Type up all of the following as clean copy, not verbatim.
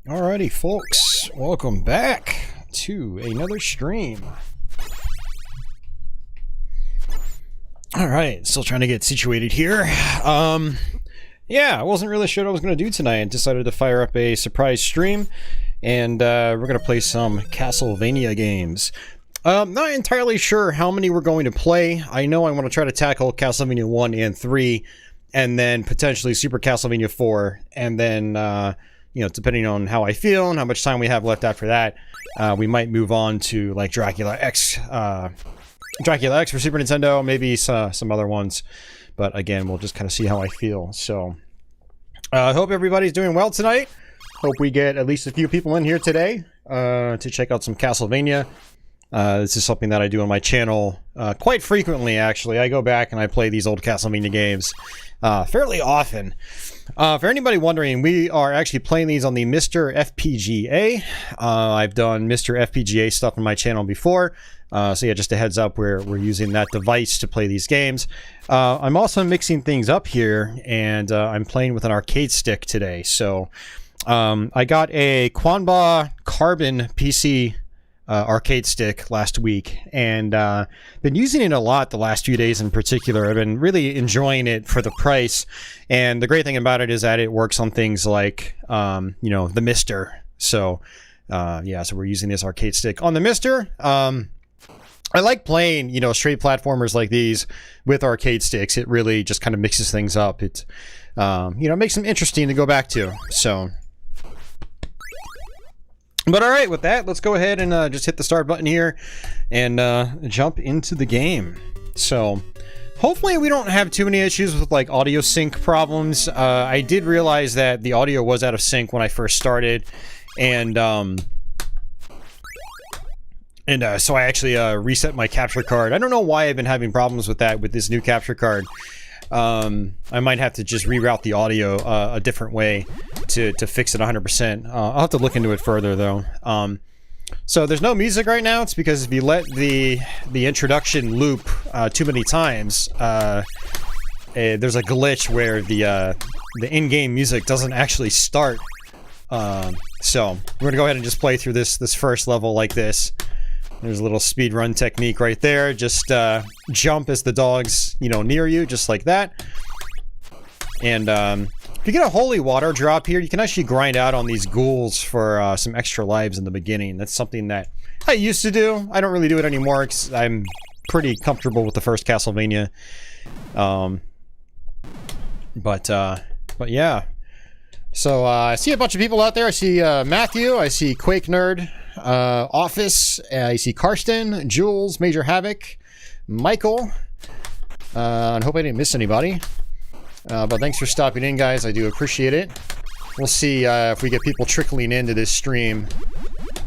Alrighty, folks, welcome back to another stream. Alright, still trying to get situated here. Yeah, I wasn't really sure what I was going to do tonight and decided to fire up a surprise stream, and we're going to play some Castlevania games. Not entirely sure how many we're going to play. I know I want to try to tackle Castlevania 1 and 3, and then potentially Super Castlevania 4, and then, you know, depending on how I feel and how much time we have left after that, we might move on to, like, Dracula X for Super Nintendo, maybe some other ones. But again, we'll just kind of see how I feel. So, I hope everybody's doing well tonight. Hope we get at least a few people in here today to check out some Castlevania. This is something that I do on my channel quite frequently, actually. I go back and I play these old Castlevania games fairly often. For anybody wondering, we are actually playing these on the Mr. FPGA. I've done Mr. FPGA stuff on my channel before. So yeah, just a heads up, we're using that device to play these games. I'm also mixing things up here, and I'm playing with an arcade stick today. So I got a Quanba Carbon PC arcade stick last week, and been using it a lot the last few days in particular. I've been really enjoying it for the price, and the great thing about it is that it works on things like, you know, the Mister. So yeah, so we're using this arcade stick on the Mister. I like playing, you know, straight platformers like these with arcade sticks. It really just kind of mixes things up. It, you know, makes them interesting to go back to. So, but all right, with that, let's go ahead and just hit the start button here and jump into the game. So, hopefully we don't have too many issues with, like, audio sync problems. I did realize that the audio was out of sync when I first started, and so I actually reset my capture card. I don't know why I've been having problems with that with this new capture card. I might have to just reroute the audio a different way to fix it 100%. I'll have to look into it further, though. So there's no music right now. It's because if you let the introduction loop too many times, there's a glitch where the in-game music doesn't actually start. So we're gonna go ahead and just play through this first level like this. There's a little speed run technique right there. Just jump as the dog's, you know, near you, just like that. And if you get a holy water drop here, you can actually grind out on these ghouls for some extra lives in the beginning. That's something that I used to do. I don't really do it anymore because I'm pretty comfortable with the first Castlevania. But yeah. So I see a bunch of people out there. I see Matthew. I see Quake Nerd. Office, I see Karsten, Jules, Major Havoc, Michael, and hope I didn't miss anybody. But thanks for stopping in, guys. I do appreciate it. We'll see if we get people trickling into this stream.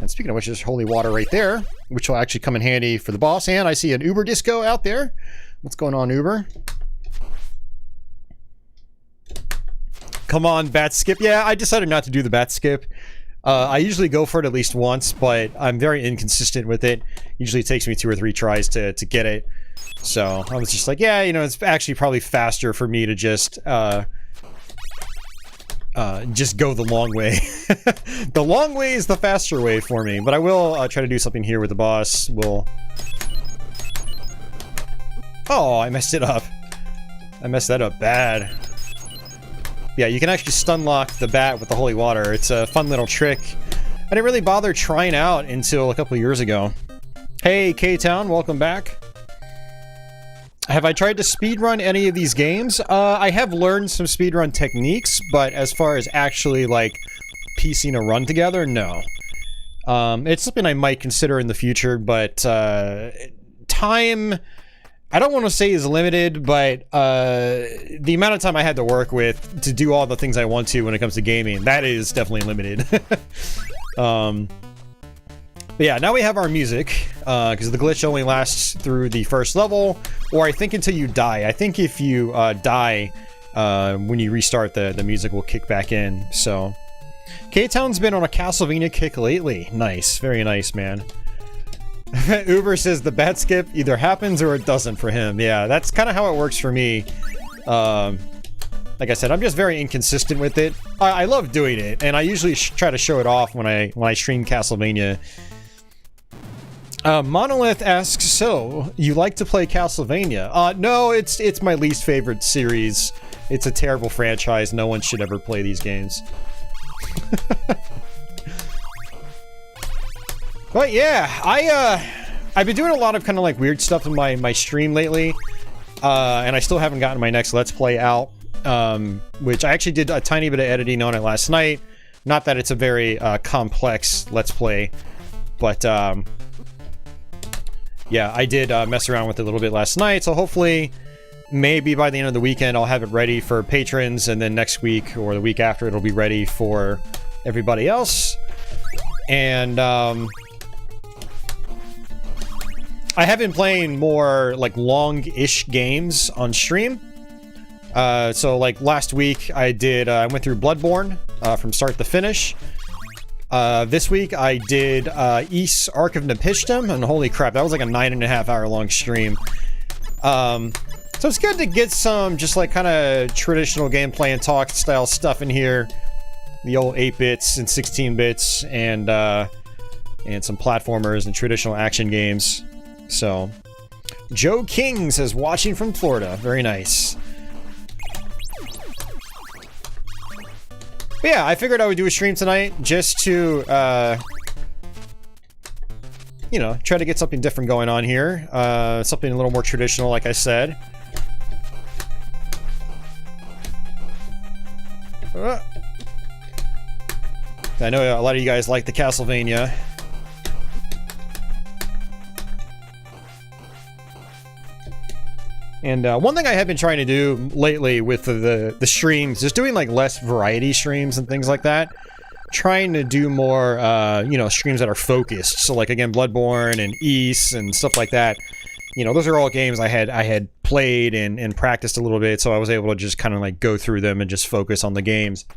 And speaking of which, there's holy water right there, which will actually come in handy for the boss. And I see an Uber disco out there. What's going on, Uber? Come on, bat skip. Yeah, I decided not to do the bat skip. I usually go for it at least once, but I'm very inconsistent with it. Usually it takes me 2 or 3 tries to get it. So I was just like, yeah, you know, it's actually probably faster for me to just go the long way. The long way is the faster way for me, but I will try to do something here with the boss. Oh, I messed it up. I messed that up bad. Yeah, you can actually stun lock the bat with the holy water. It's a fun little trick. I didn't really bother trying out until a couple years ago. Hey, K-Town, welcome back. Have I tried to speedrun any of these games? I have learned some speedrun techniques, but as far as actually, like, piecing a run together, no. It's something I might consider in the future, but time, I don't want to say is limited, but the amount of time I had to work with to do all the things I want to when it comes to gaming, that is definitely limited. But yeah, now we have our music, because the glitch only lasts through the first level, or I think until you die. I think if you die, when you restart, the music will kick back in, so. K-Town's been on a Castlevania kick lately. Nice, very nice, man. Uber says the bat skip either happens or it doesn't for him. Yeah, that's kind of how it works for me. like I said, I'm just very inconsistent with it. I love doing it, and I usually try to show it off when I stream Castlevania. Monolith asks, so, you like to play Castlevania? No, it's my least favorite series. It's a terrible franchise. No one should ever play these games. But yeah, I've been doing a lot of kind of like weird stuff in my stream lately. And I still haven't gotten my next Let's Play out. Which I actually did a tiny bit of editing on it last night. Not that it's a very complex Let's Play, but yeah, I did mess around with it a little bit last night, so hopefully, maybe by the end of the weekend, I'll have it ready for patrons, and then next week, or the week after, it'll be ready for everybody else. And, I have been playing more, like, long-ish games on stream. So, like, last week, I went through Bloodborne, from start to finish. This week I did Ys Ark of Nepishtim, and holy crap, that was like a 9.5 hour long stream. So it's good to get some just like kind of traditional gameplay and talk style stuff in here. The old 8 bits and 16 bits and some platformers and traditional action games. So Joe King says watching from Florida. Very nice. But yeah, I figured I would do a stream tonight just to, you know, try to get something different going on here. Something a little more traditional, like I said. I know a lot of you guys like the Castlevania. And one thing I have been trying to do lately with the streams, just doing like less variety streams and things like that. Trying to do more, you know, streams that are focused. So like, again, Bloodborne and Ys and stuff like that. You know, those are all games I had played and practiced a little bit, so I was able to just kind of like go through them and just focus on the games.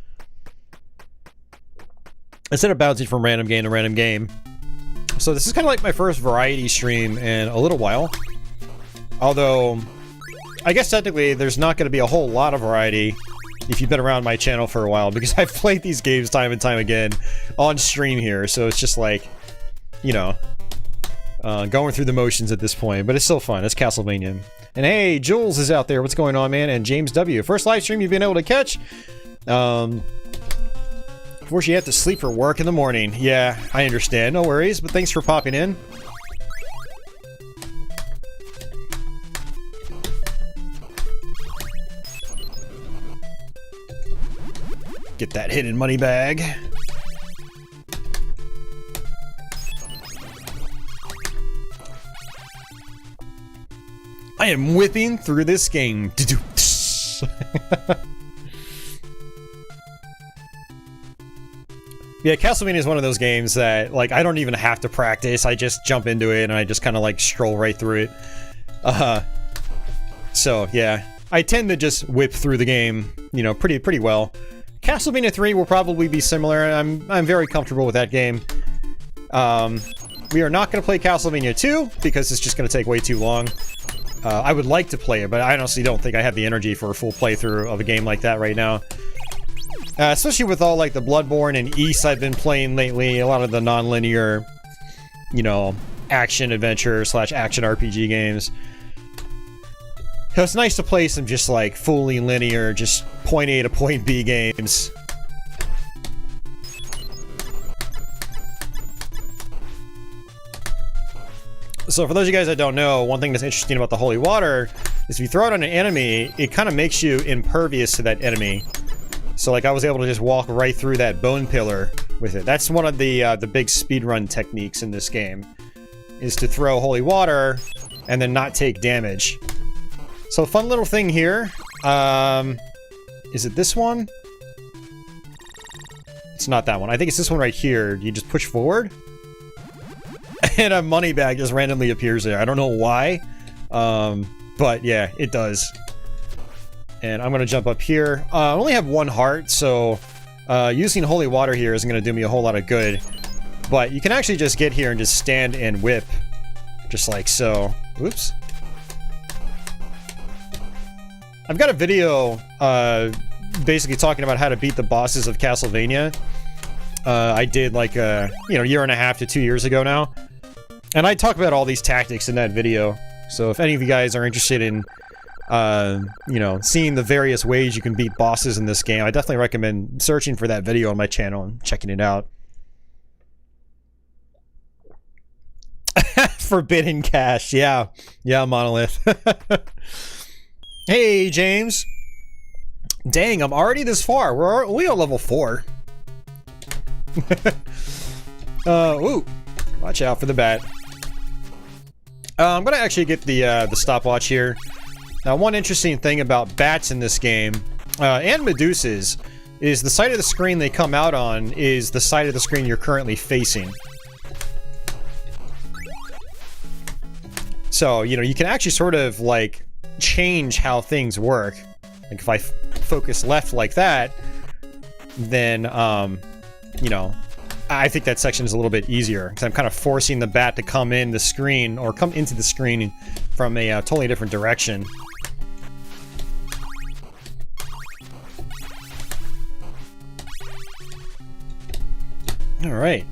Instead of bouncing from random game to random game. So this is kind of like my first variety stream in a little while. Although, I guess technically there's not going to be a whole lot of variety if you've been around my channel for a while, because I've played these games time and time again on stream here, so it's just like, you know, going through the motions at this point, but it's still fun. It's Castlevania. And hey, Jules is out there. What's going on, man? And James W. First live stream you've been able to catch. Unfortunately, you have to sleep for work in the morning. Yeah, I understand. No worries, but thanks for popping in. Get that hidden money bag. I am whipping through this game. Yeah, Castlevania is one of those games that, like, I don't even have to practice. I just jump into it and I just kind of, like, stroll right through it. So, yeah. I tend to just whip through the game, you know, pretty well. Castlevania 3 will probably be similar. I'm very comfortable with that game. We are not going to play Castlevania 2 because it's just going to take way too long. I would like to play it, but I honestly don't think I have the energy for a full playthrough of a game like that right now. Especially with all, like, the Bloodborne and Ys I've been playing lately, a lot of the non-linear, you know, action-adventure / action RPG games. So it's nice to play some just, like, fully linear, just point A to point B games. So for those of you guys that don't know, one thing that's interesting about the holy water is if you throw it on an enemy, it kind of makes you impervious to that enemy. So, like, I was able to just walk right through that bone pillar with it. That's one of the big speedrun techniques in this game, is to throw holy water and then not take damage. So, fun little thing here. Is it this one? It's not that one. I think it's this one right here. You just push forward, and a money bag just randomly appears there. I don't know why, but yeah, it does. And I'm gonna jump up here. I only have one heart, so using holy water here isn't gonna do me a whole lot of good. But you can actually just get here and just stand and whip, just like so. Oops. I've got a video basically talking about how to beat the bosses of Castlevania. I did like a, year and a half to 2 years ago now. And I talk about all these tactics in that video. So if any of you guys are interested in, seeing the various ways you can beat bosses in this game, I definitely recommend searching for that video on my channel and checking it out. Forbidden cache, yeah, Monolith. Hey, James. Dang, I'm already this far. We're only on level 4. Ooh, watch out for the bat. I'm gonna actually get the stopwatch here. Now, one interesting thing about bats in this game, and Medusas, is the side of the screen they come out on is the side of the screen you're currently facing. So, you can actually sort of, like, change how things work. Like, if I focus left like that, then, I think that section is a little bit easier, because I'm kind of forcing the bat to come in the screen, or come into the screen from a totally different direction. Alright.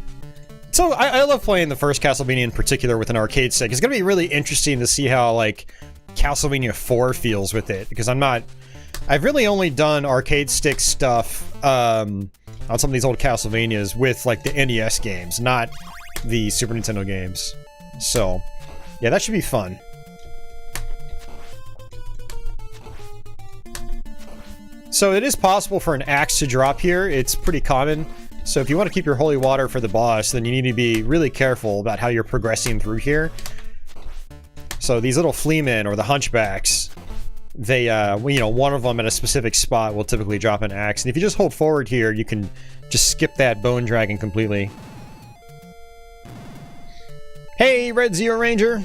So, I love playing the first Castlevania in particular with an arcade stick. It's gonna be really interesting to see how, like, Castlevania 4 feels with it, because I've really only done arcade stick stuff, on some of these old Castlevanias with, like, the NES games, not the Super Nintendo games. So, yeah, that should be fun. So it is possible for an axe to drop here. It's pretty common. So if you want to keep your holy water for the boss, then you need to be really careful about how you're progressing through here. So these little fleamen, or the hunchbacks, they, one of them at a specific spot will typically drop an axe. And if you just hold forward here, you can just skip that bone dragon completely. Hey, Red Zero Ranger!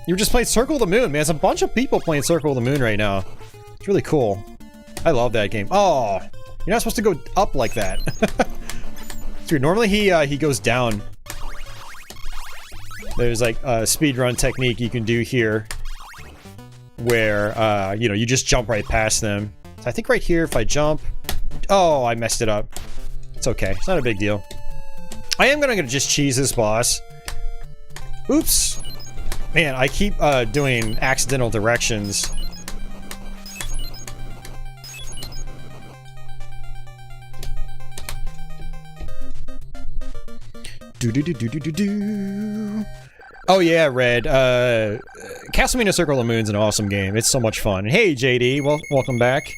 You were just playing Circle of the Moon, man. There's a bunch of people playing Circle of the Moon right now. It's really cool. I love that game. Oh, you're not supposed to go up like that. Dude, normally he goes down. There's like a speedrun technique you can do here, where, you just jump right past them. So I think right here, if I jump... Oh, I messed it up. It's okay. It's not a big deal. I am gonna just cheese this boss. Oops. Man, I keep doing accidental directions. Oh yeah, Red. Castlevania Circle of the Moon's an awesome game. It's so much fun. Hey, JD. Well, welcome back.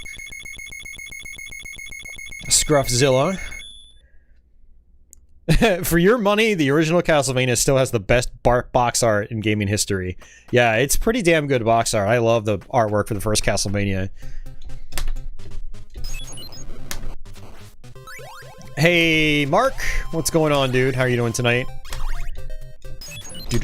Scruffzilla. For your money, the original Castlevania still has the best box art in gaming history. Yeah, it's pretty damn good box art. I love the artwork for the first Castlevania. Hey, Mark. What's going on, dude? How are you doing tonight? Do.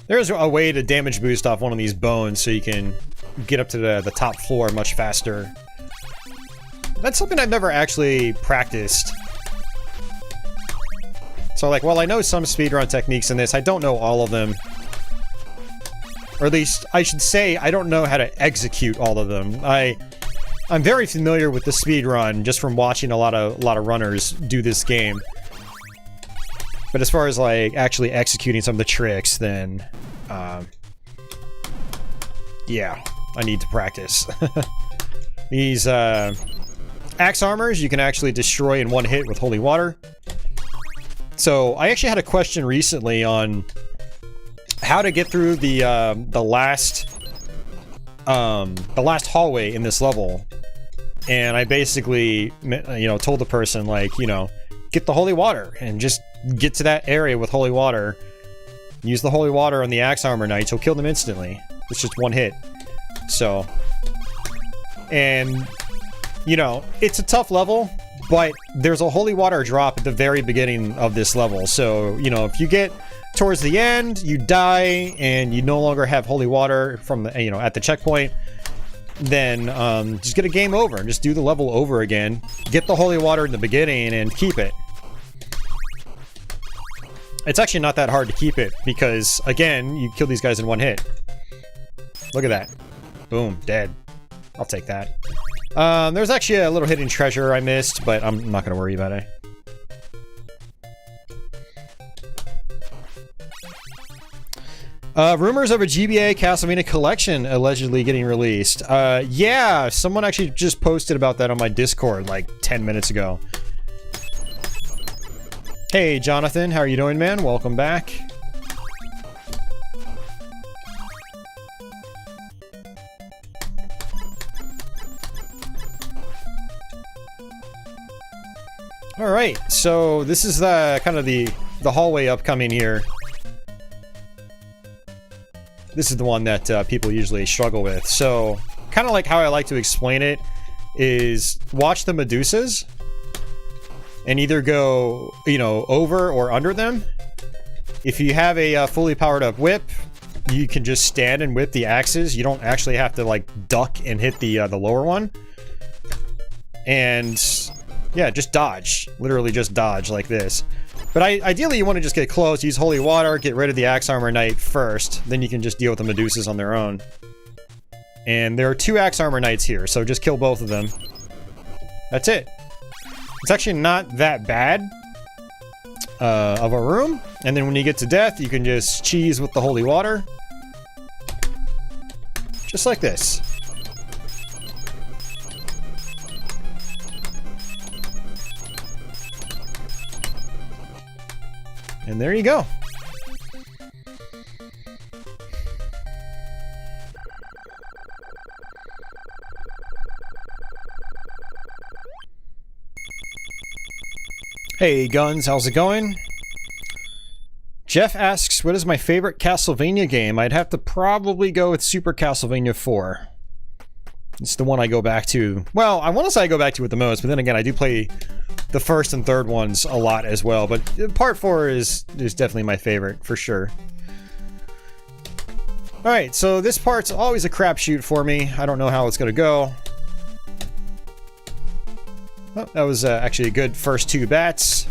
There's a way to damage boost off one of these bones so you can get up to the top floor much faster. That's something I've never actually practiced. So, like, while I know some speedrun techniques in this, I don't know all of them. Or at least, I should say, I don't know how to execute all of them. I'm very familiar with the speedrun just from watching a lot of runners do this game. But as far as, like, actually executing some of the tricks, then, yeah, I need to practice. These, axe armors you can actually destroy in one hit with holy water. So, I actually had a question recently on how to get through the last hallway in this level. And I basically, told the person, like, get the holy water and just get to that area with holy water. Use the holy water on the axe armor knights, he'll kill them instantly. It's just one hit. So, and, it's a tough level, but there's a holy water drop at the very beginning of this level. So, if you get towards the end, you die, and you no longer have holy water from the, at the checkpoint, then just get a game over and just do the level over again. Get the holy water in the beginning and keep it. It's actually not that hard to keep it because, again, you kill these guys in one hit. Look at that. Boom, dead. I'll take that. There's actually a little hidden treasure I missed, but I'm not going to worry about it. Rumors of a GBA Castlevania collection allegedly getting released. Yeah, someone actually just posted about that on my Discord like 10 minutes ago. Hey, Jonathan, how are you doing, man? Welcome back. All right, so this is kind of the hallway upcoming here. This is the one that people usually struggle with. So, kind of like how I like to explain it is watch the Medusas and either go, you know, over or under them. If you have a fully powered up whip, you can just stand and whip the axes. You don't actually have to like duck and hit the lower one. And yeah, just dodge. Literally just dodge like this. But ideally you want to just get close, use holy water, get rid of the axe armor knight first. Then you can just deal with the Medusas on their own. And there are 2 axe armor knights here, so just kill both of them. That's it. It's actually not that bad of a room. And then when you get to death, you can just cheese with the holy water. Just like this. And there you go. Hey Guns, how's it going? Jeff asks, what is my favorite Castlevania game? I'd have to probably go with Super Castlevania IV. It's the one I go back to. Well, I want to say I go back to it the most, but then again, I do play the first and third ones a lot as well. But part 4 is definitely my favorite, for sure. Alright, so this part's always a crapshoot for me. I don't know how it's going to go. Oh, that was actually a good first 2 bats.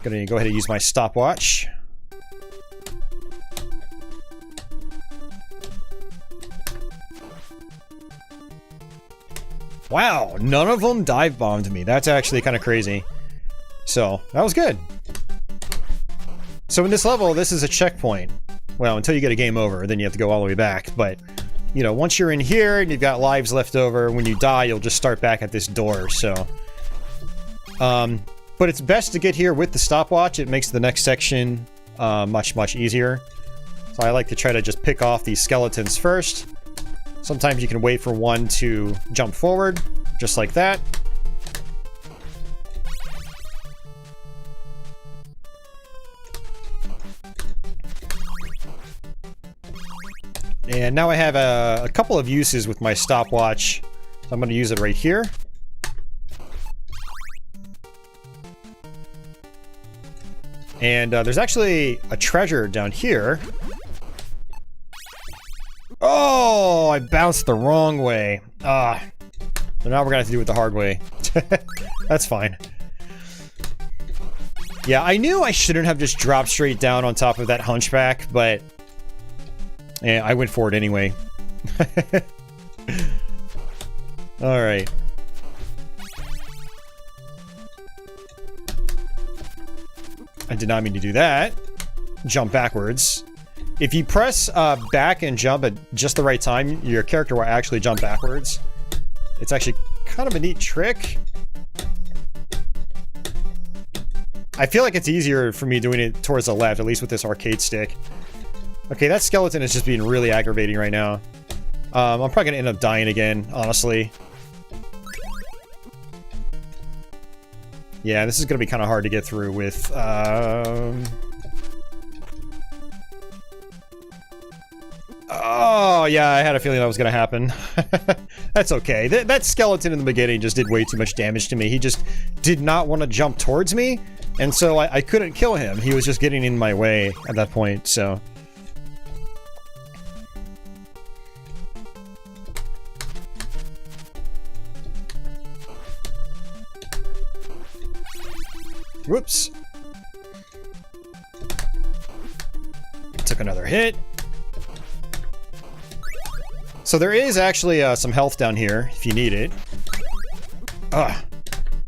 Gonna go ahead and use my stopwatch. Wow, none of them dive bombed me. That's actually kind of crazy. So, that was good. So in this level, this is a checkpoint. Well, until you get a game over, then you have to go all the way back. But, you know, once you're in here and you've got lives left over, when you die, you'll just start back at this door, so... but it's best to get here with the stopwatch. It makes the next section much, much easier. So I like to try to just pick off these skeletons first. Sometimes you can wait for one to jump forward, just like that. And now I have a couple of uses with my stopwatch. So I'm going to use it right here. And there's actually a treasure down here. Oh, I bounced the wrong way. So now we're going to have to do it the hard way. That's fine. Yeah, I knew I shouldn't have just dropped straight down on top of that hunchback, but... yeah, I went for it anyway. Alright. I did not mean to do that. Jump backwards. If you press back and jump at just the right time, your character will actually jump backwards. It's actually kind of a neat trick. I feel like it's easier for me doing it towards the left, at least with this arcade stick. Okay, that skeleton is just being really aggravating right now. I'm probably gonna end up dying again, honestly. Yeah, this is gonna be kind of hard to get through with, oh, yeah, I had a feeling that was gonna happen. That's okay. That skeleton in the beginning just did way too much damage to me. He just did not want to jump towards me, and so I couldn't kill him. He was just getting in my way at that point, so... Whoops. Took another hit. So there is actually some health down here if you need it. Of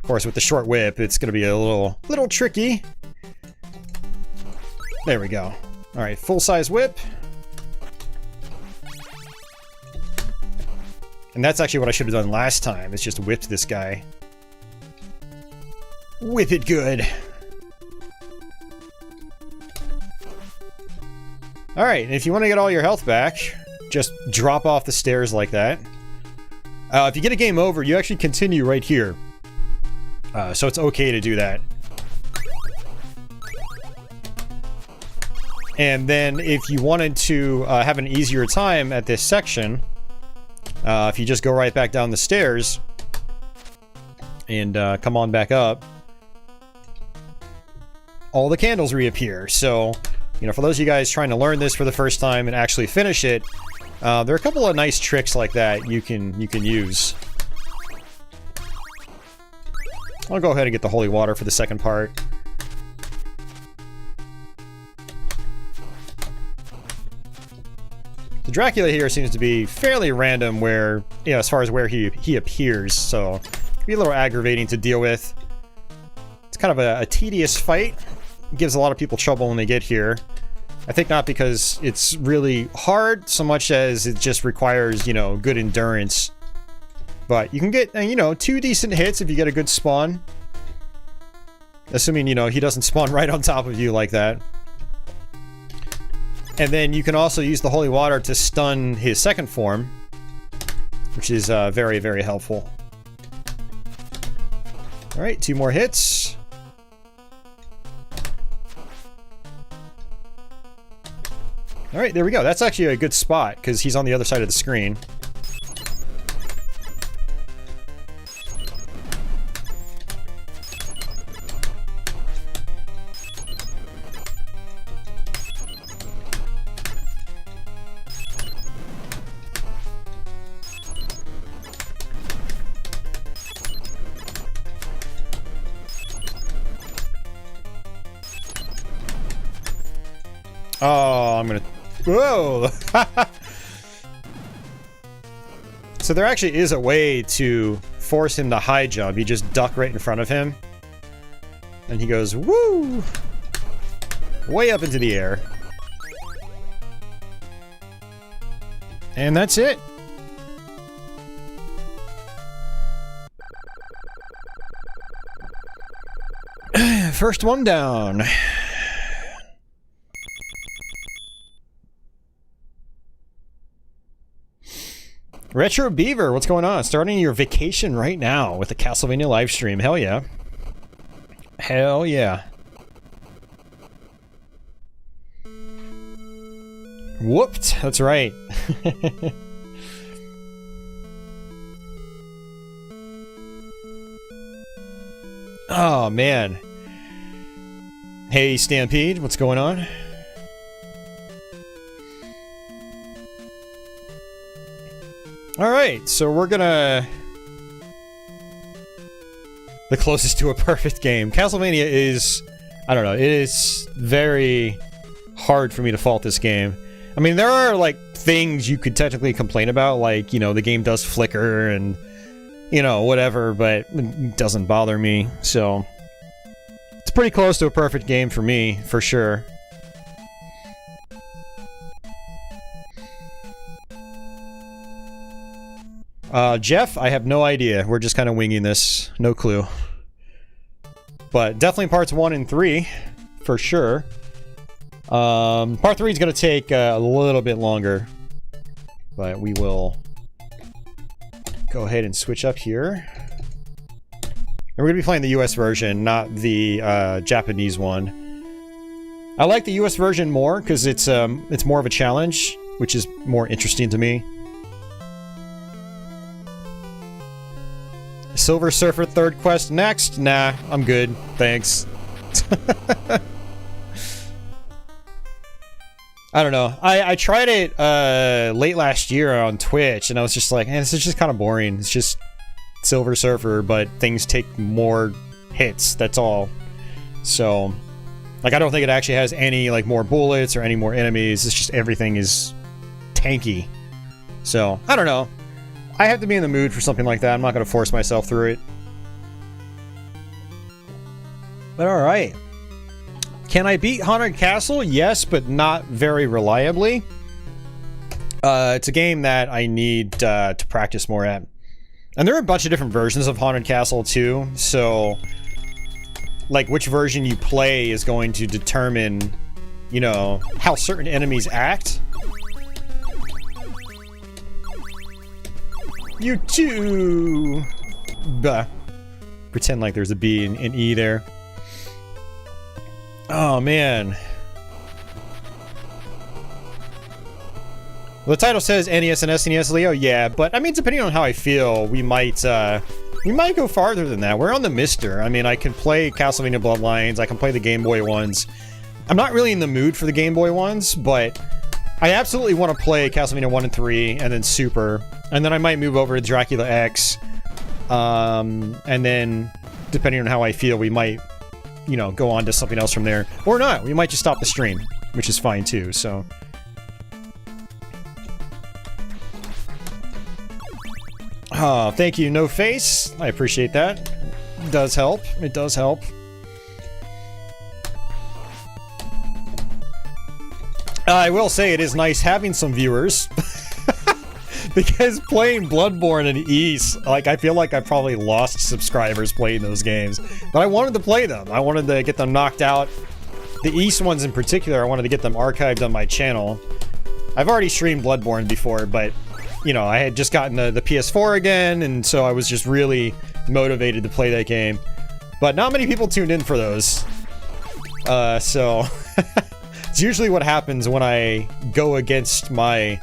course, with the short whip, it's going to be a little tricky. There we go. All right, full-size whip. And that's actually what I should have done last time, is just whipped this guy. Whip it good. Alright, and if you want to get all your health back, just drop off the stairs like that. If you get a game over, you actually continue right here. So it's okay to do that. And then if you wanted to have an easier time at this section, if you just go right back down the stairs and come on back up, all the candles reappear. So, you know, for those of you guys trying to learn this for the first time and actually finish it, there are a couple of nice tricks like that you can use. I'll go ahead and get the holy water for the second part. The Dracula here seems to be fairly random where, you know, as far as where he appears, so it can be a little aggravating to deal with. It's kind of a tedious fight. It gives a lot of people trouble when they get here. I think not because it's really hard so much as it just requires, you know, good endurance. But you can get, you know, 2 decent hits if you get a good spawn. Assuming, you know, he doesn't spawn right on top of you like that. And then you can also use the holy water to stun his second form, which is very, very helpful. Alright, 2 more hits. Alright, there we go. That's actually a good spot, because he's on the other side of the screen. Oh, I'm gonna... Whoa! So there actually is a way to force him to high jump. You just duck right in front of him. And he goes, woo! Way up into the air. And that's it. First one down. Retro Beaver, what's going on? Starting your vacation right now with the Castlevania live stream. Hell yeah. Hell yeah. Whooped. That's right. Oh, man. Hey, Stampede, what's going on? Alright, so we're gonna... The closest to a perfect game. Castlevania is... I don't know, it is very hard for me to fault this game. I mean, there are, like, things you could technically complain about, like, you know, the game does flicker and, you know, whatever, but it doesn't bother me, so... It's pretty close to a perfect game for me, for sure. Jeff, I have no idea. We're just kind of winging this. No clue. But definitely parts 1 and 3, for sure. Part 3 is going to take a little bit longer. But we will go ahead and switch up here. And we're going to be playing the US version, not the Japanese one. I like the US version more, because it's more of a challenge, which is more interesting to me. Silver Surfer 3rd quest next? Nah, I'm good. Thanks. I don't know. I tried it late last year on Twitch, and I was just like, this is just kind of boring. It's just Silver Surfer, but things take more hits. That's all. So, like, I don't think it actually has any, like, more bullets or any more enemies. It's just everything is tanky. So, I don't know. I have to be in the mood for something like that. I'm not going to force myself through it. But alright. Can I beat Haunted Castle? Yes, but not very reliably. It's a game that I need to practice more at. And there are a bunch of different versions of Haunted Castle too, so like which version you play is going to determine, you know, how certain enemies act. You too! Bah. Pretend like there's a B and E there. Oh man. Well, the title says NES and SNES, Leo. Yeah, but I mean, depending on how I feel, we might go farther than that. We're on the Mister. I mean, I can play Castlevania Bloodlines. I can play the Game Boy ones. I'm not really in the mood for the Game Boy ones, but I absolutely want to play Castlevania 1 and 3, and then Super, and then I might move over to Dracula X, and then depending on how I feel, we might, you know, go on to something else from there, or not. We might just stop the stream, which is fine too. So. Oh, thank you, No Face. I appreciate that. It does help. It does help. I will say it is nice having some viewers. Because playing Bloodborne and Ys, like, I feel like I probably lost subscribers playing those games. But I wanted to play them. I wanted to get them knocked out. The Ys ones in particular, I wanted to get them archived on my channel. I've already streamed Bloodborne before, but you know, I had just gotten the PS4 again, and so I was just really motivated to play that game. But not many people tuned in for those. So it's usually what happens when I go against my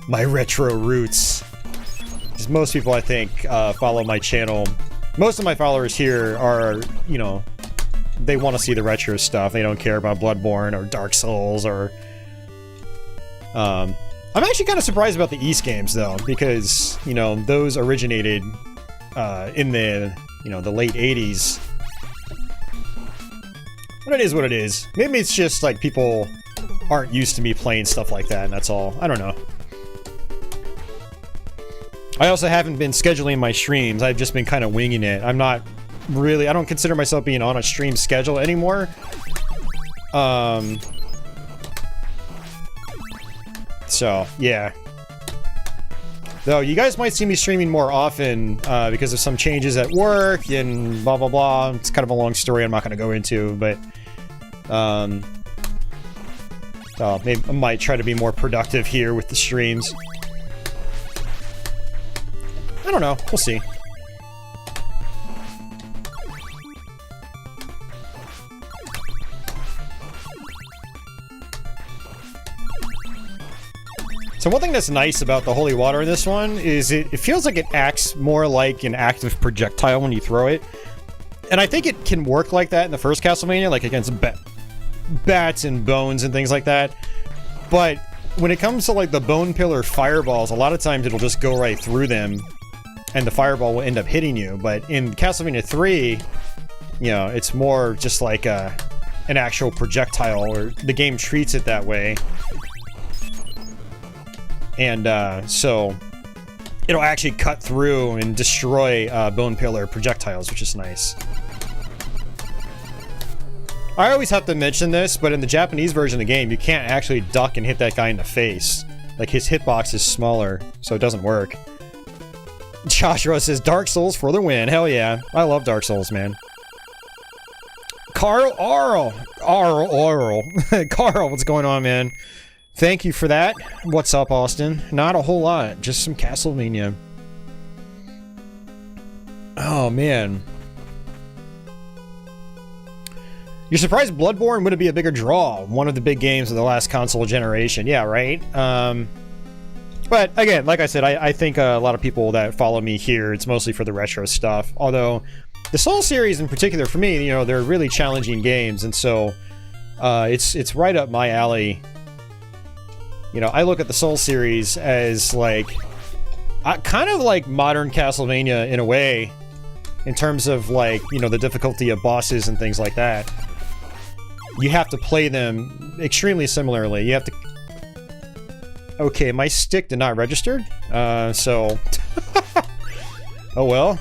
retro roots. Because most people, I think, follow my channel. Most of my followers here are, you know, they want to see the retro stuff. They don't care about Bloodborne or Dark Souls or I'm actually kind of surprised about the Ys games, though, because, you know, those originated in the, you know, the late 80s. But it is what it is. Maybe it's just, like, people aren't used to me playing stuff like that, and that's all. I don't know. I also haven't been scheduling my streams. I've just been kind of winging it. I'm not really... I don't consider myself being on a stream schedule anymore. So, yeah. Though, you guys might see me streaming more often because of some changes at work and blah, blah, blah. It's kind of a long story I'm not going to go into, but... so maybe I might try to be more productive here with the streams. I don't know. We'll see. So one thing that's nice about the holy water in this one is it feels like it acts more like an active projectile when you throw it. And I think it can work like that in the first Castlevania, like against bats and bones and things like that. But when it comes to like the bone pillar fireballs, a lot of times it'll just go right through them and the fireball will end up hitting you. But in Castlevania 3, you know, it's more just like an actual projectile, or the game treats it that way. And so it'll actually cut through and destroy bone pillar projectiles, which is nice. I always have to mention this, but in the Japanese version of the game, you can't actually duck and hit that guy in the face. Like, his hitbox is smaller, so it doesn't work. Joshua says, Dark Souls for the win. Hell yeah. I love Dark Souls, man. Carl, Carl, what's going on, man? Thank you for that. What's up, Austin? Not a whole lot. Just some Castlevania. Oh, man. You're surprised Bloodborne wouldn't be a bigger draw. One of the big games of the last console generation. Yeah, right? But, again, like I said, I think a lot of people that follow me here, it's mostly for the retro stuff. Although, the Soul series in particular, for me, you know, they're really challenging games. And so, it's right up my alley. You know, I look at the Soul series as, like, kind of like modern Castlevania in a way, in terms of, like, you know, the difficulty of bosses and things like that. you have to play them extremely similarly. You have to... Okay, my stick did not register, so... Oh well.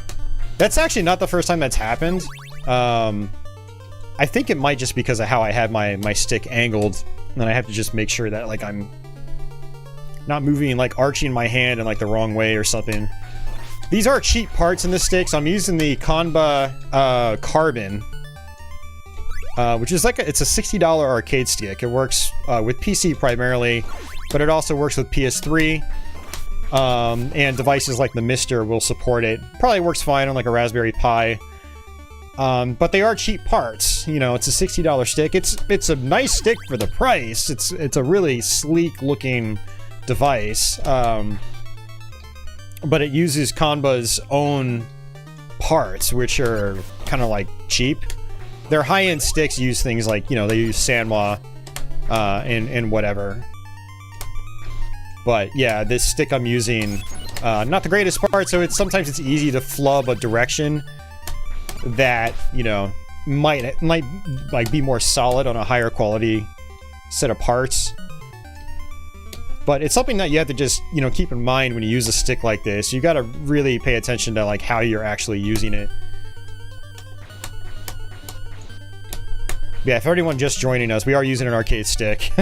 That's actually not the first time that's happened. I think it might just because of how I had my stick angled, and I have to just make sure that, like, I'm not moving, like, arching my hand in, like, the wrong way or something. These are cheap parts in this stick, so I'm using the Kanba Carbon, which is like it's a $60 arcade stick. It works with PC primarily, but it also works with PS3, and devices like the Mister will support it. Probably works fine on like a Raspberry Pi, but they are cheap parts. You know, it's a $60 stick. It's a nice stick for the price. It's a really sleek looking device, but it uses Kanba's own parts, which are kind of like cheap. Their high-end sticks use things like, you know, they use Sanwa and whatever. But yeah, this stick I'm using, not the greatest part, so sometimes it's easy to flub a direction that, you know, might like be more solid on a higher quality set of parts. But it's something that you have to just, you know, keep in mind when you use a stick like this. You gotta really pay attention to like how you're actually using it. Yeah, for anyone just joining us, we are using an arcade stick.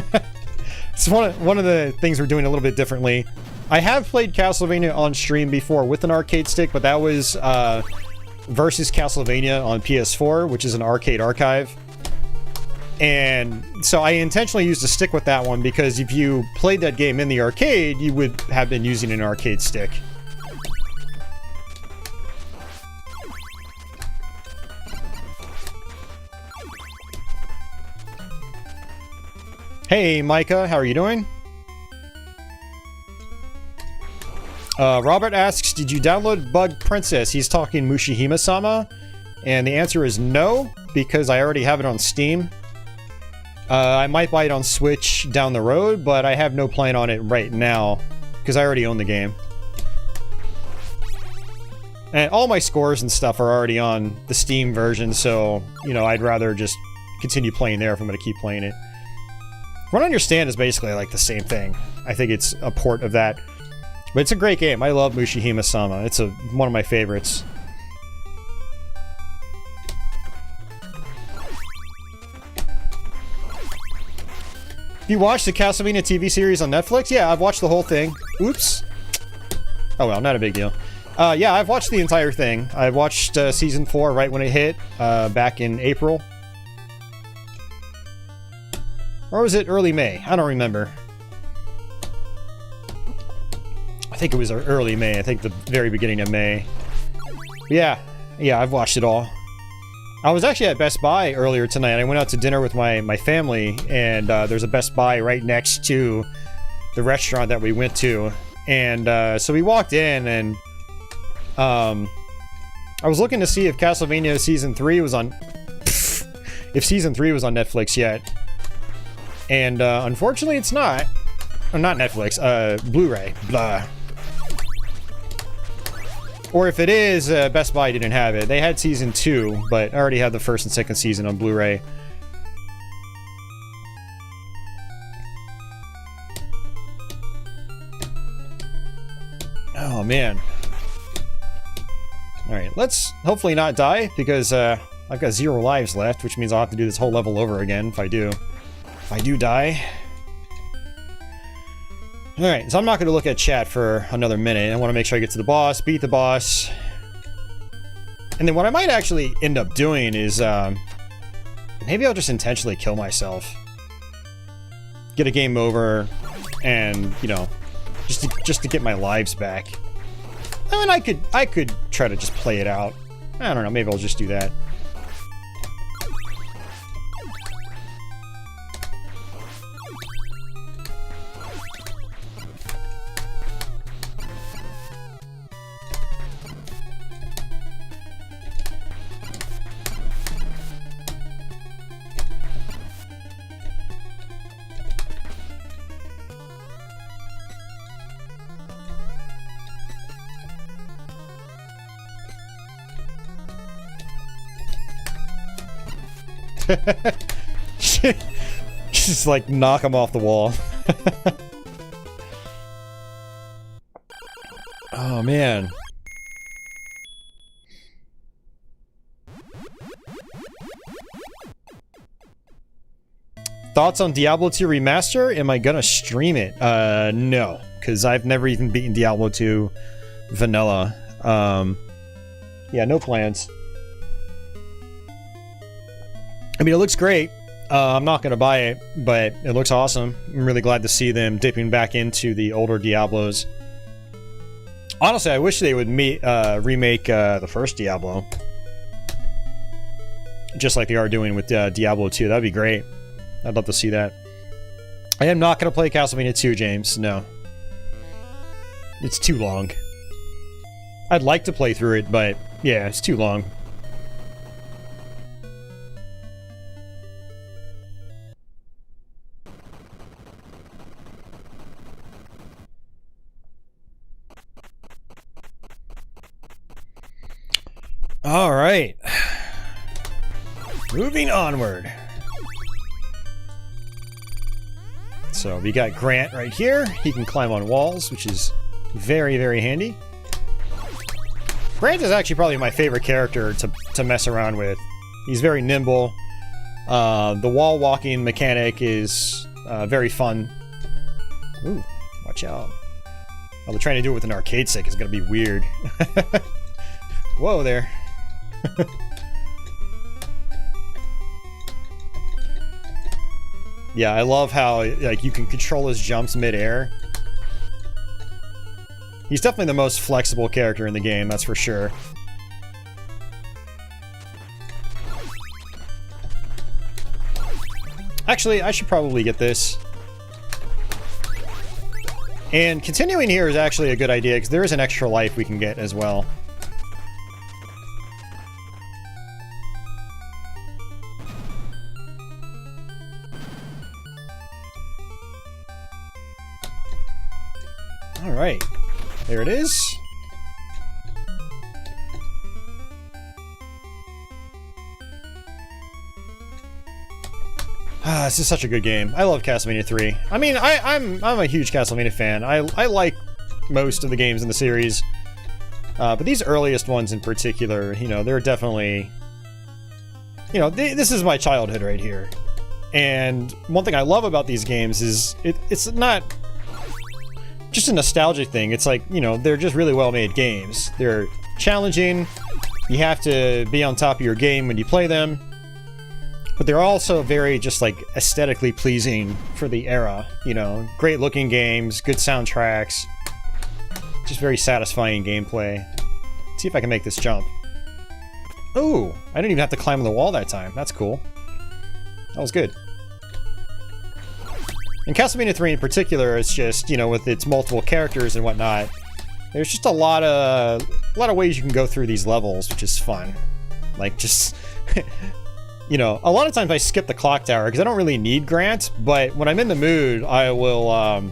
It's one of the things we're doing a little bit differently. I have played Castlevania on stream before with an arcade stick, but that was versus Castlevania on PS4, which is an arcade archive. And so I intentionally used a stick with that one because if you played that game in the arcade, you would have been using an arcade stick. Hey, Micah, how are you doing? Robert asks, did you download Bug Princess? He's talking Mushihima-sama. And the answer is no, because I already have it on Steam. I might buy it on Switch down the road, but I have no plan on it right now, because I already own the game. And all my scores and stuff are already on the Steam version, so, you know, I'd rather just continue playing there if I'm going to keep playing it. From what I understand is basically like the same thing. I think it's a port of that. But it's a great game. I love Mushihima-sama. It's one of my favorites. You watched the Castlevania TV series on Netflix? Yeah, I've watched the whole thing. Oops. Oh well, not a big deal. Yeah, I've watched the entire thing. I watched Season 4 right when it hit, back in April. Or was it early May? I don't remember. I think it was early May. I think the very beginning of May. Yeah, I've watched it all. I was actually at Best Buy earlier tonight. I went out to dinner with my family, and there's a Best Buy right next to the restaurant that we went to. And so we walked in, and I was looking to see if Castlevania Season 3 was on... if Season 3 was on Netflix yet. And unfortunately, it's not. Oh, not Netflix. Blu-ray. Blah. Or if it is, Best Buy didn't have it. They had Season 2, but I already had the first and second season on Blu-ray. Oh, man. Alright, let's hopefully not die, because I've got 0 lives left, which means I'll have to do this whole level over again if I do. If I do die. Alright, so I'm not going to look at chat for another minute. I want to make sure I get to the boss, beat the boss. And then what I might actually end up doing is, maybe I'll just intentionally kill myself. Get a game over, and, you know, just to get my lives back. I mean, I could try to just play it out. I don't know, maybe I'll just do that. Just like knock him off the wall. Oh man. Thoughts on Diablo 2 Remaster? Am I gonna stream it? No, because I've never even beaten Diablo 2 Vanilla. Yeah, no plans. I mean, it looks great. I'm not gonna buy it, but it looks awesome. I'm really glad to see them dipping back into the older Diablos. Honestly, I wish they would remake the first Diablo. Just like they are doing with Diablo 2. That'd be great. I'd love to see that. I am not going to play Castlevania 2, James. No. It's too long. I'd like to play through it, but yeah, it's too long. All right. Moving onward. So we got Grant right here. He can climb on walls, which is very, very handy. Grant is actually probably my favorite character to mess around with. He's very nimble. The wall walking mechanic is very fun. Ooh, watch out. Oh, they're trying to do it with an arcade stick. It's gonna be weird. Whoa there. Yeah, I love how like you can control his jumps mid-air. He's definitely the most flexible character in the game, that's for sure. Actually, I should probably get this. And continuing here is actually a good idea, because there is an extra life we can get as well. Alright, there it is. This is such a good game. I love Castlevania 3. I mean, I'm a huge Castlevania fan. I like most of the games in the series. But these earliest ones in particular, you know, they're definitely... You know, this is my childhood right here. And one thing I love about these games is it's not just a nostalgia thing. It's like, you know, they're just really well-made games. They're challenging. You have to be on top of your game when you play them. But they're also very just like aesthetically pleasing for the era, you know. Great looking games, good soundtracks, just very satisfying gameplay. Let's see if I can make this jump. Ooh, I didn't even have to climb on the wall that time. That's cool. That was good. In Castlevania 3 in particular, it's just, you know, with its multiple characters and whatnot, there's just a lot of ways you can go through these levels, which is fun. Like, just... You know, a lot of times I skip the clock tower because I don't really need Grant, but when I'm in the mood, I will,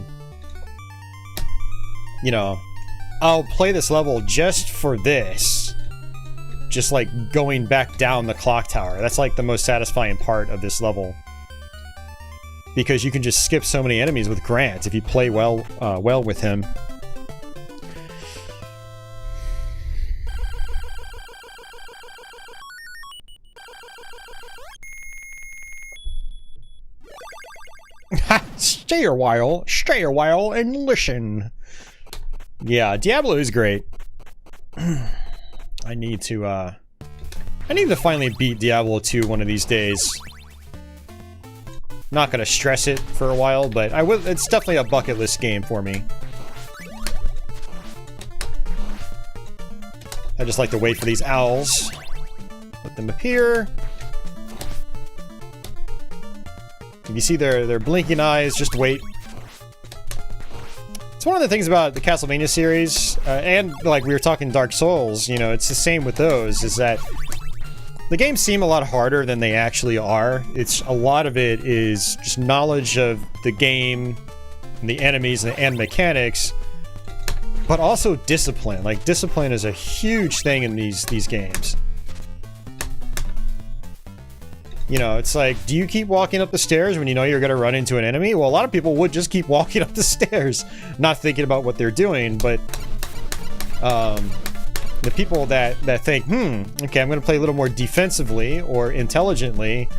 you know, I'll play this level just for this. Just like going back down the clock tower. That's like the most satisfying part of this level. Because you can just skip so many enemies with Grant if you play well with him. Stay a while and listen. Yeah, Diablo is great. I need to finally beat Diablo 2 one of these days. Not gonna stress it for a while, but I will. It's definitely a bucket list game for me. I just like to wait for these owls. Let them appear. If you see their blinking eyes, just wait. It's one of the things about the Castlevania series, and like we were talking Dark Souls, you know, it's the same with those, is that the games seem a lot harder than they actually are. It's a lot of it is just knowledge of the game, and the enemies, and mechanics, but also discipline. Like, discipline is a huge thing in these games. You know, it's like, do you keep walking up the stairs when you know you're going to run into an enemy? Well, a lot of people would just keep walking up the stairs, not thinking about what they're doing, but the people that think, okay, I'm going to play a little more defensively or intelligently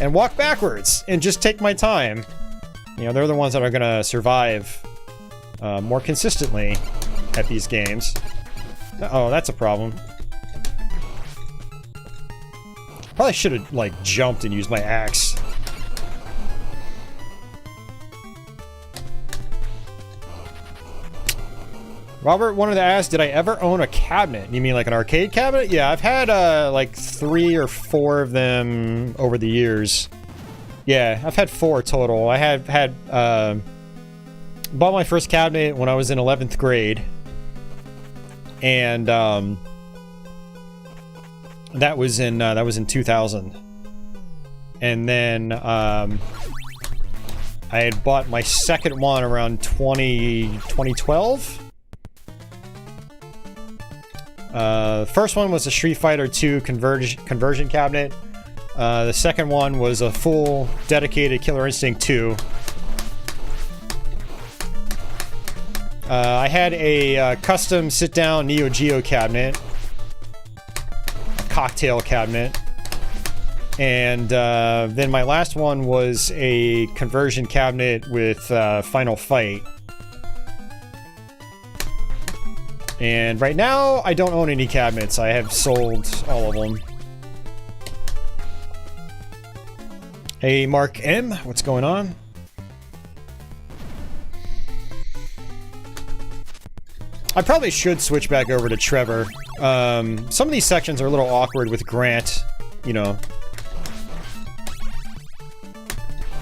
and walk backwards and just take my time, you know, they're the ones that are going to survive more consistently at these games. Oh, that's a problem. Probably should have, like, jumped and used my axe. Robert wanted to ask, did I ever own a cabinet? You mean like an arcade cabinet? Yeah, I've had, like 3 or 4 of them over the years. Yeah, I've had 4 total. I had bought my first cabinet when I was in 11th grade. And, that was in 2000. And then, I had bought my second one around 2012. First one was a Street Fighter II conversion cabinet. The second one was a full dedicated Killer Instinct 2. I had a custom sit-down Neo Geo cabinet, a cocktail cabinet, and then my last one was a conversion cabinet with Final Fight. And right now, I don't own any cabinets. I have sold all of them. Hey, Mark M, what's going on? I probably should switch back over to Trevor. Some of these sections are a little awkward with Grant, you know.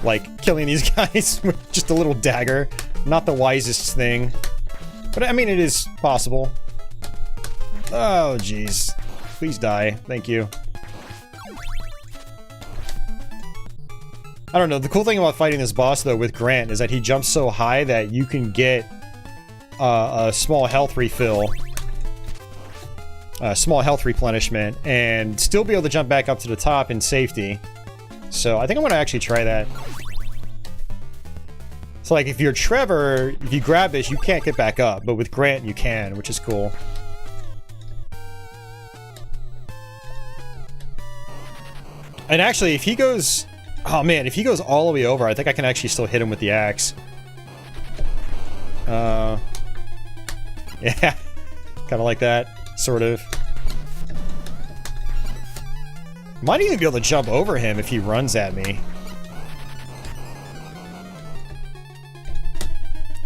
Like, killing these guys with just a little dagger. Not the wisest thing. But, I mean, it is possible. Oh, jeez. Please die. Thank you. I don't know. The cool thing about fighting this boss, though, with Grant is that he jumps so high that you can get a small health refill. Small health replenishment. And still be able to jump back up to the top in safety. So, I think I'm going to actually try that. So, like, if you're Trevor, if you grab this, you can't get back up. But with Grant, you can, which is cool. And actually, if he goes... Oh, man, if he goes all the way over, I think I can actually still hit him with the axe. Yeah. Kind of like that. Sort of. Might even be able to jump over him if he runs at me.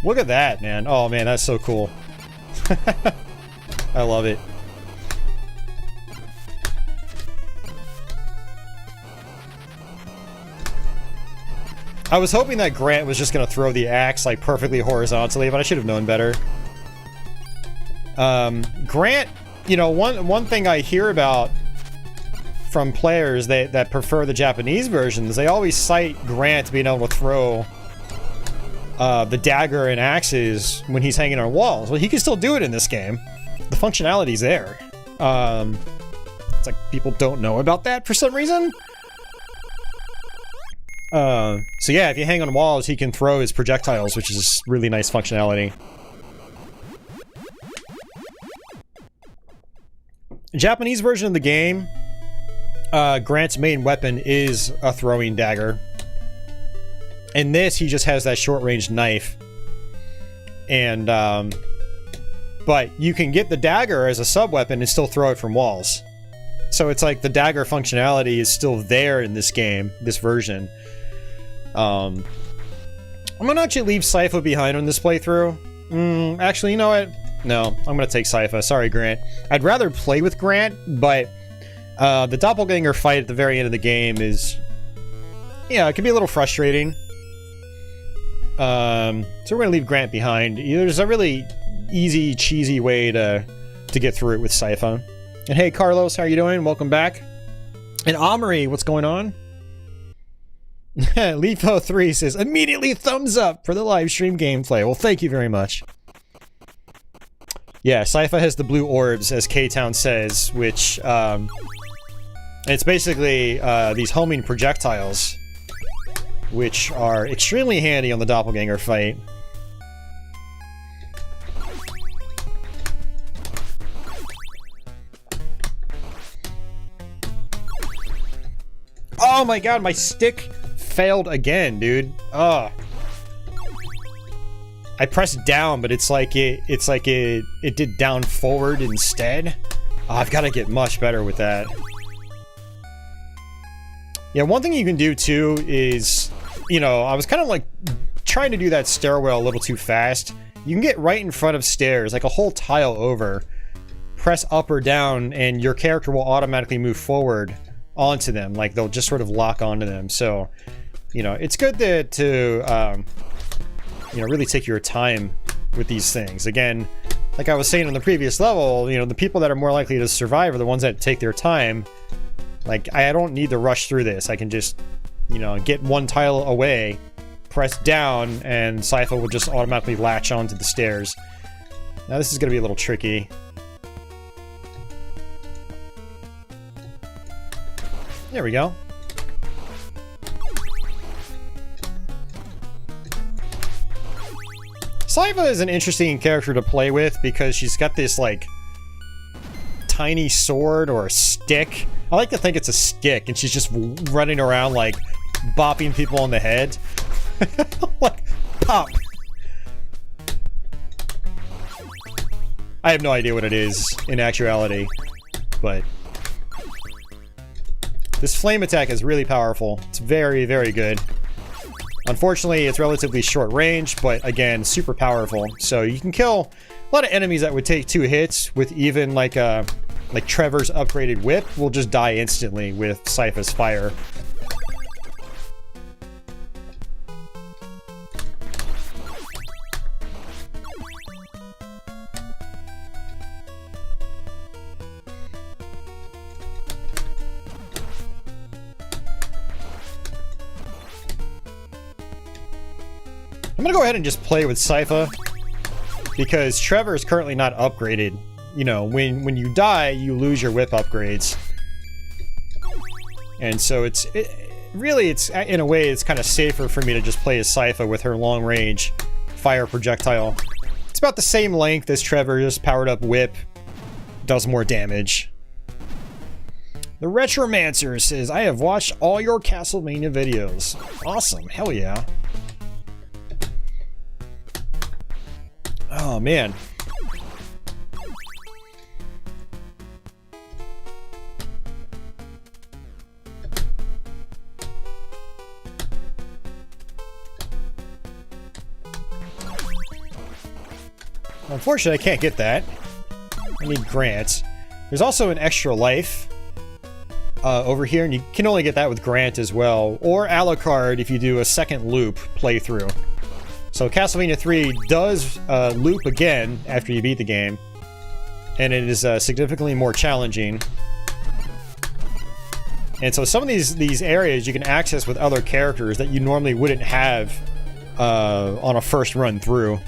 Look at that, man. Oh, man, that's so cool. I love it. I was hoping that Grant was just gonna throw the axe, like, perfectly horizontally, but I should have known better. Grant, you know, one thing I hear about from players that prefer the Japanese versions, they always cite Grant being able to throw the dagger and axes when he's hanging on walls. Well, he can still do it in this game. The functionality's there. It's like people don't know about that for some reason. So yeah, if you hang on walls, he can throw his projectiles, which is really nice functionality. The Japanese version of the game, Grant's main weapon is a throwing dagger. In this, he just has that short-range knife. And, but you can get the dagger as a sub-weapon and still throw it from walls. So it's like the dagger functionality is still there in this game, this version. I'm gonna actually leave Sypha behind on this playthrough. Actually, you know what? No, I'm gonna take Sypha. Sorry, Grant. I'd rather play with Grant, but the doppelganger fight at the very end of the game is... Yeah, it can be a little frustrating. So we're gonna leave Grant behind. There's a really easy, cheesy way to get through it with Sypha. And hey, Carlos, how are you doing? Welcome back. And Amory, what's going on? Leafo3 says, immediately thumbs up for the live stream gameplay. Well, thank you very much. Yeah, Sypha has the blue orbs, as K-Town says, which It's basically these homing projectiles, which are extremely handy on the doppelganger fight. Oh my god, my stick failed again, dude. Ugh. I pressed down, but it's like it did down forward instead. Oh, I've got to get much better with that. Yeah, one thing you can do too is, you know, I was kind of like trying to do that stairwell a little too fast. You can get right in front of stairs, like a whole tile over, press up or down, and your character will automatically move forward onto them. Like they'll just sort of lock onto them. So, you know, it's good to you know, really take your time with these things. Again, like I was saying on the previous level, you know, the people that are more likely to survive are the ones that take their time. Like, I don't need to rush through this. I can just, you know, get one tile away, press down, and Sypha will just automatically latch onto the stairs. Now this is going to be a little tricky. There we go. Sypha is an interesting character to play with because she's got this, like, tiny sword or a stick. I like to think it's a stick, and she's just running around, like, bopping people on the head. Like, pop! I have no idea what it is in actuality, but this flame attack is really powerful. It's very, very good. Unfortunately, it's relatively short range, but again, super powerful. So you can kill a lot of enemies that would take 2 hits with even like Trevor's upgraded whip will just die instantly with Sypha's fire. I'm gonna go ahead and just play with Sypha because Trevor is currently not upgraded. You know, when you die, you lose your whip upgrades. And so really, in a way, it's kind of safer for me to just play as Sypha with her long range fire projectile. It's about the same length as Trevor, just powered up whip, does more damage. The Retromancer says, I have watched all your Castlevania videos. Awesome, hell yeah. Oh man. Unfortunately, I can't get that. I need Grant. There's also an extra life over here, and you can only get that with Grant as well, or a la carte if you do a second loop playthrough. So Castlevania III does loop again after you beat the game, and it is significantly more challenging. And so some of these areas you can access with other characters that you normally wouldn't have on a first run through.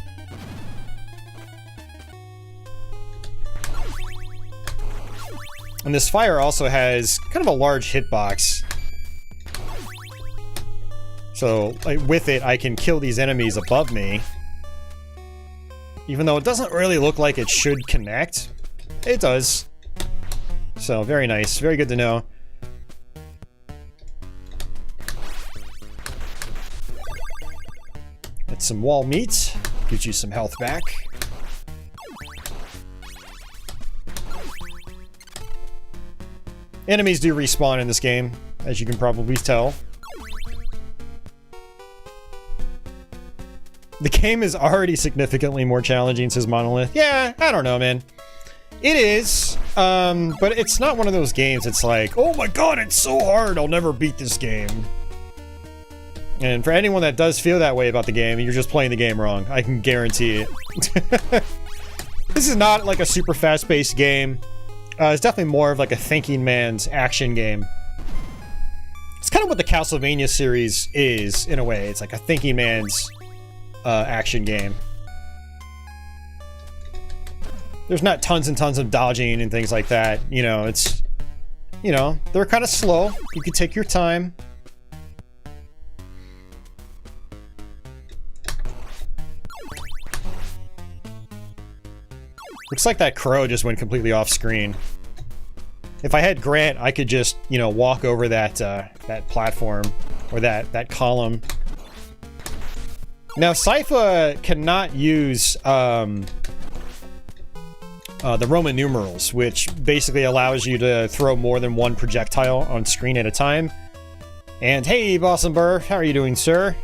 And this fire also has kind of a large hitbox. So, like, with it, I can kill these enemies above me. Even though it doesn't really look like it should connect, it does. So, very nice. Very good to know. That's some wall meat. Gives you some health back. Enemies do respawn in this game, as you can probably tell. The game is already significantly more challenging, says Monolith. Yeah, I don't know, man. It is, but it's not one of those games it's like, oh my god, it's so hard, I'll never beat this game. And for anyone that does feel that way about the game, you're just playing the game wrong. I can guarantee it. This is not like a super fast-paced game. It's definitely more of like a thinking man's action game. It's kind of what the Castlevania series is, in a way. It's like a thinking man's action game. There's not tons and tons of dodging and things like that. You know, it's you know, they're kind of slow. You can take your time. Looks like that crow just went completely off screen. If I had Grant, I could just, you know, walk over that that platform or that column. Now, Sypha cannot use the Roman numerals, which basically allows you to throw more than one projectile on screen at a time. And hey, Boston Burr, how are you doing, sir?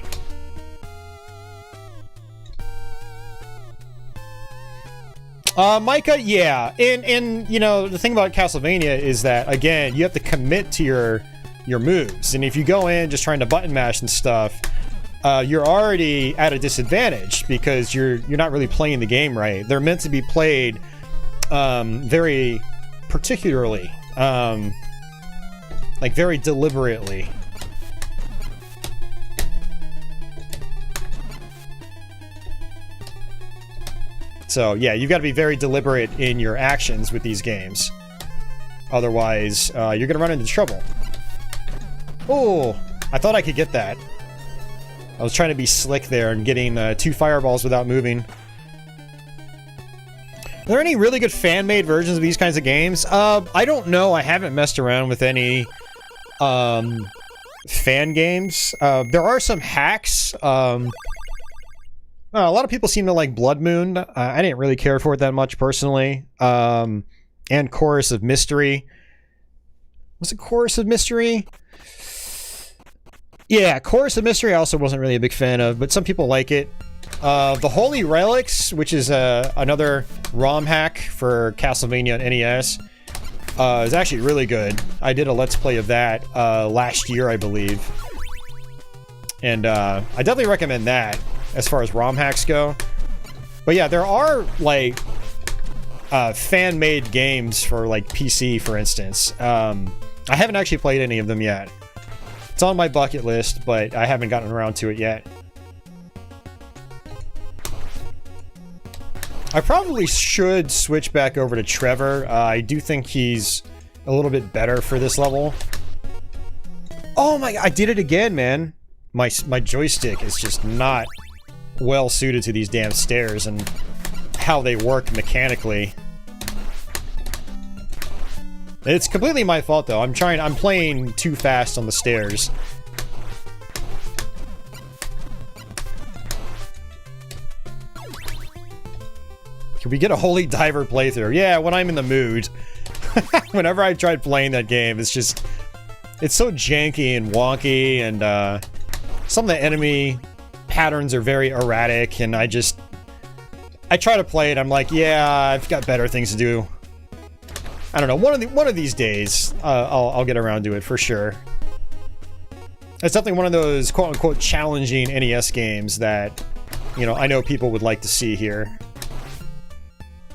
Micah, yeah, and you know, the thing about Castlevania is that, again, you have to commit to your moves, and if you go in just trying to button mash and stuff, you're already at a disadvantage because you're not really playing the game right. They're meant to be played very particularly, like very deliberately. So yeah, you've got to be very deliberate in your actions with these games. Otherwise, you're gonna run into trouble. Oh, I thought I could get that. I was trying to be slick there and getting 2 fireballs without moving. Are there any really good fan-made versions of these kinds of games? I don't know. I haven't messed around with any fan games. There are some hacks. A lot of people seem to like Blood Moon. I didn't really care for it that much personally. And Chorus of Mystery. Was it Chorus of Mystery? Yeah, Chorus of Mystery I also wasn't really a big fan of, but some people like it. The Holy Relics, which is another ROM hack for Castlevania and NES, is actually really good. I did a Let's Play of that last year, I believe. And I definitely recommend that as far as ROM hacks go. But yeah, there are, like, fan-made games for, like, PC, for instance. I haven't actually played any of them yet. It's on my bucket list, but I haven't gotten around to it yet. I probably should switch back over to Trevor. I do think he's a little bit better for this level. Oh my god, I did it again, man. My joystick is just not well suited to these damn stairs and how they work mechanically. It's completely my fault though. I'm playing too fast on the stairs. Can we get a Holy Diver playthrough? Yeah, when I'm in the mood. Whenever I've tried playing that game, it's so janky and wonky, and some of the enemy patterns are very erratic, and I try to play it, I'm like, yeah, I've got better things to do. I don't know, one of these days, I'll get around to it for sure. It's definitely one of those quote-unquote challenging NES games that, you know, I know people would like to see here.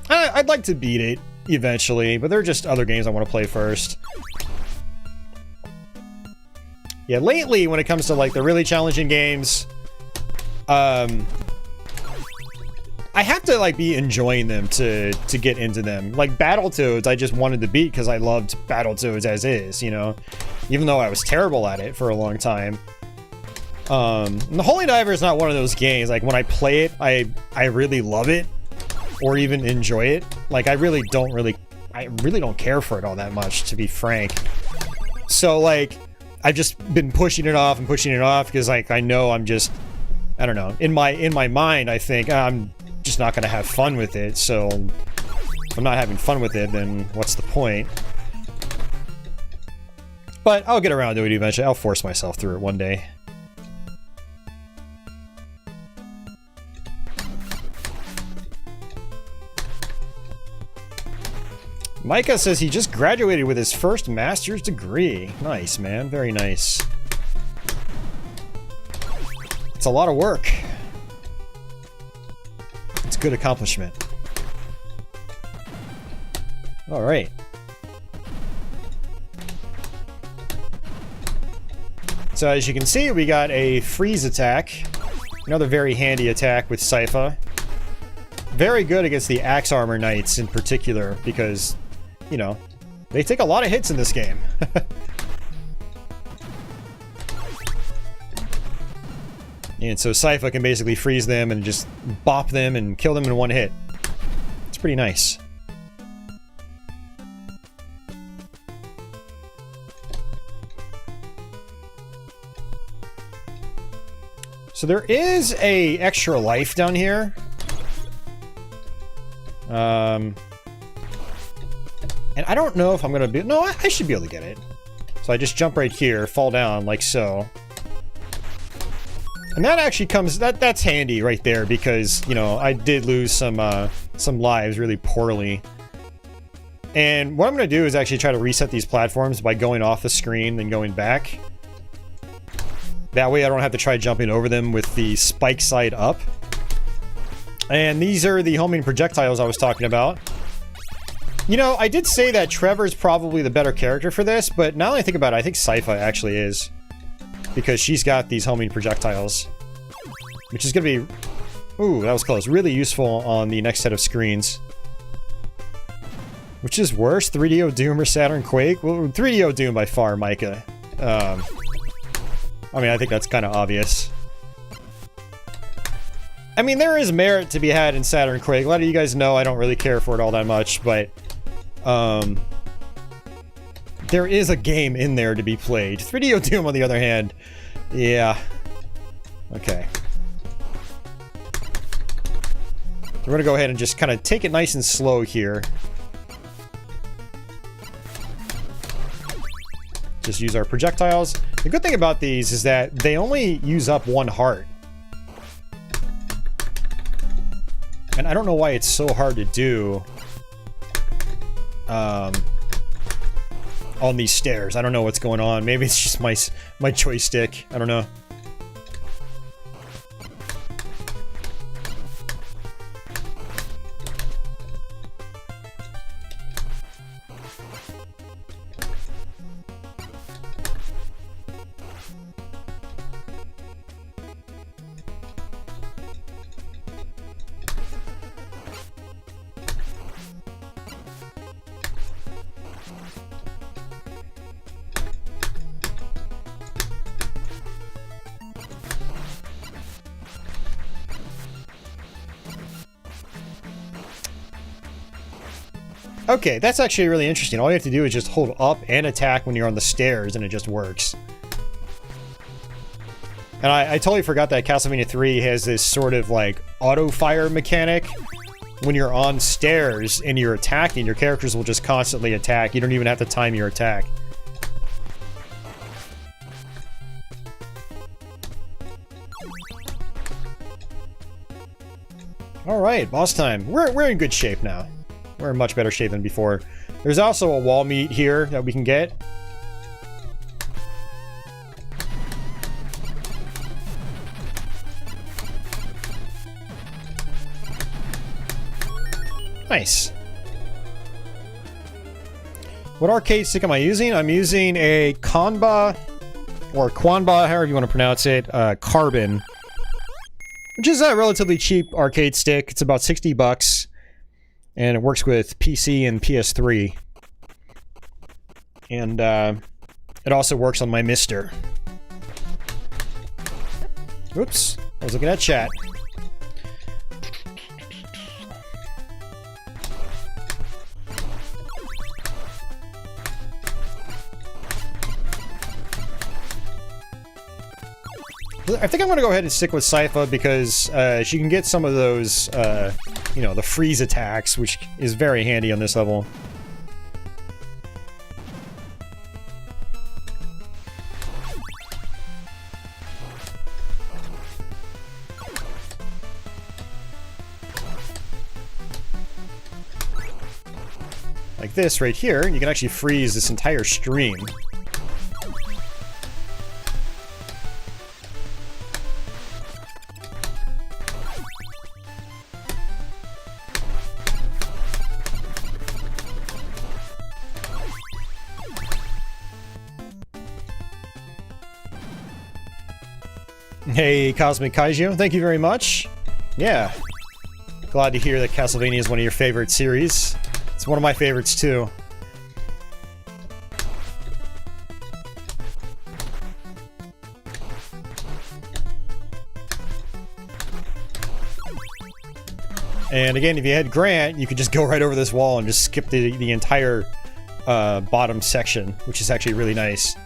I'd like to beat it eventually, but there are just other games I want to play first. Yeah, lately, when it comes to, like, the really challenging games, I have to, like, be enjoying them to get into them. Like, Battletoads, I just wanted to beat because I loved Battletoads as is, you know? Even though I was terrible at it for a long time. The Holy Diver is not one of those games, like, when I play it, I really love it. Or even enjoy it. Like, I really don't care for it all that much, to be frank. So, like, I've just been pushing it off because, like, I know I'm just, I don't know, in my mind, I think I'm just not gonna have fun with it, so if I'm not having fun with it, then what's the point? But I'll get around to it eventually. I'll force myself through it one day. Micah says he just graduated with his first master's degree. Nice, man. Very nice. It's a lot of work. It's a good accomplishment. Alright. So as you can see, we got a freeze attack. Another very handy attack with Sypha. Very good against the Axe Armor Knights in particular, because, you know, They take a lot of hits in this game. And so Sypha can basically freeze them and just bop them and kill them in one hit. It's pretty nice. So there is a extra life down here. And I don't know if I'm gonna be... No, I should be able to get it. So I just jump right here, fall down like so. And that actually comes... That's handy right there because, you know, I did lose some lives really poorly. And what I'm gonna do is actually try to reset these platforms by going off the screen and going back. That way I don't have to try jumping over them with the spike side up. And these are the homing projectiles I was talking about. You know, I did say that Trevor's probably the better character for this, but now that I think about it, I think Sypha actually is. Because she's got these homing projectiles. Which is going to be... Ooh, that was close. Really useful on the next set of screens. Which is worse, 3DO Doom or Saturn Quake? Well, 3DO Doom by far, Micah. I mean, I think that's kind of obvious. I mean, there is merit to be had in Saturn Quake. A lot of you guys know I don't really care for it all that much, but... there is a game in there to be played. 3DO Doom, on the other hand... Yeah. Okay. We're gonna go ahead and just kind of take it nice and slow here. Just use our projectiles. The good thing about these is that they only use up one heart. And I don't know why it's so hard to do on these stairs. I don't know what's going on. Maybe it's just my joystick. I don't know. Okay, that's actually really interesting. All you have to do is just hold up and attack when you're on the stairs, and it just works. And I totally forgot that Castlevania 3 has this sort of, like, auto-fire mechanic. When you're on stairs and you're attacking, your characters will just constantly attack. You don't even have to time your attack. Alright, boss time. We're in good shape now. We're in much better shape than before. There's also a wall meat here that we can get. Nice. What arcade stick am I using? I'm using a Kanba, or Kwanba, however you want to pronounce it, Carbon. Which is a relatively cheap arcade stick. It's about 60 bucks. And it works with PC and PS3. And it also works on my Mister. Oops, I was looking at chat. I think I'm going to go ahead and stick with Sypha because she can get some of those, you know, the freeze attacks, which is very handy on this level. Like this right here, you can actually freeze this entire stream. Hey, Cosmic Kaiju, thank you very much. Yeah. Glad to hear that Castlevania is one of your favorite series. It's one of my favorites, too. And again, if you had Grant, you could just go right over this wall and just skip the entire bottom section, which is actually really nice.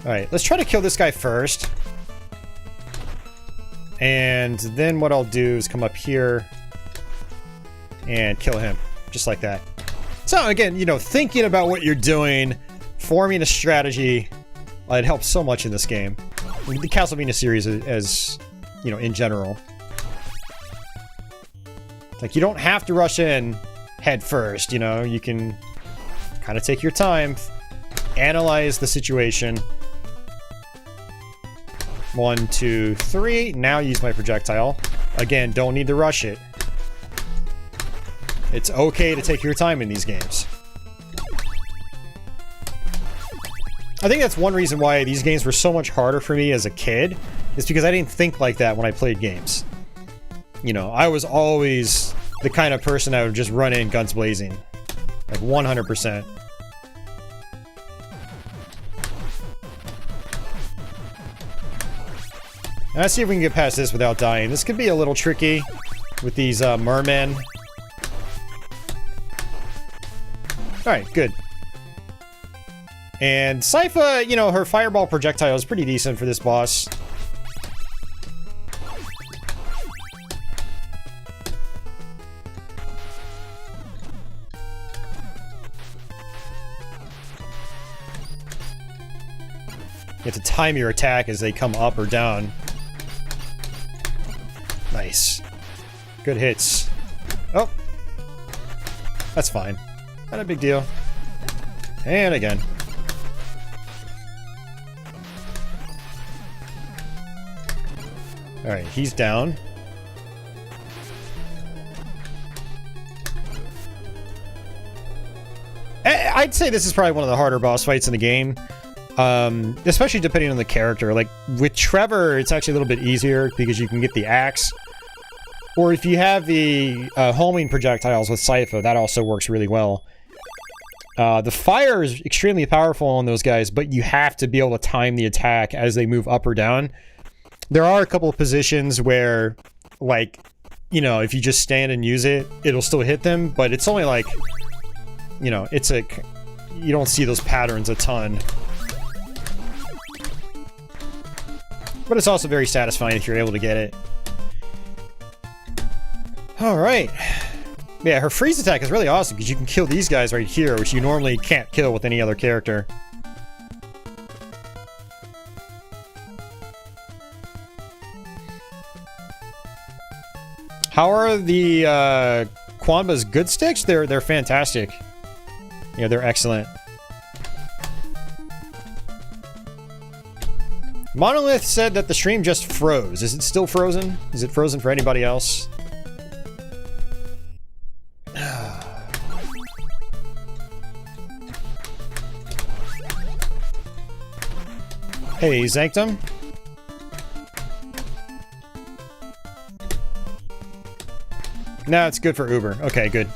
Alright, let's try to kill this guy first. And then what I'll do is come up here and kill him, just like that. So again, you know, thinking about what you're doing, forming a strategy, it helps so much in this game. The Castlevania series as, you know, in general. Like, you don't have to rush in head first, you know, you can kind of take your time, analyze the situation. 1, 2, 3. Now use my projectile. Again, don't need to rush it. It's okay to take your time in these games. I think that's one reason why these games were so much harder for me as a kid, is because I didn't think like that when I played games. You know, I was always the kind of person that would just run in guns blazing. Like 100%. Let's see if we can get past this without dying. This could be a little tricky with these mermen. Alright, good. And Sypha, you know, her fireball projectile is pretty decent for this boss. You have to time your attack as they come up or down. Nice. Good hits. Oh. That's fine. Not a big deal. And again. Alright, he's down. I'd say this is probably one of the harder boss fights in the game. Especially depending on the character. Like, with Trevor, it's actually a little bit easier because you can get the axe. Or if you have the homing projectiles with Sypha, that also works really well. The fire is extremely powerful on those guys, but you have to be able to time the attack as they move up or down. There are a couple of positions where, like, you know, if you just stand and use it, it'll still hit them, but it's only like, you know, it's a... You don't see those patterns a ton. But it's also very satisfying if you're able to get it. Alright. Yeah, her freeze attack is really awesome because you can kill these guys right here, which you normally can't kill with any other character. How are the Quanba's good sticks? They're fantastic. Yeah, they're excellent. Monolith said that the stream just froze. Is it still frozen? Is it frozen for anybody else? Hey, Zanctum. No, it's good for Uber. Okay, good.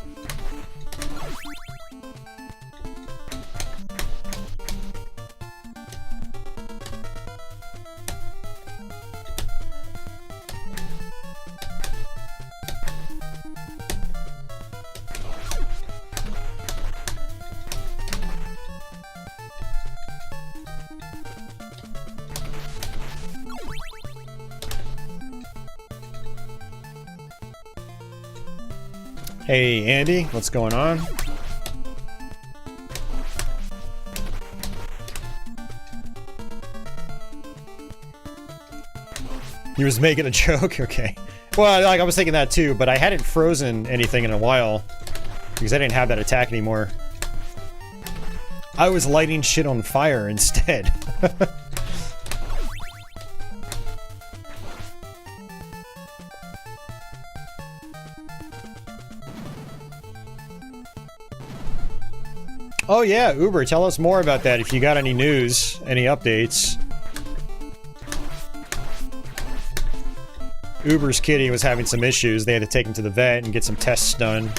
Hey, Andy, what's going on? He was making a joke? Okay. Well, like, I was thinking that too, but I hadn't frozen anything in a while because I didn't have that attack anymore. I was lighting shit on fire instead. Oh yeah, Uber, tell us more about that if you got any news, any updates. Uber's kitty was having some issues. They had to take him to the vet and get some tests done.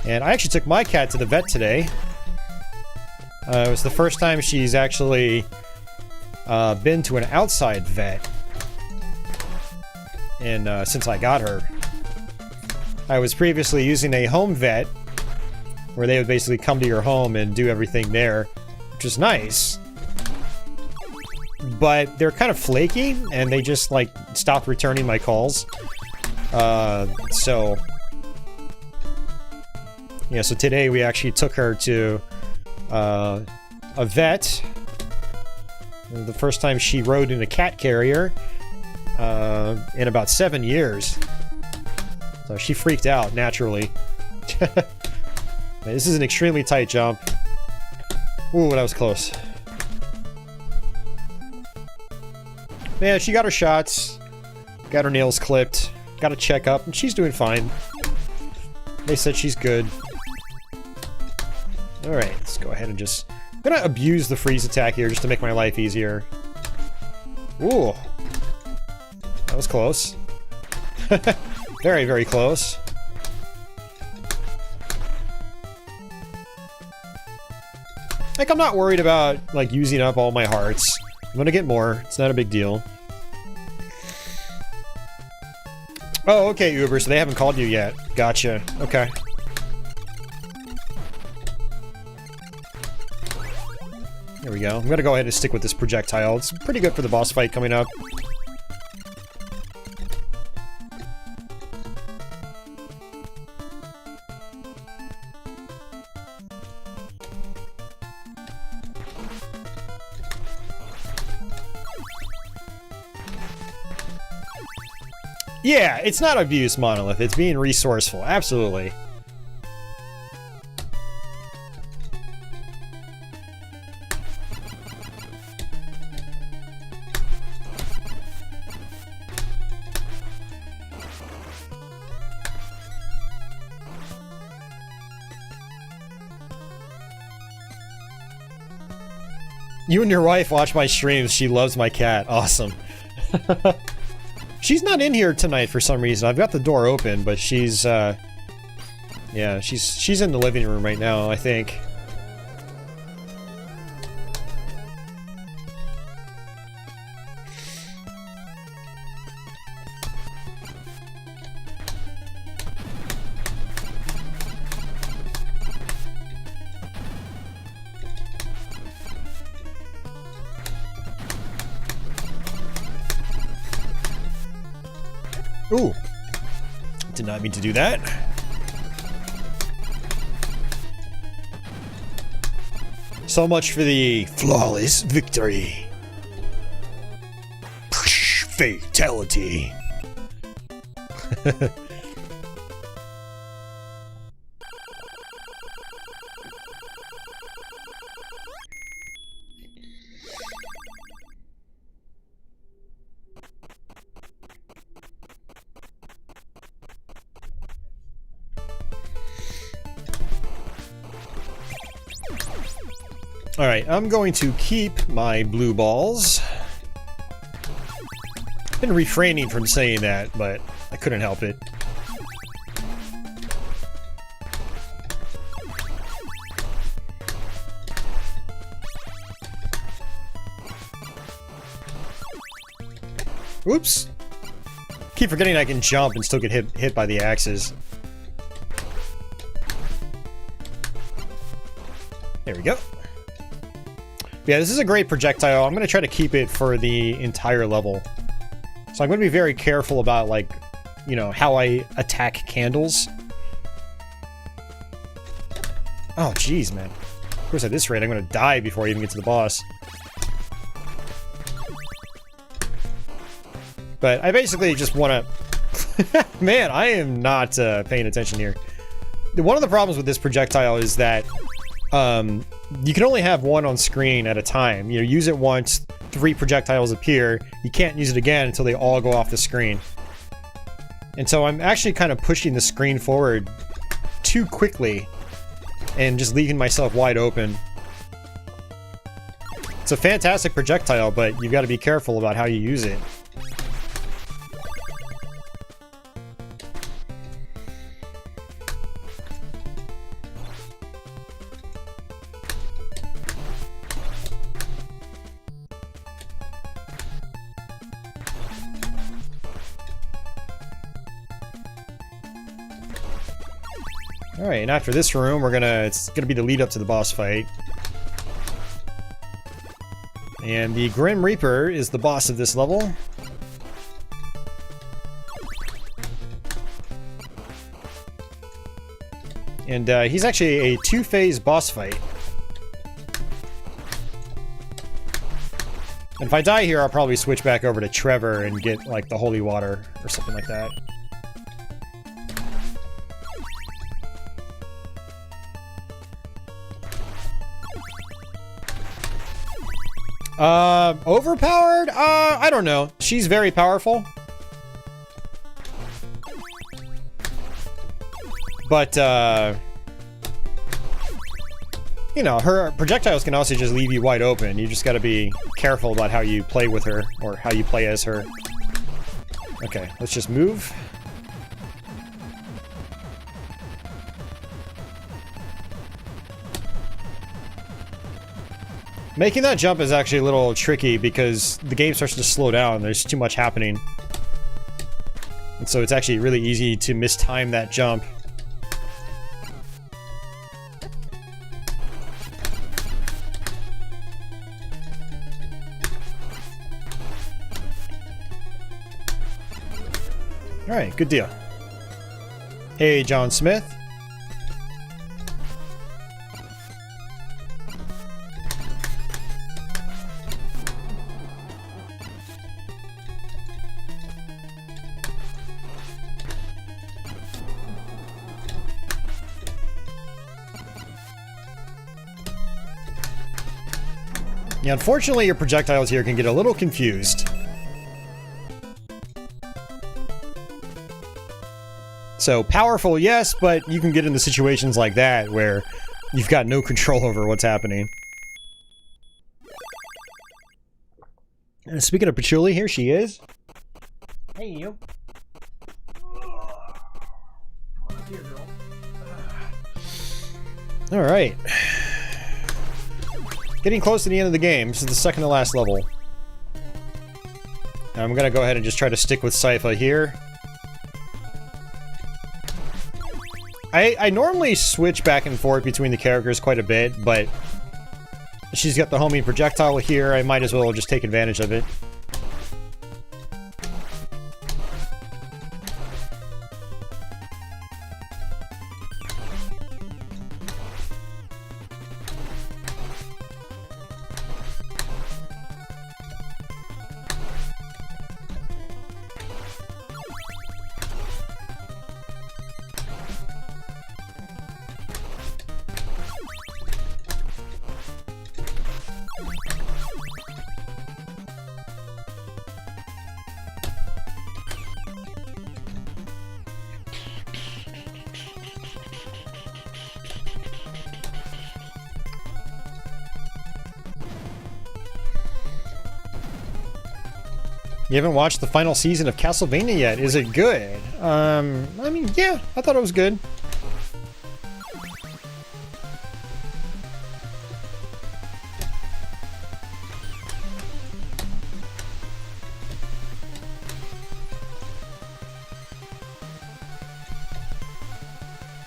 And I actually took my cat to the vet today. It was the first time she's actually been to an outside vet. And since I got her. I was previously using a home vet, where they would basically come to your home and do everything there, which is nice. But they're kind of flaky, and they just, like, stopped returning my calls. So today we actually took her to a vet. The first time she rode in a cat carrier in about 7 years. So she freaked out, naturally. This is an extremely tight jump. Ooh, that was close. Yeah, she got her shots. Got her nails clipped. Got a checkup, and she's doing fine. They said she's good. Alright, let's go ahead and just... I'm gonna abuse the freeze attack here just to make my life easier. Ooh. That was close. Very, very close. Like, I'm not worried about, like, using up all my hearts. I'm gonna get more. It's not a big deal. Oh, okay, Uber, so they haven't called you yet. Gotcha. Okay. There we go. I'm gonna go ahead and stick with this projectile. It's pretty good for the boss fight coming up. Yeah, it's not abuse, Monolith. It's being resourceful. Absolutely. You and your wife watch my streams. She loves my cat. Awesome. She's not in here tonight for some reason. I've got the door open, but she's, yeah, she's in the living room right now, I think. Ooh. Did not mean to do that. So much for the flawless victory. Fatality. Alright, I'm going to keep my blue balls. I've been refraining from saying that, but I couldn't help it. Oops! Keep forgetting I can jump and still get hit by the axes. There we go. Yeah, this is a great projectile. I'm going to try to keep it for the entire level. So I'm going to be very careful about, like, you know, how I attack candles. Oh, jeez, man. Of course, at this rate, I'm going to die before I even get to the boss. But I basically just want to... Man, I am not paying attention here. One of the problems with this projectile is that you can only have one on screen at a time. You know, use it once, 3 projectiles appear. You can't use it again until they all go off the screen. And so I'm actually kind of pushing the screen forward too quickly and just leaving myself wide open. It's a fantastic projectile, but you've got to be careful about how you use it. Alright, and after this room, it's gonna be the lead up to the boss fight. And the Grim Reaper is the boss of this level. And he's actually a two-phase boss fight. And if I die here, I'll probably switch back over to Trevor and get, like, the holy water or something like that. Overpowered? I don't know. She's very powerful. But, you know, her projectiles can also just leave you wide open. You just gotta be careful about how you play with her, or how you play as her. Okay, let's just move. Making that jump is actually a little tricky because the game starts to slow down. There's too much happening. And so it's actually really easy to mistime that jump. Alright, good deal. Hey, John Smith. Yeah, unfortunately, your projectiles here can get a little confused. So, powerful, yes, but you can get into situations like that where you've got no control over what's happening. And speaking of Patchouli, here she is. Hey, you. Alright. Getting close to the end of the game. This is the second to last level. I'm gonna go ahead and just try to stick with Sypha here. I normally switch back and forth between the characters quite a bit, but she's got the homing projectile here. I might as well just take advantage of it. You haven't watched the final season of Castlevania yet. Is it good? I mean, yeah, I thought it was good.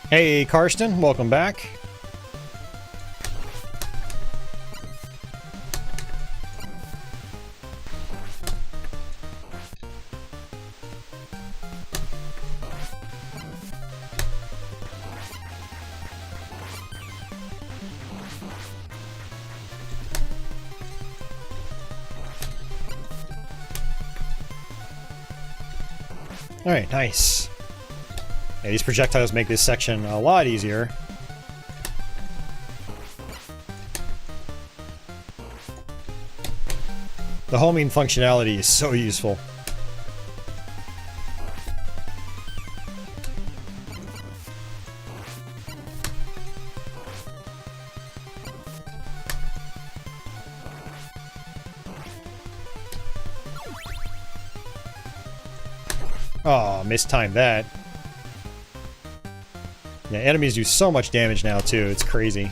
Hey, Karsten, welcome back. Alright, nice. Yeah, these projectiles make this section a lot easier. The homing functionality is so useful. Oh, mistimed that. Yeah, enemies do so much damage now, too. It's crazy.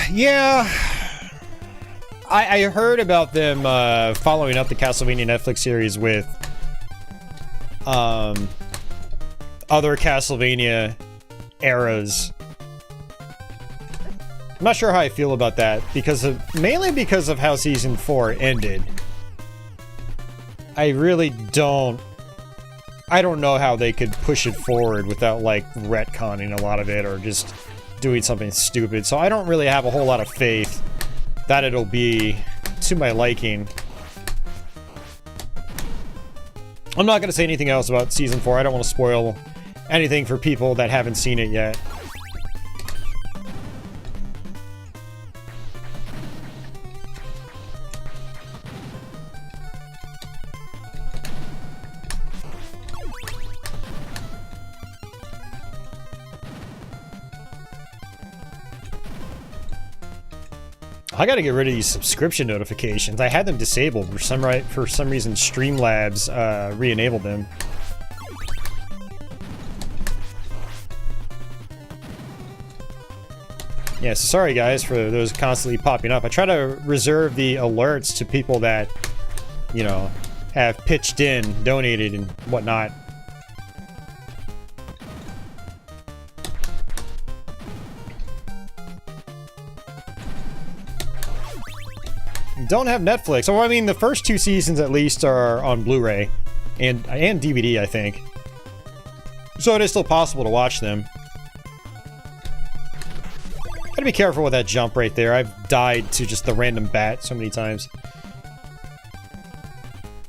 Yeah. I heard about them following up the Castlevania Netflix series with other Castlevania eras. I'm not sure how I feel about that mainly because of how season 4 ended. I really don't know how they could push it forward without like retconning a lot of it or just doing something stupid. So I don't really have a whole lot of faith that it'll be to my liking. I'm not going to say anything else about season 4. I don't want to spoil anything for people that haven't seen it yet. I gotta get rid of these subscription notifications. I had them disabled for some reason. Streamlabs re-enabled them. Yeah, so sorry guys for those constantly popping up. I try to reserve the alerts to people that, you know, have pitched in, donated, and whatnot. Don't have Netflix. Oh, I mean, the first 2 seasons at least are on Blu-ray and DVD, I think. So it is still possible to watch them. Gotta be careful with that jump right there. I've died to just the random bat so many times.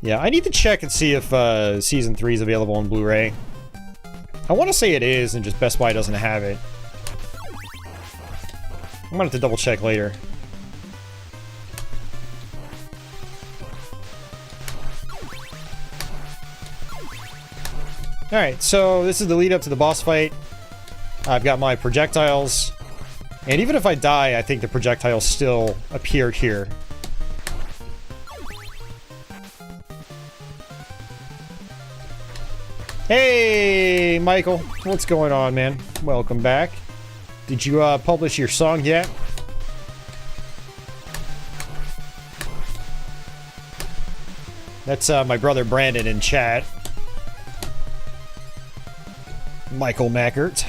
Yeah, I need to check and see if season 3 is available on Blu-ray. I want to say it is, and just Best Buy doesn't have it. I'm gonna have to double check later. Alright, so this is the lead up to the boss fight. I've got my projectiles. And even if I die, I think the projectiles still appear here. Hey, Michael. What's going on, man? Welcome back. Did you publish your song yet? That's my brother Brandon in chat. Michael Mackert.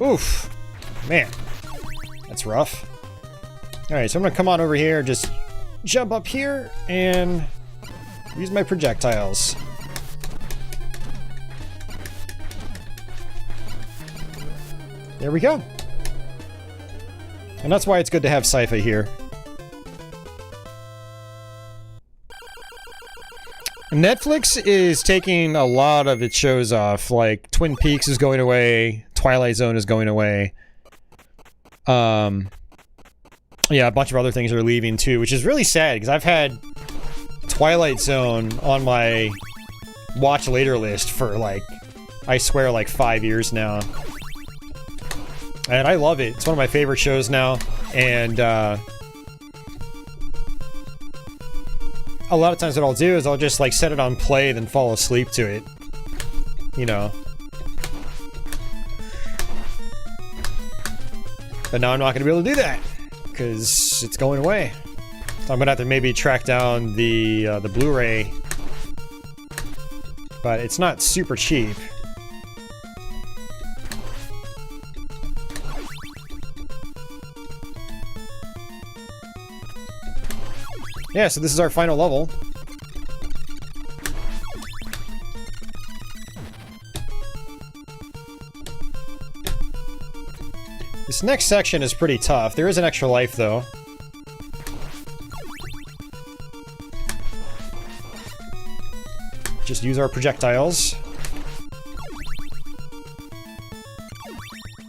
Oof. Man. That's rough. Alright, so I'm gonna come on over here, just jump up here, and use my projectiles. There we go. And that's why it's good to have Sypha here. Netflix is taking a lot of its shows off. Like, Twin Peaks is going away. Twilight Zone is going away. Yeah, a bunch of other things are leaving too, which is really sad, because I've had Twilight Zone on my watch later list for, like, I swear, like 5 years now. And I love it. It's one of my favorite shows now. And, a lot of times what I'll do is I'll just, like, set it on play, then fall asleep to it. You know. But now I'm not going to be able to do that, because it's going away. So I'm going to have to maybe track down the Blu-ray. But it's not super cheap. Yeah, so this is our final level. This next section is pretty tough. There is an extra life, though. Just use our projectiles.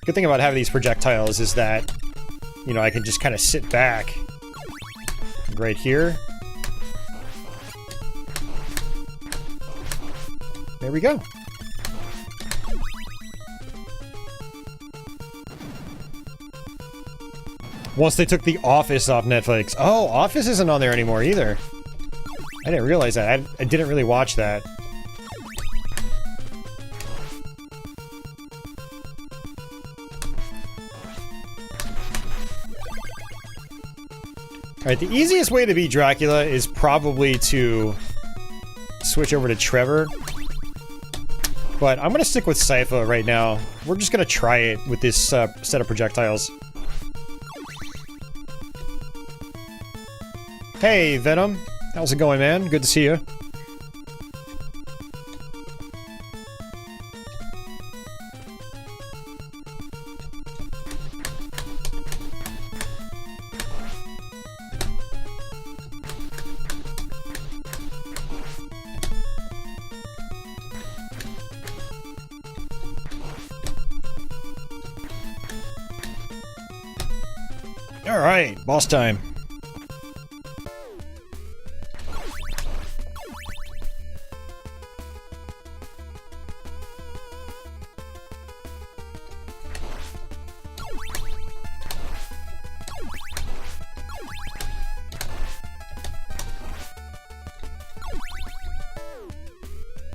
Good thing about having these projectiles is that, you know, I can just kind of sit back. Right here. There we go. Once they took The Office off Netflix. Oh, Office isn't on there anymore either. I didn't realize that. I didn't really watch that. Alright, the easiest way to beat Dracula is probably to switch over to Trevor. But I'm gonna stick with Sypha right now. We're just gonna try it with this set of projectiles. Hey, Venom. How's it going, man? Good to see you. Alright, boss time.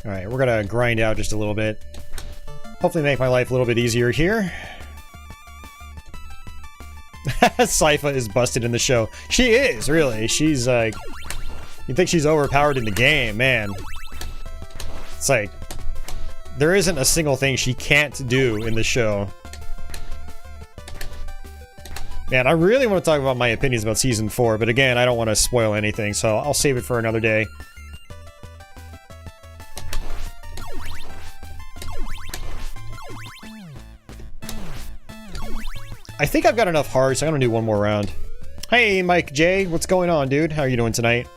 Alright, we're gonna grind out just a little bit. Hopefully make my life a little bit easier here. Sypha is busted in the show. She is, really. She's like... You'd think she's overpowered in the game, man. It's like... There isn't a single thing she can't do in the show. Man, I really want to talk about my opinions about Season 4, but again, I don't want to spoil anything, so I'll save it for another day. I think I've got enough hearts. I'm gonna do one more round. Hey, Mike J, what's going on, dude? How are you doing tonight?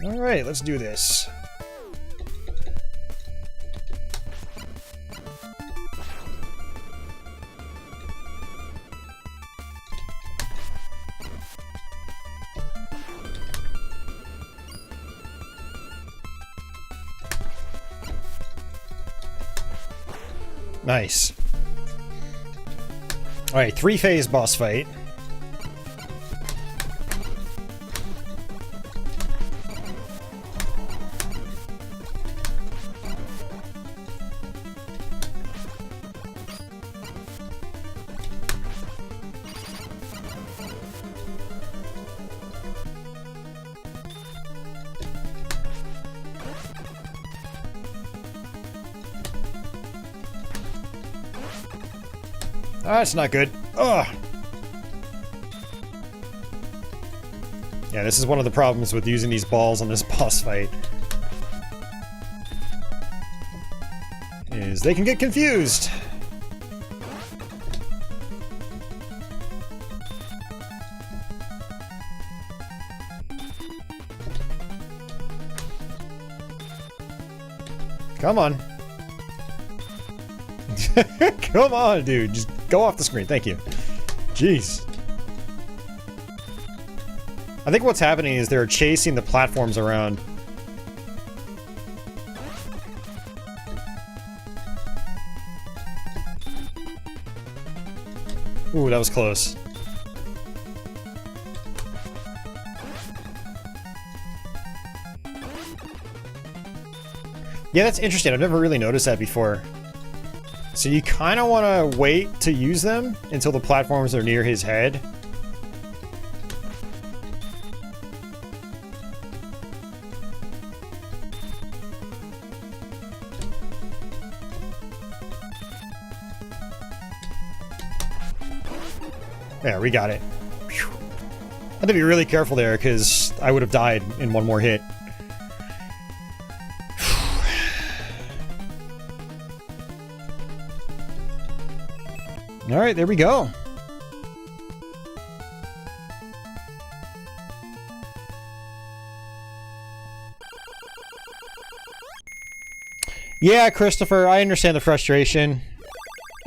All right, let's do this. Nice. Alright, 3-phase boss fight. Ah, that's not good. Ugh. Yeah, this is one of the problems with using these balls on this boss fight. Is they can get confused. Come on. Come on, dude. Just go off the screen. Thank you. Jeez. I think what's happening is they're chasing the platforms around. Ooh, that was close. Yeah, that's interesting. I've never really noticed that before. So you kind of want to wait to use them until the platforms are near his head. There, we got it. Whew. I had to be really careful there because I would have died in one more hit. Alright, there we go. Yeah, Christopher, I understand the frustration.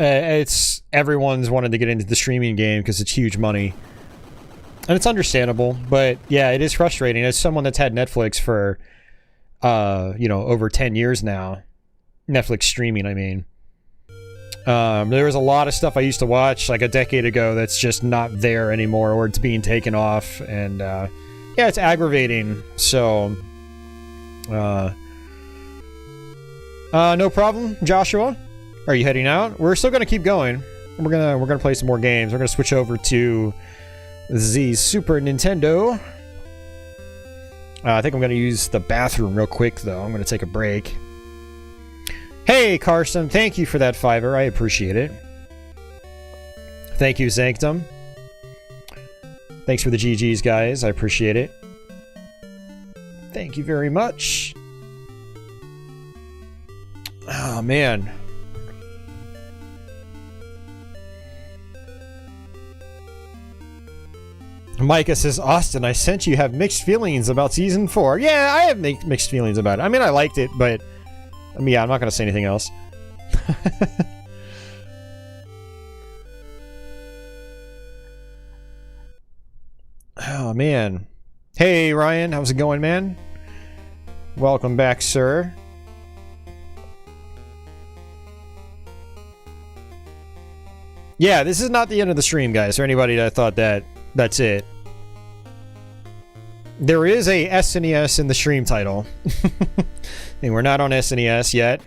It's everyone's wanted to get into the streaming game because it's huge money. And it's understandable, but yeah, it is frustrating. As someone that's had Netflix for, you know, over 10 years now, Netflix streaming, I mean. There was a lot of stuff I used to watch like a decade ago that's just not there anymore, or it's being taken off, and yeah, it's aggravating. So, no problem, Joshua. Are you heading out? We're still gonna keep going. We're gonna play some more games. We're gonna switch over to the Super Nintendo. I think I'm gonna use the bathroom real quick, though. I'm gonna take a break. Hey, Carson, thank you for that $5. I appreciate it. Thank you, Sanctum. Thanks for the GGs, guys. I appreciate it. Thank you very much. Oh, man. Micah says, Austin, I sent you have mixed feelings about Season 4. Yeah, I have mixed feelings about it. I mean, I liked it, but... I mean, yeah, I'm not going to say anything else. Oh, man. Hey, Ryan. How's it going, man? Welcome back, sir. Yeah, this is not the end of the stream, guys. For anybody that thought that that's it. There is a SNES in the stream title. And we're not on SNES yet.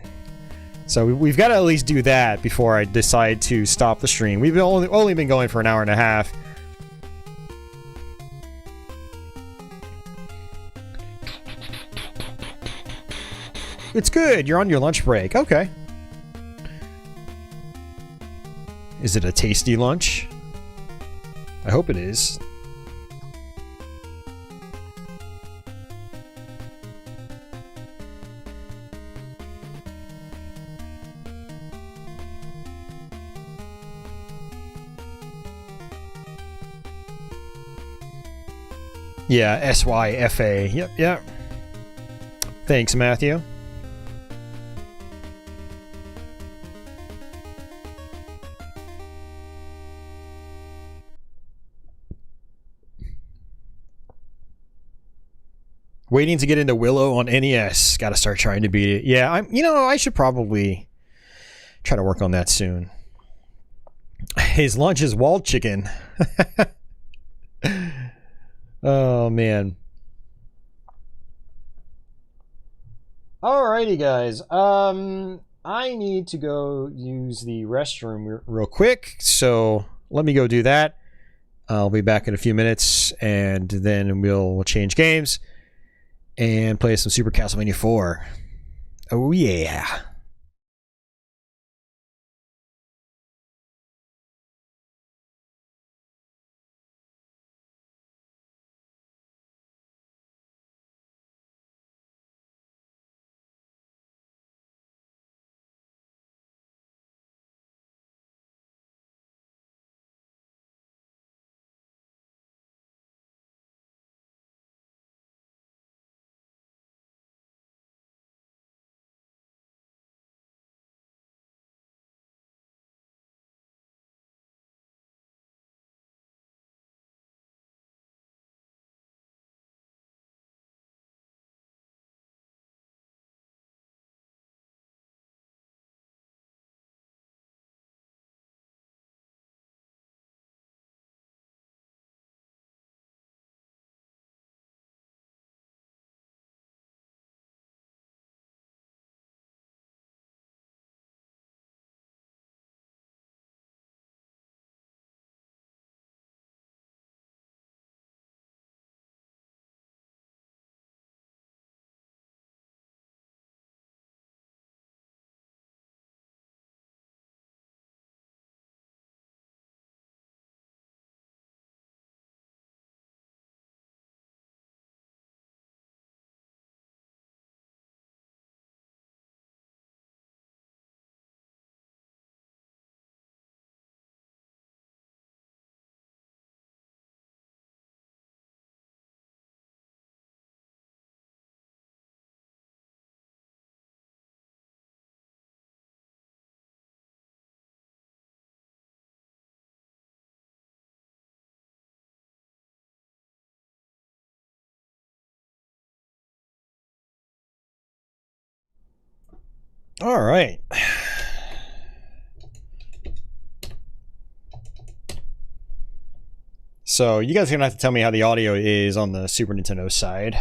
So we've got to at least do that before I decide to stop the stream. We've only been going for an hour and a half. It's good. You're on your lunch break. Okay. Is it a tasty lunch? I hope it is. Yeah, SYFA. Yep, yep. Thanks, Matthew. Waiting to get into Willow on NES. Gotta start trying to beat it. Yeah, I should probably try to work on that soon. His lunch is walled chicken. Oh, man. Alrighty, guys. I need to go use the restroom real quick, so let me go do that. I'll be back in a few minutes, and then we'll change games and play some Super Castlevania 4. Oh, yeah. All right. So you guys are gonna have to tell me how the audio is on the Super Nintendo side.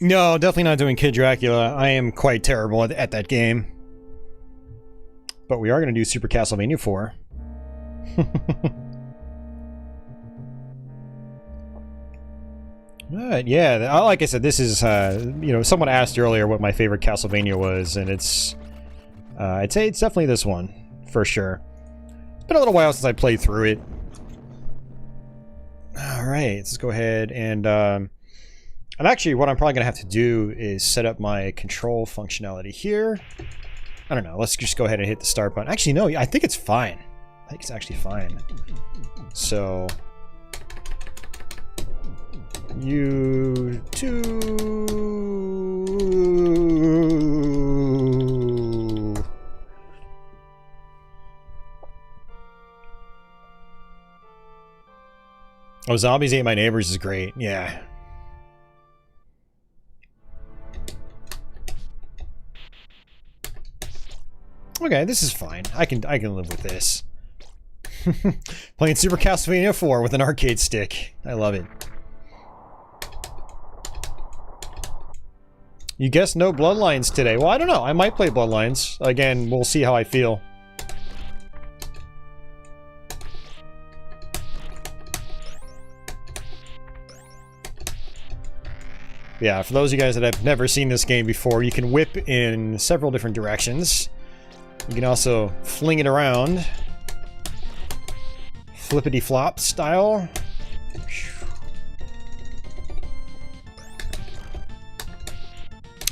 No, definitely not doing Kid Dracula. I am quite terrible at that game. But we are going to do Super Castlevania 4. But yeah, like I said, this is, you know, someone asked earlier what my favorite Castlevania was, and it's, I'd say it's definitely this one, for sure. It's been a little while since I played through it. Alright, let's go ahead and, actually, what I'm probably going to have to do is set up my control functionality here. I don't know, let's just go ahead and hit the start button. Actually, no, I think it's fine. I think it's actually fine. So... U2... Oh, Zombies Ate My Neighbors is great, yeah. Okay, this is fine. I can live with this. Playing Super Castlevania 4 with an arcade stick. I love it. You guessed no Bloodlines today. Well, I don't know. I might play Bloodlines. Again, we'll see how I feel. Yeah, for those of you guys that have never seen this game before, you can whip in several different directions. You can also fling it around. Flippity-flop style.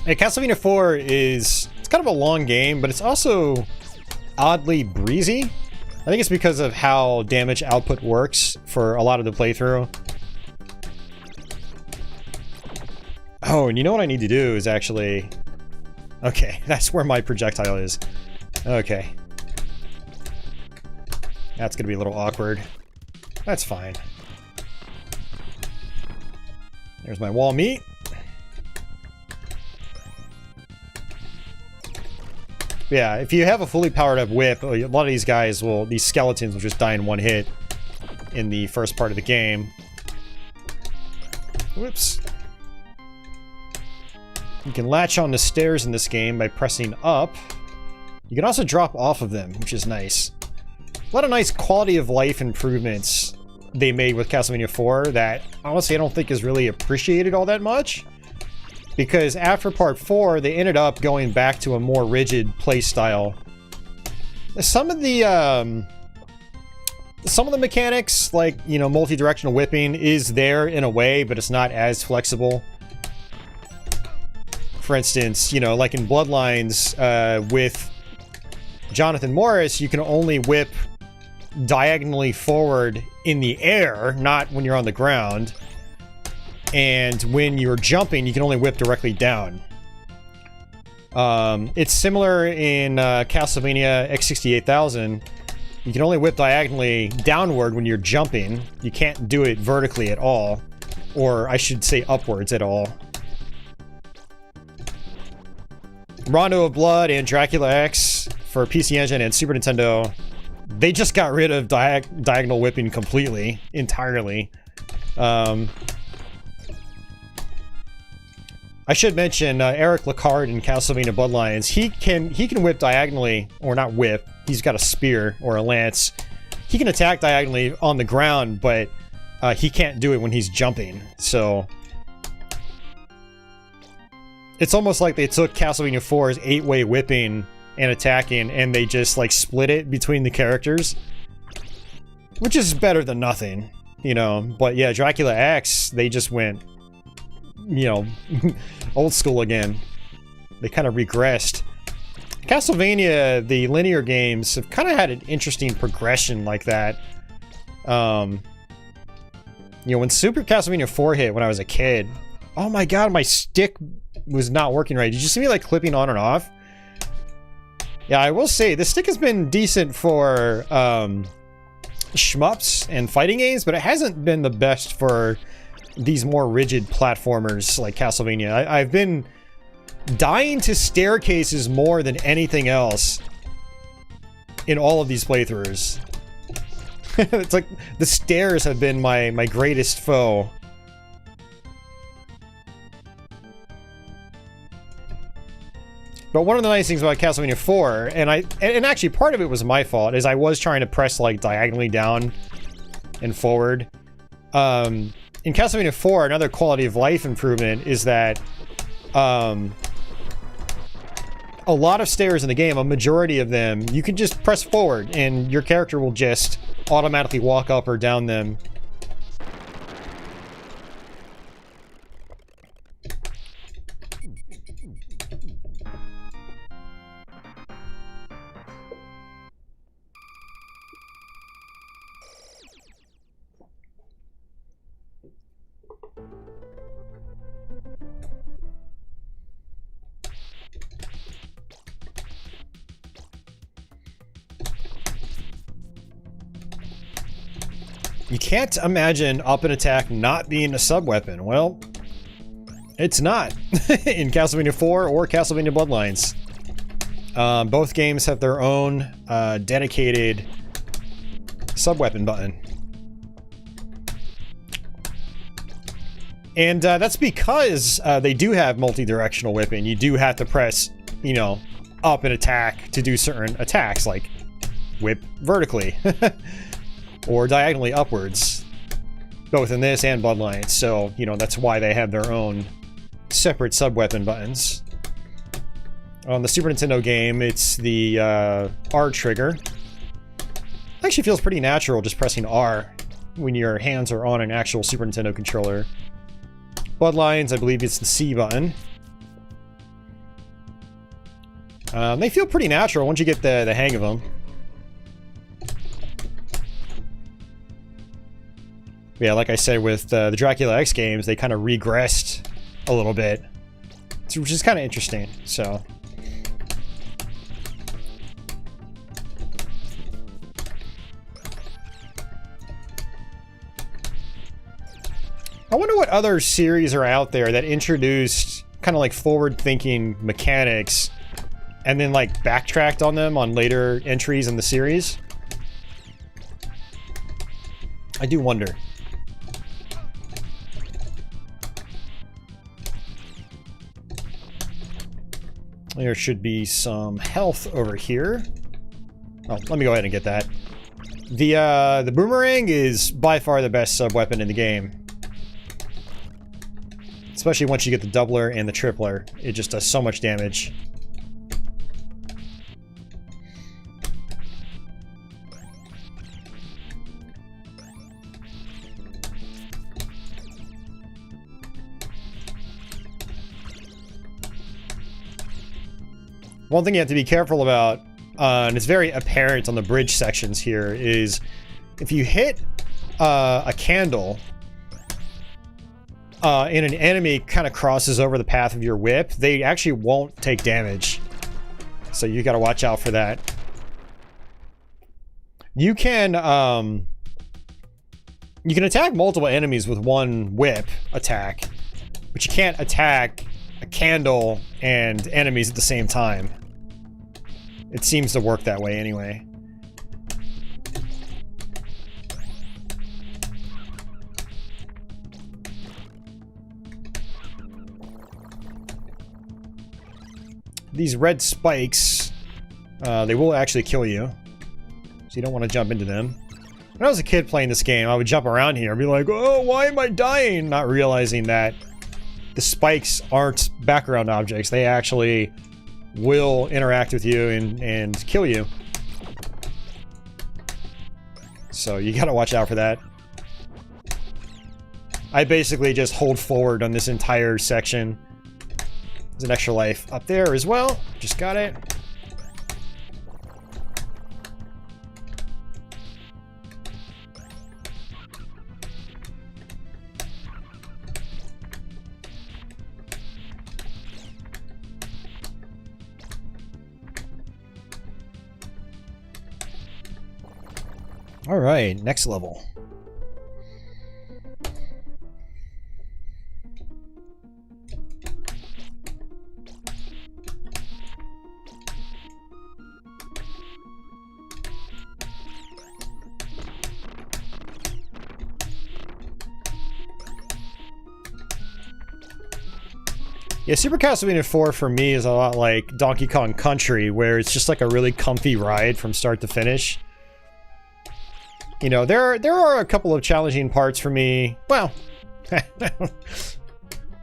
Hey, Castlevania 4 it's kind of a long game, but it's also oddly breezy. I think it's because of how damage output works for a lot of the playthrough. Oh, and you know what I need to do is actually... Okay, that's where my projectile is. Okay. That's gonna be a little awkward. That's fine. There's my wall meat. Yeah, if you have a fully powered up whip, a lot of these guys will, these skeletons will just die in one hit in the first part of the game. Whoops. You can latch on the stairs in this game by pressing up. You can also drop off of them, which is nice. A lot of nice quality of life improvements they made with Castlevania 4 that, honestly, I don't think is really appreciated all that much. Because after Part 4, they ended up going back to a more rigid playstyle. Some of the mechanics, like, you know, multi-directional whipping, is there in a way, but it's not as flexible. For instance, you know, like in Bloodlines, with Jonathan Morris, you can only whip diagonally forward in the air, not when you're on the ground. And when you're jumping, you can only whip directly down. It's similar in Castlevania X68000. You can only whip diagonally downward when you're jumping. You can't do it vertically at all. Or I should say upwards at all. Rondo of Blood and Dracula X for PC Engine and Super Nintendo, they just got rid of diagonal whipping completely, entirely. I should mention Eric Lacard in Castlevania Bloodlines. He can whip diagonally, or not whip. He's got a spear or a lance. He can attack diagonally on the ground, but he can't do it when he's jumping. So it's almost like they took Castlevania 4's 8-way whipping and attacking, and they just like split it between the characters, which is better than nothing, you know. But yeah, Dracula X, they just went, you know, old school again. They kind of regressed. Castlevania, the linear games, have kind of had an interesting progression like that. You know, when Super Castlevania 4 hit when I was a kid, oh my god, my stick was not working right. Did you see me like clipping on and off? Yeah, I will say, the stick has been decent for shmups and fighting games, but it hasn't been the best for these more rigid platformers like Castlevania. I've been dying to staircases more than anything else in all of these playthroughs. It's like the stairs have been my greatest foe. But one of the nice things about Castlevania 4, and actually part of it was my fault, is I was trying to press like diagonally down and forward. In Castlevania 4, another quality of life improvement is that a lot of stairs in the game, a majority of them, you can just press forward and your character will just automatically walk up or down them. You can't imagine up and attack not being a sub-weapon. Well, it's not in Castlevania 4 or Castlevania Bloodlines. Both games have their own dedicated sub-weapon button. And that's because they do have multi-directional whipping. You do have to press, you know, up and attack to do certain attacks, like whip vertically. Or diagonally upwards, both in this and Bloodlines. So, you know, that's why they have their own separate sub-weapon buttons. On the Super Nintendo game, it's the R trigger. Actually feels pretty natural just pressing R when your hands are on an actual Super Nintendo controller. Bloodlines, I believe it's the C button. They feel pretty natural once you get the hang of them. Yeah, like I said with the Dracula X games, they kind of regressed a little bit, which is kind of interesting, so. I wonder what other series are out there that introduced kind of like forward-thinking mechanics and then like backtracked on them on later entries in the series. I do wonder. There should be some health over here. Oh, let me go ahead and get that. The boomerang is by far the best sub-weapon in the game. Especially once you get the doubler and the tripler. It just does so much damage. One thing you have to be careful about, and it's very apparent on the bridge sections here, is if you hit a candle and an enemy kind of crosses over the path of your whip, they actually won't take damage. So you gotta watch out for that. You can attack multiple enemies with one whip attack, but you can't attack a candle and enemies at the same time. It seems to work that way anyway. These red spikes, they will actually kill you. So you don't want to jump into them. When I was a kid playing this game, I would jump around here and be like, oh, why am I dying? Not realizing that the spikes aren't background objects. They actually will interact with you and kill you. So you gotta watch out for that. I basically just hold forward on this entire section. There's an extra life up there as well. Just got it. Alright, next level. Yeah, Super Castlevania 4 for me is a lot like Donkey Kong Country, where it's just like a really comfy ride from start to finish. You know, there are a couple of challenging parts for me. Well,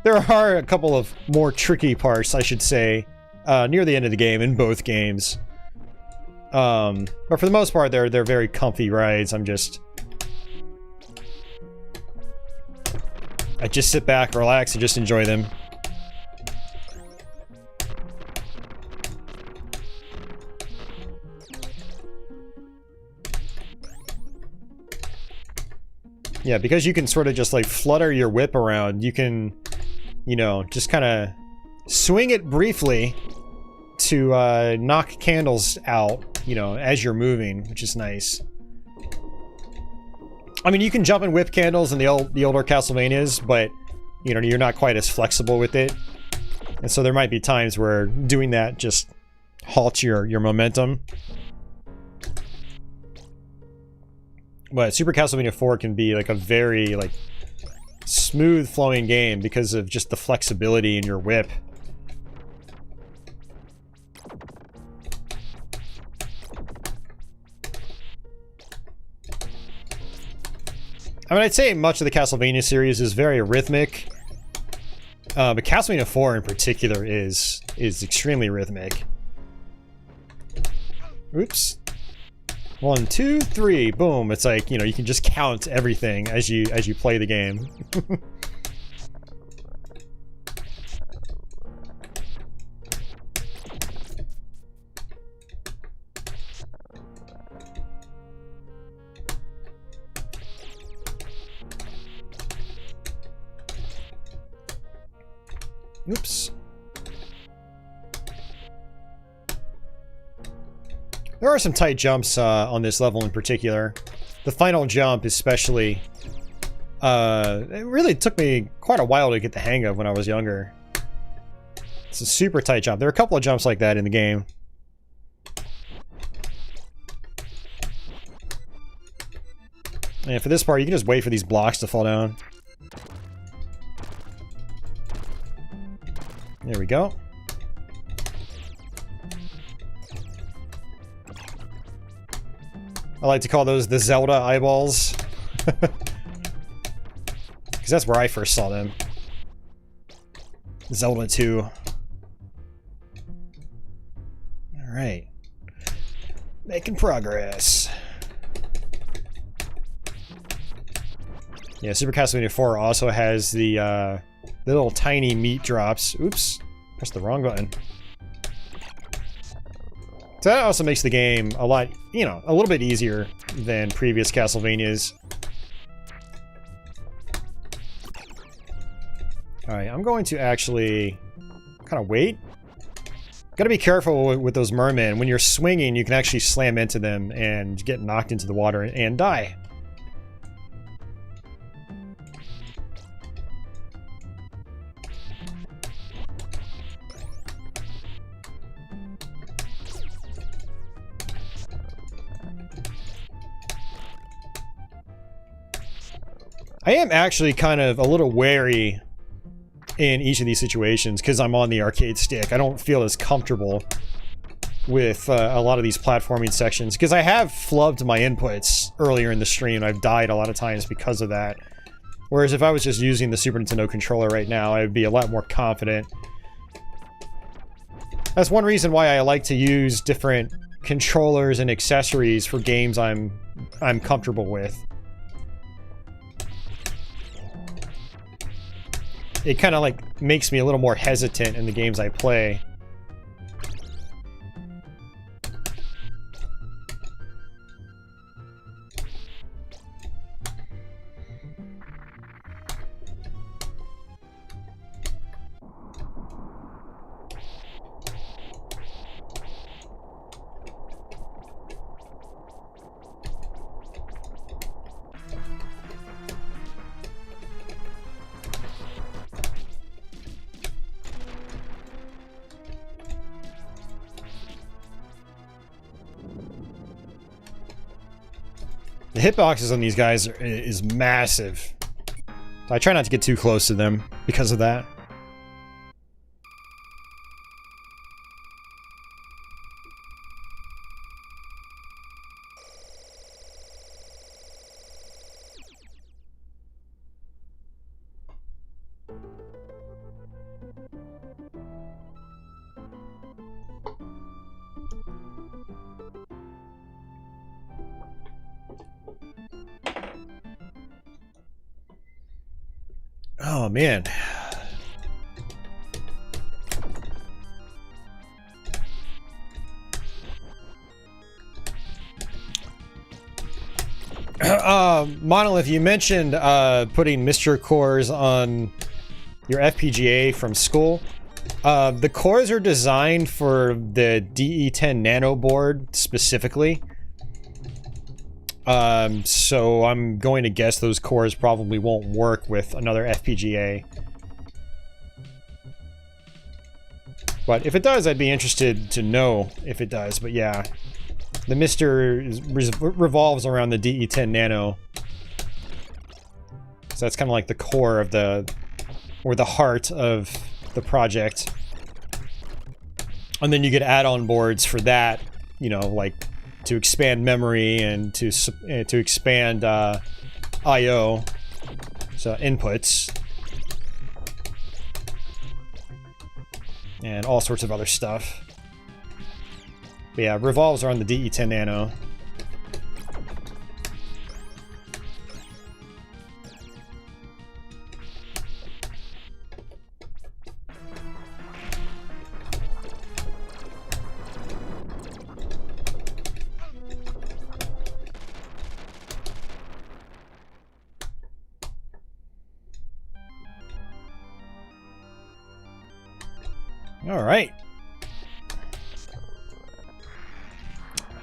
there are a couple of more tricky parts, I should say, near the end of the game in both games. But for the most part, they're very comfy rides. I just sit back, relax, and just enjoy them. Yeah, because you can sort of just like flutter your whip around, you can, you know, just kind of swing it briefly to knock candles out, you know, as you're moving, which is nice. I mean, you can jump and whip candles in the older Castlevanias, but, you know, you're not quite as flexible with it. And so there might be times where doing that just halts your momentum. But Super Castlevania 4 can be like a very like smooth flowing game because of just the flexibility in your whip. I mean, I'd say much of the Castlevania series is very rhythmic, but Castlevania 4 in particular is extremely rhythmic. Oops. 1, 2, 3, boom. It's like, you know, you can just count everything as you play the game. Oops. There are some tight jumps on this level in particular. The final jump especially, it really took me quite a while to get the hang of when I was younger. It's a super tight jump. There are a couple of jumps like that in the game. And for this part, you can just wait for these blocks to fall down. There we go. I like to call those the Zelda eyeballs. Because that's where I first saw them. Zelda 2. Alright. Making progress. Yeah, Super Castlevania 4 also has the little tiny meat drops. Oops. Pressed the wrong button. So that also makes the game a lot, you know, a little bit easier than previous Castlevanias. Alright, I'm going to actually kind of wait. Gotta be careful with those mermen. When you're swinging, you can actually slam into them and get knocked into the water and die. I am actually kind of a little wary in each of these situations because I'm on the arcade stick. I don't feel as comfortable with a lot of these platforming sections because I have flubbed my inputs earlier in the stream. I've died a lot of times because of that. Whereas if I was just using the Super Nintendo controller right now, I would be a lot more confident. That's one reason why I like to use different controllers and accessories for games I'm comfortable with. It kind of like makes me a little more hesitant in the games I play. The hitboxes on these guys is massive. I try not to get too close to them because of that. Oh man. Monolith, you mentioned putting Mr. cores on your FPGA from school. The cores are designed for the DE10 Nano board specifically. So I'm going to guess those cores probably won't work with another FPGA. But if it does, I'd be interested to know if it does. But yeah, the Mr. revolves around the DE10 Nano. So that's kind of like the core of the, or the heart of the project. And then you get add-on boards for that, you know, like to expand memory and to expand I/O, so inputs, and all sorts of other stuff. But yeah, revolves around the DE10 Nano. All right.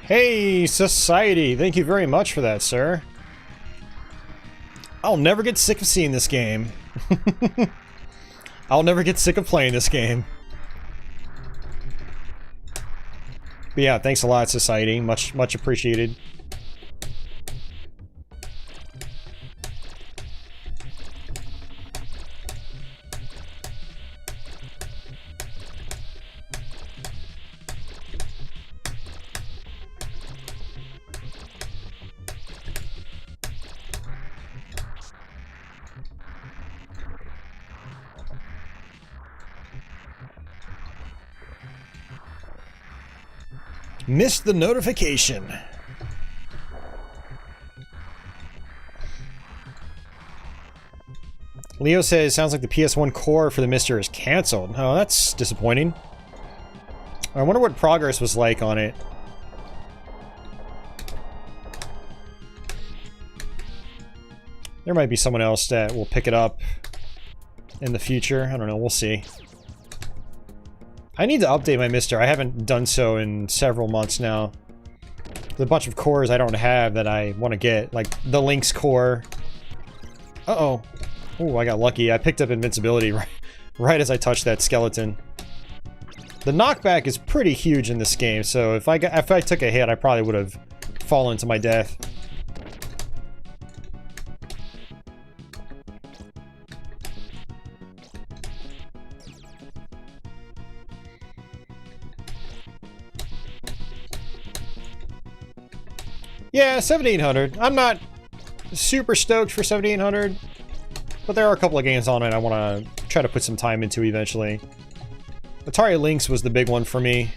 Hey, Society. Thank you very much for that, sir. I'll never get sick of seeing this game. I'll never get sick of playing this game. But yeah, thanks a lot, Society. Much appreciated. Missed the notification. Leo says, sounds like the PS1 core for the Mister is cancelled. Oh, that's disappointing. I wonder what progress was like on it. There might be someone else that will pick it up in the future. I don't know, we'll see. I need to update my Mister. I haven't done so in several months now. There's a bunch of cores I don't have that I want to get, like the Lynx core. Uh-oh. Oh, I got lucky. I picked up invincibility right as I touched that skeleton. The knockback is pretty huge in this game, so if I took a hit, I probably would have fallen to my death. Yeah, 7800. I'm not super stoked for 7800, but there are a couple of games on it I want to try to put some time into eventually. Atari Lynx was the big one for me.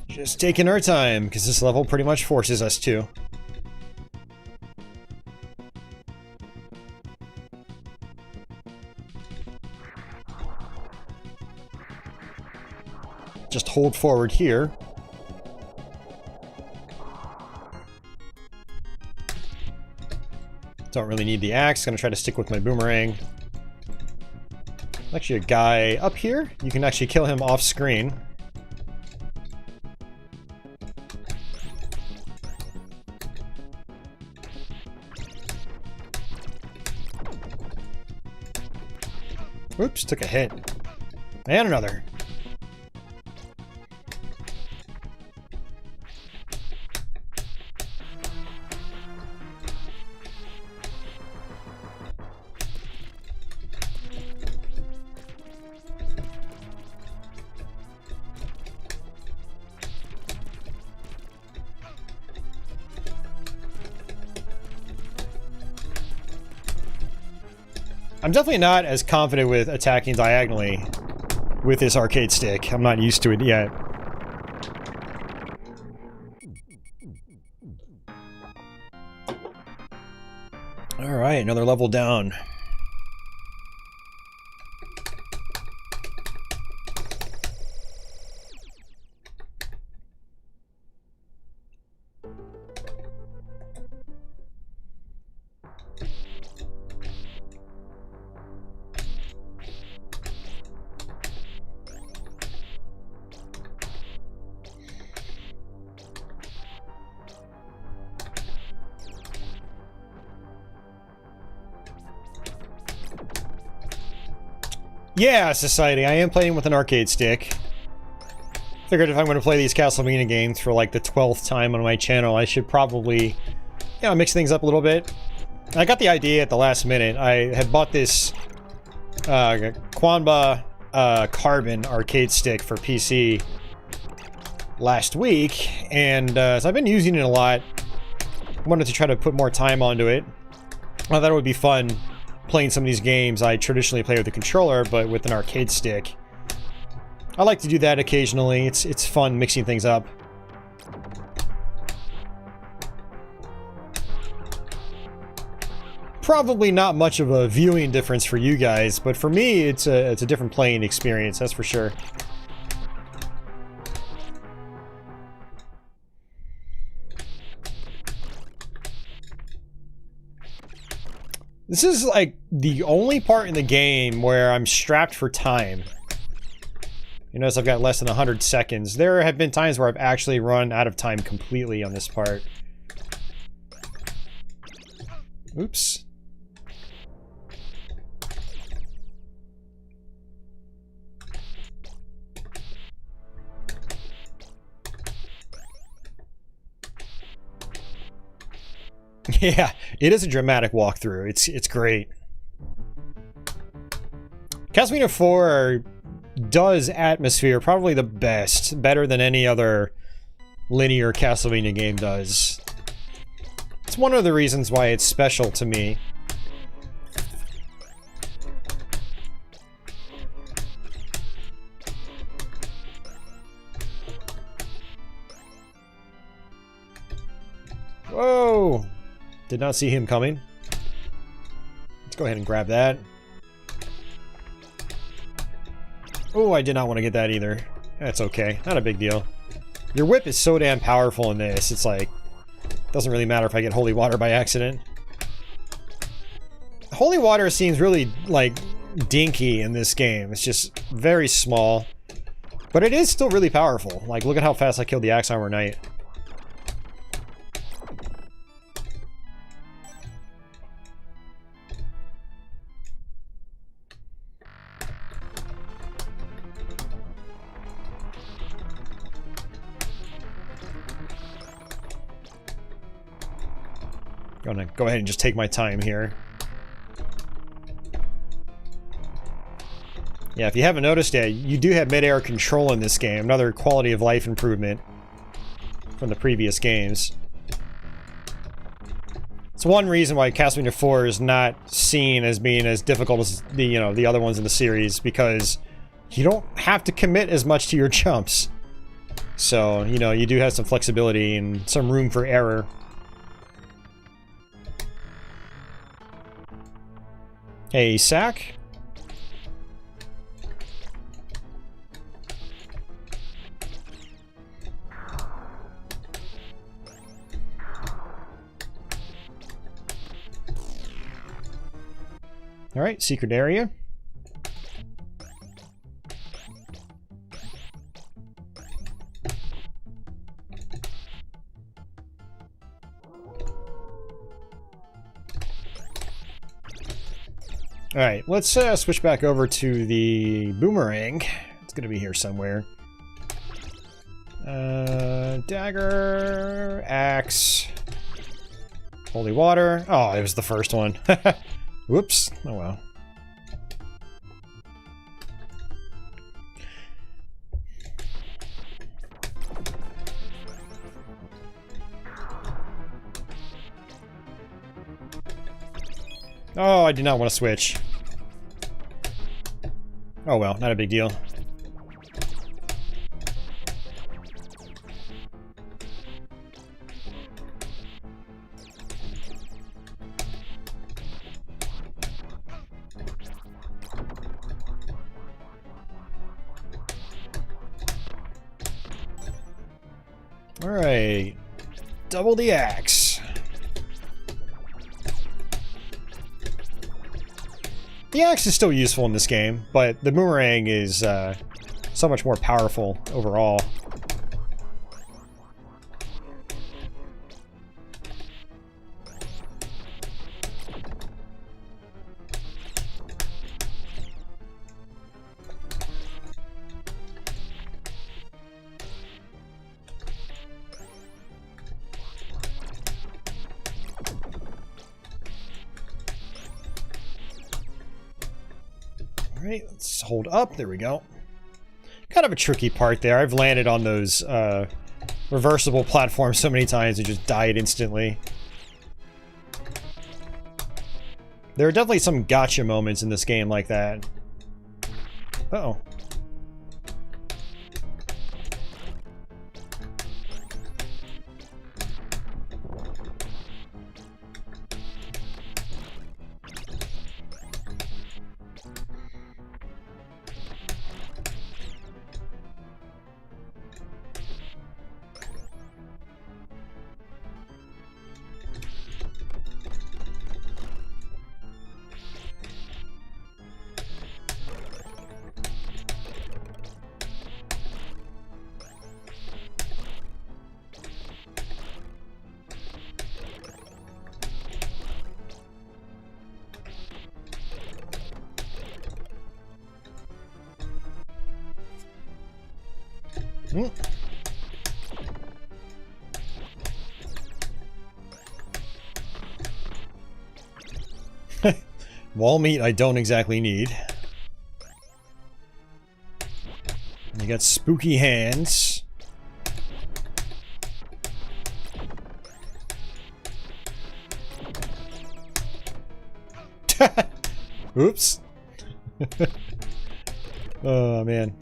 Just taking our time, because this level pretty much forces us to. Just hold forward here. Don't really need the axe. Gonna try to stick with my boomerang. Actually, a guy up here. You can actually kill him off screen. Oops, took a hit. And another. I'm definitely not as confident with attacking diagonally with this arcade stick. I'm not used to it yet. Alright, another level down. Yeah, Society, I am playing with an arcade stick. Figured if I'm going to play these Castlevania games for like the 12th time on my channel, I should probably, you know, mix things up a little bit. I got the idea at the last minute. I had bought this Quanba Carbon arcade stick for PC last week, and so I've been using it a lot. Wanted to try to put more time onto it. I thought it would be fun playing some of these games I traditionally play with a controller, but with an arcade stick. I like to do that occasionally. It's fun mixing things up. Probably not much of a viewing difference for you guys, but for me, it's a different playing experience, that's for sure. This is like the only part in the game where I'm strapped for time. You notice I've got less than 100 seconds. There have been times where I've actually run out of time completely on this part. Oops. Yeah, it is a dramatic walkthrough. It's great. Castlevania IV does atmosphere probably the best, better than any other linear Castlevania game does. It's one of the reasons why it's special to me. Whoa! Did not see him coming. Let's go ahead and grab that. Oh, I did not want to get that either. That's okay. Not a big deal. Your whip is so damn powerful in this. It's like, doesn't really matter if I get holy water by accident. Holy water seems really, like, dinky in this game. It's just very small. But it is still really powerful. Like, look at how fast I killed the Axe Armor Knight. Gonna go ahead and just take my time here. Yeah, if you haven't noticed yet, you do have mid-air control in this game. Another quality of life improvement from the previous games. It's one reason why Castlevania IV is not seen as being as difficult as the other ones in the series, because you don't have to commit as much to your jumps. So, you do have some flexibility and some room for error. Hey, Sack. All right, secret area. Alright, let's switch back over to the boomerang. It's gonna be here somewhere. Dagger, axe, holy water. Oh, it was the first one. Whoops. Oh well. Oh, I did not want to switch. Oh well, not a big deal. Alright. Double the axe. The axe is still useful in this game, but the boomerang is so much more powerful overall. Alright, let's hold up. There we go. Kind of a tricky part there. I've landed on those reversible platforms so many times and just died instantly. There are definitely some gotcha moments in this game like that. Uh-oh. Wall meat I don't exactly need. You got spooky hands. Oops. Oh man.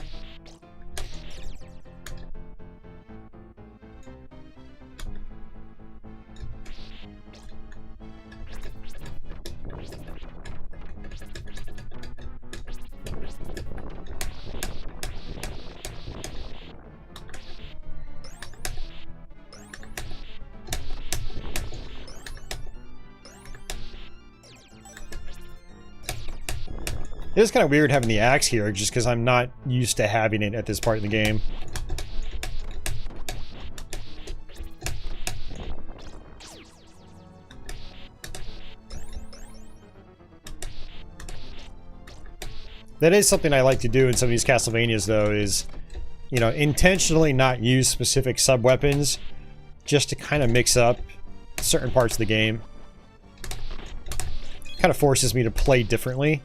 It is kind of weird having the axe here, just because I'm not used to having it at this part of the game. That is something I like to do in some of these Castlevanias, though, is, you know, intentionally not use specific sub-weapons, just to kind of mix up certain parts of the game. Kind of forces me to play differently.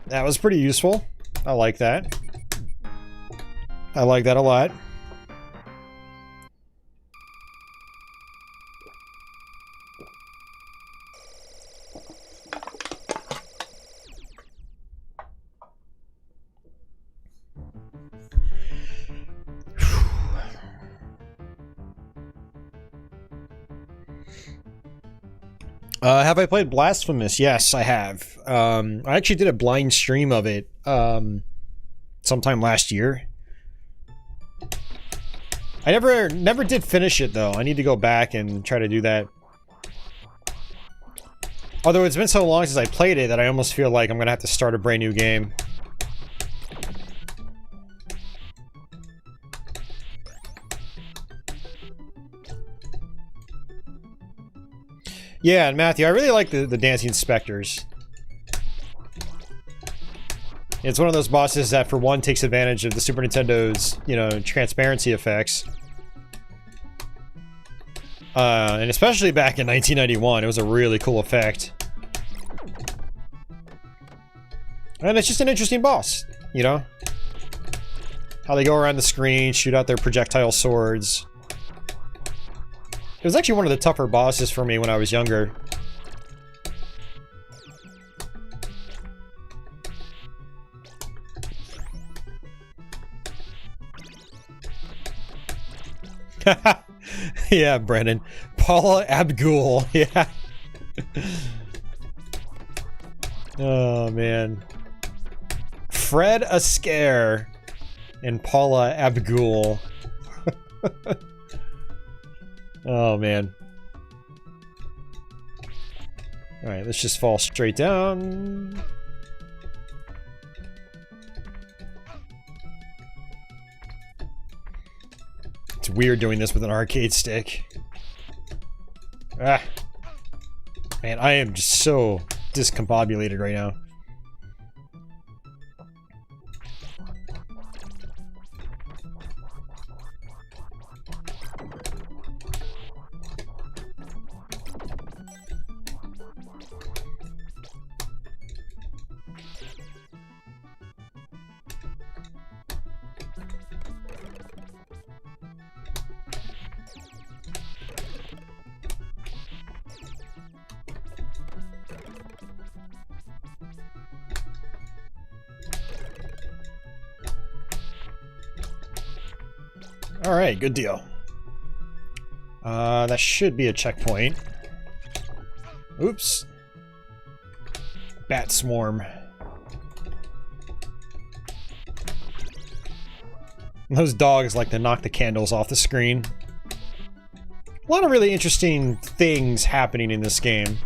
That was pretty useful. I like that. I like that a lot. Have I played Blasphemous? Yes, I have. I actually did a blind stream of it sometime last year. I never did finish it though. I need to go back and try to do that. Although it's been so long since I played it that I almost feel like I'm gonna have to start a brand new game. Yeah, and Matthew, I really like the dancing specters. It's one of those bosses that, for one, takes advantage of the Super Nintendo's, you know, transparency effects. And especially back in 1991, it was a really cool effect. And it's just an interesting boss, you know? How they go around the screen, shoot out their projectile swords. It was actually one of the tougher bosses for me when I was younger. Yeah, Brennan. Paula Abdul, yeah. Oh, man. Fred Astaire and Paula Abdul. Oh, man. Alright, let's just fall straight down. It's weird doing this with an arcade stick. Ah. Man, I am just so discombobulated right now. Alright, good deal. That should be a checkpoint. Oops. Bat swarm. Those dogs like to knock the candles off the screen. A lot of really interesting things happening in this game.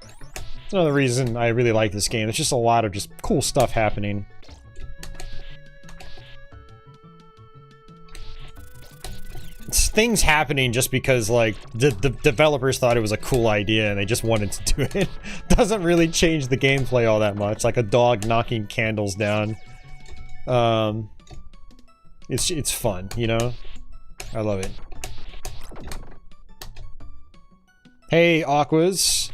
That's another reason I really like this game. It's just a lot of just cool stuff happening. It's things happening just because, like, the developers thought it was a cool idea and they just wanted to do it. Doesn't really change the gameplay all that much. Like a dog knocking candles down. It's fun, you know? I love it. Hey, Aquas.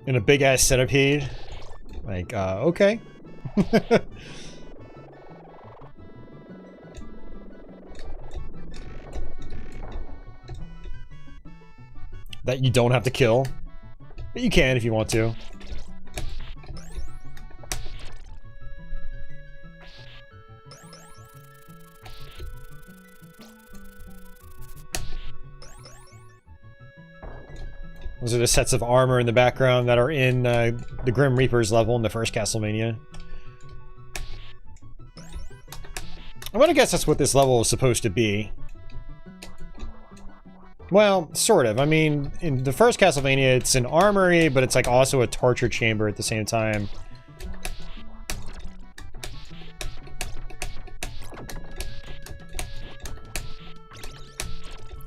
And a big ass centipede. Like, okay. That you don't have to kill. But you can if you want to. Those are the sets of armor in the background that are in the Grim Reaper's level in the first Castlevania. I'm gonna guess that's what this level is supposed to be. Well, sort of. I mean, in the first Castlevania, it's an armory, but it's like also a torture chamber at the same time.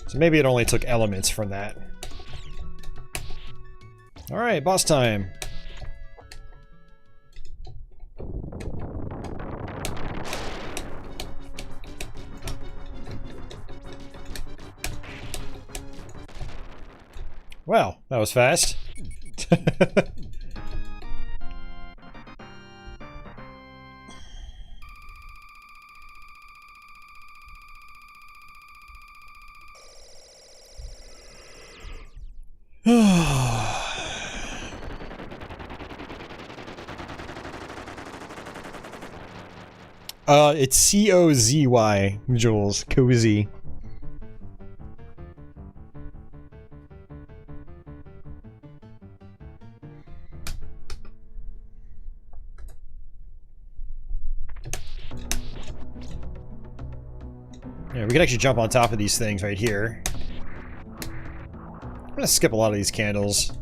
So maybe it only took elements from that. Alright, boss time. Well, that was fast. It's C-O-Z-Y, Jules. Cozy. Yeah, we can actually jump on top of these things right here. I'm gonna skip a lot of these candles.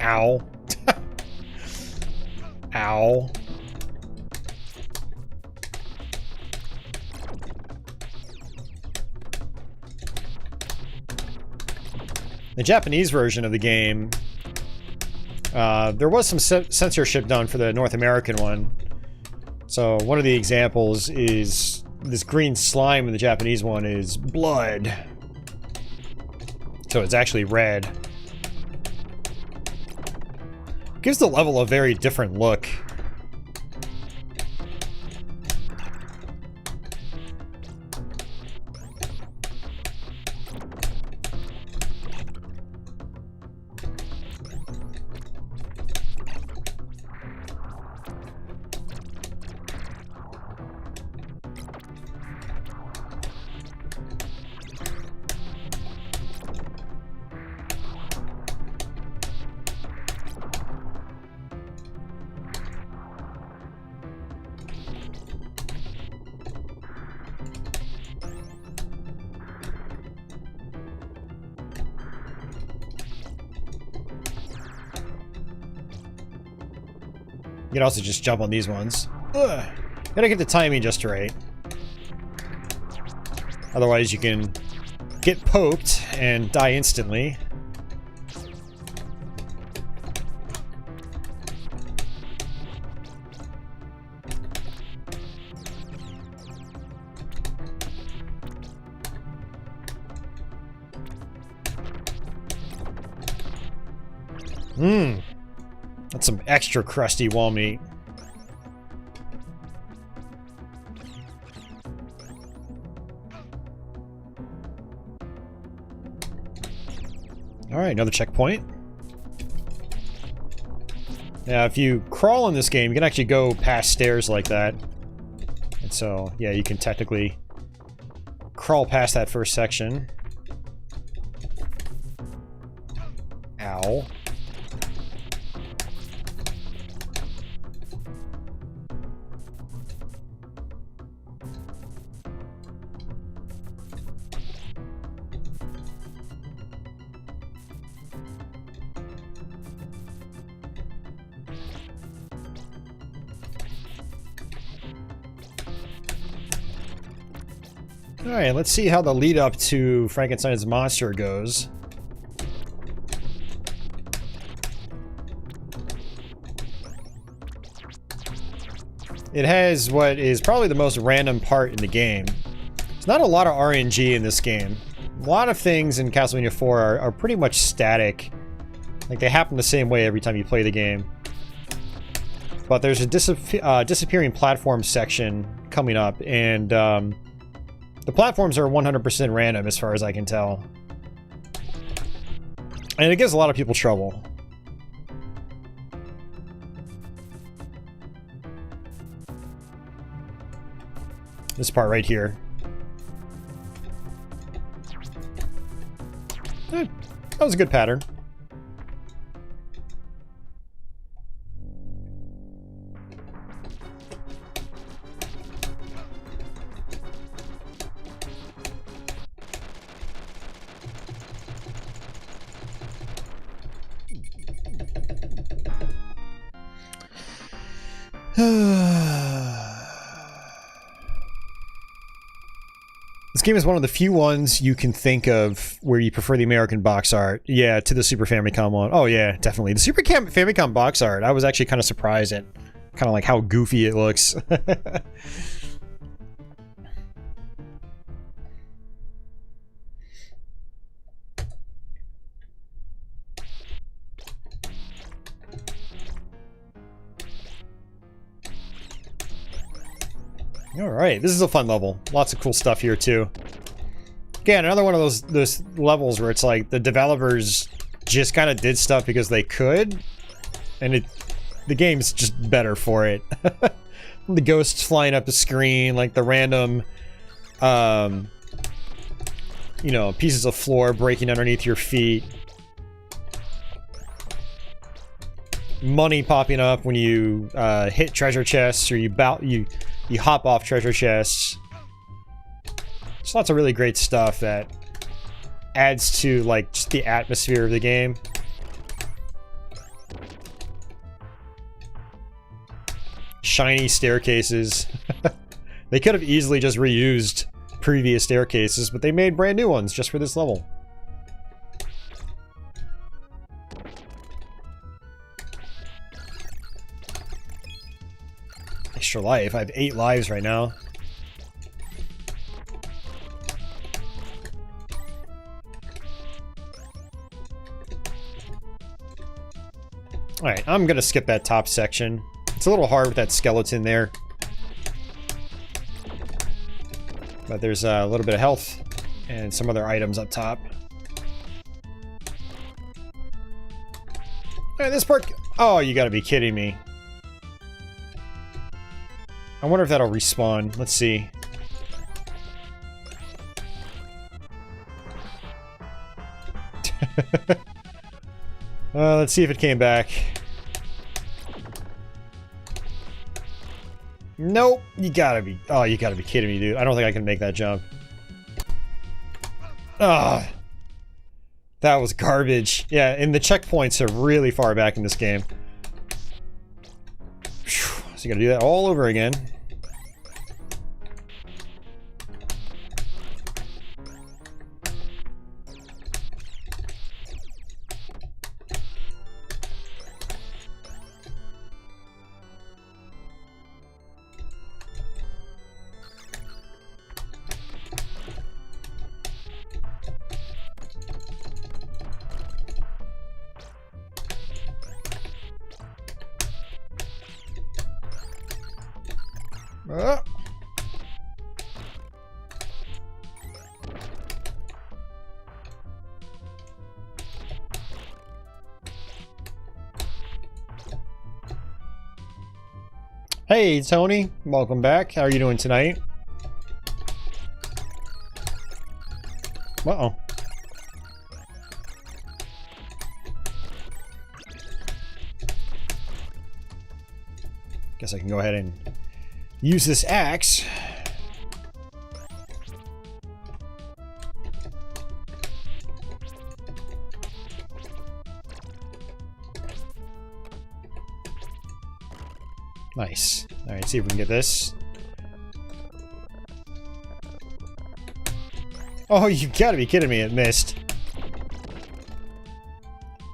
Ow. Ow. The Japanese version of the game, there was some censorship done for the North American one. So one of the examples is this green slime in the Japanese one is blood. So it's actually red. Gives the level a very different look. You can also just jump on these ones. Ugh. Gotta get the timing just right. Otherwise you can get poked and die instantly. Mmm. That's some extra crusty wall meat. Alright, another checkpoint. Now, if you crawl in this game, you can actually go past stairs like that. And so, yeah, you can technically crawl past that first section. Ow. Alright, let's see how the lead up to Frankenstein's monster goes. It has what is probably the most random part in the game. There's not a lot of RNG in this game. A lot of things in Castlevania 4 are pretty much static. Like, they happen the same way every time you play the game. But there's a disappearing platform section coming up, and the platforms are 100% random as far as I can tell. And it gives a lot of people trouble. This part right here. That was a good pattern. This game is one of the few ones you can think of where you prefer the American box art. Yeah, to the Super Famicom one. Oh yeah, definitely. The Super Famicom box art, I was actually kind of surprised at kind of like how goofy it looks. Alright, this is a fun level. Lots of cool stuff here, too. Again, another one of those levels where it's like the developers just kind of did stuff because they could, and the game's just better for it. The ghosts flying up the screen, like the random, you know, pieces of floor breaking underneath your feet. Money popping up when you hit treasure chests, or you hop off treasure chests. There's lots of really great stuff that adds to, like, just the atmosphere of the game. Shiny staircases. They could have easily just reused previous staircases, but they made brand new ones just for this level. Extra life. I have 8 lives right now. Alright, I'm gonna skip that top section. It's a little hard with that skeleton there. But there's a little bit of health and some other items up top. Alright, this part... Oh, you gotta be kidding me. I wonder if that'll respawn. Let's see. Let's see if it came back. Nope. You gotta be... Oh, you gotta be kidding me, dude. I don't think I can make that jump. Ah, that was garbage. Yeah, and the checkpoints are really far back in this game. So you gotta do that all over again. Hey, Tony. Welcome back. How are you doing tonight? Uh-oh. Guess I can go ahead and use this axe. Nice. Alright, see if we can get this. Oh, you gotta be kidding me, it missed.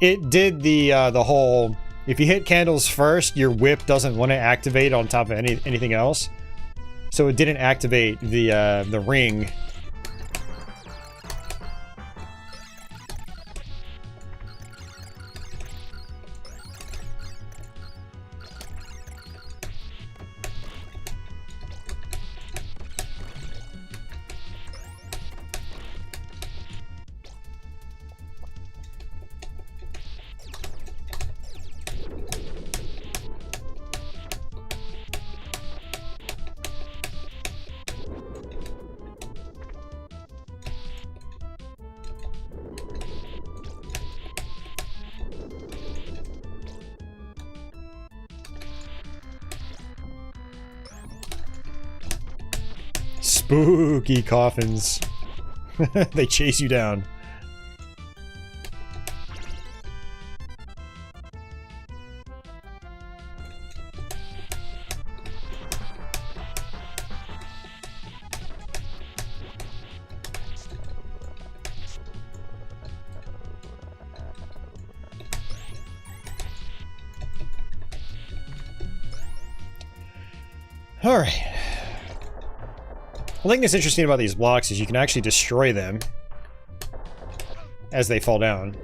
It did the whole... If you hit candles first, your whip doesn't want to activate on top of anything else. So it didn't activate the ring. Spooky coffins. They chase you down. All right. One thing that's interesting about these blocks is you can actually destroy them as they fall down.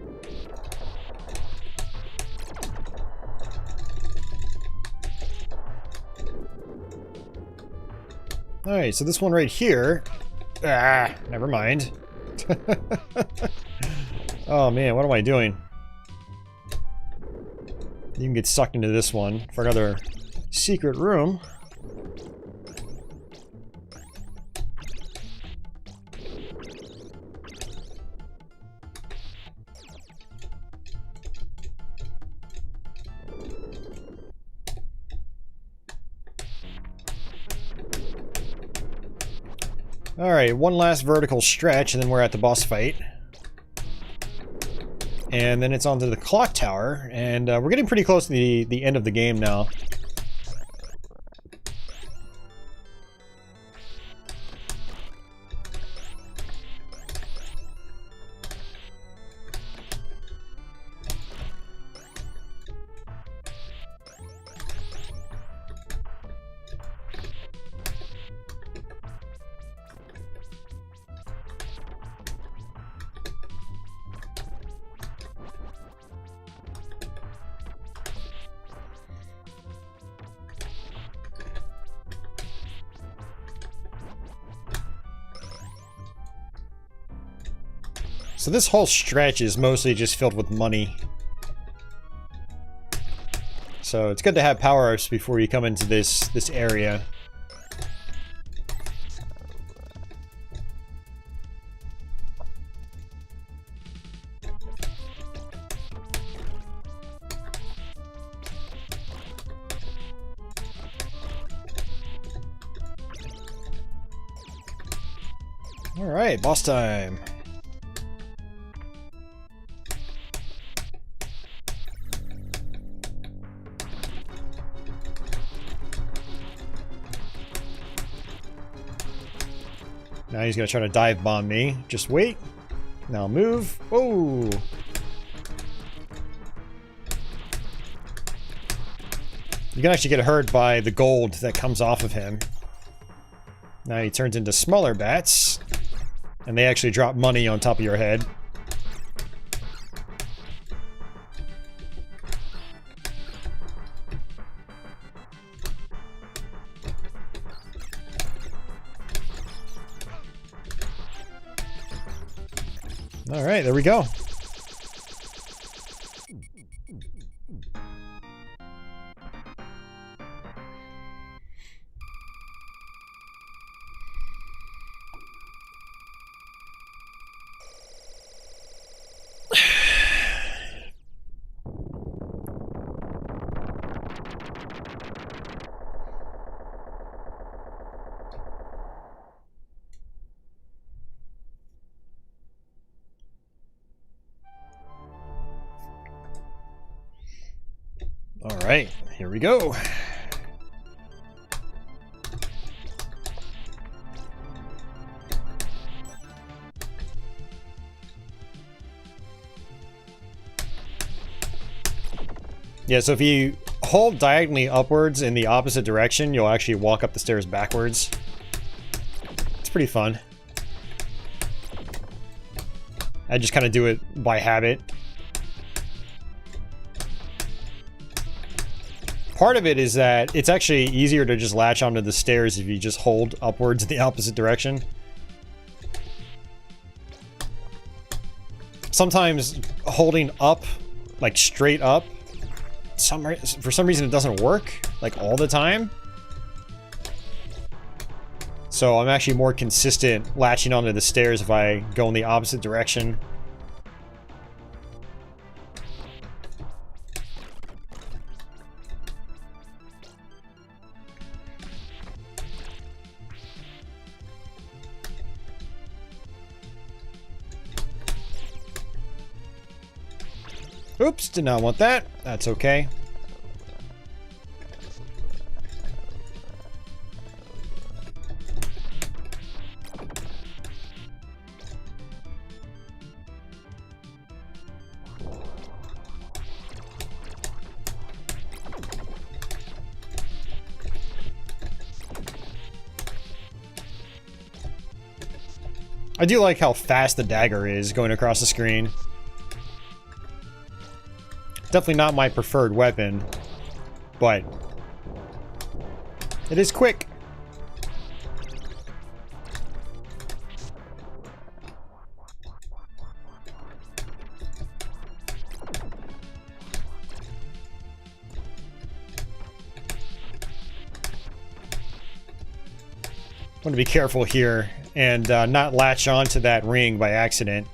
Alright, so this one right here... Ah, never mind. Oh man, what am I doing? You can get sucked into this one for another secret room. Alright, one last vertical stretch, and then we're at the boss fight. And then it's onto the clock tower, and we're getting pretty close to the end of the game now. So this whole stretch is mostly just filled with money. So it's good to have power-ups before you come into this area. Alright, boss time. Now he's gonna try to dive bomb me. Just wait. Now move. Oh! You can actually get hurt by the gold that comes off of him. Now he turns into smaller bats. And they actually drop money on top of your head. Alright, there we go. Alright, here we go. Yeah, so if you hold diagonally upwards in the opposite direction, you'll actually walk up the stairs backwards. It's pretty fun. I just kind of do it by habit. Part of it is that it's actually easier to just latch onto the stairs if you just hold upwards in the opposite direction. Sometimes holding up, like straight up, for some reason it doesn't work, like all the time. So I'm actually more consistent latching onto the stairs if I go in the opposite direction. Oops, did not want that. That's okay. I do like how fast the dagger is going across the screen. Definitely not my preferred weapon, but it is quick. I want to be careful here and not latch onto that ring by accident,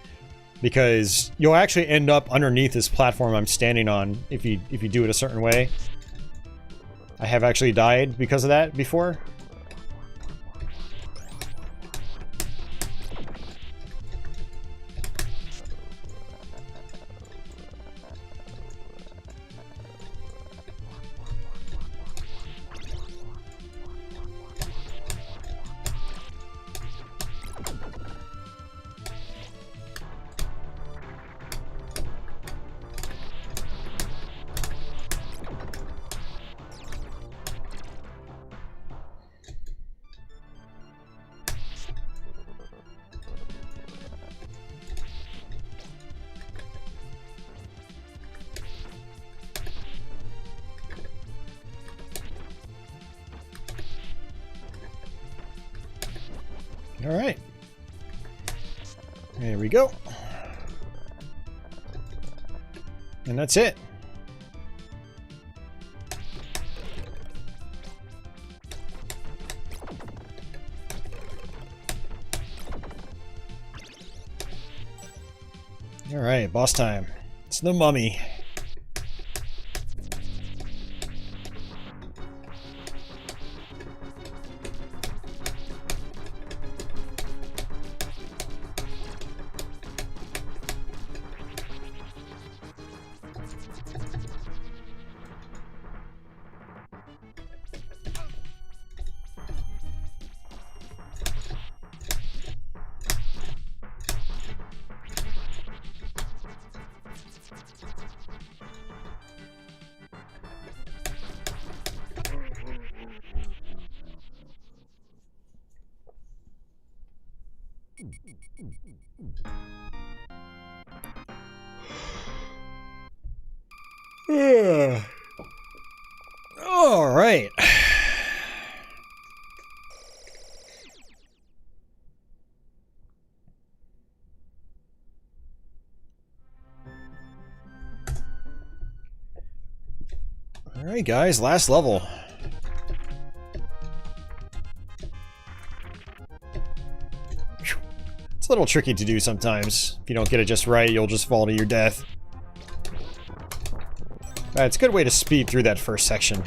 because you'll actually end up underneath this platform I'm standing on if you do it a certain way. I have actually died because of that before. Alright. There we go. And that's it. Alright, boss time. It's the mummy. All right. All right, guys, last level. It's a little tricky to do sometimes. If you don't get it just right, you'll just fall to your death. It's a good way to speed through that first section.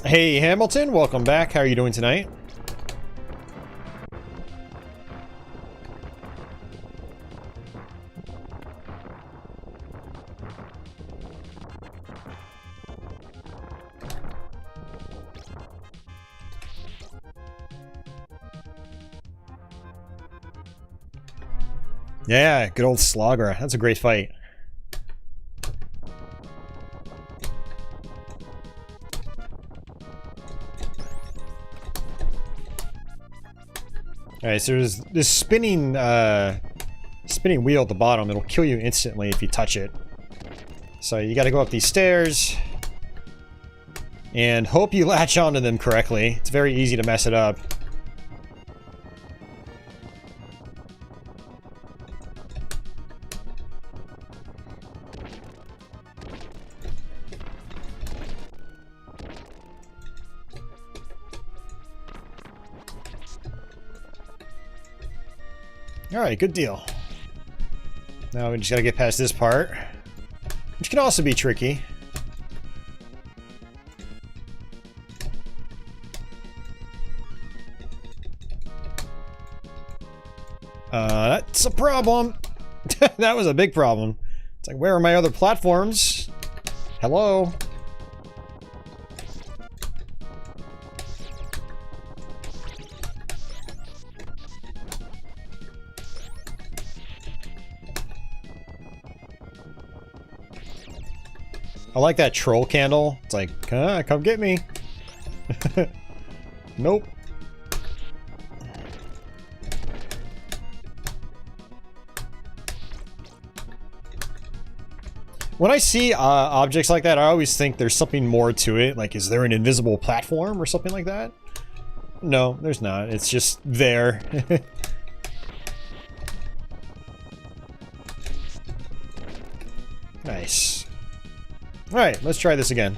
Hey, Hamilton, welcome back. How are you doing tonight? Yeah, good old Slogger. That's a great fight. Alright, so there's this spinning wheel at the bottom. It'll kill you instantly if you touch it. So you gotta go up these stairs and hope you latch onto them correctly. It's very easy to mess it up. Alright, good deal. Now we just gotta get past this part, which can also be tricky. That's a problem. That was a big problem. It's like, where are my other platforms? Hello? I like that troll candle. It's like, come get me. Nope. When I see objects like that, I always think there's something more to it. Like, is there an invisible platform or something like that? No, there's not. It's just there. Nice. Alright, let's try this again.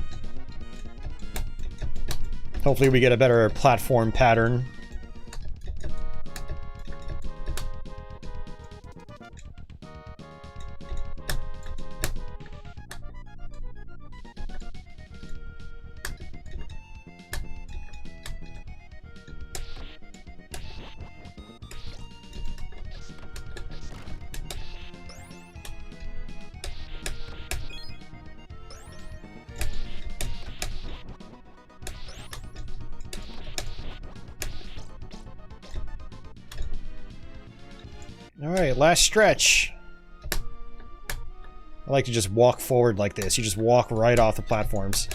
Hopefully we get a better platform pattern. Alright, last stretch. I like to just walk forward like this. You just walk right off the platforms.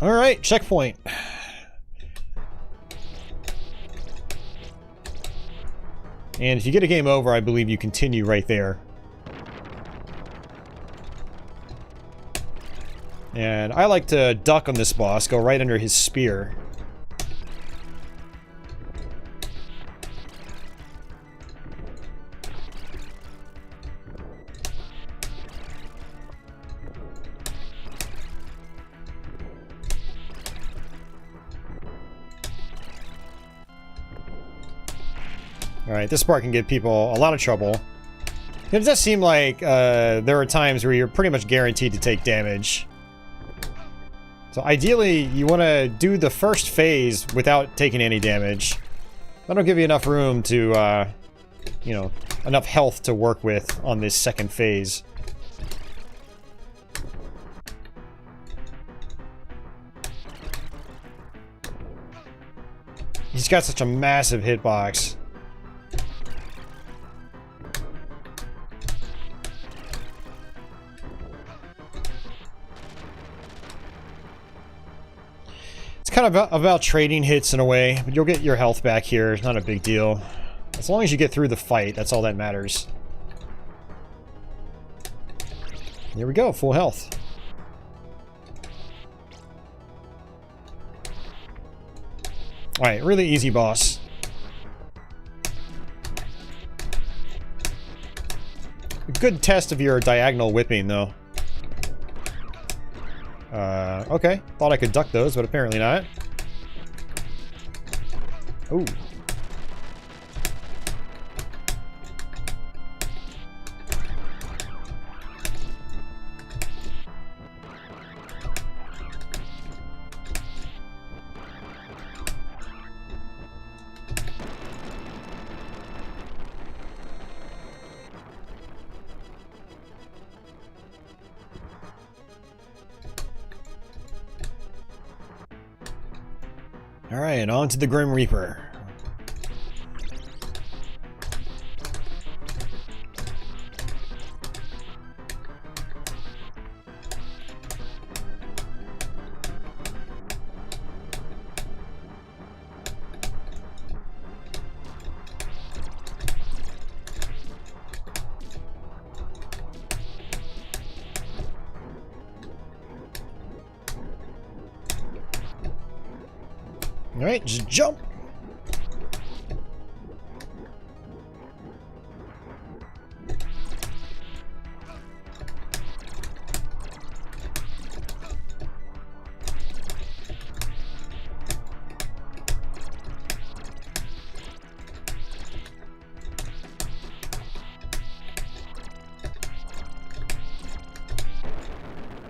Alright, checkpoint. And if you get a game over, I believe you continue right there. And I like to duck on this boss, go right under his spear. Alright, this part can give people a lot of trouble. It does seem like there are times where you're pretty much guaranteed to take damage. So ideally, you want to do the first phase without taking any damage. That'll give you enough room to, you know, enough health to work with on this second phase. He's got such a massive hitbox. It's kind of about trading hits in a way, but you'll get your health back here. It's not a big deal. As long as you get through the fight, that's all that matters. Here we go, full health. Alright, really easy boss. A good test of your diagonal whipping, though. Okay. Thought I could duck those, but apparently not. Ooh. Alright, on to the Grim Reaper. Alright, just jump!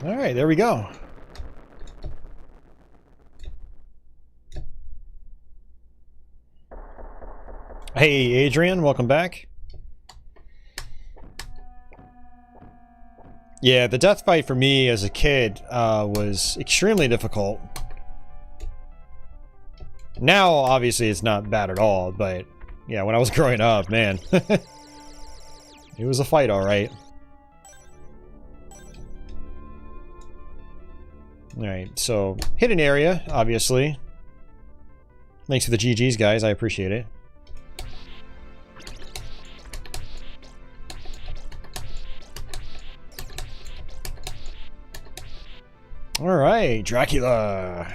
Alright, there we go. Hey, Adrian, welcome back. Yeah, the death fight for me as a kid was extremely difficult. Now, obviously, it's not bad at all, but yeah, when I was growing up, man. It was a fight, alright. Alright, so, hidden area, obviously. Thanks for the GGs, guys, I appreciate it. Alright, Dracula.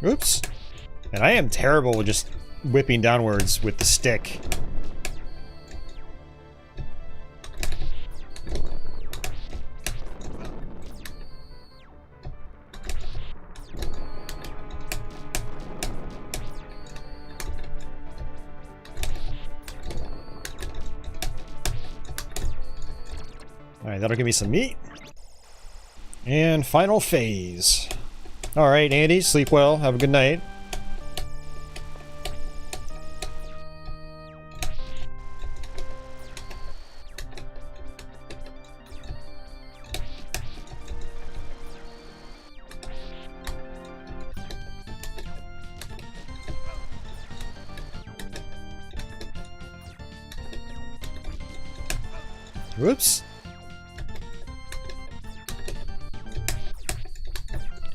Oops. And I am terrible with just whipping downwards with the stick. Alright, that'll give me some meat. And final phase. Alright, Andy, sleep well. Have a good night. Whoops.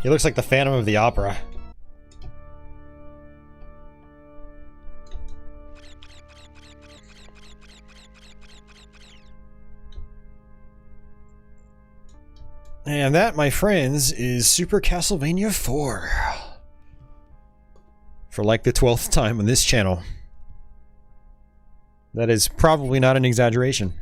He looks like the Phantom of the Opera. And that, my friends, is Super Castlevania IV. For like the 12th time on this channel. That is probably not an exaggeration.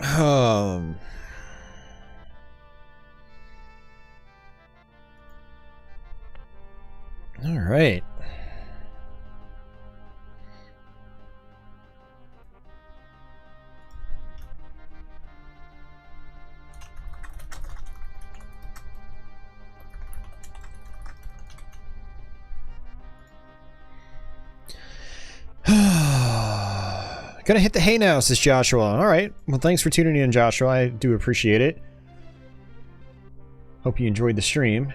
All right. Gonna hit the hay now, says Joshua. All right. Well, thanks for tuning in, Joshua. I do appreciate it. Hope you enjoyed the stream.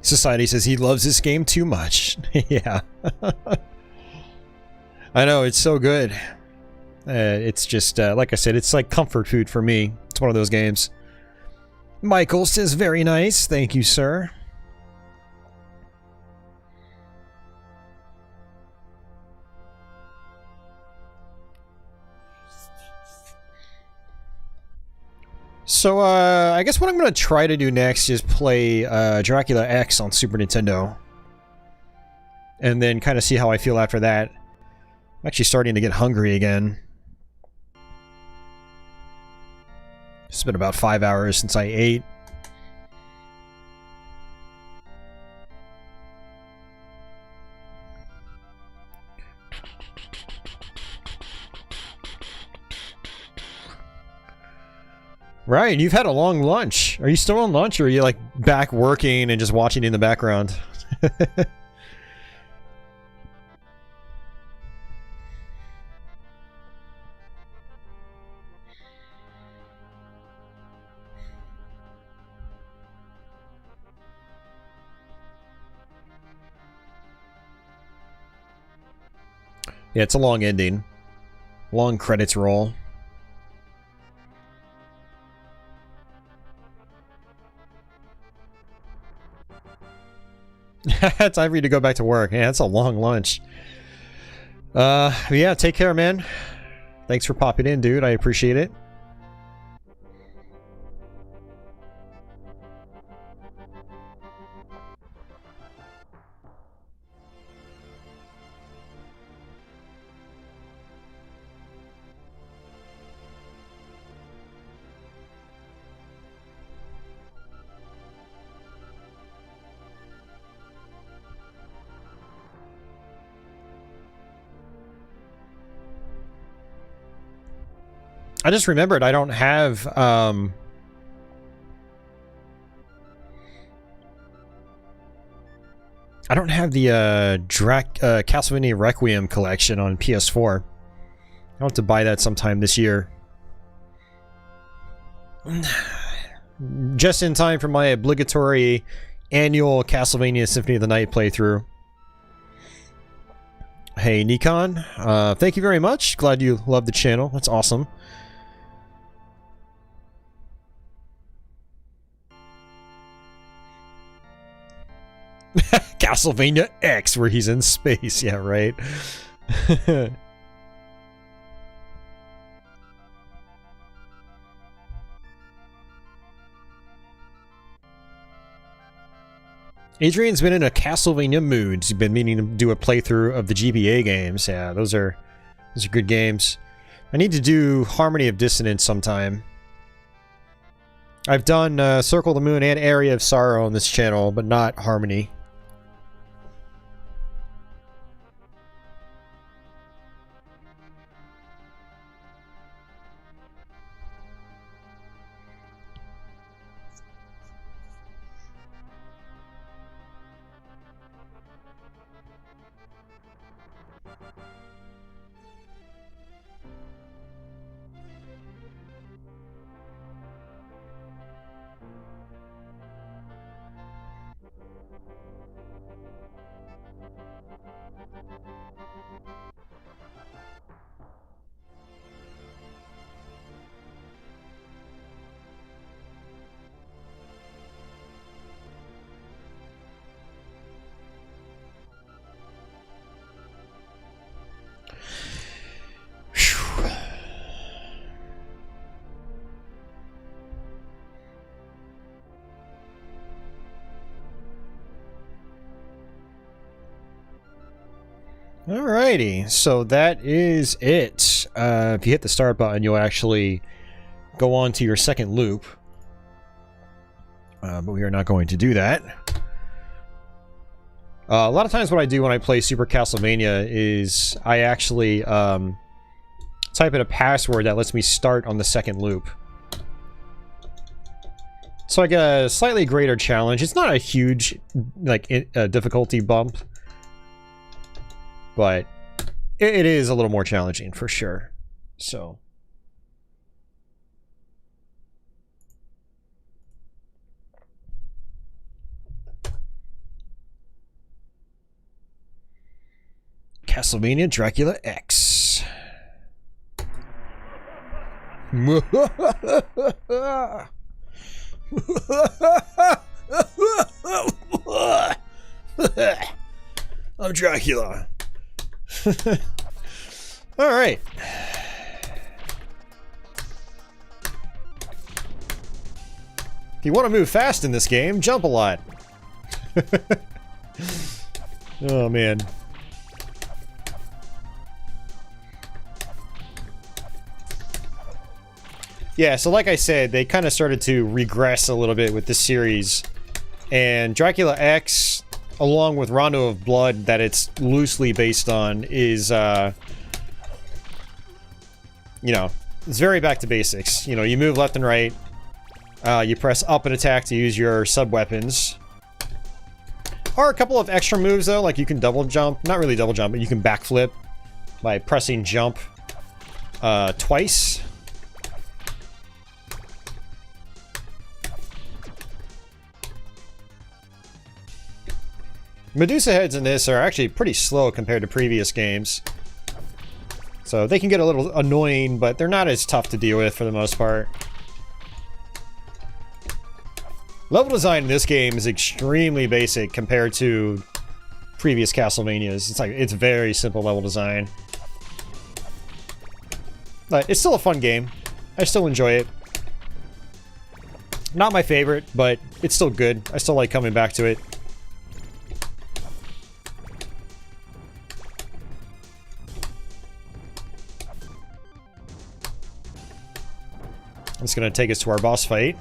Society says he loves this game too much. Yeah. I know, it's so good. It's just, like I said, it's like comfort food for me. It's one of those games. Michael says, very nice. Thank you, sir. So, I guess what I'm going to try to do next is play Dracula X on Super Nintendo. And then kind of see how I feel after that. I'm actually starting to get hungry again. It's been about 5 hours since I ate. Right, you've had a long lunch. Are you still on lunch, or are you like back working and just watching in the background? Yeah, it's a long ending. Long credits roll. Time for you to go back to work. Yeah, that's a long lunch. Yeah, take care, man. Thanks for popping in, dude. I appreciate it. I just remembered I don't have, I don't have the, Castlevania Requiem collection on PS4. I'll have to buy that sometime this year. Just in time for my obligatory annual Castlevania Symphony of the Night playthrough. Hey, Nikon. Thank you very much. Glad you love the channel. That's awesome. Castlevania X, where he's in space. Yeah, right. Adrian's been in a Castlevania mood. He's been meaning to do a playthrough of the GBA games. Yeah, those are good games. I need to do Harmony of Dissonance sometime. I've done Circle of the Moon and Area of Sorrow on this channel, but not Harmony. Alrighty, so that is it. If you hit the start button, you'll actually go on to your second loop. But we are not going to do that. A lot of times what I do when I play Super Castlevania is I actually type in a password that lets me start on the second loop. So I get a slightly greater challenge. It's not a huge difficulty bump, but it is a little more challenging for sure. So Castlevania Dracula X. I'm Dracula. Alright. If you want to move fast in this game, jump a lot. Oh man. Yeah, so like I said, they kind of started to regress a little bit with this series. And Dracula X, along with Rondo of Blood, that it's loosely based on, is, you know, it's very back to basics. You know, you move left and right. You press up and attack to use your sub-weapons. Or a couple of extra moves, though, like you can double jump. Not really double jump, but you can backflip by pressing jump twice. Medusa heads in this are actually pretty slow compared to previous games. So they can get a little annoying, but they're not as tough to deal with for the most part. Level design in this game is extremely basic compared to previous Castlevanias. It's very simple level design. But it's still a fun game. I still enjoy it. Not my favorite, but it's still good. I still like coming back to it. It's going to take us to our boss fight.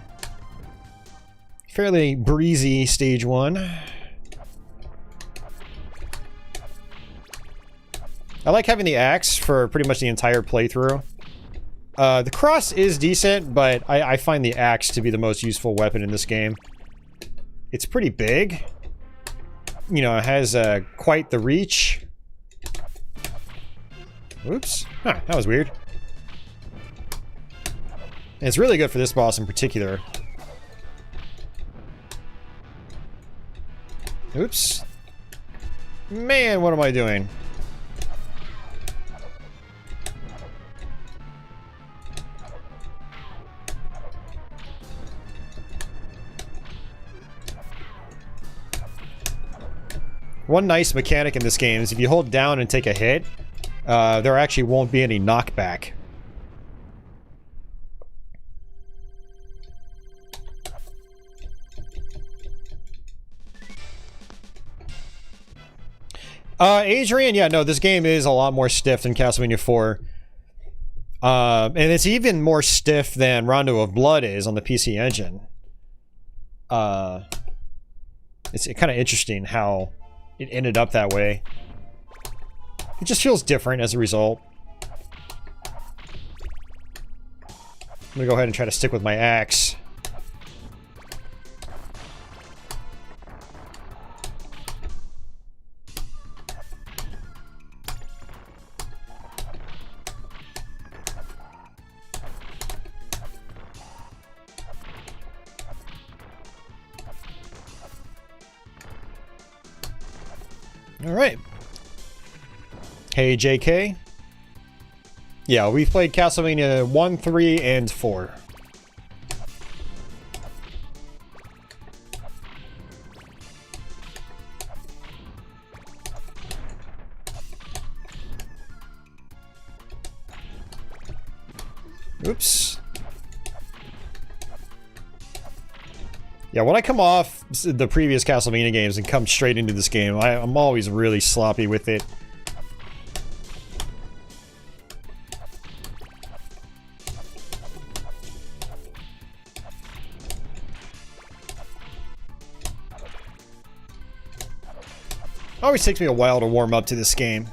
Fairly breezy stage 1. I like having the axe for pretty much the entire playthrough. The cross is decent, but I find the axe to be the most useful weapon in this game. It's pretty big. You know, it has quite the reach. Oops. Huh, that was weird. And it's really good for this boss in particular. Oops. Man, what am I doing? One nice mechanic in this game is if you hold down and take a hit, there actually won't be any knockback. Adrian, yeah, no, this game is a lot more stiff than Castlevania IV. And it's even more stiff than Rondo of Blood is on the PC Engine. It's kind of interesting how it ended up that way. It just feels different as a result. I'm gonna go ahead and try to stick with my axe. Alright. Hey, JK. Yeah, we've played Castlevania 1, 3, and 4. Oops. Yeah, when I come off the previous Castlevania games and come straight into this game, I'm always really sloppy with it. Always takes me a while to warm up to this game.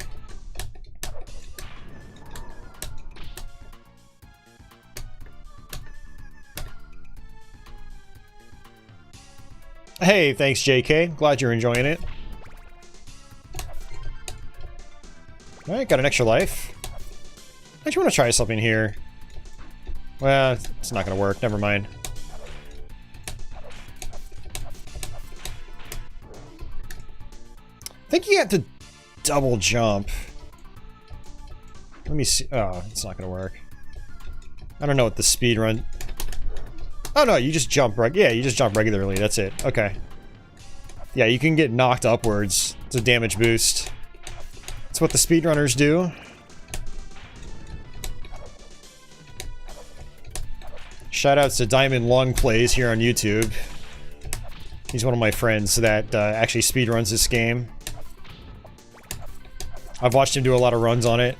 Hey, thanks JK. Glad you're enjoying it. Alright, got an extra life. I just want to try something here. Well, it's not gonna work. Never mind. I think you have to double jump. Let me see. Oh, it's not gonna work. I don't know what the speed run. Oh no, you just jump yeah, you just jump regularly, that's it. Okay. Yeah, you can get knocked upwards. It's a damage boost. That's what the speedrunners do. Shoutouts to Diamond Longplays here on YouTube. He's one of my friends that actually speedruns this game. I've watched him do a lot of runs on it.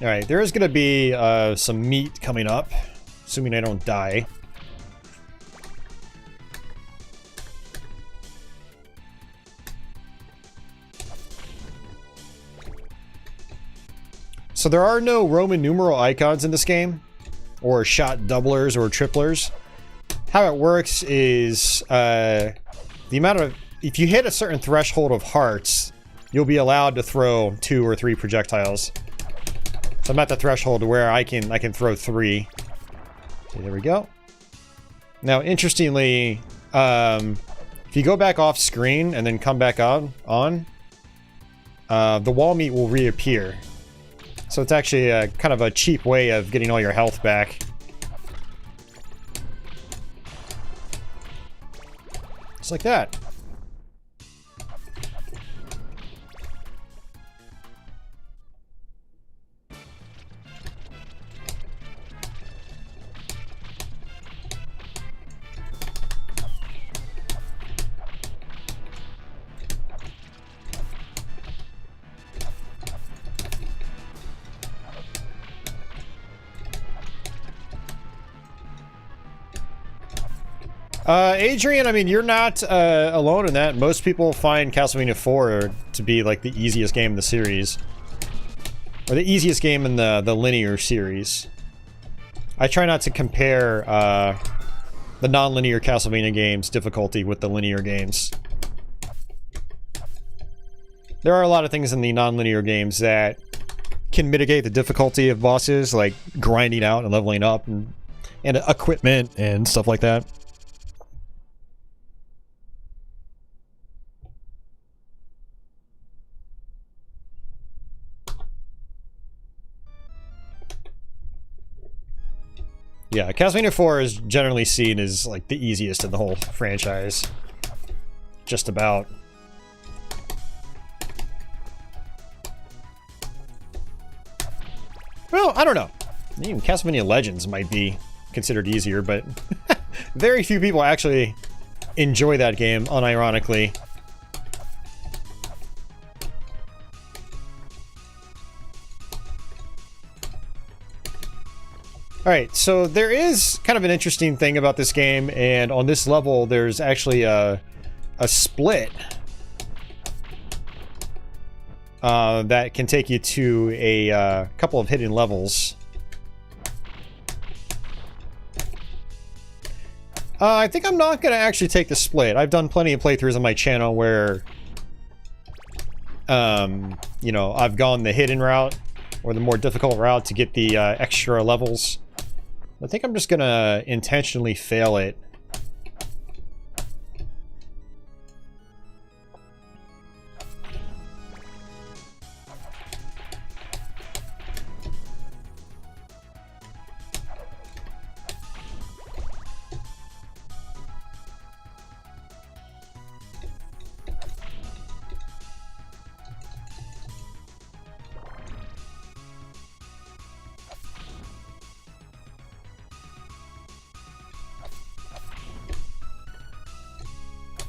Alright, there is going to be some meat coming up, assuming I don't die. So there are no Roman numeral icons in this game, or shot doublers or triplers. How it works is the amount of... If you hit a certain threshold of hearts, you'll be allowed to throw 2 or 3 projectiles. So I'm at the threshold where I can throw 3. Okay, there we go. Now, interestingly, if you go back off screen and then come back on, the wall meat will reappear. So it's actually a kind of a cheap way of getting all your health back. Just like that. Adrian, I mean, you're not alone in that. Most people find Castlevania 4 to be like the easiest game in the series. Or the easiest game in the linear series. I try not to compare the non-linear Castlevania games' difficulty with the linear games. There are a lot of things in the non-linear games that can mitigate the difficulty of bosses, like grinding out and leveling up and equipment and stuff like that. Yeah, Castlevania 4 is generally seen as like the easiest in the whole franchise. Just about. Well, I don't know. Even Castlevania Legends might be considered easier, but very few people actually enjoy that game, unironically. Alright, so there is kind of an interesting thing about this game, and on this level there's actually a split that can take you to a couple of hidden levels. I think I'm not going to actually take the split. I've done plenty of playthroughs on my channel where, you know, I've gone the hidden route or the more difficult route to get the extra levels. I think I'm just going to intentionally fail it.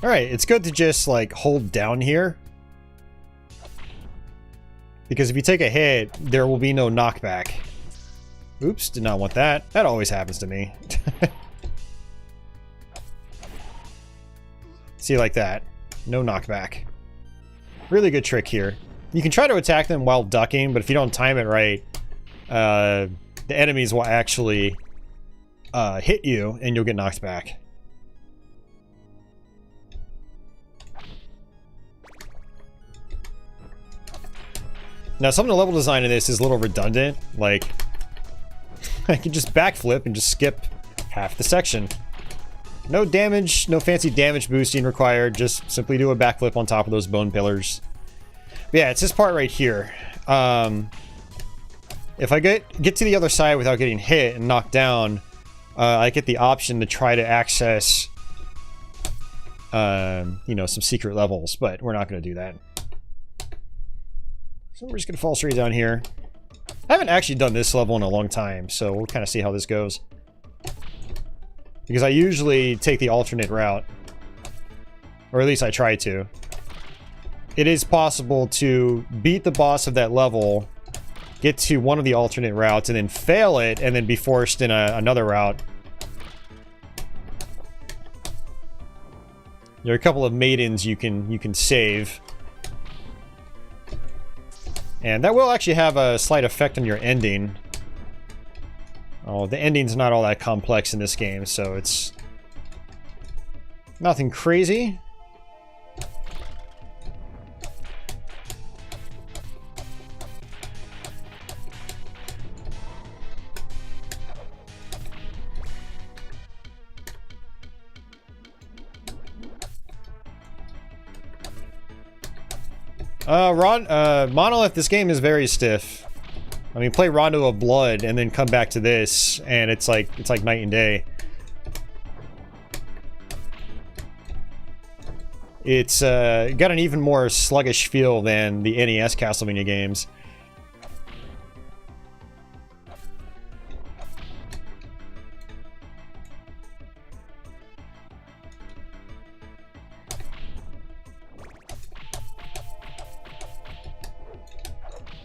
Alright, it's good to just, like, hold down here. Because if you take a hit, there will be no knockback. Oops, did not want that. That always happens to me. See, like that. No knockback. Really good trick here. You can try to attack them while ducking, but if you don't time it right, the enemies will actually hit you, and you'll get knocked back. Now, some of the level design in this is a little redundant. Like, I can just backflip and just skip half the section. No damage, no fancy damage boosting required. Just simply do a backflip on top of those bone pillars. But yeah, it's this part right here. If I get to the other side without getting hit and knocked down, I get the option to try to access, you know, some secret levels. But we're not going to do that. So we're just going to fall straight down here. I haven't actually done this level in a long time, so we'll kind of see how this goes. Because I usually take the alternate route. Or at least I try to. It is possible to beat the boss of that level, get to one of the alternate routes, and then fail it, and then be forced in another route. There are a couple of maidens you can save. And that will actually have a slight effect on your ending. Oh, the ending's not all that complex in this game, so it's nothing crazy. Monolith, this game is very stiff. I mean, play Rondo of Blood and then come back to this, and it's like night and day. It's got an even more sluggish feel than the NES Castlevania games.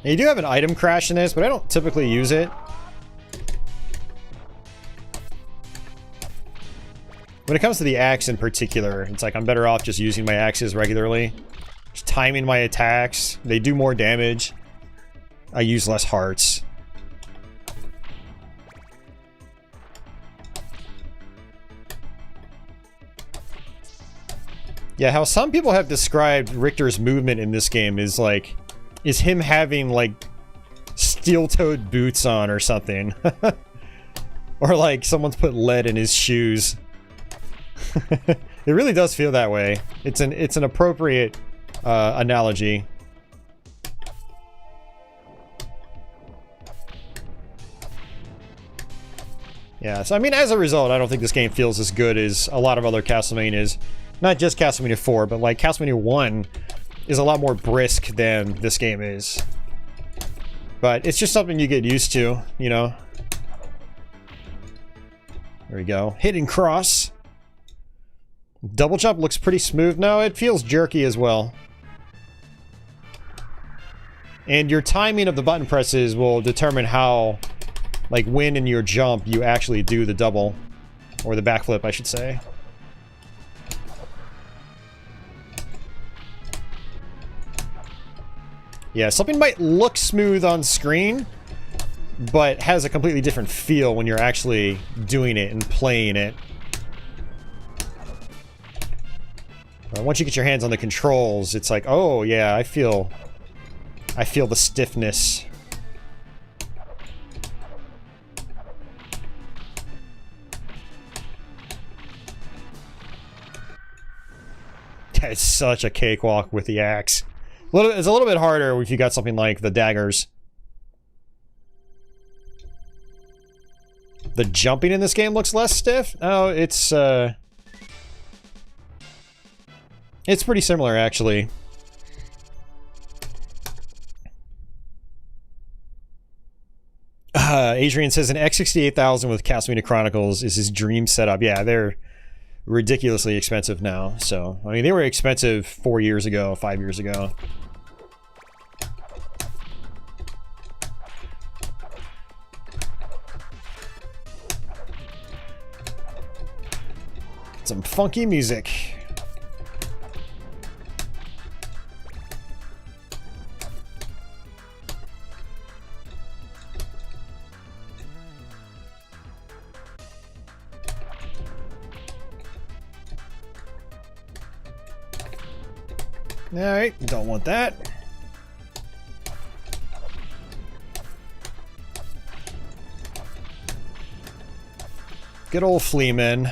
Now, you do have an item crash in this, but I don't typically use it. When it comes to the axe in particular, it's like I'm better off just using my axes regularly. Just timing my attacks. They do more damage. I use less hearts. Yeah, how some people have described Richter's movement in this game is like... is him having, like, steel-toed boots on or something. Or, like, someone's put lead in his shoes. It really does feel that way. It's an appropriate analogy. Yeah, so I mean, as a result, I don't think this game feels as good as a lot of other Castlevanias. Not just Castlevania 4, but like Castlevania 1 is a lot more brisk than this game is. But it's just something you get used to, you know? There we go. Hidden cross. Double jump looks pretty smooth now. It feels jerky as well. And your timing of the button presses will determine how, like, when in your jump you actually do the double. Or the backflip, I should say. Yeah, something might look smooth on screen, but has a completely different feel when you're actually doing it and playing it. Once you get your hands on the controls, it's like, oh yeah, I feel the stiffness. It's such a cakewalk with the axe. It's a little bit harder if you got something like the daggers. The jumping in this game looks less stiff. Oh, it's pretty similar, actually. Adrian says an X68000 with Castlevania Chronicles is his dream setup. Yeah, they're ridiculously expensive now. So, I mean, they were expensive 4 years ago, 5 years ago. Some funky music. Alright, don't want that. Good old Fleaman.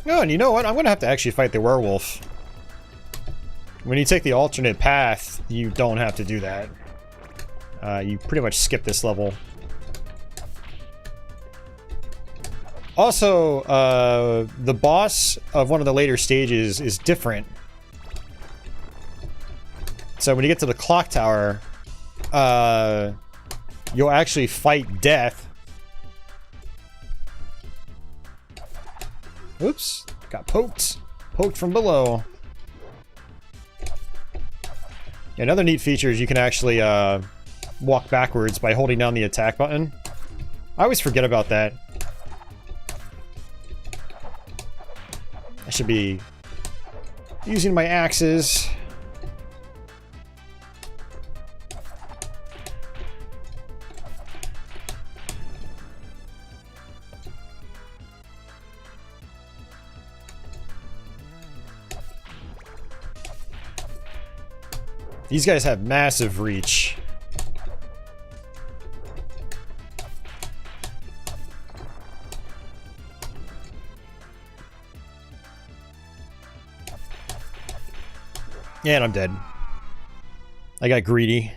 Oh, and you know what? I'm gonna have to actually fight the werewolf. When you take the alternate path, you don't have to do that. You pretty much skip this level. Also, the boss of one of the later stages is different. So when you get to the clock tower, you'll actually fight death. Oops, got poked. Poked from below. Another neat feature is you can actually walk backwards by holding down the attack button. I always forget about that. I should be using my axes. These guys have massive reach. Yeah, and I'm dead. I got greedy.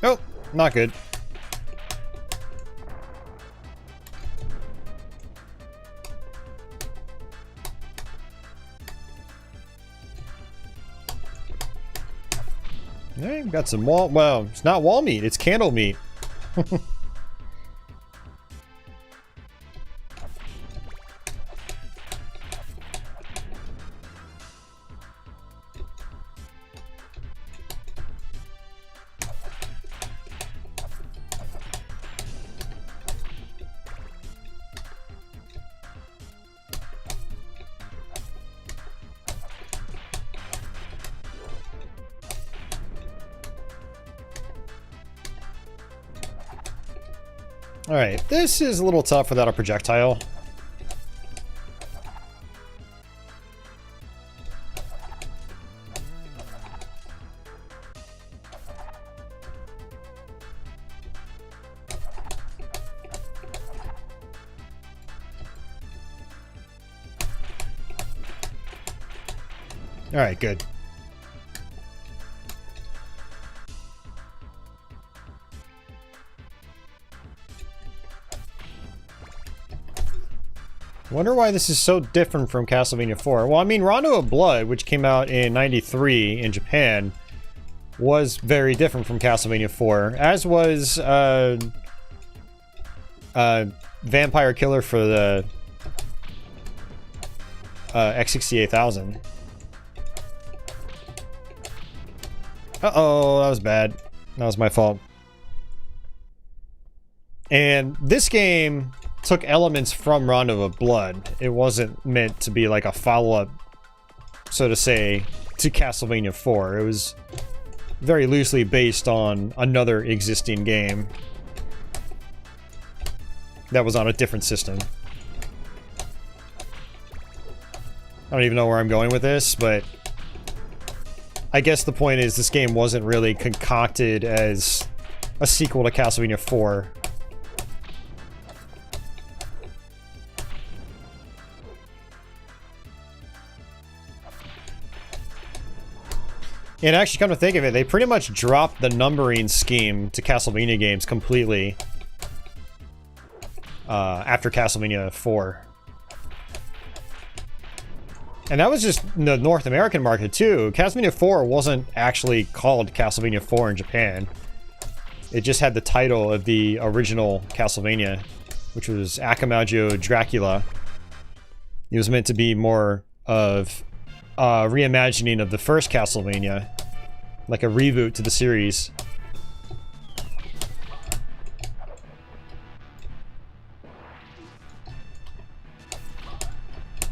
Oh, not good. Yeah, got some wall. Well, it's not wall meat, it's candle meat. Alright, this is a little tough without a projectile. Alright, good. Wonder why this is so different from Castlevania 4. Well, I mean, Rondo of Blood, which came out in '93 in Japan, was very different from Castlevania 4, as was Vampire Killer for the X68000. Uh-oh, that was bad. That was my fault. And this game took elements from Rondo of Blood. It wasn't meant to be like a follow-up, so to say, to Castlevania 4. It was very loosely based on another existing game that was on a different system. I don't even know where I'm going with this, but I guess the point is this game wasn't really concocted as a sequel to Castlevania 4. And actually, come to think of it, they pretty much dropped the numbering scheme to Castlevania games completely after Castlevania 4. And that was just the North American market, too. Castlevania 4 wasn't actually called Castlevania 4 in Japan. It just had the title of the original Castlevania, which was Akamajo Dracula. It was meant to be more of reimagining of the first Castlevania, like a reboot to the series.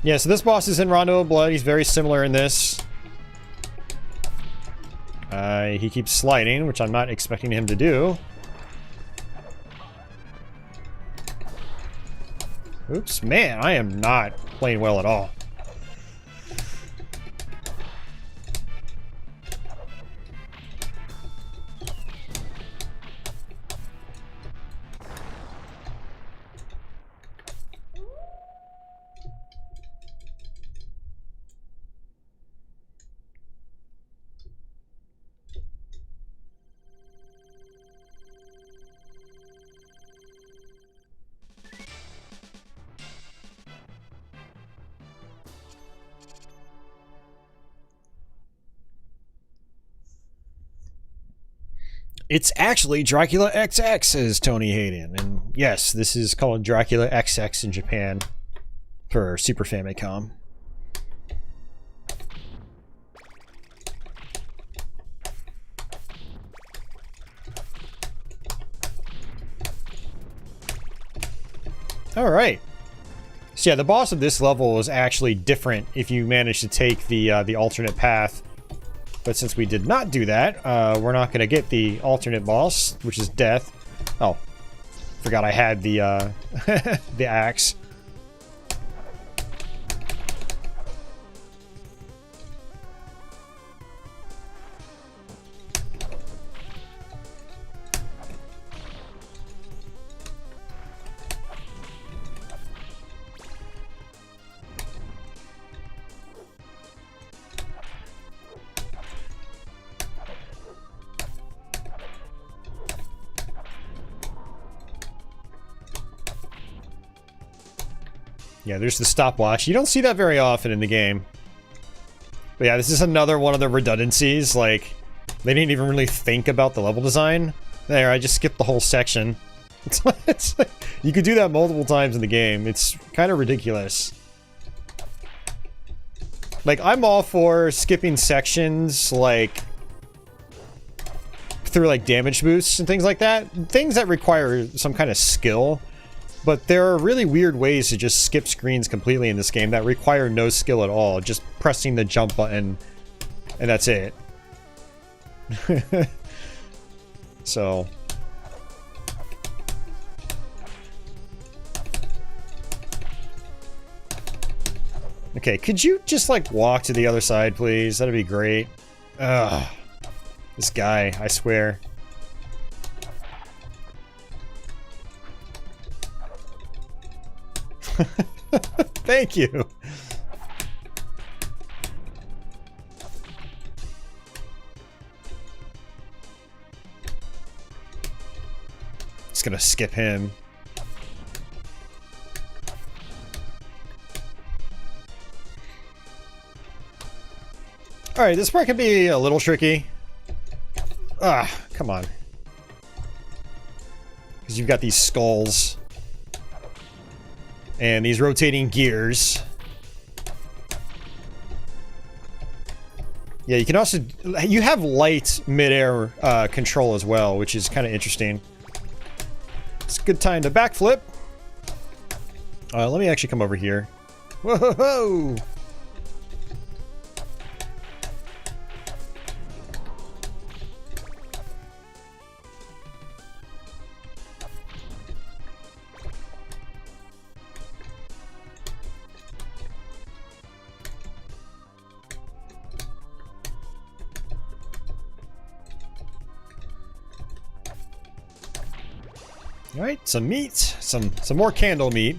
Yeah, so this boss is in Rondo of Blood. He's very similar in this. He keeps sliding, which I'm not expecting him to do. Oops, man, I am not playing well at all. It's actually Dracula XX, says Tony Hayden. And yes, this is called Dracula XX in Japan for Super Famicom. Alright. So yeah, the boss of this level is actually different if you manage to take the alternate path. But since we did not do that, we're not going to get the alternate boss, which is death. Oh, forgot I had the the axe. Yeah, there's the stopwatch. You don't see that very often in the game. But yeah, this is another one of the redundancies. Like, they didn't even really think about the level design. There, I just skipped the whole section. It's like, you could do that multiple times in the game. It's kind of ridiculous. Like, I'm all for skipping sections, like, through, like, damage boosts and things like that. Things that require some kind of skill. But there are really weird ways to just skip screens completely in this game that require no skill at all. Just pressing the jump button, and that's it. So. Okay, could you just, like, walk to the other side, please? That'd be great. Ugh. This guy, I swear. Thank you. Just gonna skip him. Alright, this part can be a little tricky. Ah, come on. Because you've got these skulls. And these rotating gears. Yeah, you can also... You have light mid-air control as well, which is kind of interesting. It's a good time to backflip. Let me actually come over here. Whoa! Alright, some meat. Some more candle meat.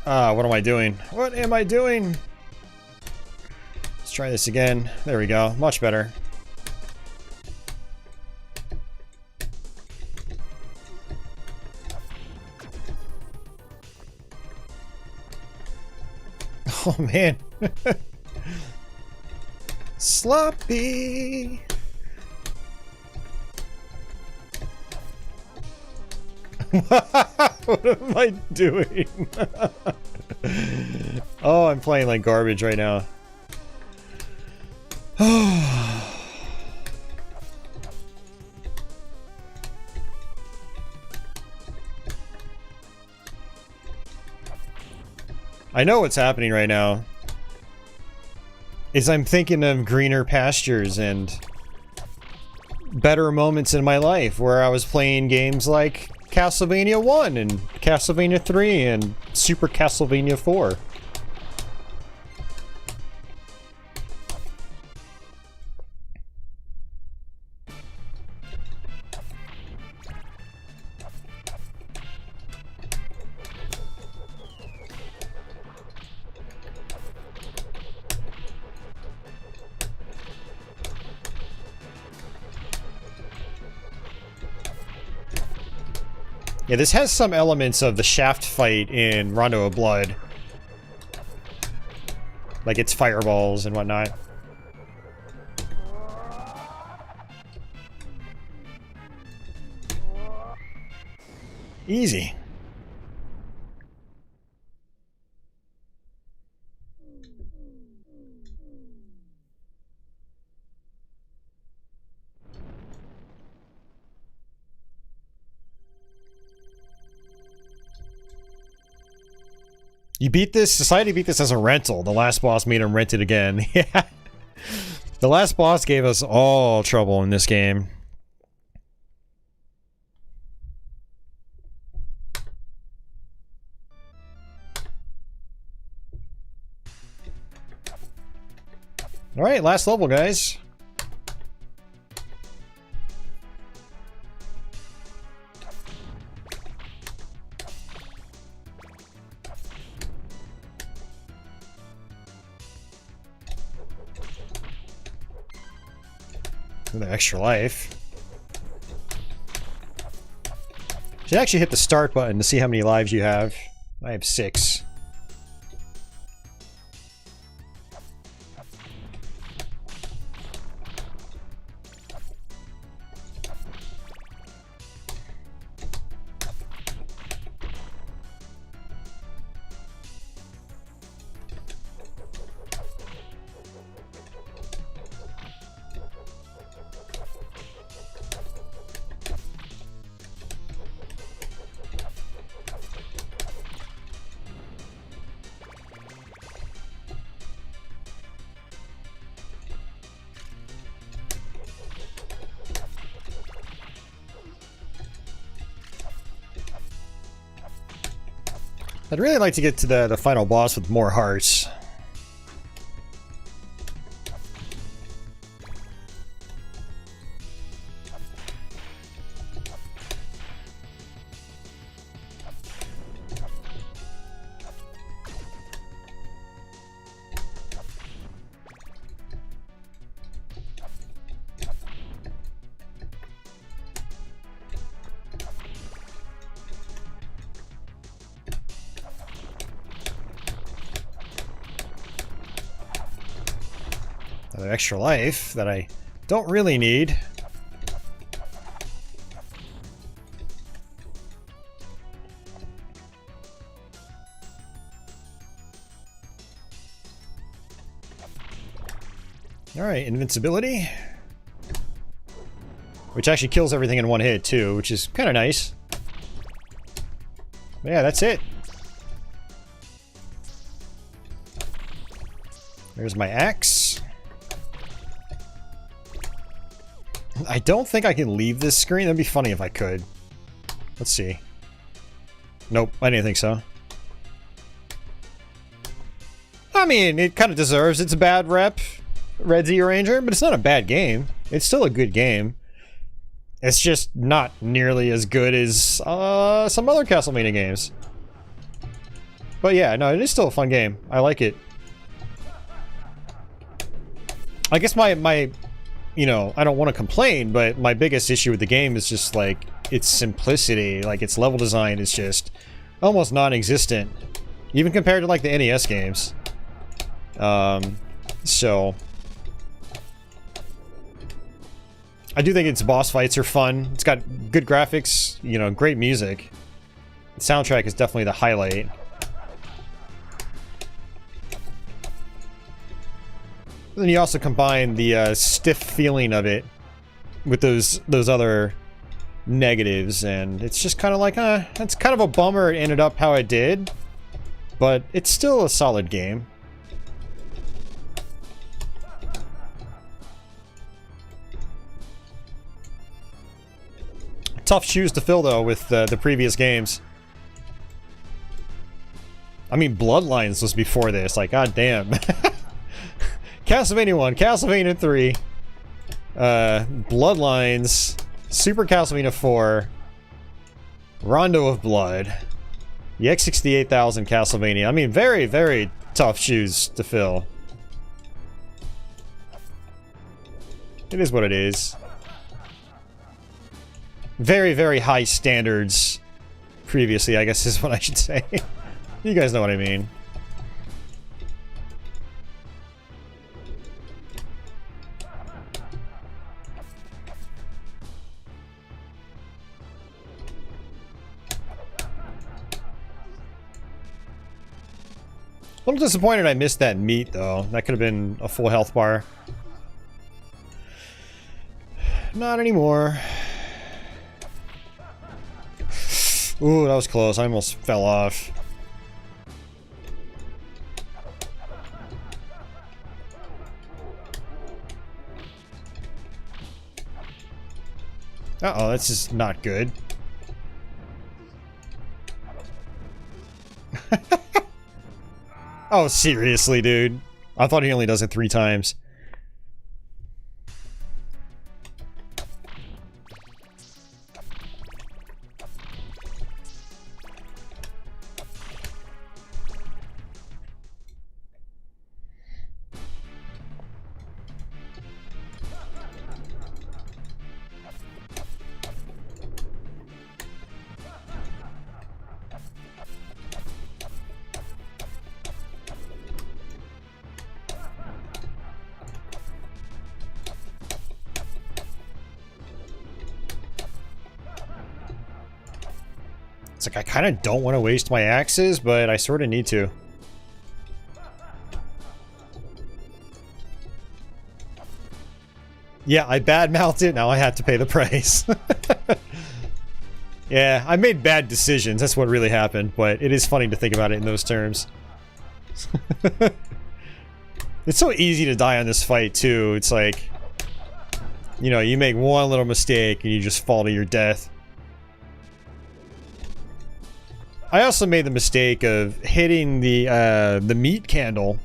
What am I doing? What am I doing? Let's try this again. There we go. Much better. Oh, man. Sloppy. What am I doing? Oh, I'm playing like garbage right now. I know what's happening right now. Is I'm thinking of greener pastures and better moments in my life where I was playing games like Castlevania 1 and Castlevania 3 and Super Castlevania 4. Yeah, this has some elements of the shaft fight in Rondo of Blood. Like its fireballs and whatnot. Easy. You beat this? Society beat this as a rental. The last boss made him rent it again. Yeah. The last boss gave us all trouble in this game. Alright, last level, guys. With an extra life. Should actually hit the start button to see how many lives you have. I have 6. I'd really like to get to the final boss with more hearts. Another extra life that I don't really need. Alright, invincibility. Which actually kills everything in one hit too, which is kind of nice. But yeah, that's it. There's my axe. I don't think I can leave this screen. That'd be funny if I could. Let's see. Nope, I didn't think so. I mean, it kind of deserves its bad rep, Red Z Ranger, but it's not a bad game. It's still a good game. It's just not nearly as good as some other Castlevania games. But yeah, no, it is still a fun game. I like it. I guess my you know, I don't want to complain, but my biggest issue with the game is just, like, its simplicity. Like, its level design is just almost non-existent. Even compared to, like, the NES games. So... I do think its boss fights are fun. It's got good graphics, you know, great music. The soundtrack is definitely the highlight. Then you also combine the stiff feeling of it with those other negatives, and it's just kind of like, it's kind of a bummer it ended up how it did, but it's still a solid game. Tough shoes to fill, though, with the previous games. I mean, Bloodlines was before this, like, goddamn. Castlevania 1, Castlevania 3, Bloodlines, Super Castlevania 4, Rondo of Blood, the X68000 Castlevania. I mean, very, very tough shoes to fill. It is what it is. Very, very high standards previously, I guess is what I should say. You guys know what I mean. A little disappointed I missed that meat, though. That could have been a full health bar. Not anymore. Ooh, that was close. I almost fell off. Uh-oh, that's just not good. Oh, seriously, dude. I thought he only does it 3 times. It's like, I kind of don't want to waste my axes, but I sort of need to. Yeah, I bad-mouthed it, now I have to pay the price. Yeah, I made bad decisions, that's what really happened, but it is funny to think about it in those terms. It's so easy to die on this fight, too. It's like, you know, you make one little mistake and you just fall to your death. I also made the mistake of hitting the meat candle,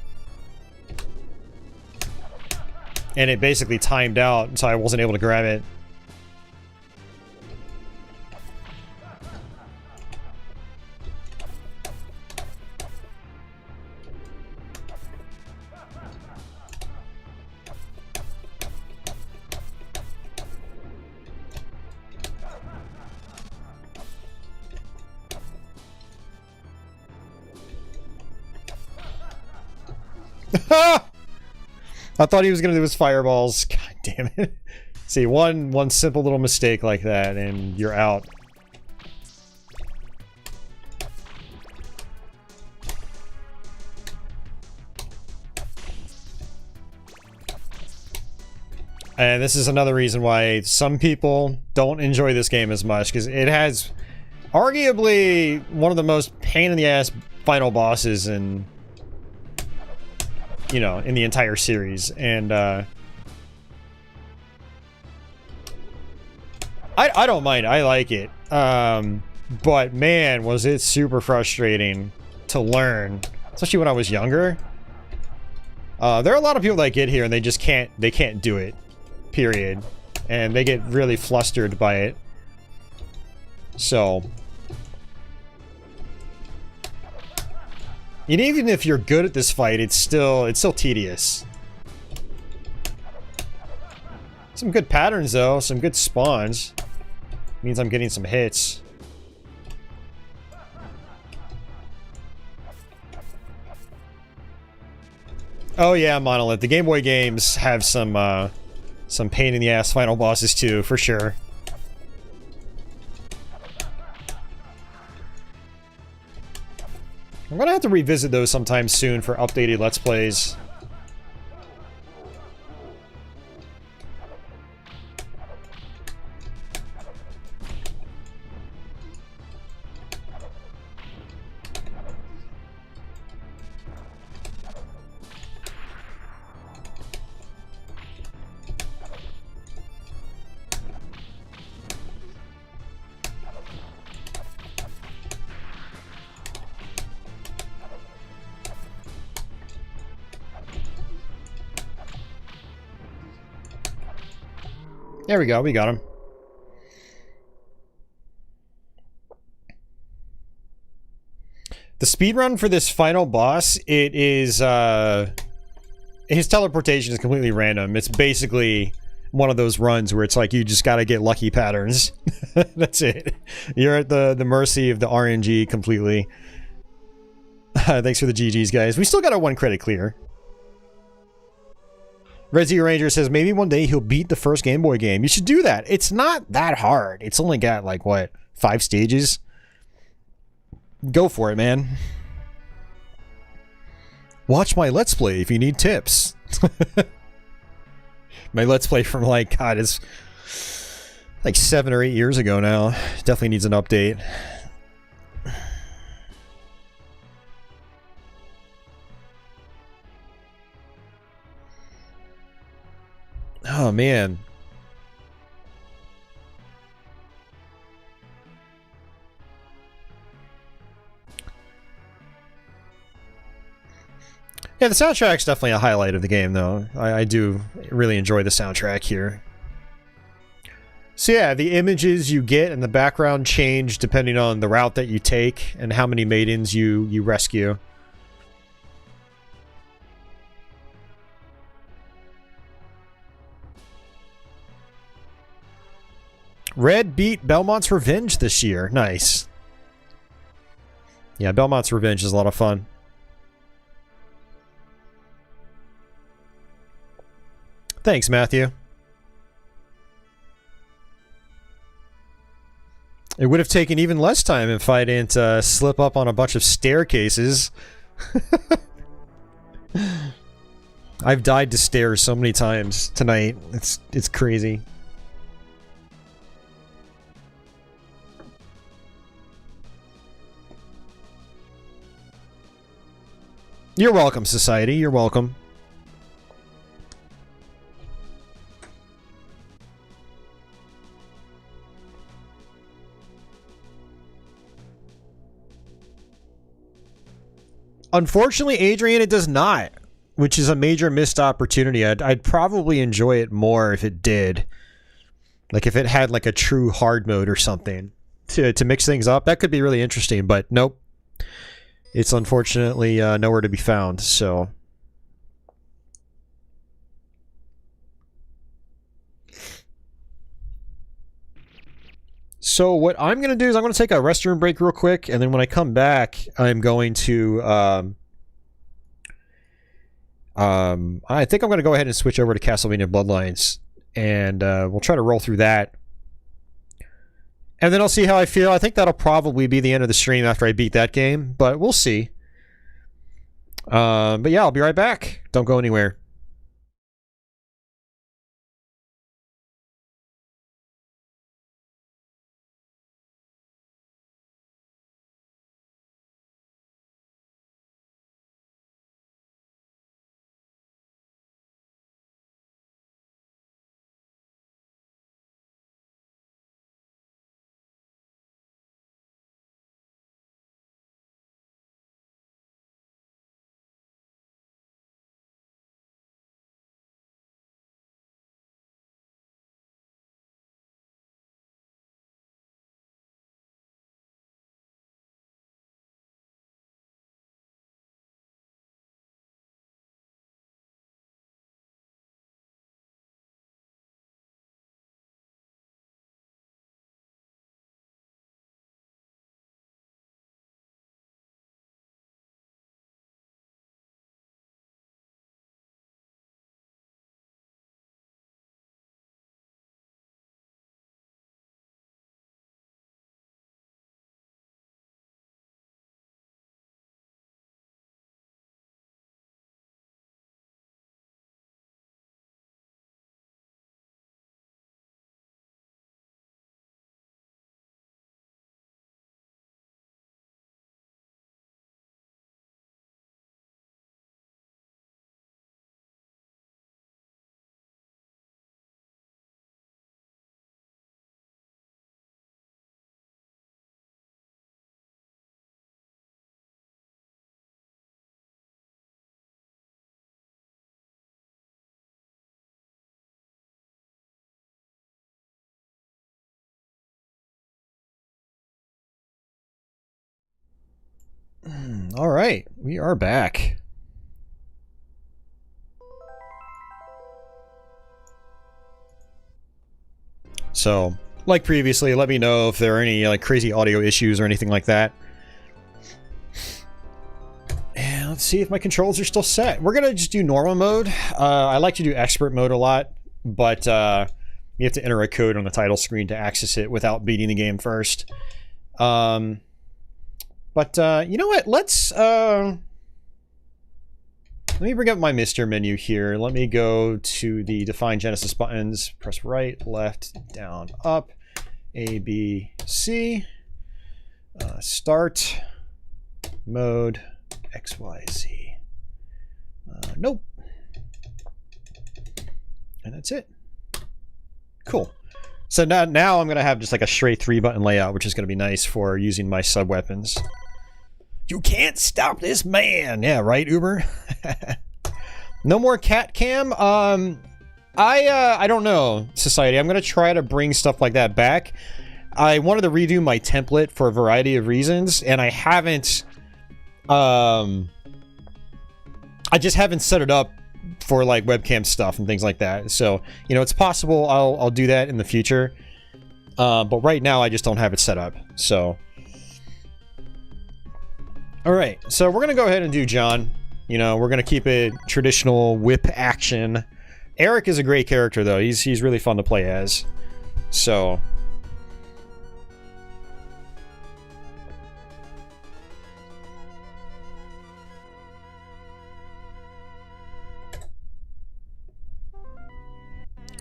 and it basically timed out, so I wasn't able to grab it. I thought he was gonna do his fireballs. God damn it. See, one simple little mistake like that and you're out. And this is another reason why some people don't enjoy this game as much, because it has arguably one of the most pain in the ass final bosses in, you know, in the entire series. And I don't mind, I like it, but man, was it super frustrating to learn, especially when I was younger. There are a lot of people that get here and they just can't do it, period, and they get really flustered by it. So, and even if you're good at this fight, it's still tedious. Some good patterns though, some good spawns. Means I'm getting some hits. Oh yeah, Monolith. The Game Boy games have some pain in the ass final bosses too, for sure. I'm gonna have to revisit those sometime soon for updated Let's Plays. There we go, we got him. The speedrun for this final boss, it is, his teleportation is completely random. It's basically one of those runs where it's like you just gotta get lucky patterns. That's it. You're at the mercy of the RNG completely. Thanks for the GGs, guys. We still got a 1 credit clear. Resi Ranger says maybe one day he'll beat the first Game Boy game. You should do that. It's not that hard. It's only got like what, 5 stages? Go for it, man. Watch my Let's Play if you need tips. My Let's Play from like, God, it's like 7 or 8 years ago now. Definitely needs an update. Oh, man. Yeah, the soundtrack's definitely a highlight of the game, though. I do really enjoy the soundtrack here. So yeah, the images you get and the background change depending on the route that you take and how many maidens you rescue. Red beat Belmont's Revenge this year. Nice. Yeah, Belmont's Revenge is a lot of fun. Thanks, Matthew. It would have taken even less time if I didn't slip up on a bunch of staircases. I've died to stairs so many times tonight. It's crazy. You're welcome, society. You're welcome. Unfortunately, Adrian, it does not, which is a major missed opportunity. I'd probably enjoy it more if it did. Like if it had like a true hard mode or something to mix things up. That could be really interesting, but nope. It's unfortunately nowhere to be found, so... So what I'm going to do is I'm going to take a restroom break real quick, and then when I come back, I'm going to... I think I'm going to go ahead and switch over to Castlevania Bloodlines, and we'll try to roll through that. And then I'll see how I feel. I think that'll probably be the end of the stream after I beat that game, but we'll see. But yeah, I'll be right back. Don't go anywhere. All right, we are back. So, like previously, let me know if there are any like crazy audio issues or anything like that. And let's see if my controls are still set. We're gonna just do normal mode. I like to do expert mode a lot, but you have to enter a code on the title screen to access it without beating the game first. But you know what? Let's let me bring up my Mr. menu here. Let me go to the Define Genesis buttons. Press right, left, down, up, A, B, C. Start, mode, X, Y, Z. Nope. And that's it. Cool. So now I'm going to have just like a straight 3-button layout, which is going to be nice for using my sub-weapons. You can't stop this man! Yeah, right, Uber? No more cat cam? I don't know, Society. I'm going to try to bring stuff like that back. I wanted to redo my template for a variety of reasons, and I haven't... I just haven't set it up for like webcam stuff and things like that. So, you know, it's possible I'll do that in the future. But right now I just don't have it set up. So... Alright, so we're going to go ahead and do John. You know, we're going to keep it traditional whip action. Eric is a great character, though. He's really fun to play as. So...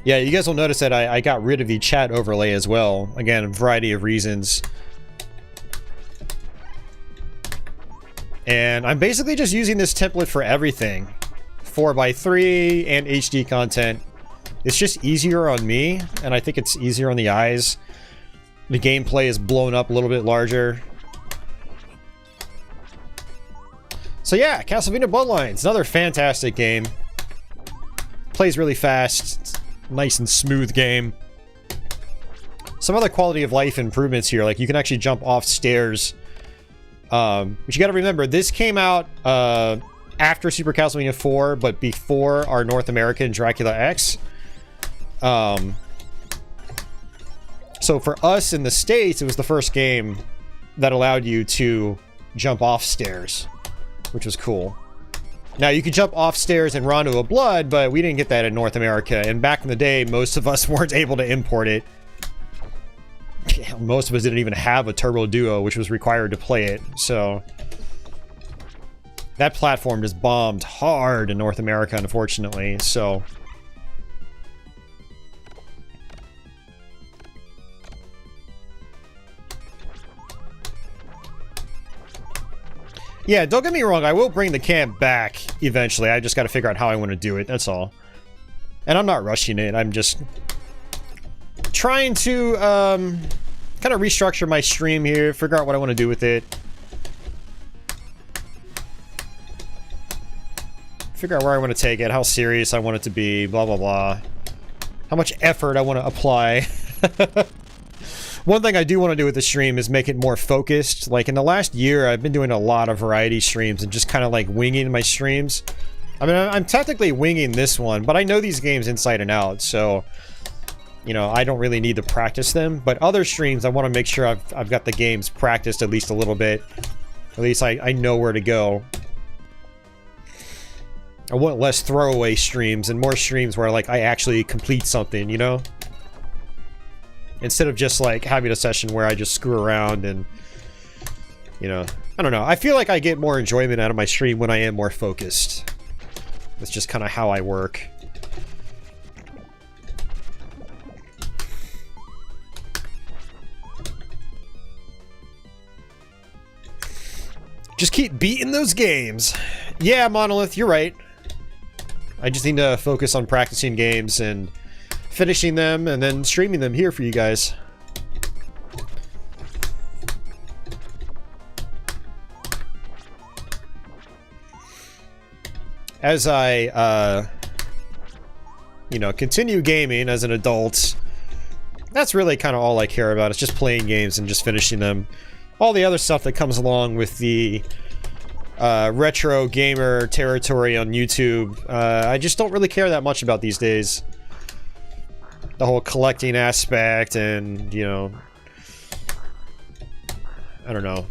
yeah, you guys will notice that I got rid of the chat overlay as well. Again, a variety of reasons. And I'm basically just using this template for everything. 4x3 and HD content. It's just easier on me, and I think it's easier on the eyes. The gameplay is blown up a little bit larger. So yeah, Castlevania Bloodlines, another fantastic game. Plays really fast, it's a nice and smooth game. Some other quality of life improvements here, like you can actually jump off stairs. But you gotta remember, this came out after Super Castlevania 4, but before our North American Dracula X. So for us in the States, it was the first game that allowed you to jump off stairs, which was cool. Now, you could jump off stairs in Rondo of Blood, but we didn't get that in North America, and back in the day, most of us weren't able to import it. Most of us didn't even have a Turbo Duo, which was required to play it, so... That platform just bombed hard in North America, unfortunately, so... Yeah, don't get me wrong, I will bring the camp back eventually. I just gotta figure out how I want to do it, that's all. And I'm not rushing it, I'm just trying to kind of restructure my stream here, figure out what I want to do with it. Figure out where I want to take it, how serious I want it to be, blah blah blah. How much effort I want to apply. One thing I do want to do with the stream is make it more focused. Like, in the last year, I've been doing a lot of variety streams and just kind of, like, winging my streams. I mean, I'm technically winging this one, but I know these games inside and out, so... You know, I don't really need to practice them. But other streams, I want to make sure I've got the games practiced at least a little bit. At least I know where to go. I want less throwaway streams and more streams where, like, I actually complete something, you know? Instead of just, like, having a session where I just screw around and, you know, I don't know. I feel like I get more enjoyment out of my stream when I am more focused. That's just kind of how I work. Just keep beating those games. Yeah, Monolith, you're right. I just need to focus on practicing games and finishing them and then streaming them here for you guys. As I, you know, continue gaming as an adult, that's really kind of all I care about. It's just playing games and just finishing them. All the other stuff that comes along with the retro gamer territory on YouTube, I just don't really care that much about these days. The whole collecting aspect and, you know, I don't know.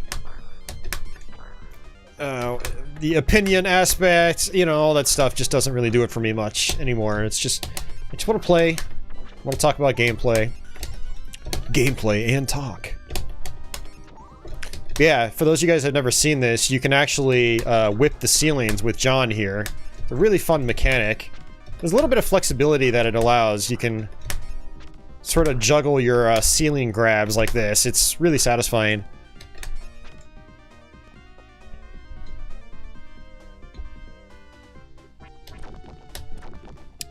The opinion aspect, you know, all that stuff just doesn't really do it for me much anymore. It's just, I just want to play. I want to talk about gameplay. Gameplay and talk. Yeah, for those of you guys that have never seen this, you can actually whip the ceilings with John here. It's a really fun mechanic. There's a little bit of flexibility that it allows. You can sort of juggle your ceiling grabs like this. It's really satisfying.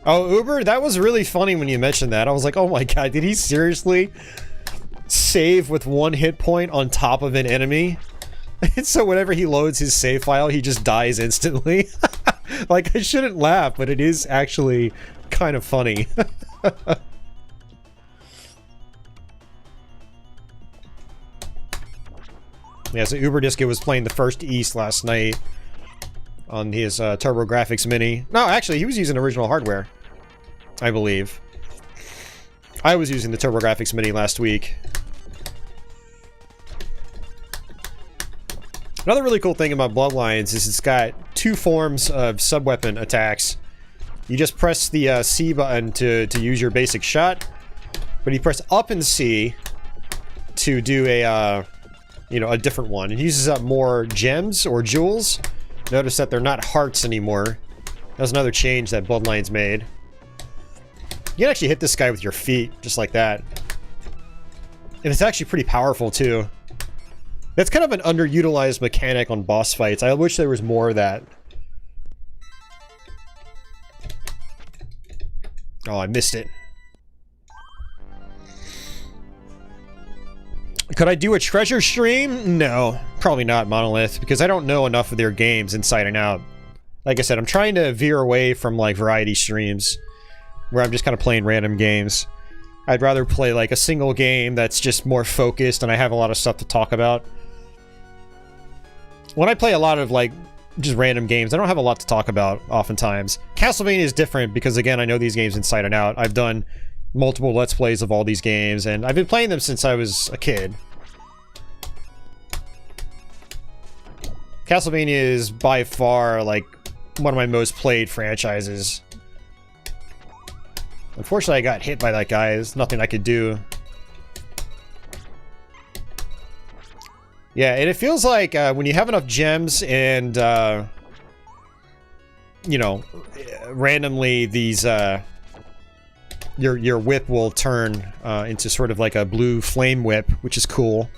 Oh, Uber, that was really funny when you mentioned that. I was like, oh my god, did he seriously save with 1 hit point on top of an enemy? And so whenever he loads his save file, he just dies instantly. Like, I shouldn't laugh, but it is actually kind of funny. Yeah, so Uberdisco was playing the first East last night on his TurboGrafx Mini. No, actually, he was using original hardware, I believe. I was using the TurboGrafx Mini last week. Another really cool thing about Bloodlines is it's got 2 forms of sub-weapon attacks. You just press the C button to use your basic shot, but you press up and C to do a, you know, a different one. It uses up more gems or jewels. Notice that they're not hearts anymore. That was another change that Bloodlines made. You can actually hit this guy with your feet, just like that. And it's actually pretty powerful, too. That's kind of an underutilized mechanic on boss fights. I wish there was more of that. Oh, I missed it. Could I do a treasure stream? No, probably not, Monolith, because I don't know enough of their games inside and out. Like I said, I'm trying to veer away from, like, variety streams, where I'm just kind of playing random games. I'd rather play, like, a single game that's just more focused and I have a lot of stuff to talk about. When I play a lot of, like, just random games, I don't have a lot to talk about, oftentimes. Castlevania is different because, again, I know these games inside and out. I've done multiple Let's Plays of all these games, and I've been playing them since I was a kid. Castlevania is by far, like, one of my most played franchises. Unfortunately, I got hit by that guy. There's nothing I could do. Yeah, and it feels like when you have enough gems and, you know, randomly these, your whip will turn into sort of like a blue flame whip, which is cool.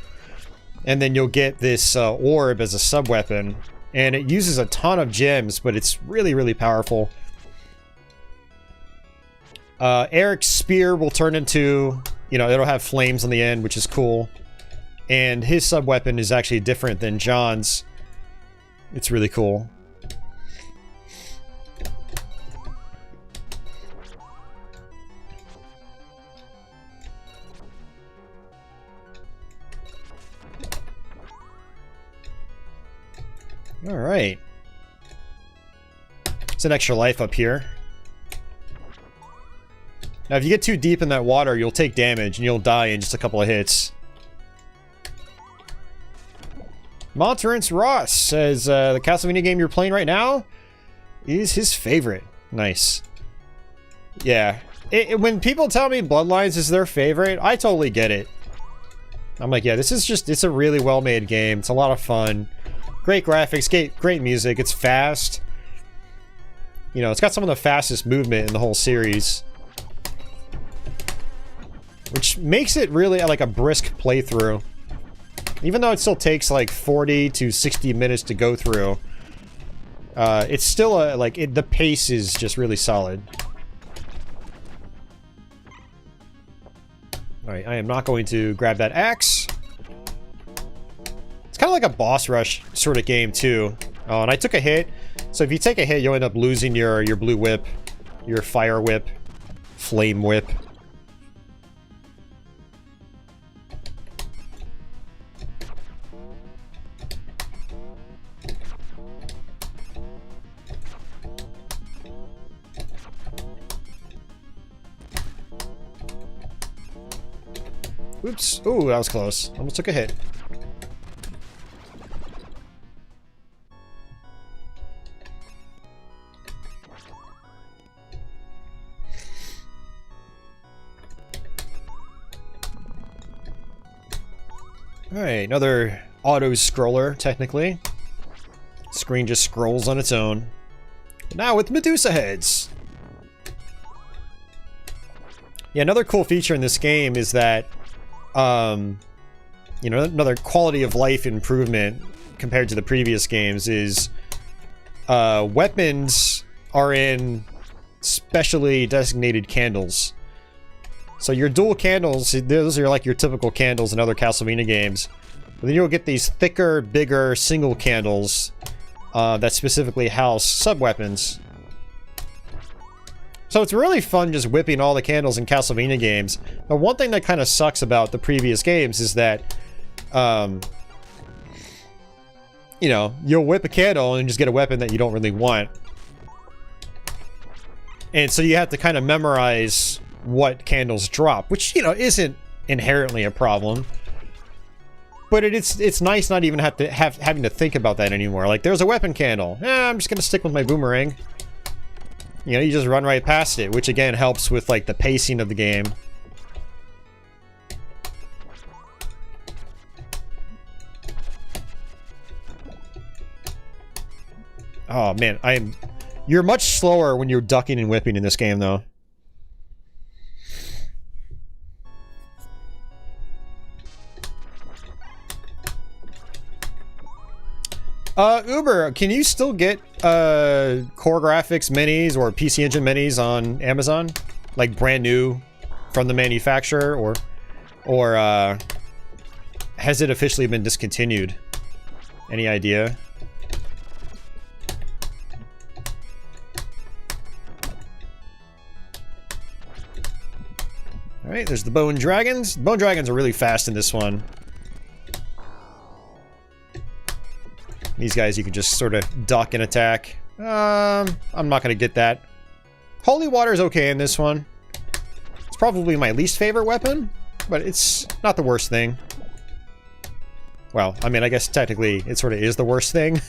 And then you'll get this orb as a sub-weapon. And it uses a ton of gems, but it's really, really powerful. Eric's spear will turn into, you know, it'll have flames on the end, which is cool. And his sub-weapon is actually different than John's. It's really cool. Alright. It's an extra life up here. Now, if you get too deep in that water, you'll take damage and you'll die in just a couple of hits. Monterance Ross says, the Castlevania game you're playing right now is his favorite. Nice. Yeah. When people tell me Bloodlines is their favorite, I totally get it. I'm like, yeah, this is just, it's a really well-made game. It's a lot of fun. Great graphics, great music. It's fast. You know, it's got some of the fastest movement in the whole series. Which makes it really like a brisk playthrough. Even though it still takes like 40 to 60 minutes to go through, it's still the pace is just really solid. Alright, I am not going to grab that axe. It's kind of like a boss rush sort of game too. Oh, and I took a hit. So if you take a hit, you'll end up losing your blue whip, your fire whip, flame whip. Oops. Ooh, that was close. Almost took a hit. Alright, another auto-scroller, technically. Screen just scrolls on its own. Now with Medusa heads! Yeah, another cool feature in this game is that you know, another quality of life improvement compared to the previous games is weapons are in specially designated candles. So your dual candles, those are like your typical candles in other Castlevania games. But then you'll get these thicker, bigger single candles that specifically house sub-weapons. So it's really fun just whipping all the candles in Castlevania games. But one thing that kind of sucks about the previous games is that, you know, you'll whip a candle and just get a weapon that you don't really want. And so you have to kind of memorize what candles drop, which, you know, isn't inherently a problem. But it's nice not even having to think about that anymore. Like, there's a weapon candle. I'm just gonna stick with my boomerang. You know, you just run right past it, which again helps with like the pacing of the game. Oh man, you're much slower when you're ducking and whipping in this game though. Uber, can you still get Core Graphics minis or PC Engine minis on Amazon? Like brand new from the manufacturer, or has it officially been discontinued? Any idea? Alright, there's the Bone Dragons. Bone Dragons are really fast in this one. These guys you can just sort of duck and attack. I'm not gonna get that. Holy Water is okay in this one. It's probably my least favorite weapon, but it's not the worst thing. Well, I mean, I guess technically it sort of is the worst thing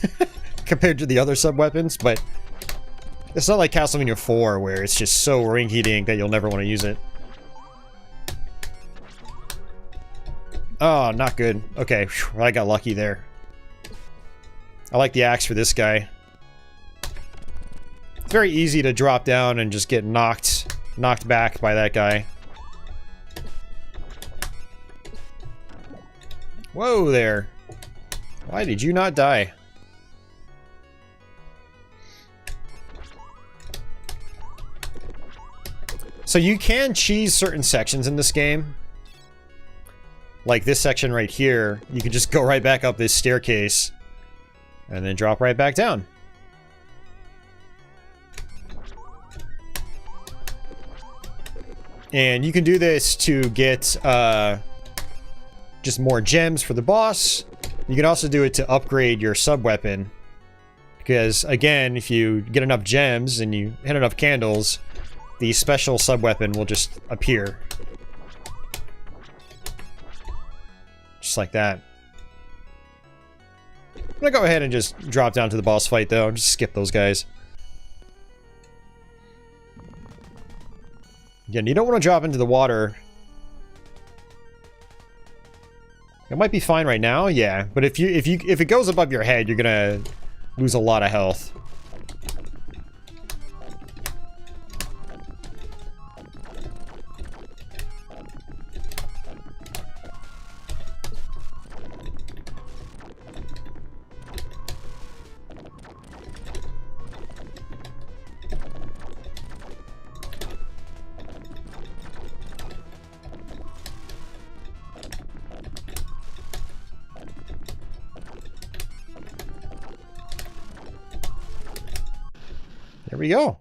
compared to the other sub-weapons, but it's not like Castlevania IV where it's just so ring-heating that you'll never want to use it. Oh, not good. Okay, whew, I got lucky there. I like the axe for this guy. It's very easy to drop down and just get knocked back by that guy. Whoa there. Why did you not die? So you can cheese certain sections in this game. Like this section right here, you can just go right back up this staircase and then drop right back down. And you can do this to get just more gems for the boss. You can also do it to upgrade your sub-weapon. Because, again, if you get enough gems and you hit enough candles, the special sub-weapon will just appear. Just like that. I'm gonna go ahead and just drop down to the boss fight, though. Just skip those guys. Again, you don't want to drop into the water. It might be fine right now, yeah. But if it goes above your head, you're gonna lose a lot of health. There we go.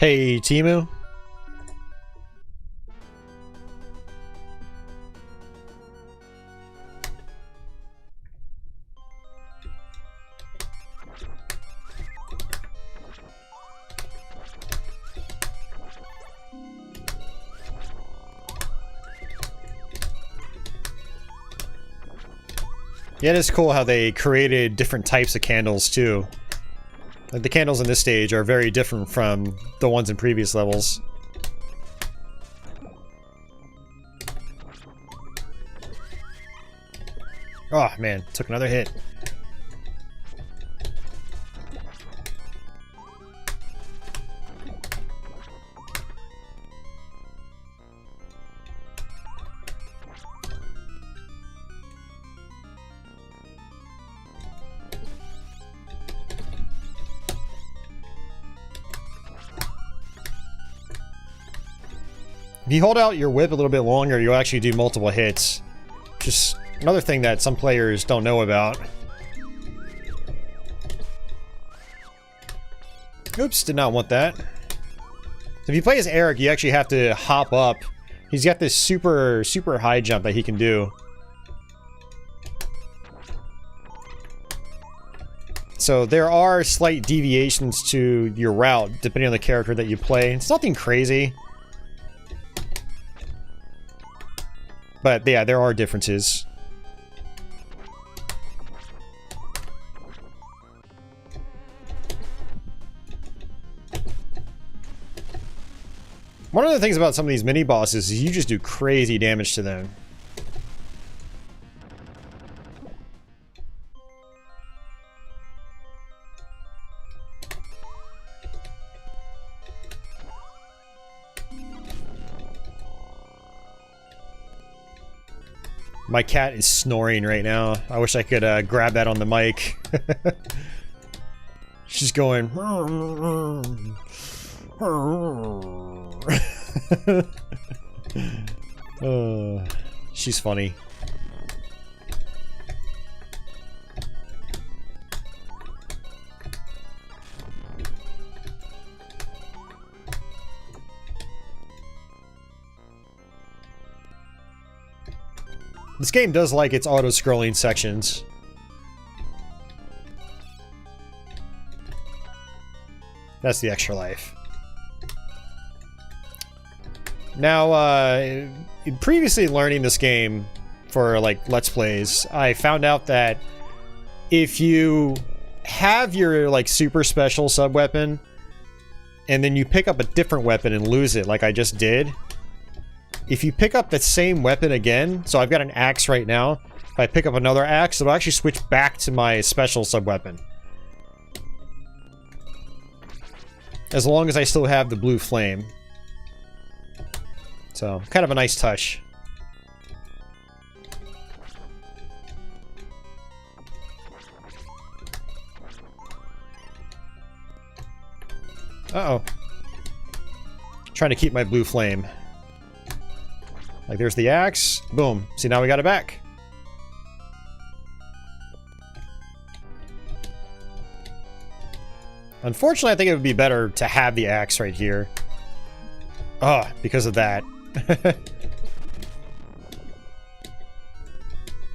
Hey, Timu. Yeah, it is cool how they created different types of candles, too. Like, the candles in this stage are very different from the ones in previous levels. Oh, man. Took another hit. If you hold out your whip a little bit longer, you'll actually do multiple hits. Just another thing that some players don't know about. Oops, did not want that. So if you play as Eric, you actually have to hop up. He's got this super high jump that he can do. So there are slight deviations to your route depending on the character that you play. It's nothing crazy. But yeah, there are differences. One of the things about some of these mini-bosses is you just do crazy damage to them. My cat is snoring right now. I wish I could grab that on the mic. She's going... she's funny. This game does like its auto-scrolling sections. That's the extra life. Now, previously learning this game for, like, Let's Plays, I found out that if you have your, like, super special sub-weapon, and then you pick up a different weapon and lose it, like I just did, if you pick up the same weapon again, so I've got an axe right now, if I pick up another axe, it'll actually switch back to my special sub-weapon. As long as I still have the blue flame. So, kind of a nice touch. Uh-oh. Trying to keep my blue flame. Like, there's the axe. Boom. See, now we got it back. Unfortunately, I think it would be better to have the axe right here. Oh, because of that.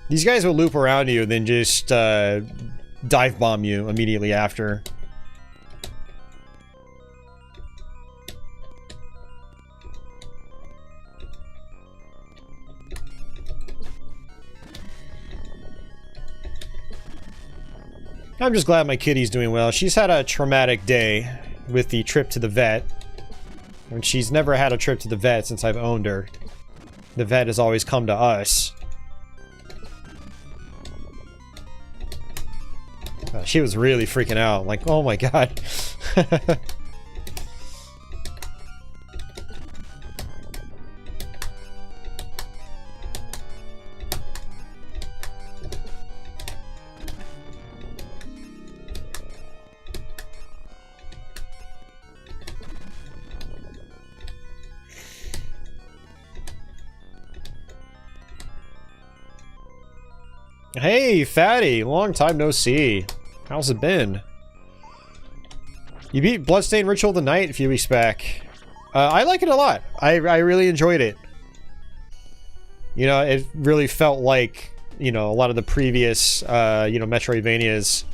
These guys will loop around you and then just dive bomb you immediately after. I'm just glad my kitty's doing well. She's had a traumatic day with the trip to the vet. And she's never had a trip to the vet since I've owned her. The vet has always come to us. She was really freaking out. Like, oh my god. Hey, Fatty! Long time no see. How's it been? You beat Bloodstained Ritual of the Night a few weeks back. I like it a lot. I really enjoyed it. You know, it really felt like, you know, a lot of the previous, you know, Metroidvanias.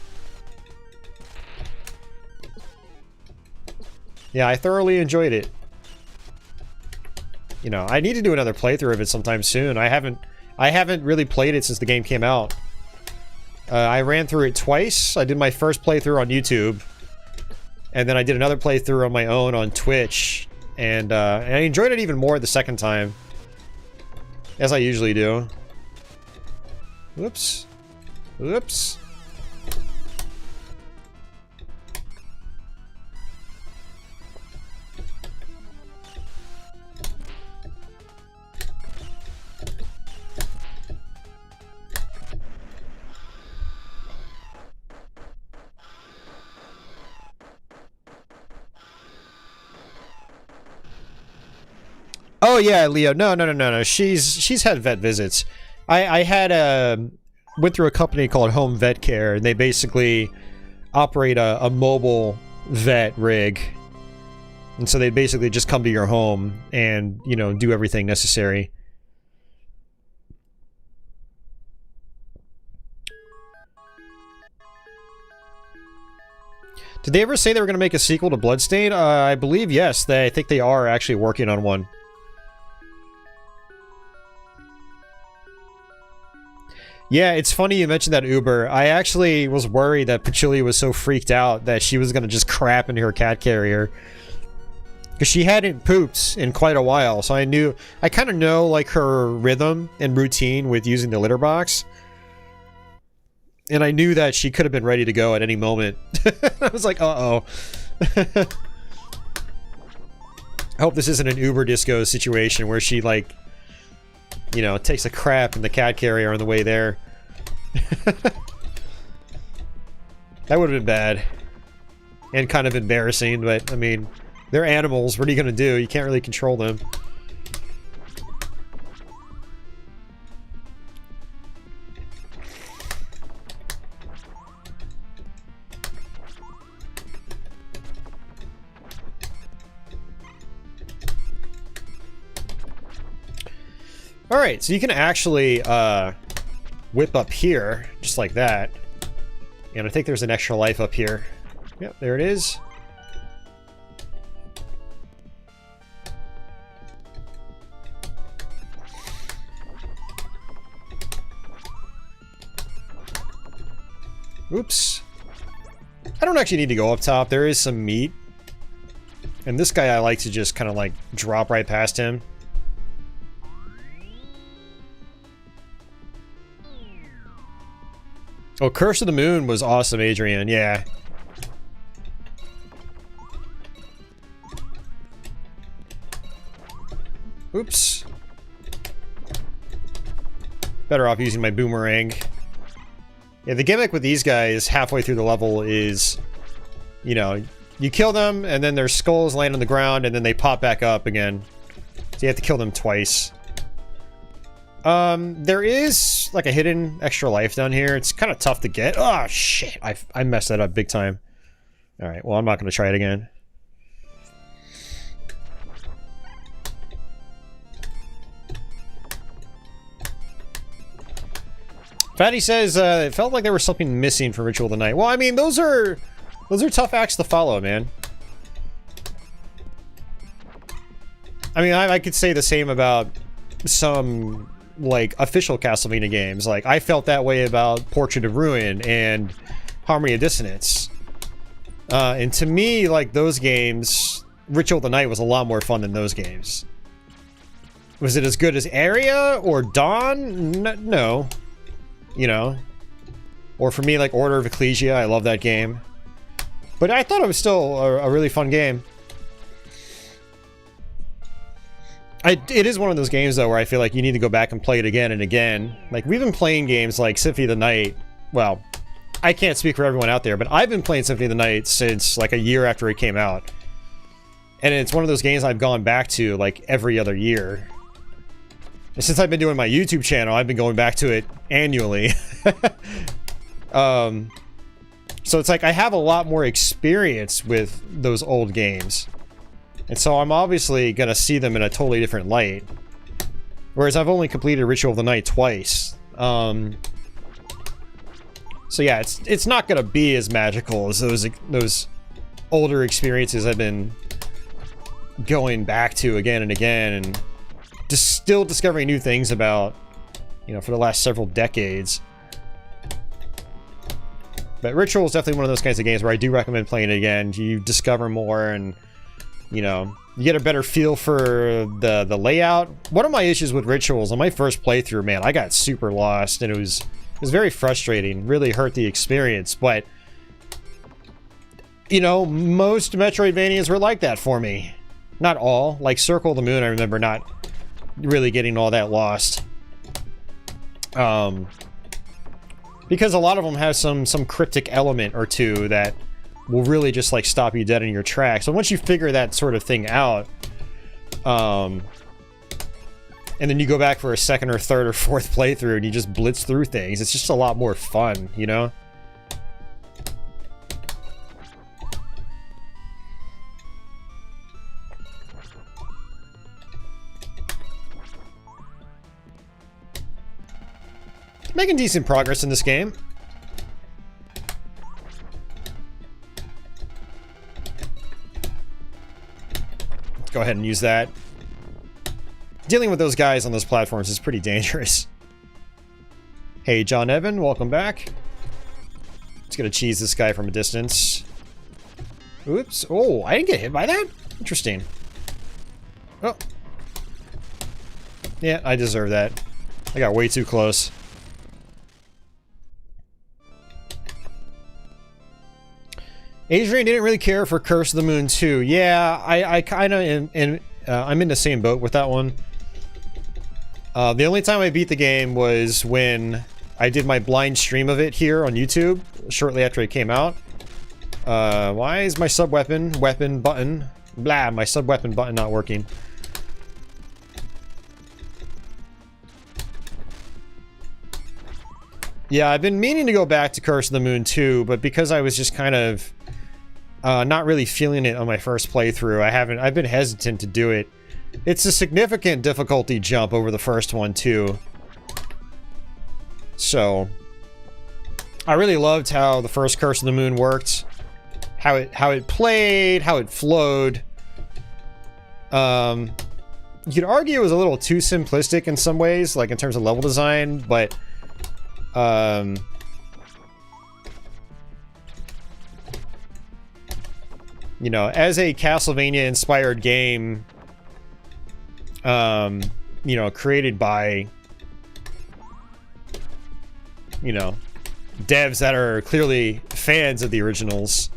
Yeah, I thoroughly enjoyed it. You know, I need to do another playthrough of it sometime soon. I haven't really played it since the game came out. I ran through it twice. I did my first playthrough on YouTube. And then I did another playthrough on my own on Twitch. And I enjoyed it even more the second time. As I usually do. Whoops. Whoops. Oh yeah, Leo. No. She's had vet visits. I had went through a company called Home Vet Care, and they basically operate a mobile vet rig. And so they basically just come to your home and, you know, do everything necessary. Did they ever say they were going to make a sequel to Bloodstained? I believe yes. I think they are actually working on one. Yeah, it's funny you mentioned that Uber. I actually was worried that Patchouli was so freaked out that she was going to just crap into her cat carrier. Because she hadn't pooped in quite a while, so I kind of know, like, her rhythm and routine with using the litter box. And I knew that she could have been ready to go at any moment. I was like, uh-oh. I hope this isn't an Uber Disco situation where she, like, you know, takes a crap in the cat carrier on the way there. That would have been bad. And kind of embarrassing, but, I mean, they're animals. What are you gonna do? You can't really control them. Alright, so you can actually whip up here, just like that. And I think there's an extra life up here. Yep, there it is. Oops. I don't actually need to go up top. There is some meat. And this guy I like to just kind of like drop right past him. Oh, Curse of the Moon was awesome, Adrian. Yeah. Oops. Better off using my boomerang. Yeah, the gimmick with these guys halfway through the level is, you know, you kill them and then their skulls land on the ground and then they pop back up again. So you have to kill them twice. There is like a hidden extra life down here. It's kind of tough to get. Oh shit, I messed that up big time. Alright, well I'm not going to try it again. Fatty says, it felt like there was something missing from Ritual of the Night. Well, I mean, those are tough acts to follow, man. I mean, I could say the same about some, like, official Castlevania games. Like, I felt that way about Portrait of Ruin and Harmony of Dissonance. And to me, like, those games, Ritual of the Night was a lot more fun than those games. Was it as good as Area or Dawn? No. You know? Or for me, like, Order of Ecclesia, I love that game. But I thought it was still a really fun game. It is one of those games, though, where I feel like you need to go back and play it again and again. Like, we've been playing games like Symphony of the Night. Well, I can't speak for everyone out there, but I've been playing Symphony of the Night since, like, a year after it came out. And it's one of those games I've gone back to, like, every other year. And since I've been doing my YouTube channel, I've been going back to it annually. So it's like I have a lot more experience with those old games. And so I'm obviously going to see them in a totally different light. Whereas I've only completed Ritual of the Night twice. So yeah, it's not going to be as magical as those older experiences I've been going back to again and again. And just still discovering new things about, you know, for the last several decades. But Ritual is definitely one of those kinds of games where I do recommend playing it again. You discover more and, you know, you get a better feel for the layout. One of my issues with Rituals, on my first playthrough, man, I got super lost and it was very frustrating. Really hurt the experience, but, you know, most Metroidvanias were like that for me. Not all. Like Circle of the Moon, I remember not really getting all that lost. Because a lot of them have some cryptic element or two that will really just like stop you dead in your tracks. So once you figure that sort of thing out, and then you go back for a second or third or fourth playthrough and you just blitz through things, it's just a lot more fun, you know? Making decent progress in this game. Let's go ahead and use that. Dealing with those guys on those platforms is pretty dangerous. Hey, John Evan, welcome back. Just gonna cheese this guy from a distance. Oops. Oh, I didn't get hit by that? Interesting. Oh. Yeah, I deserve that. I got way too close. Adrian didn't really care for Curse of the Moon 2. Yeah, I kind of am, I'm in the same boat with that one. The only time I beat the game was when I did my blind stream of it here on YouTube, shortly after it came out. Why is my sub-weapon button, my sub-weapon button not working? Yeah, I've been meaning to go back to Curse of the Moon 2, but because I was just kind of not really feeling it on my first playthrough, I've been hesitant to do it. It's a significant difficulty jump over the first one too. So I really loved how the first Curse of the Moon worked, how it played, how it flowed. You could argue it was a little too simplistic in some ways, like in terms of level design, but you know, as a Castlevania inspired game, you know, created by, you know, devs that are clearly fans of the originals,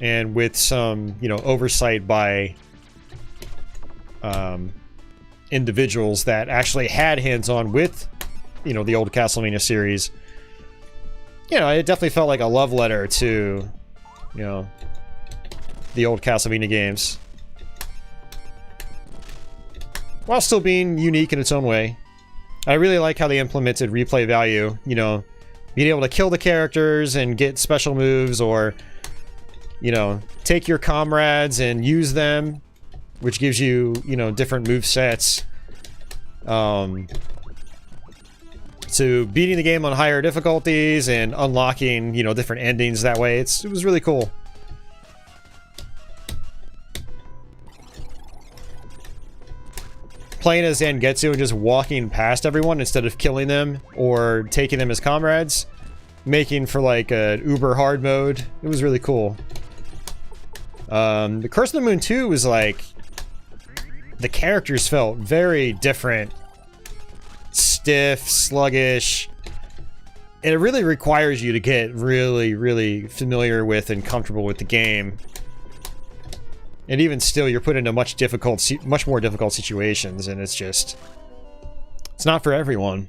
and with some, you know, oversight by individuals that actually had hands-on with, you know, the old Castlevania series. You know, it definitely felt like a love letter to, you know, the old Castlevania games, while still being unique in its own way. I really like how they implemented replay value, you know, being able to kill the characters and get special moves, or, you know, take your comrades and use them, which gives you, you know, different move sets. To beating the game on higher difficulties and unlocking, you know, different endings that way. It was really cool. Playing as Zangetsu and just walking past everyone instead of killing them or taking them as comrades, making for like a uber hard mode. It was really cool. The Curse of the Moon 2 was like, the characters felt very different. Stiff, sluggish, and it really requires you to get really, really familiar with and comfortable with the game. And even still, you're put into much more difficult situations, and it's not for everyone.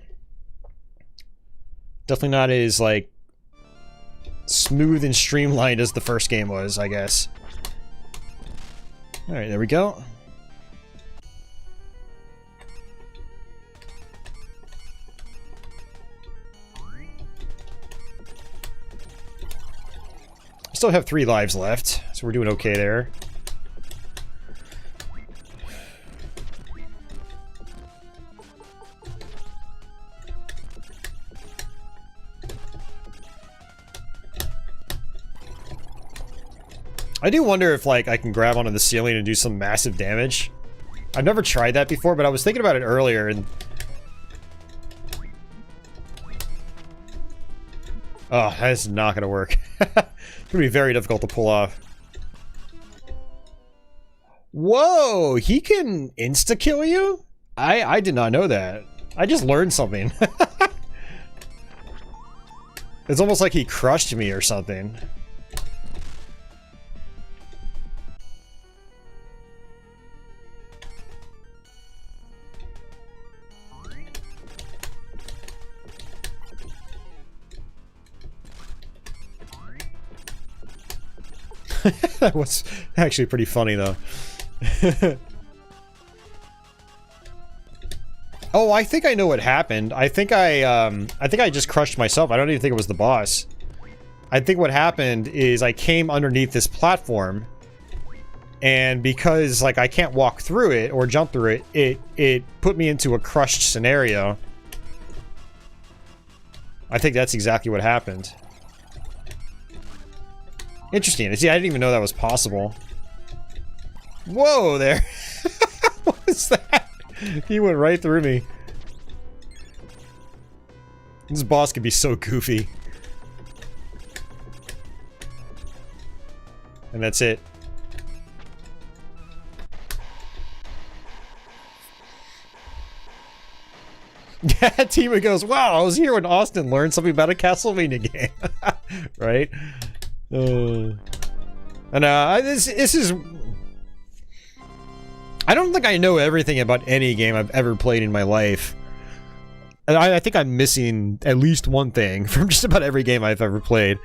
Definitely not as like smooth and streamlined as the first game was, I guess. All right, there we go. Still have 3 lives left, so we're doing okay there. I do wonder if, like, I can grab onto the ceiling and do some massive damage. I've never tried that before, but I was thinking about it earlier, and... oh, that's not gonna work. It's gonna be very difficult to pull off. Whoa! He can insta-kill you? I did not know that. I just learned something. It's almost like he crushed me or something. That was actually pretty funny, though. Oh, I think I know what happened. I think I just crushed myself. I don't even think it was the boss. I think what happened is I came underneath this platform, and because like I can't walk through it or jump through it, it put me into a crushed scenario. I think that's exactly what happened. Interesting. See, I didn't even know that was possible. Whoa there. What is that? He went right through me. This boss could be so goofy. And that's it. Yeah, Tima goes, wow, I was here when Austin learned something about a Castlevania game. Right? And this is... I don't think I know everything about any game I've ever played in my life. I think I'm missing at least one thing from just about every game I've ever played.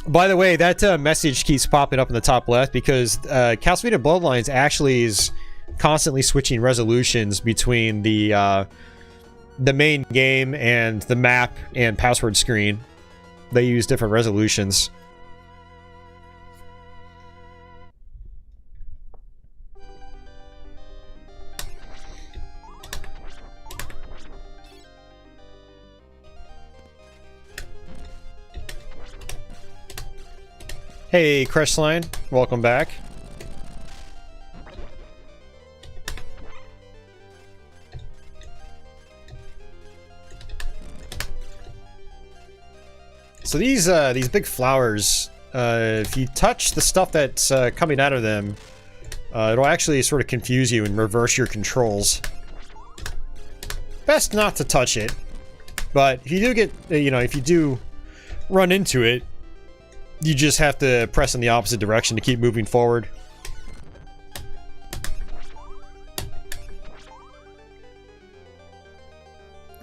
By the way, that message keeps popping up in the top left because Castlevania Bloodlines actually is constantly switching resolutions between the main game and the map and password screen. They use different resolutions. Hey, Crestline, welcome back. So these big flowers, if you touch the stuff that's coming out of them, it'll actually sort of confuse you and reverse your controls. Best not to touch it, but if you do get, if you do run into it, you just have to press in the opposite direction to keep moving forward.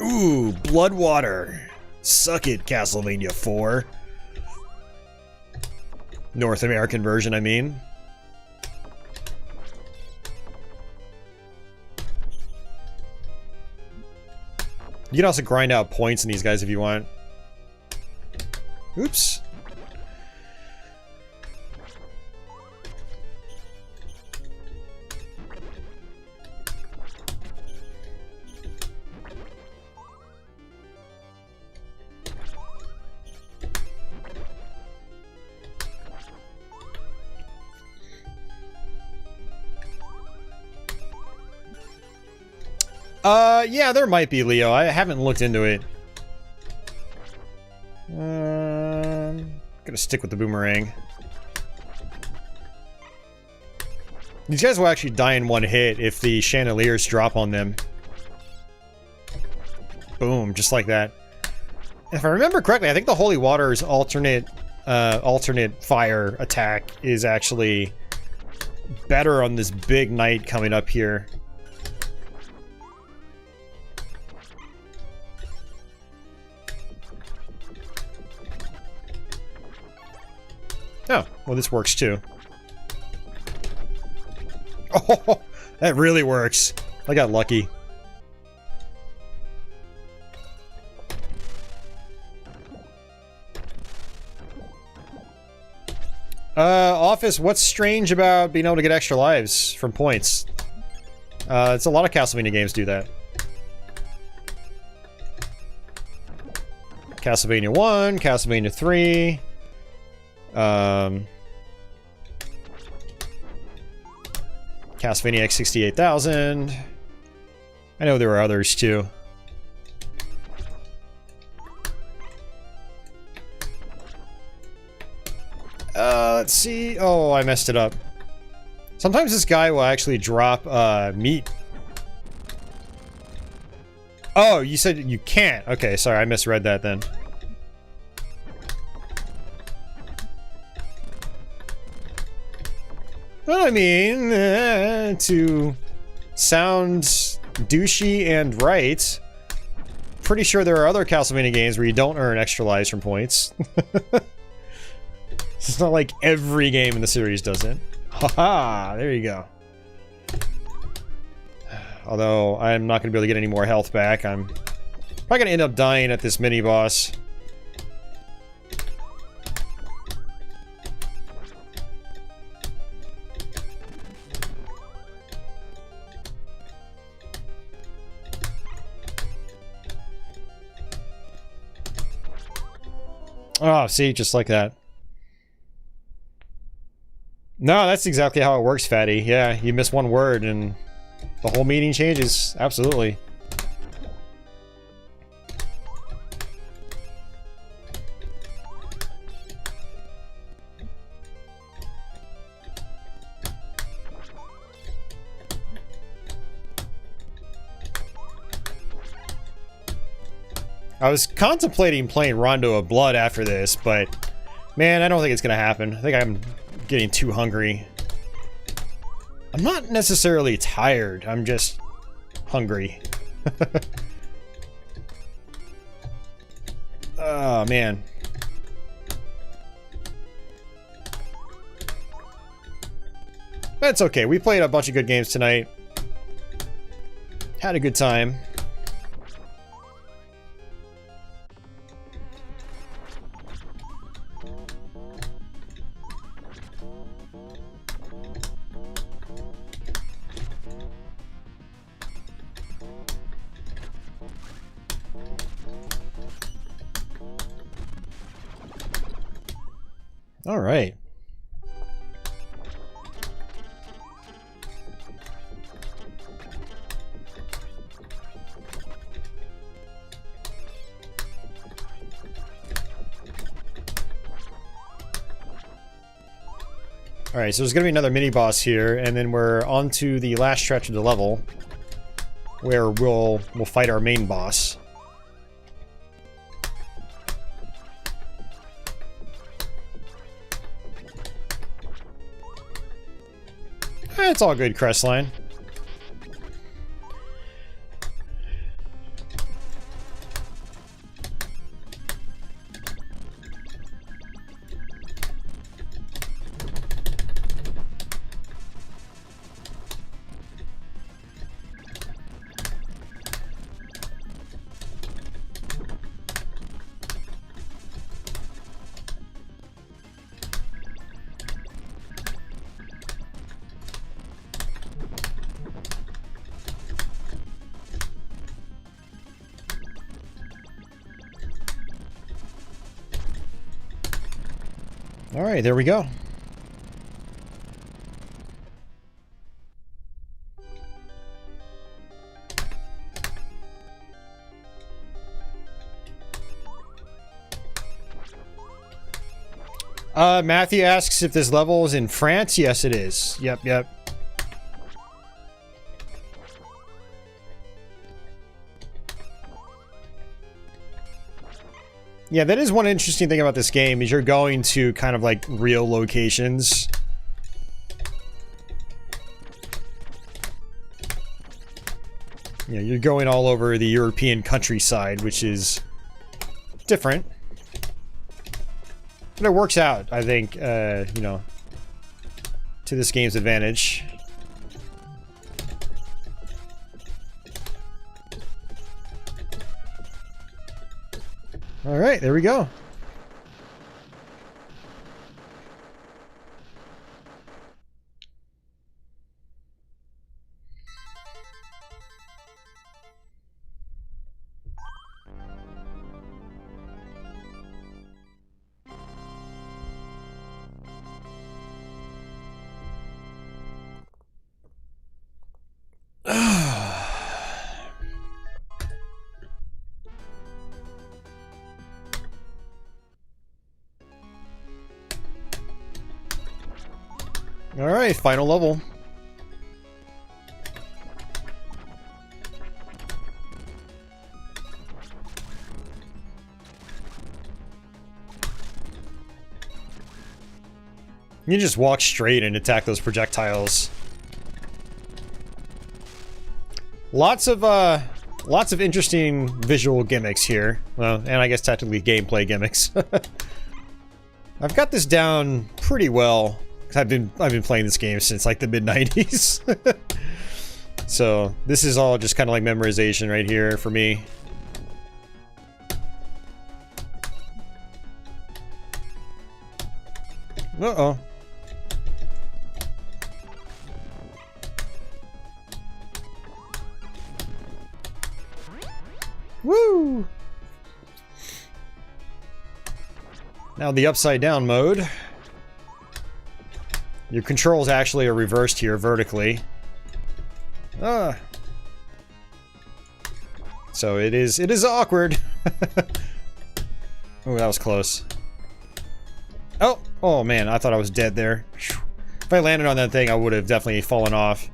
Ooh, blood water. Suck it, Castlevania 4. North American version, I mean. You can also grind out points in these guys if you want. Oops. Yeah, there might be, Leo. I haven't looked into it. Gonna stick with the boomerang. These guys will actually die in one hit if the chandeliers drop on them. Boom, just like that. If I remember correctly, I think the holy water's alternate fire attack is actually better on this big knight coming up here. Oh, well, this works too. Oh, that really works. I got lucky. Office, what's strange about being able to get extra lives from points? It's a lot of Castlevania games do that. Castlevania 1, Castlevania 3. Castlevania X 68,000. I know there are others too. Let's see. Oh, I messed it up. Sometimes this guy will actually drop meat. Oh, you said you can't. Okay, sorry, I misread that then. Well, I mean, to sound douchey and right, pretty sure there are other Castlevania games where you don't earn extra lives from points. It's not like every game in the series does it. Haha, there you go. Although, I'm not going to be able to get any more health back. I'm probably going to end up dying at this mini-boss. Oh, see, just like that. No, that's exactly how it works, Fatty. Yeah, you miss one word and the whole meaning changes. Absolutely. I was contemplating playing Rondo of Blood after this, but man, I don't think it's gonna happen. I think I'm getting too hungry. I'm not necessarily tired, I'm just hungry. Oh, man. That's okay. We played a bunch of good games tonight. Had a good time. All right. Alright, so there's going to be another mini-boss here, and then we're on to the last stretch of the level, where we'll fight our main boss. It's all good, Crestline. Alright, there we go. Matthew asks if this level is in France. Yes, it is. Yep, yep. Yeah, that is one interesting thing about this game, is you're going to kind of like real locations. Yeah, you're going all over the European countryside, which is different. But it works out, I think, you know, to this game's advantage. Alright, there we go. Alright, final level. You just walk straight and attack those projectiles. Lots of interesting visual gimmicks here. Well, and I guess technically gameplay gimmicks. I've got this down pretty well. I've been playing this game since like the mid-90s. So this is all just kind of like memorization right here for me. Uh-oh. Woo! Now the upside down mode. Your controls actually are reversed here vertically. So it is awkward. Oh, that was close. Oh man, I thought I was dead there. If I landed on that thing, I would have definitely fallen off.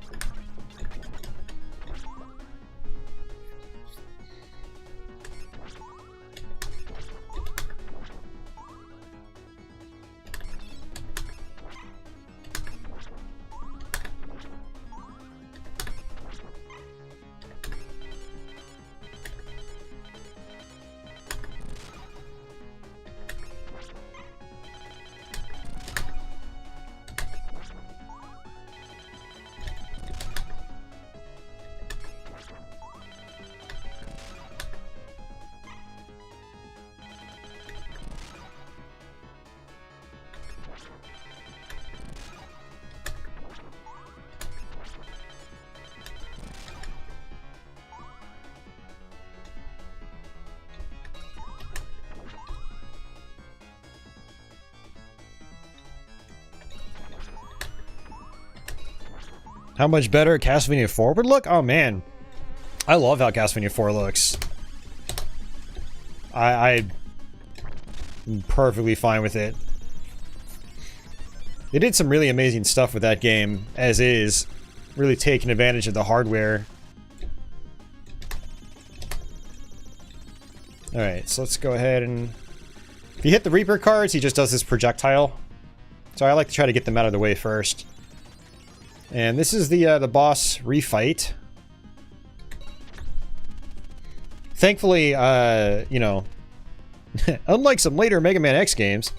How much better Castlevania 4 would look? Oh man, I love how Castlevania 4 looks. I'm perfectly fine with it. They did some really amazing stuff with that game, as is. Really taking advantage of the hardware. Alright, so let's go ahead and... If you hit the Reaper cards, he just does this projectile. So I like to try to get them out of the way first. And this is the boss refight. Thankfully, you know, unlike some later Mega Man X games,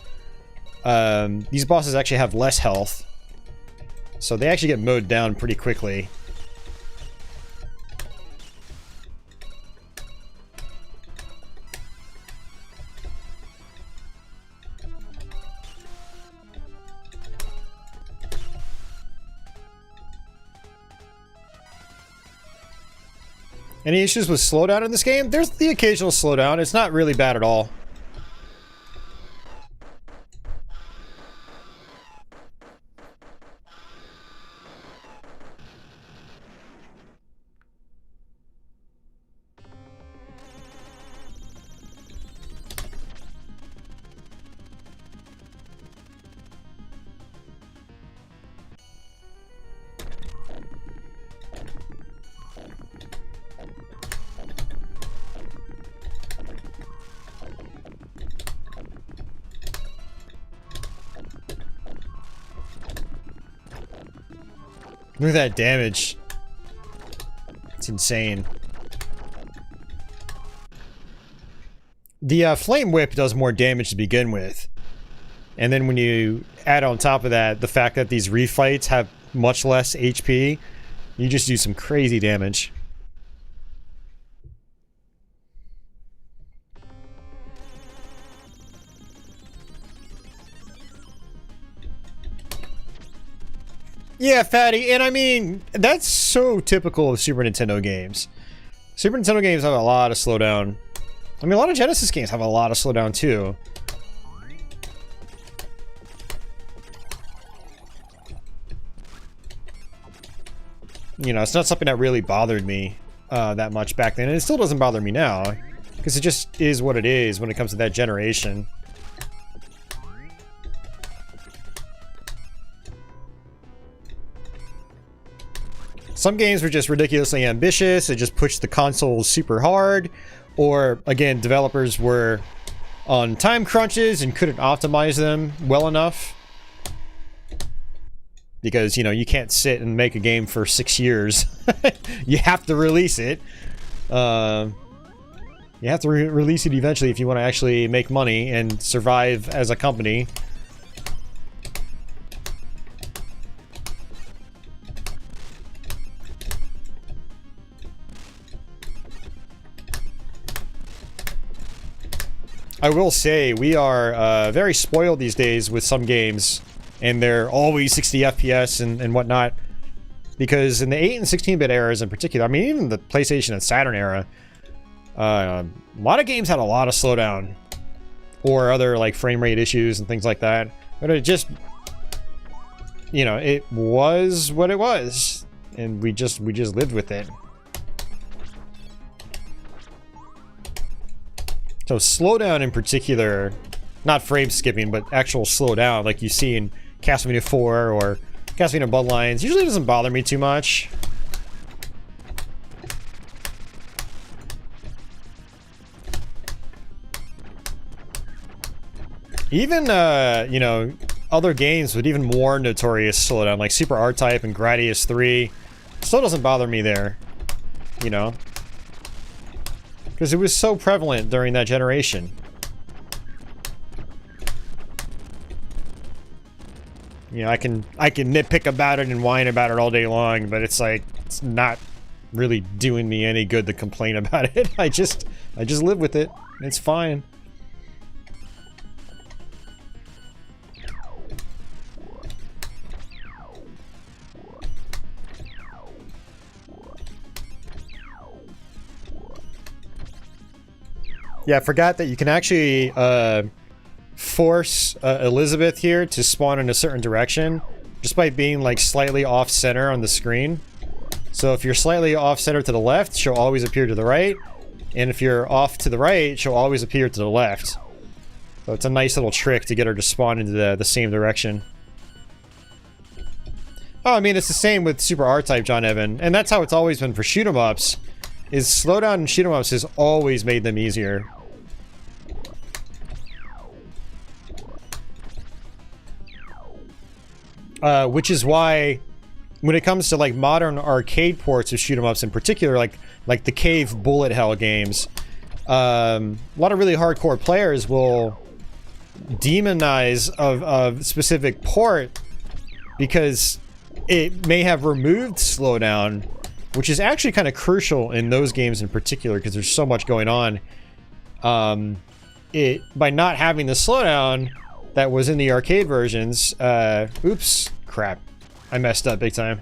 these bosses actually have less health. So they actually get mowed down pretty quickly. Any issues with slowdown in this game? There's the occasional slowdown. It's not really bad at all. Look at that damage. It's insane. The Flame Whip does more damage to begin with. And then when you add on top of that the fact that these refights have much less HP, you just do some crazy damage. Yeah, Fatty, and I mean, that's so typical of Super Nintendo games. Super Nintendo games have a lot of slowdown. I mean, a lot of Genesis games have a lot of slowdown, too. You know, it's not something that really bothered me that much back then, and it still doesn't bother me now, because it just is what it is when it comes to that generation. Some games were just ridiculously ambitious, it just pushed the consoles super hard, or, again, developers were on time crunches and couldn't optimize them well enough. Because, you know, you can't sit and make a game for 6 years. You have to release it. You have to release it eventually if you want to actually make money and survive as a company. I will say, we are very spoiled these days with some games, and they're always 60 FPS and whatnot. Because in the 8 and 16-bit eras in particular, I mean, even the PlayStation and Saturn era, a lot of games had a lot of slowdown. Or other, like, frame rate issues and things like that. But it just, you know, it was what it was. And we just lived with it. So slowdown in particular, not frame skipping, but actual slowdown like you see in Castlevania 4 or Castlevania Bloodlines, usually doesn't bother me too much. Even, you know, other games with even more notorious slowdown, like Super R-Type and Gradius 3, still doesn't bother me there, you know? Because it was so prevalent during that generation. You know, I can nitpick about it and whine about it all day long, but it's like, it's not really doing me any good to complain about it. I just live with it. It's fine. Yeah, I forgot that you can actually force Elizabeth here to spawn in a certain direction. just by being like slightly off center on the screen. So if you're slightly off center to the left, she'll always appear to the right. And if you're off to the right, she'll always appear to the left. So it's a nice little trick to get her to spawn into the same direction. Oh, I mean, it's the same with Super R-Type, John Evan. And that's how it's always been for shoot-'em-ups. Is slowdown in shoot-'em-ups has always made them easier. Which is why, when it comes to like modern arcade ports of shoot-'em-ups in particular, like the Cave Bullet Hell games, a lot of really hardcore players will demonize a specific port because it may have removed slowdown, which is actually kind of crucial in those games in particular because there's so much going on. By not having the slowdown that was in the arcade versions, oops, crap. I messed up big time.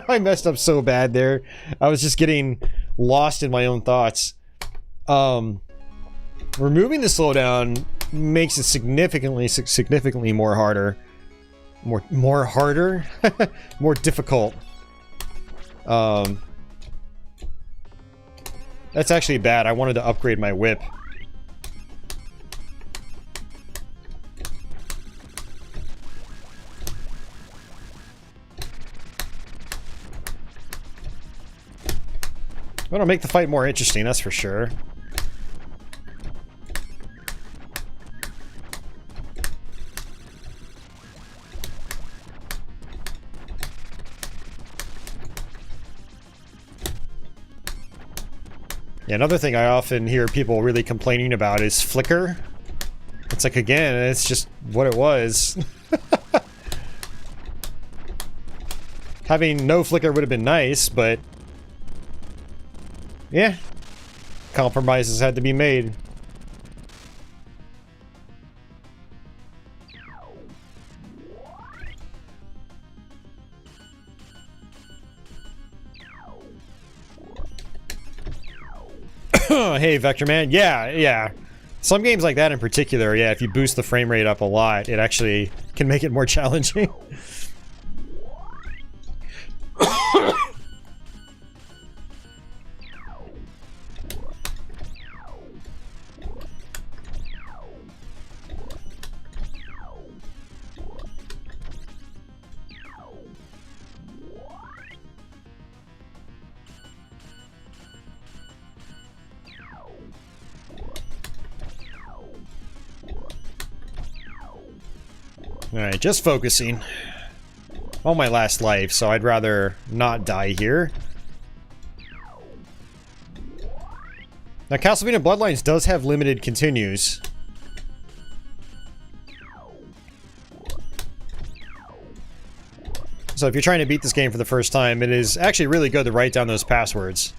I messed up so bad there. I was just getting lost in my own thoughts. Removing the slowdown makes it significantly more harder. More harder? More difficult. That's actually bad. I wanted to upgrade my whip. It'll make the fight more interesting, that's for sure. Yeah, another thing I often hear people really complaining about is flicker. It's like, again, it's just what it was. Having no flicker would have been nice, but yeah, compromises had to be made. Hey, Vector Man. Yeah. Some games like that in particular, yeah, if you boost the frame rate up a lot, it actually can make it more challenging. Alright, just focusing. On my last life, so I'd rather not die here. Now, Castlevania Bloodlines does have limited continues. So if you're trying to beat this game for the first time, it is actually really good to write down those passwords.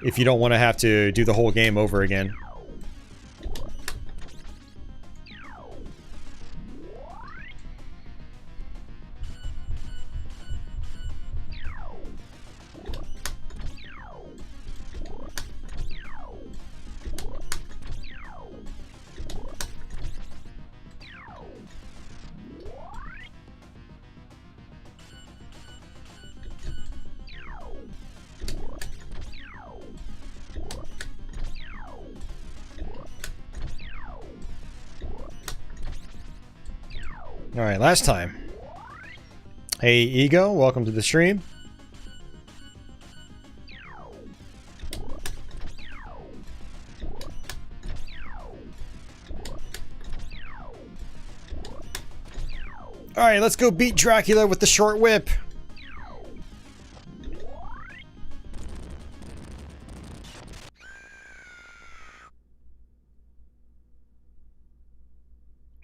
If you don't want to have to do the whole game over again. Alright, last time. Hey, Ego, welcome to the stream. Alright, let's go beat Dracula with the short whip.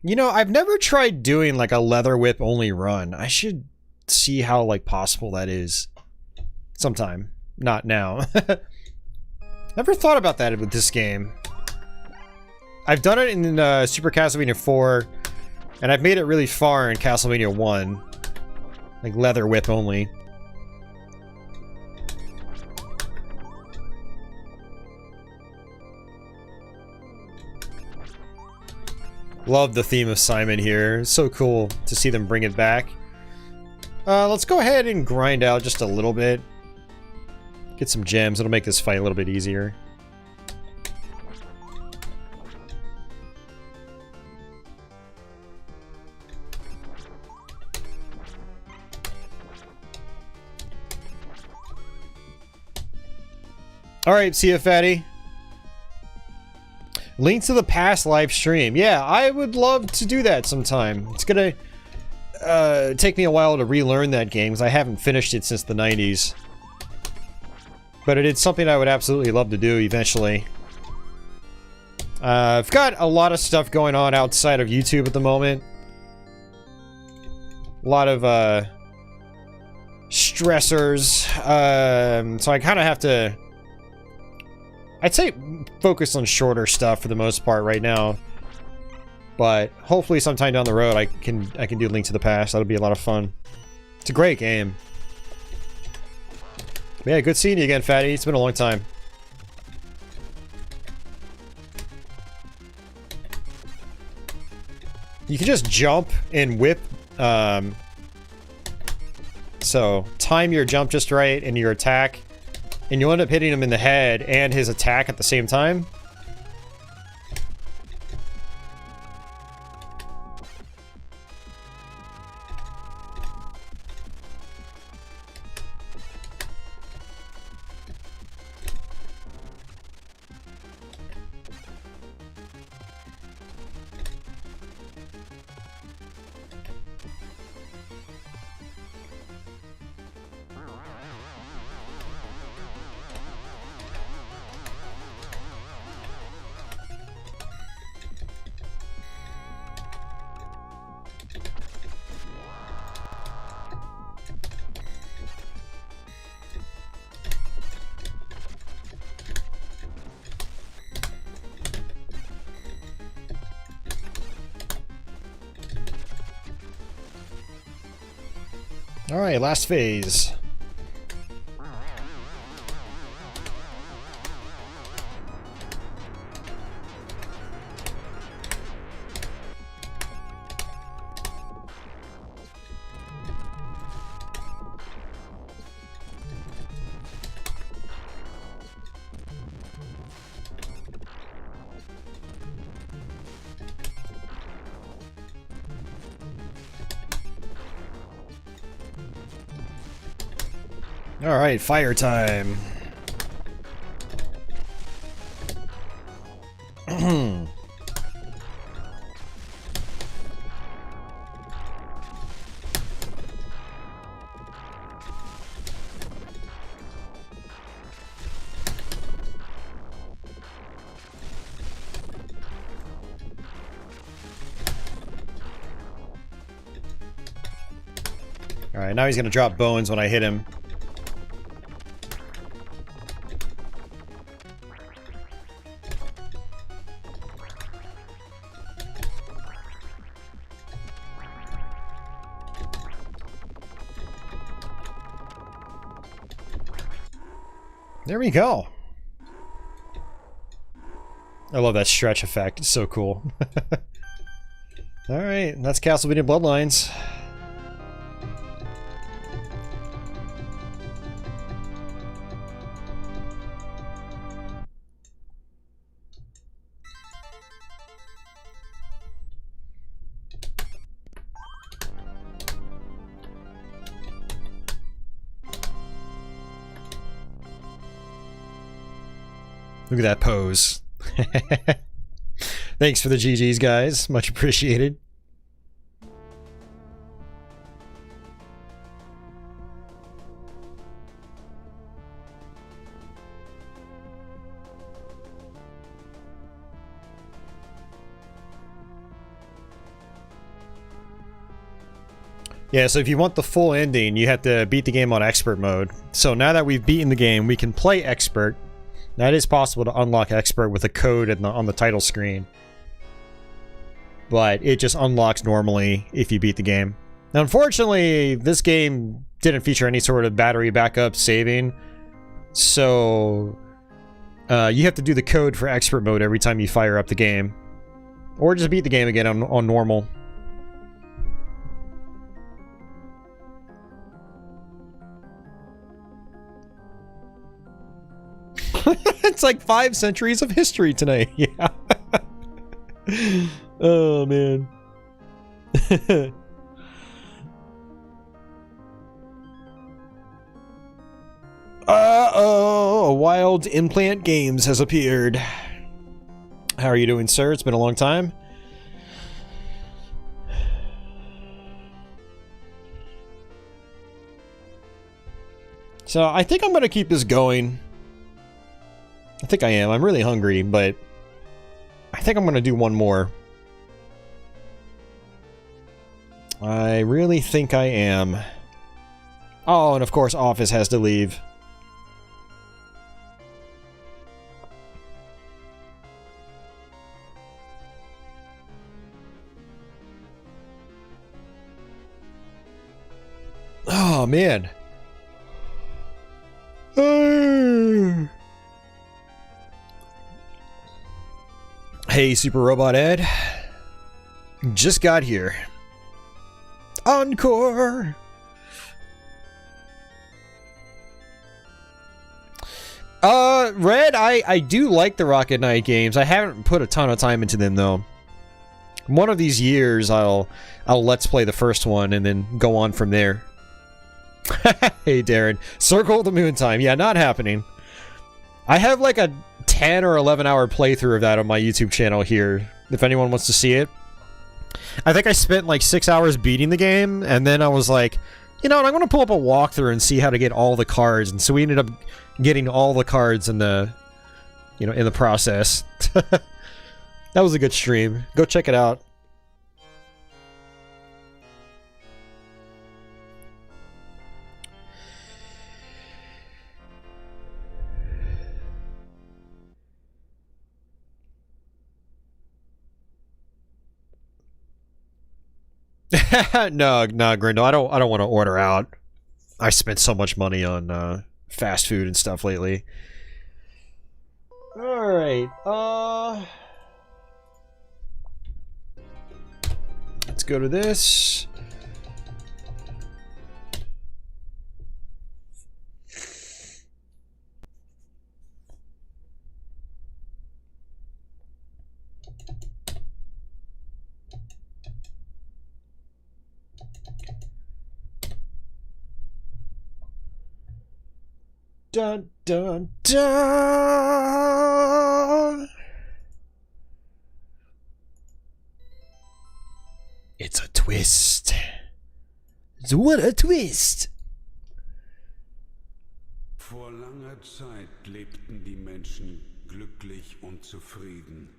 You know, I've never tried doing like a leather whip only run. I should see how like possible that is sometime. Not now. Never thought about that with this game. I've done it in Super Castlevania 4, and I've made it really far in Castlevania 1. Like leather whip only. Love the theme of Simon here. It's so cool to see them bring it back. Let's go ahead and grind out just a little bit. Get some gems. It'll make this fight a little bit easier. Alright, see ya, fatty. Link to the Past live stream. Yeah, I would love to do that sometime. It's gonna take me a while to relearn that game, because I haven't finished it since the 90s. But it's something I would absolutely love to do eventually. I've got a lot of stuff going on outside of YouTube at the moment. A lot of stressors. So I kind of have to... I'd say focus on shorter stuff for the most part right now. But hopefully sometime down the road I can do Link to the Past. That'll be a lot of fun. It's a great game. Yeah, good seeing you again, fatty. It's been a long time. You can just jump and whip. So time your jump just right and your attack. And you'll end up hitting him in the head and his attack at the same time. Alright, last phase. Alright, fire time. Alright, now he's gonna drop bones when I hit him. There we go. I love that stretch effect. It's so cool. Alright, that's Castlevania Bloodlines. Look at that pose. Thanks for the GGs, guys. Much appreciated. Yeah, so if you want the full ending, you have to beat the game on expert mode. So now that we've beaten the game, we can play expert. Now it is possible to unlock expert with a code on the title screen. But it just unlocks normally if you beat the game. Now unfortunately, this game didn't feature any sort of battery backup saving. So you have to do the code for expert mode every time you fire up the game. Or just beat the game again on normal. It's like 5 centuries of history tonight. Yeah. Oh, man. Uh-oh, Wild Implant Games has appeared. How are you doing, sir? It's been a long time. So, I think I'm gonna keep this going. I think I am. I'm really hungry, but I think I'm gonna do one more. I really think I am. Oh, and of course, Office has to leave. Oh, man. Hey, Super Robot Ed. Just got here. Encore! Red, I do like the Rocket Knight games. I haven't put a ton of time into them, though. One of these years, I'll let's play the first one and then go on from there. Hey, Darren. Circle of the Moon time. Yeah, not happening. I have like a 10 or 11 hour playthrough of that on my YouTube channel here, if anyone wants to see it. I think I spent like 6 hours beating the game, and then I was like, you know what, I'm going to pull up a walkthrough and see how to get all the cards, and so we ended up getting all the cards in the, you know, in the process. That was a good stream. Go check it out. No, Grindel, I don't want to order out. I spent so much money on fast food and stuff lately. All right. Let's go to this. Dun dun dun! It's a twist. What a twist! Vor langer Zeit lebten die Menschen glücklich und zufrieden.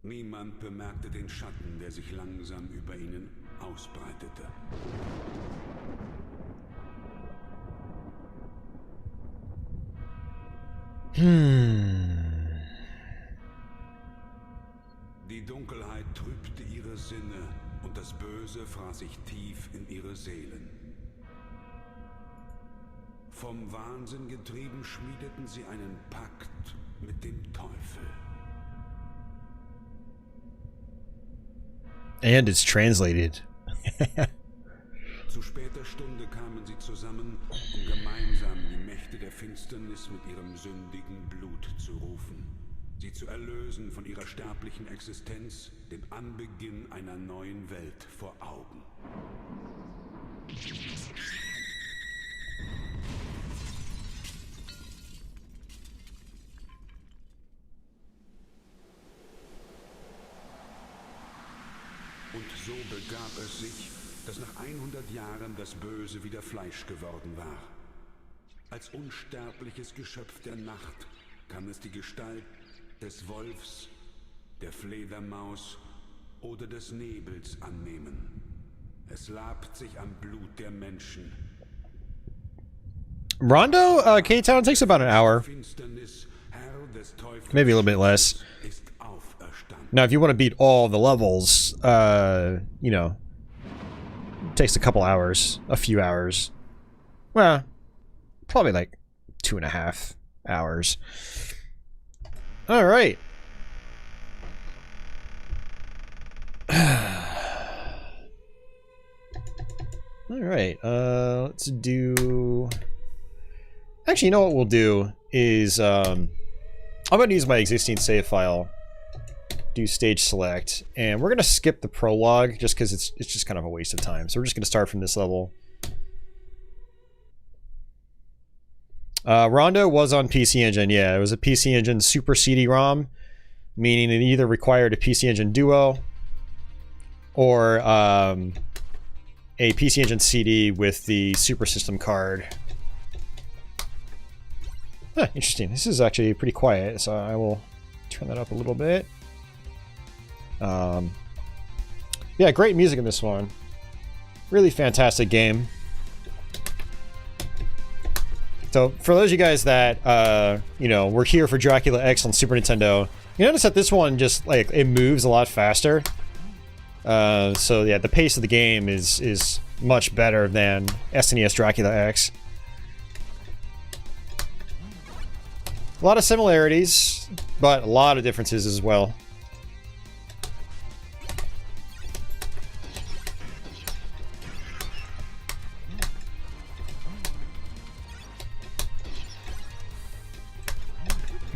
Niemand bemerkte den Schatten, der sich langsam über ihnen ausbreitete. Die Dunkelheit trübte ihre Sinne und das Böse fraß sich tief in ihre Seelen. Vom Wahnsinn getrieben schmiedeten sie einen Pakt mit dem Teufel. And it's translated. Zu später Stunde kamen sie zusammen, um gemeinsam die Mächte der Finsternis mit ihrem sündigen Blut zu rufen. Sie zu erlösen von ihrer sterblichen Existenz, den Anbeginn einer neuen Welt vor Augen. Und so begab es sich, dass nach 100 Jahren das Böse wieder Fleisch geworden war. Als unsterbliches Geschöpf der Nacht kann es die Gestalt des Wolfs, der Fledermaus oder des Nebels annehmen. Es labt sich am Blut der Menschen. Rondo, K-Town takes about an hour. Maybe a little bit less. Now, if you want to beat all the levels, you know, it takes a couple hours, a few hours. Well, probably like 2.5 hours. All right. Alright, let's do... Actually, you know what we'll do is, I'm going to use my existing save file, do stage select, and we're going to skip the prologue just because it's just kind of a waste of time. So we're just going to start from this level. Rondo was on PC Engine, yeah. It was a PC Engine Super CD-ROM, meaning it either required a PC Engine Duo or a PC Engine CD with the Super System card. Huh, interesting. This is actually pretty quiet, so I will turn that up a little bit. Yeah, great music in this one. Really fantastic game. So, for those of you guys that, you know, were here for Dracula X on Super Nintendo, you notice that this one just, like, it moves a lot faster. So, yeah, the pace of the game is much better than SNES Dracula X. A lot of similarities, but a lot of differences as well.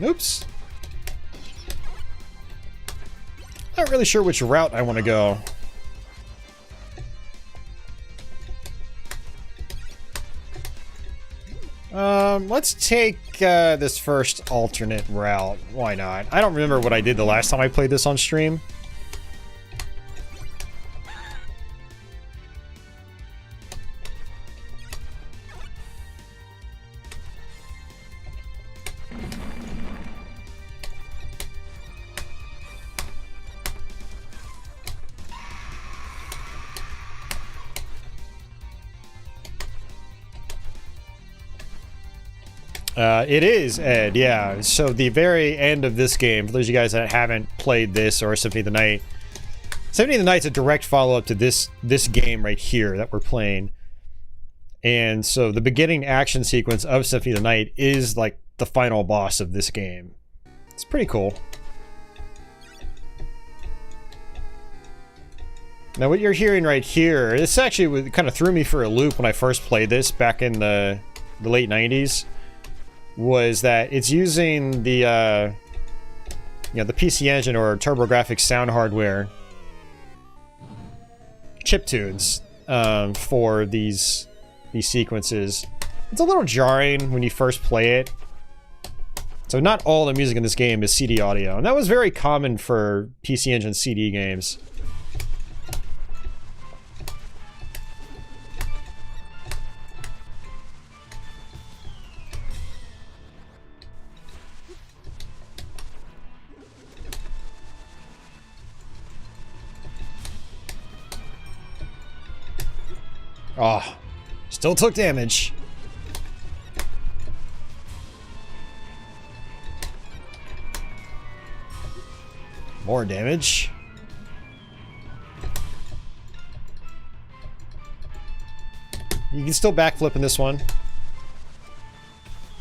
Oops. Not really sure which route I want to go. Let's take this first alternate route. Why not? I don't remember what I did the last time I played this on stream. It is, Ed, yeah. So the very end of this game, for those of you guys that haven't played this or Symphony of the Night, Symphony of the Night's a direct follow-up to this game right here that we're playing. And so the beginning action sequence of Symphony of the Night is like the final boss of this game. It's pretty cool. Now what you're hearing right here, this actually kind of threw me for a loop when I first played this back in the late 90s. Was that it's using the you know, the PC Engine or TurboGrafx sound hardware chiptunes for these sequences. It's a little jarring when you first play it. So not all the music in this game is CD audio, and that was very common for PC Engine CD games. Oh, still took damage. More damage. You can still backflip in this one.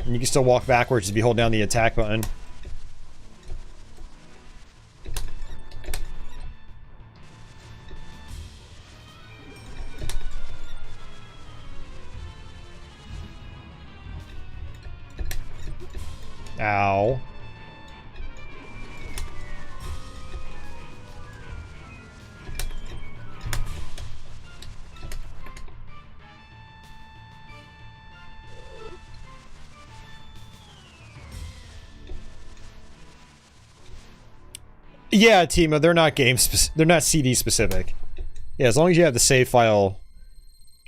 And you can still walk backwards if you hold down the attack button. Ow. Yeah, Timo, they're not they're not CD specific. Yeah, as long as you have the save file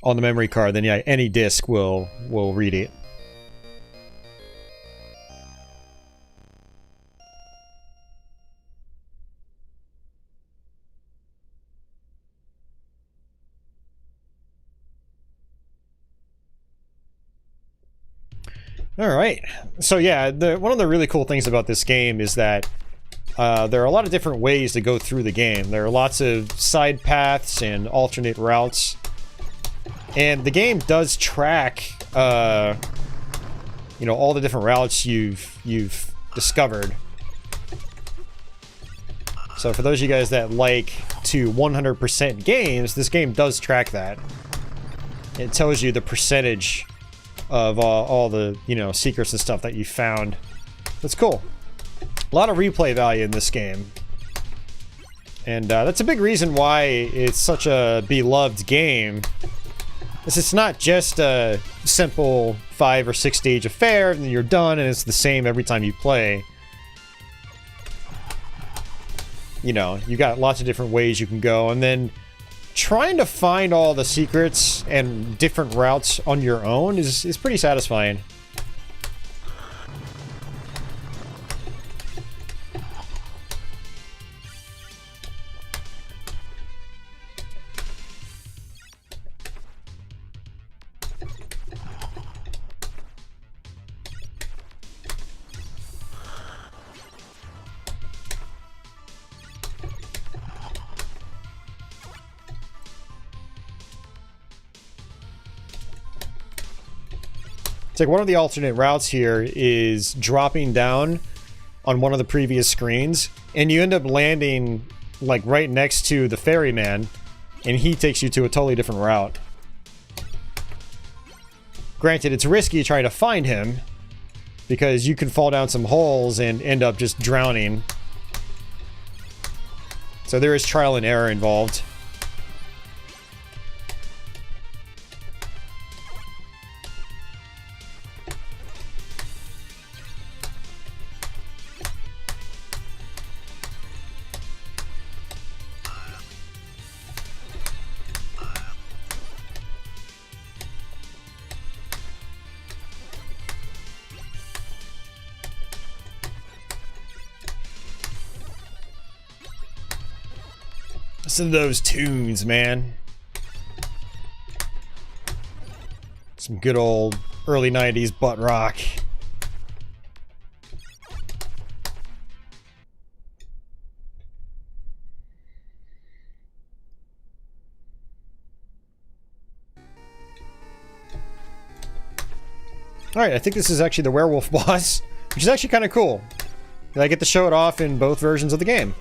on the memory card, then yeah, any disc will read it. Alright, so yeah, one of the really cool things about this game is that there are a lot of different ways to go through the game. There are lots of side paths and alternate routes. And the game does track, you know, all the different routes you've discovered. So for those of you guys that like to 100% games, this game does track that. It tells you the percentage of all the, you know, secrets and stuff that you found. That's cool. A lot of replay value in this game. And that's a big reason why it's such a beloved game. It's not just a simple 5 or 6 stage affair and then you're done and it's the same every time you play. You know, you got lots of different ways you can go, and then trying to find all the secrets and different routes on your own is pretty satisfying. It's like one of the alternate routes here is dropping down on one of the previous screens, and you end up landing like right next to the ferryman, and he takes you to a totally different route. Granted, it's risky trying to find him, because you can fall down some holes and end up just drowning. So there is trial and error involved. Listen to those tunes, man. Some good old early 90s butt rock. Alright, I think this is actually the werewolf boss, which is actually kind of cool. I get to show it off in both versions of the game.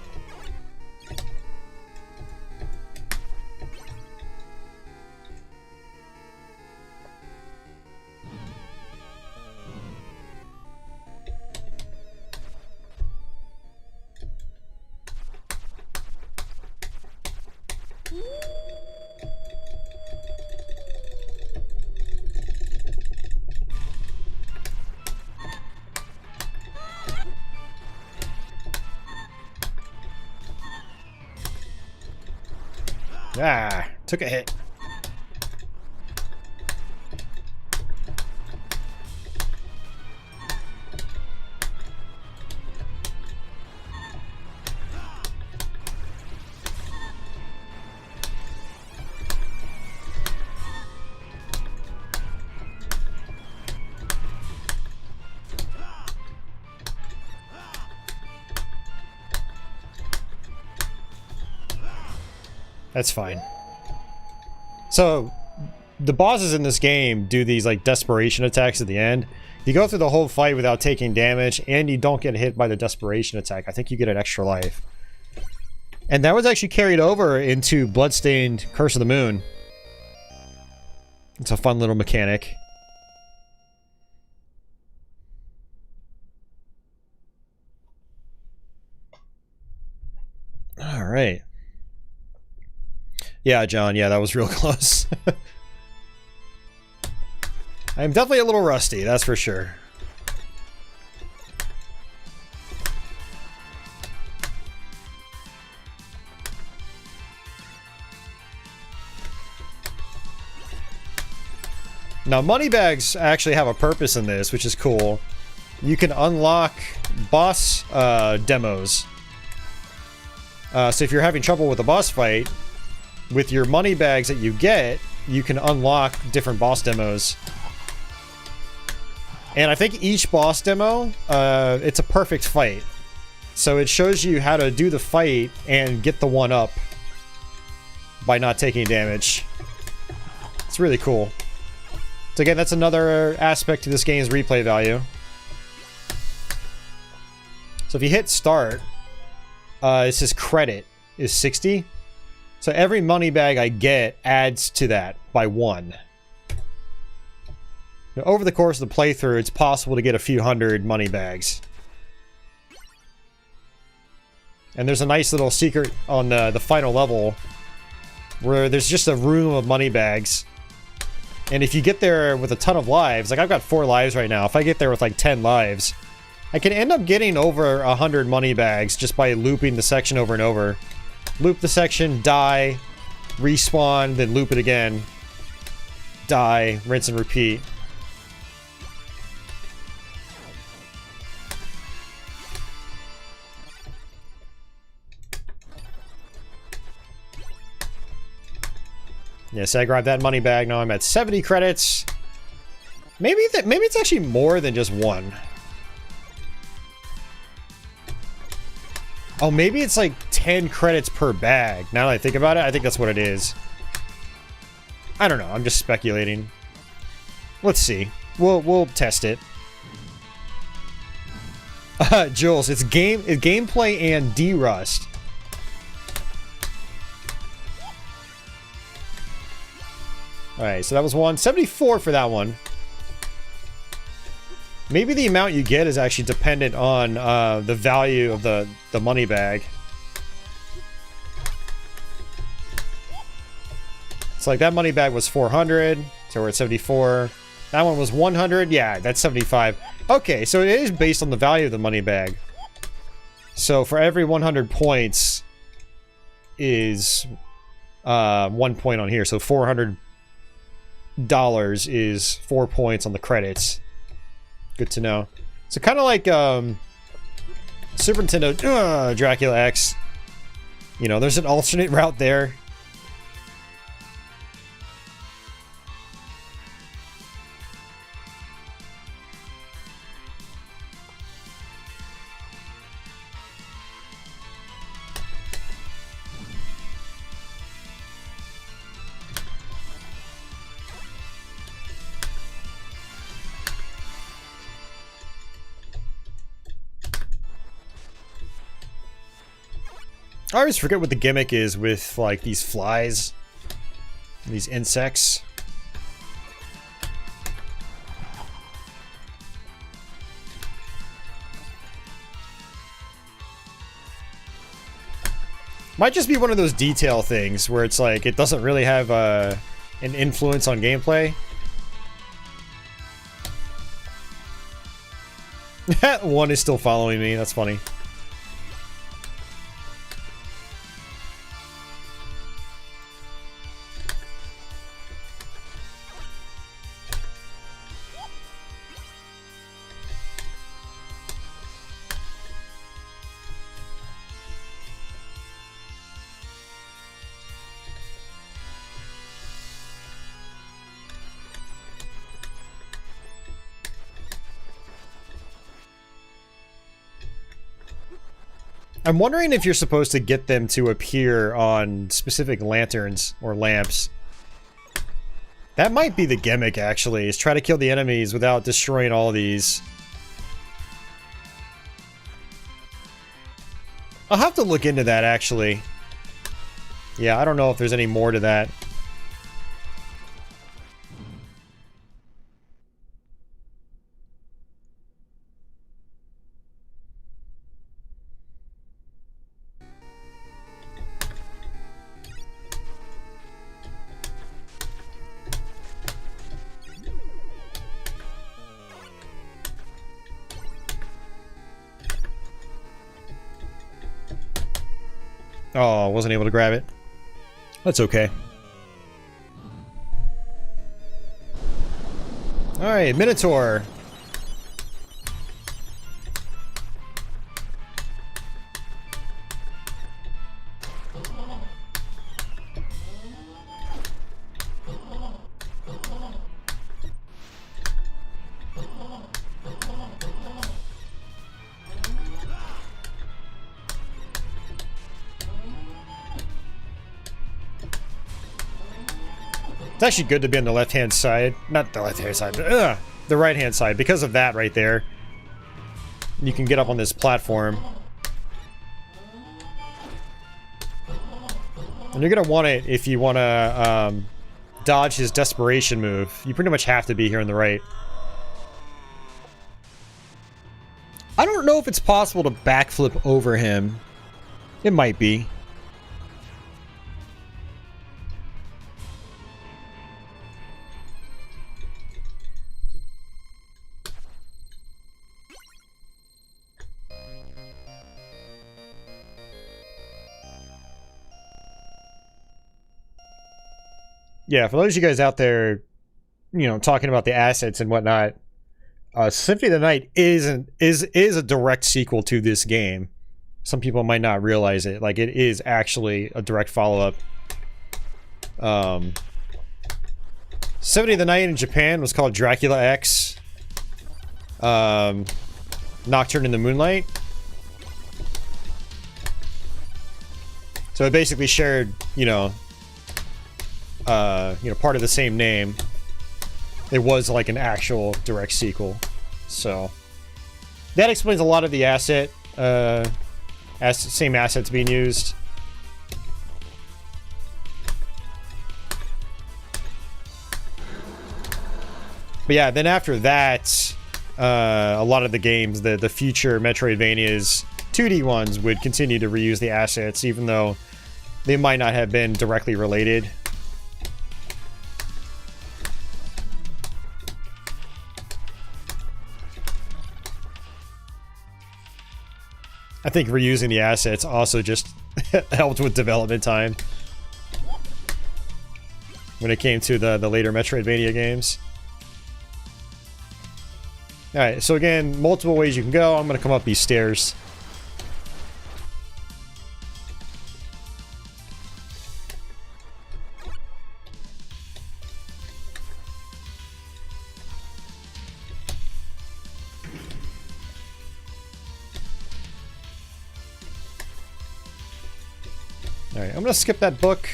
Ah, took a hit. That's fine. So, the bosses in this game do these like desperation attacks at the end. You go through the whole fight without taking damage, and you don't get hit by the desperation attack. I think you get an extra life. And that was actually carried over into Bloodstained Curse of the Moon. It's a fun little mechanic. Alright. Yeah, John, yeah, that was real close. I'm definitely a little rusty, that's for sure. Now, moneybags actually have a purpose in this, which is cool. You can unlock boss demos. So if you're having trouble with a boss fight, with your money bags that you get, you can unlock different boss demos. And I think each boss demo, it's a perfect fight. So it shows you how to do the fight and get the one up by not taking damage. It's really cool. So again, that's another aspect to this game's replay value. So if you hit start, it says credit is 60. So every money bag I get adds to that by 1. Over the course of the playthrough, it's possible to get a few hundred money bags. And there's a nice little secret on the final level where there's just a room of money bags. And if you get there with a ton of lives, like I've got 4 lives right now, if I get there with like 10 lives, I can end up getting over 100 money bags just by looping the section over and over. Loop the section, die, respawn, then loop it again. Die, rinse and repeat. Yes, I grabbed that money bag. Now I'm at 70 credits. Maybe it's actually more than just one. Oh, maybe it's like 10 credits per bag. Now that I think about it, I think that's what it is. I don't know. I'm just speculating. Let's see. We'll test it. Jules, it's gameplay and D-Rust. Alright, so that was 174 for that one. Maybe the amount you get is actually dependent on the value of the money bag. It's like that money bag was 400, so we're at 74. That one was 100, yeah, that's 75. Okay, so it is based on the value of the money bag. So for every 100 points is 1 point on here, so $400 is 4 points on the credits. Good to know. So kind of like Super Nintendo Dracula X. You know, there's an alternate route there. I always forget what the gimmick is with, like, these flies. These insects. Might just be one of those detail things where it's like, it doesn't really have an influence on gameplay. One is still following me, that's funny. I'm wondering if you're supposed to get them to appear on specific lanterns or lamps. That might be the gimmick, actually, is try to kill the enemies without destroying all of these. I'll have to look into that, actually. Yeah, I don't know if there's any more to that. Oh, wasn't able to grab it. That's okay. Alright, Minotaur. It's actually good to be on the left-hand side. Not the left-hand side, but the right-hand side. Because of that right there. You can get up on this platform. And you're going to want it if you want to dodge his desperation move. You pretty much have to be here on the right. I don't know if it's possible to backflip over him. It might be. Yeah, for those of you guys out there, you know, talking about the assets and whatnot, Symphony of the Night is a direct sequel to this game. Some people might not realize it. Like, it is actually a direct follow-up. Symphony of the Night in Japan was called Dracula X. Nocturne in the Moonlight. So it basically shared, you know, part of the same name. It was like an actual direct sequel. So that explains a lot of the same assets being used. But yeah, then after that, a lot of the games, the future Metroidvanias, 2D ones, would continue to reuse the assets, even though they might not have been directly related. I think reusing the assets also just helped with development time when it came to the later Metroidvania games. Alright, so again, multiple ways you can go. I'm going to come up these stairs. Alright, I'm going to skip that book.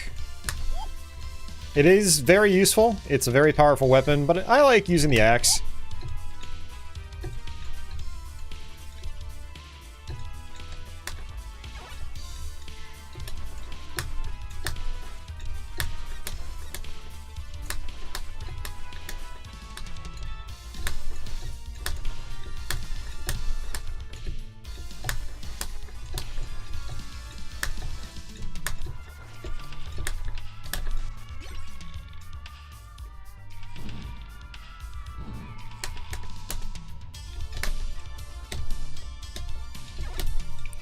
It is very useful. It's a very powerful weapon, but I like using the axe.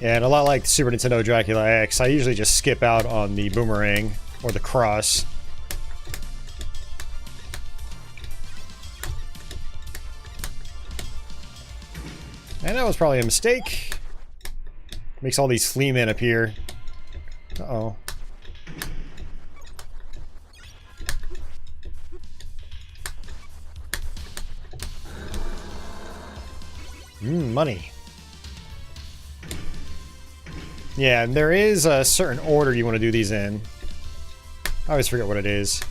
And a lot like Super Nintendo Dracula X, I usually just skip out on the boomerang or the cross. And that was probably a mistake. Makes all these flea men appear. Uh-oh. Money. Yeah, and there is a certain order you want to do these in. I always forget what it is.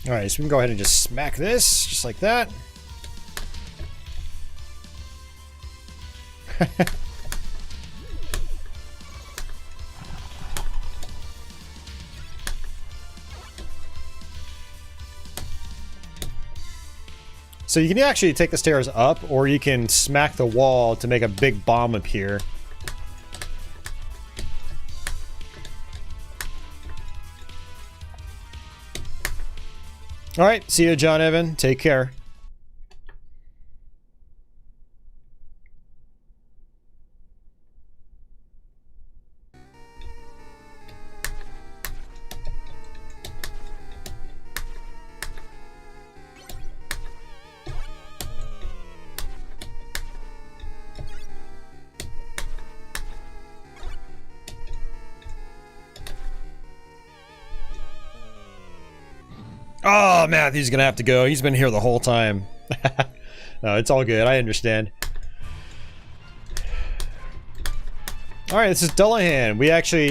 Alright, so we can go ahead and just smack this, just like that. So you can actually take the stairs up, or you can smack the wall to make a big bomb appear. Alright, see you, John Evan. Take care. Oh, Matthew's gonna have to go. He's been here the whole time. No, it's all good. I understand. Alright, this is Dullahan.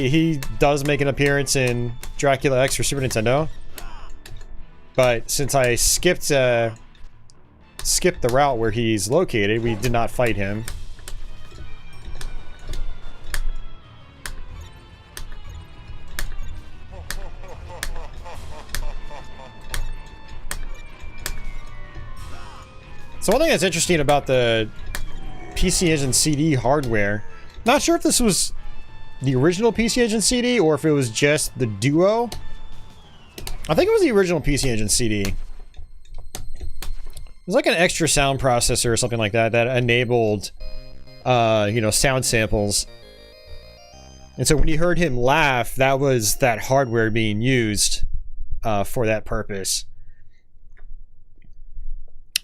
He does make an appearance in Dracula X for Super Nintendo. But since I skipped the route where he's located, we did not fight him. So one thing that's interesting about the PC Engine CD hardware, not sure if this was the original PC Engine CD or if it was just the Duo. I think it was the original PC Engine CD. It was like an extra sound processor or something like that that enabled, you know, sound samples. And so when you heard him laugh, that was that hardware being used for that purpose.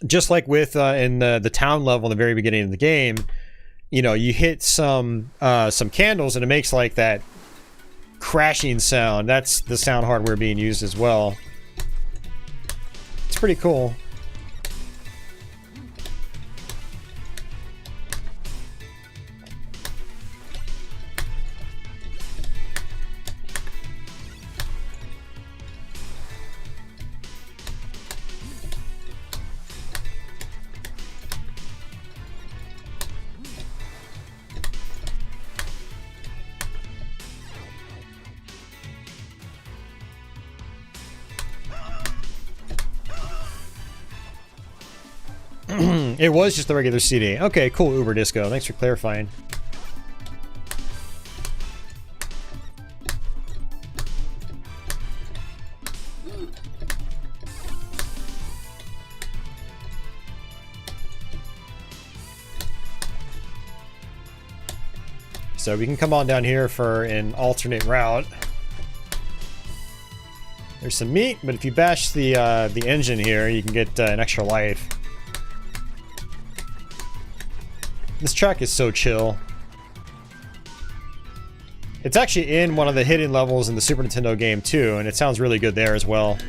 Just like with in the town level in the very beginning of the game, you know, you hit some candles and it makes like that crashing sound. That's the sound hardware being used as well. It's pretty cool. It was just the regular CD. Okay, cool, Uber Disco. Thanks for clarifying. So we can come on down here for an alternate route. There's some meat, but if you bash the engine here, you can get an extra life. This track is so chill. It's actually in one of the hidden levels in the Super Nintendo game too, and it sounds really good there as well.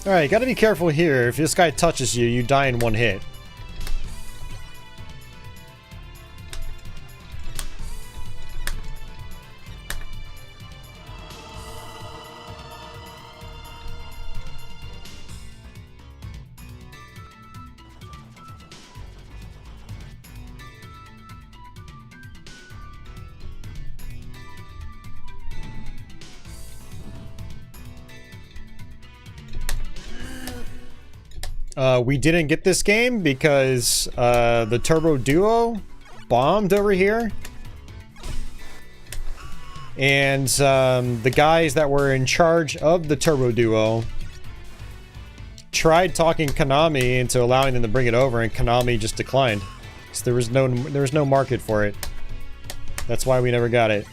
Alright, gotta be careful here. If this guy touches you, you die in one hit. We didn't get this game because the Turbo Duo bombed over here. And the guys that were in charge of the Turbo Duo tried talking Konami into allowing them to bring it over, and Konami just declined. So there was no market for it. That's why we never got it.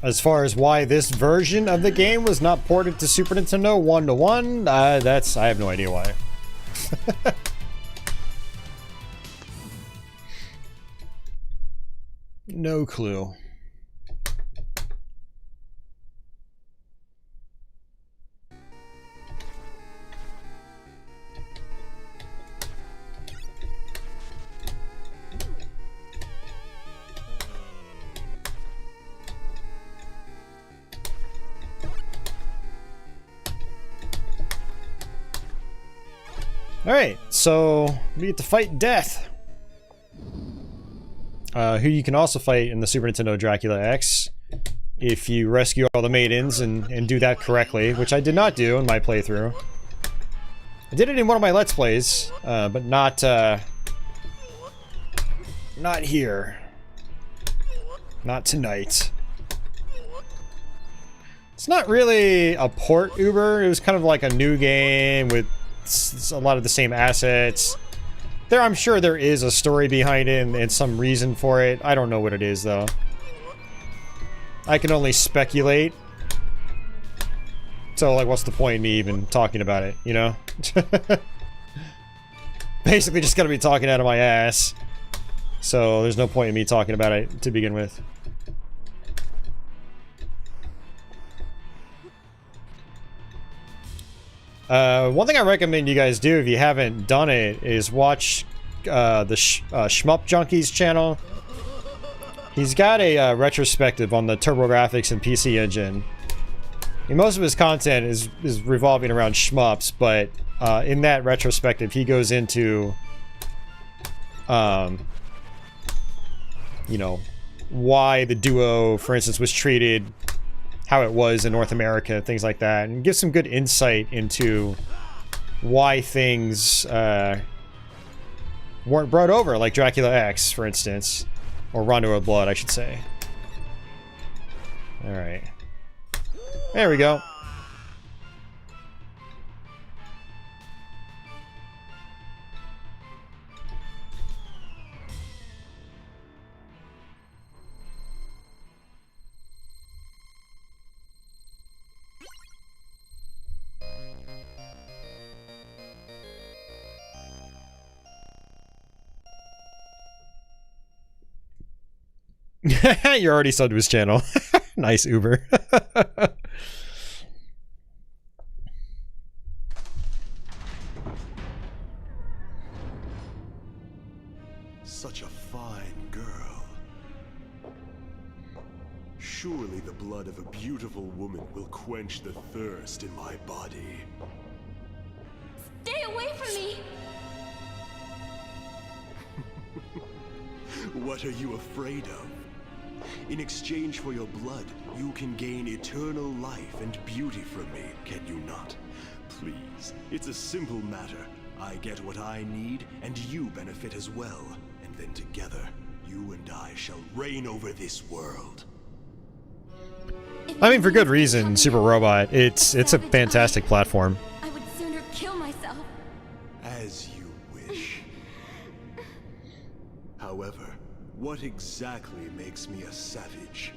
As far as why this version of the game was not ported to Super Nintendo 1-to-1, I have no idea why. No clue. Alright, so we get to fight Death. Who you can also fight in the Super Nintendo Dracula X if you rescue all the maidens and do that correctly, which I did not do in my playthrough. I did it in one of my Let's Plays, but not here. Not tonight. It's not really a port Uber, it was kind of like a new game with a lot of the same assets. I'm sure there is a story behind it and some reason for it. I don't know what it is, though. I can only speculate. So, like, what's the point in me even talking about it, you know? Basically just gotta be talking out of my ass. So, there's no point in me talking about it to begin with. One thing I recommend you guys do if you haven't done it is watch the Shmup Junkies channel. He's got a retrospective on the TurboGrafx and PC Engine. And most of his content is revolving around shmups, but in that retrospective he goes into you know, why the duo, for instance, was treated how it was in North America, things like that, and give some good insight into why things weren't brought over, like Dracula X, for instance, or Rondo of Blood, I should say. Alright. There we go. You're already subbed to his channel. Nice, Uber. Such a fine girl. Surely the blood of a beautiful woman will quench the thirst in my body. Stay away from me! What are you afraid of? In exchange for your blood, you can gain eternal life and beauty from me, can you not? Please, it's a simple matter. I get what I need, and you benefit as well. And then together, you and I shall reign over this world. I mean, for good reason, Super Robot. It's a fantastic platform. I would sooner kill myself. As you wish. However, what exactly makes me a savage?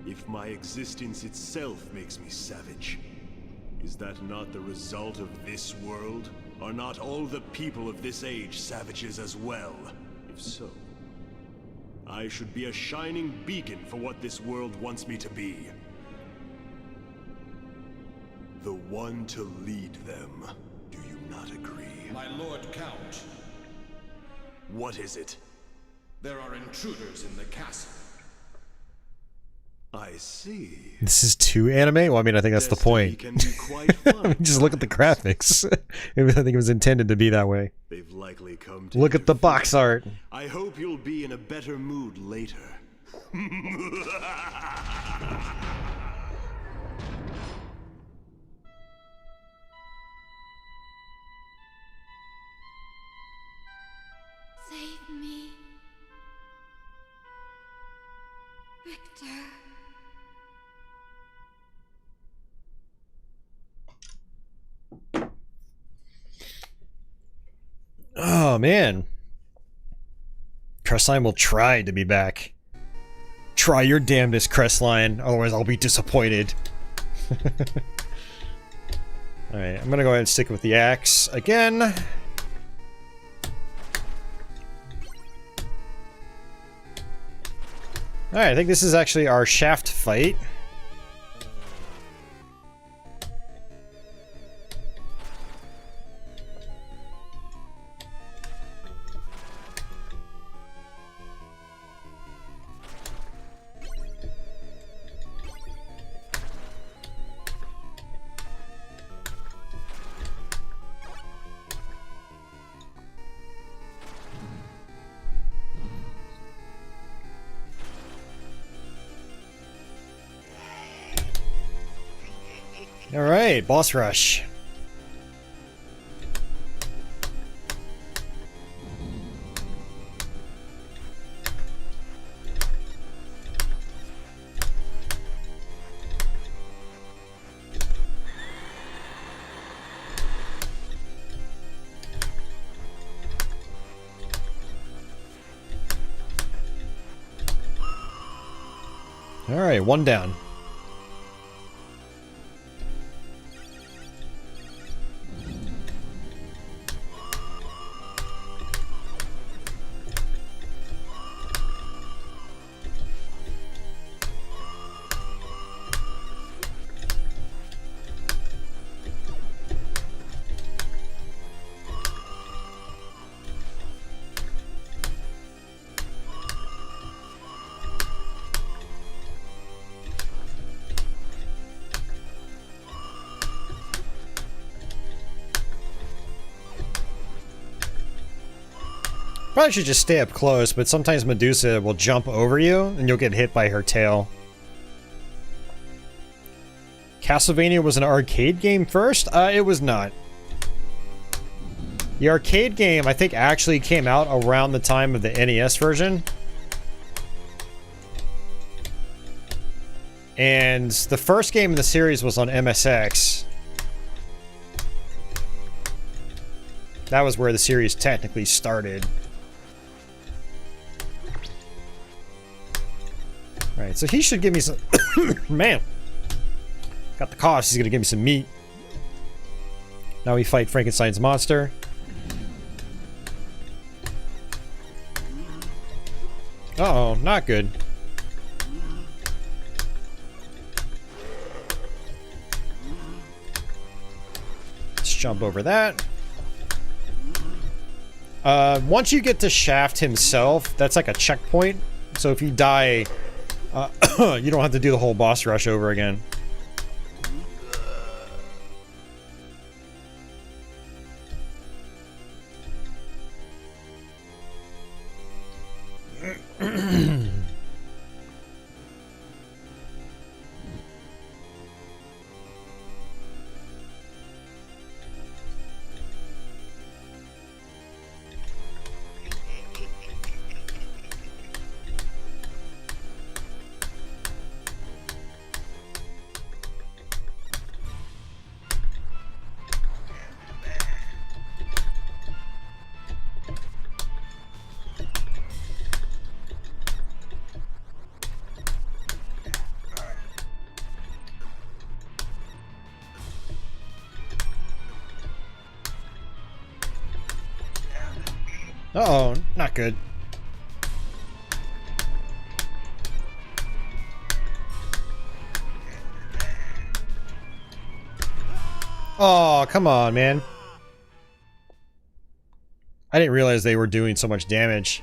If my existence itself makes me savage, is that not the result of this world? Are not all the people of this age savages as well? If so, I should be a shining beacon for what this world wants me to be. The one to lead them. Do you not agree? My Lord Count, What is it? there are intruders in the castle. I see. This is too anime? Well, I mean, I think that's the Destiny point. can be quite fun. Just look at the graphics. I think it was intended to be that way. They've likely come to Look at the interfere. box art. I hope you'll be in a better mood later. Save me. Victor. Oh, man. Crestline will try to be back. Try your damnedest, Crestline, otherwise I'll be disappointed. Alright, I'm gonna go ahead and stick with the axe again. Alright, I think this is actually our shaft fight. Alright, boss rush. Alright, one down. Probably should just stay up close, but sometimes Medusa will jump over you and you'll get hit by her tail. Castlevania was an arcade game first? It was not. The arcade game, I think, actually came out around the time of the NES version. And the first game in the series was on MSX. That was where the series technically started. Alright, so he should give me some... Man! Got the coughs, he's gonna give me some meat. Now we fight Frankenstein's monster. Uh-oh, not good. Let's jump over that. Once you get to Shaft himself, that's like a checkpoint. So if you die... you don't have to do the whole boss rush over again. Uh-oh, not good. Oh, come on, man. I didn't realize they were doing so much damage.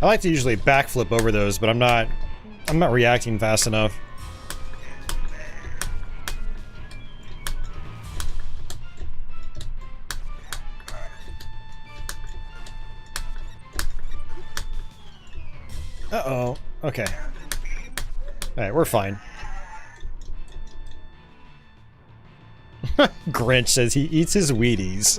I like to usually backflip over those, but I'm not reacting fast enough. Uh-oh. Okay. Alright, we're fine. Grinch says he eats his Wheaties.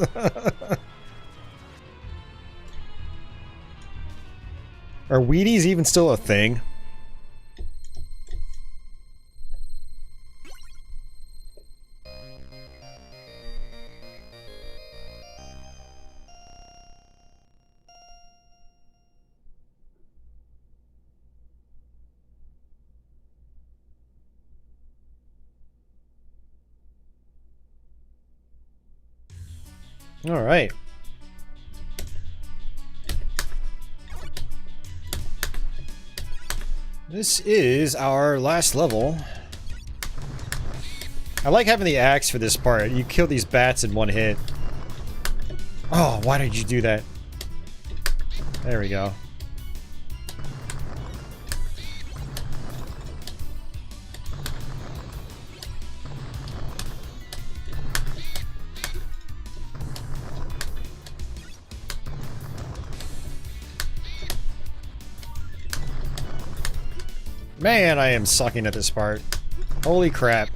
Are Wheaties even still a thing? All right. This is our last level. I like having the axe for this part. You kill these bats in one hit. Oh, why did you do that? There we go. Man, I am sucking at this part. Holy crap.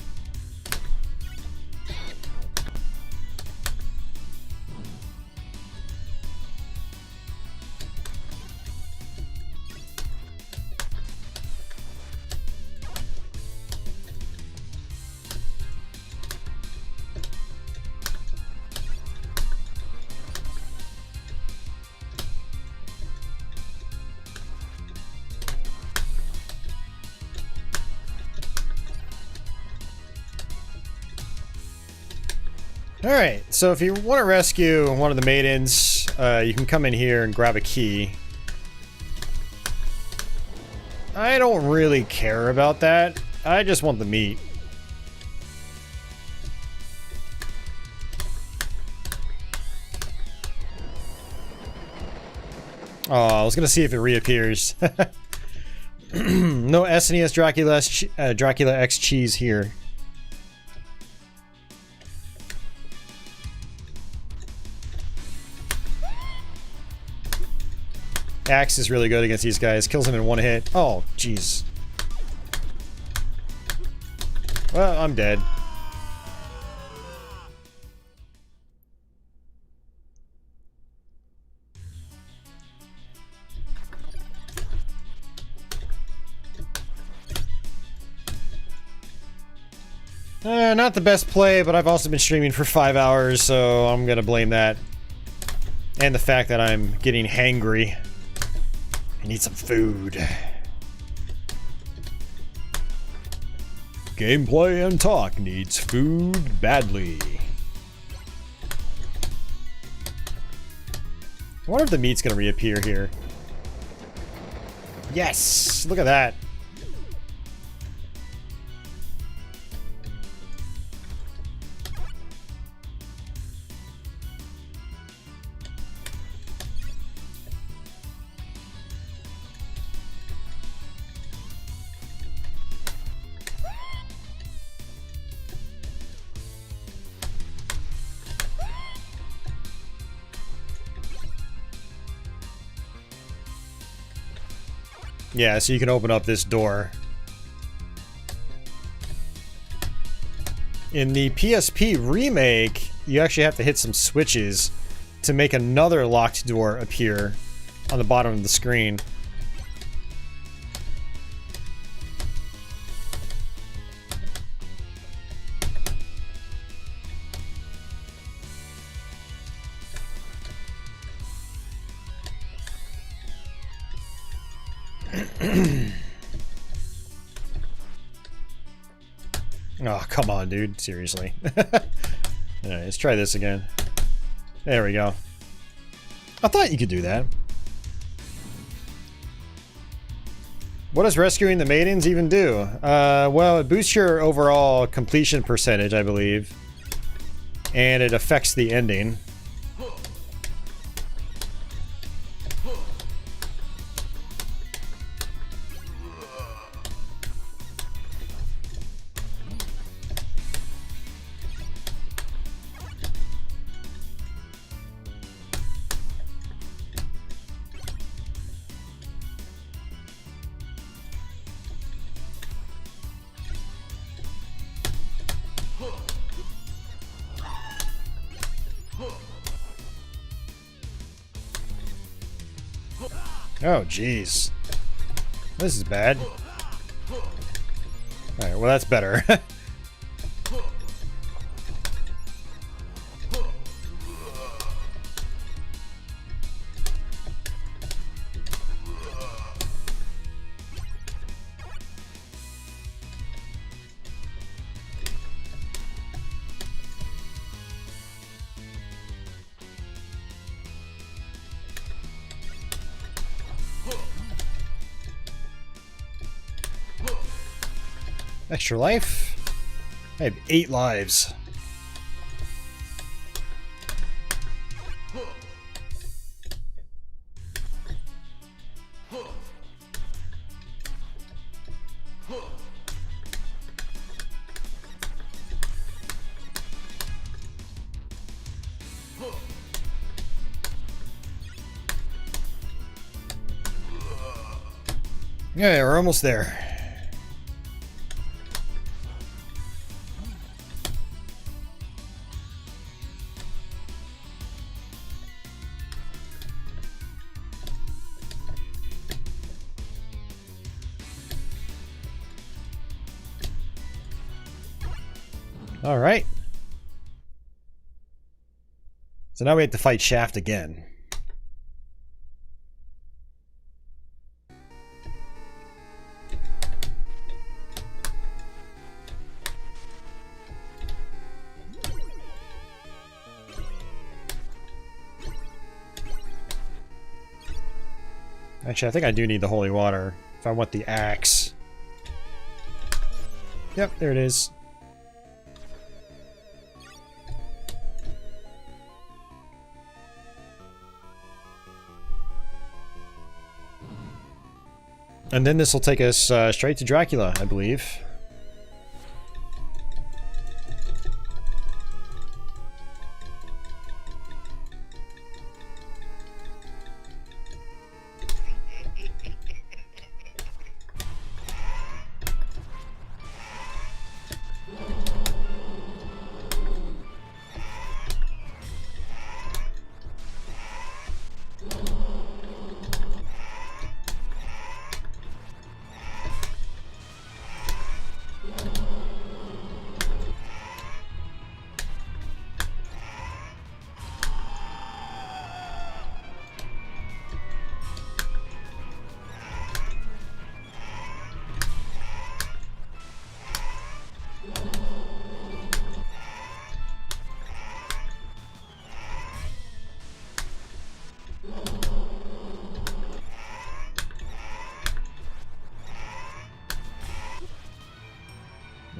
Alright, so if you want to rescue one of the maidens, you can come in here and grab a key. I don't really care about that. I just want the meat. Oh, I was gonna see if it reappears. No SNES Dracula X cheese here. Axe is really good against these guys. Kills them in one hit. Oh, jeez. Well, I'm dead. Not the best play, but I've also been streaming for 5 hours, so I'm gonna blame that. And the fact that I'm getting hangry. I need some food. Gameplay and talk needs food badly. I wonder if the meat's gonna reappear here. Yes! Look at that. Yeah, so you can open up this door. In the PSP remake, you actually have to hit some switches to make another locked door appear on the bottom of the screen. Oh, come on, dude. Seriously. Alright, let's try this again. There we go. I thought you could do that. What does rescuing the maidens even do? Well, it boosts your overall completion percentage, I believe. And it affects the ending. Oh, jeez. This is bad. Alright, well that's better. Extra life? I have 8 lives. Yeah, we're almost there. All right. So now we have to fight Shaft again. Actually, I think I do need the holy water if I want the axe. Yep, there it is. And then this will take us straight to Dracula, I believe.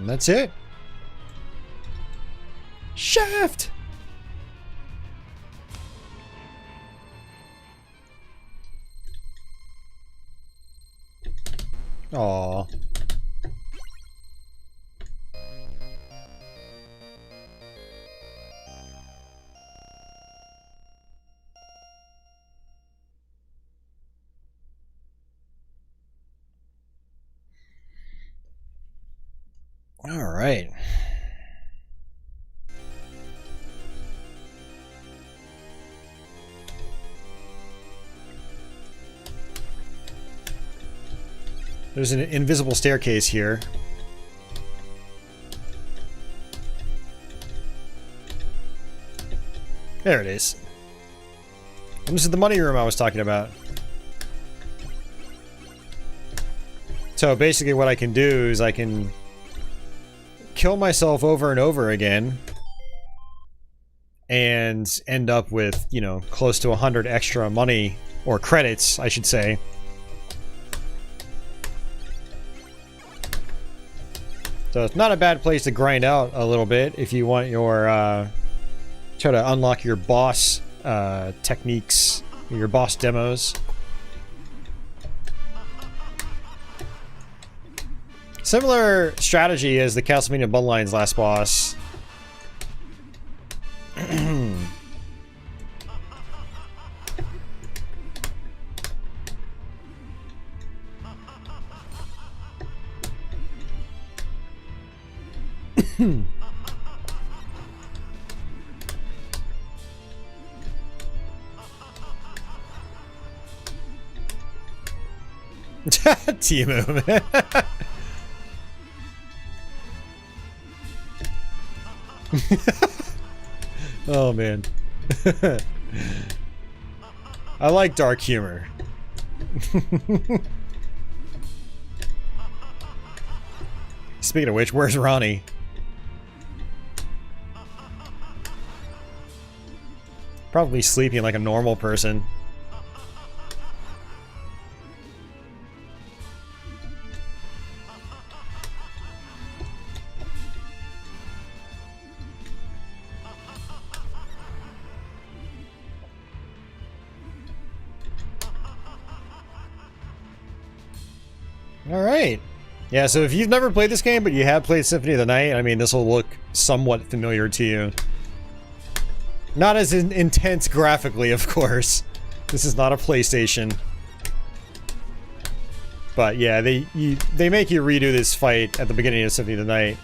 And that's it. Shaft! Aww. All right. There's an invisible staircase here. There it is. And this is the money room I was talking about. So basically what I can do is I can kill myself over and over again and end up with, you know, close to 100 extra money, or credits, I should say. So it's not a bad place to grind out a little bit if you want your, try to unlock your boss techniques, your boss demos. Similar strategy as the Castlevania Bloodlines last boss. Tiamu. Oh man. I like dark humor. Speaking of which, where's Ronnie? Probably sleeping like a normal person. Alright. Yeah, so if you've never played this game, but you have played Symphony of the Night, I mean, this will look somewhat familiar to you. Not as intense graphically, of course. This is not a PlayStation. But yeah, they make you redo this fight at the beginning of Symphony of the Night.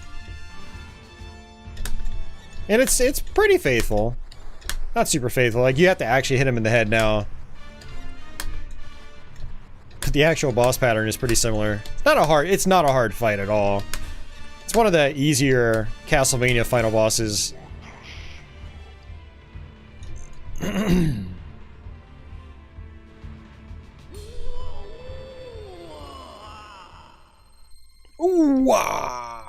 And it's pretty faithful. Not super faithful, like you have to actually hit him in the head now. But the actual boss pattern is pretty similar. It's not a hard fight at all. It's one of the easier Castlevania final bosses. Ooh-wah!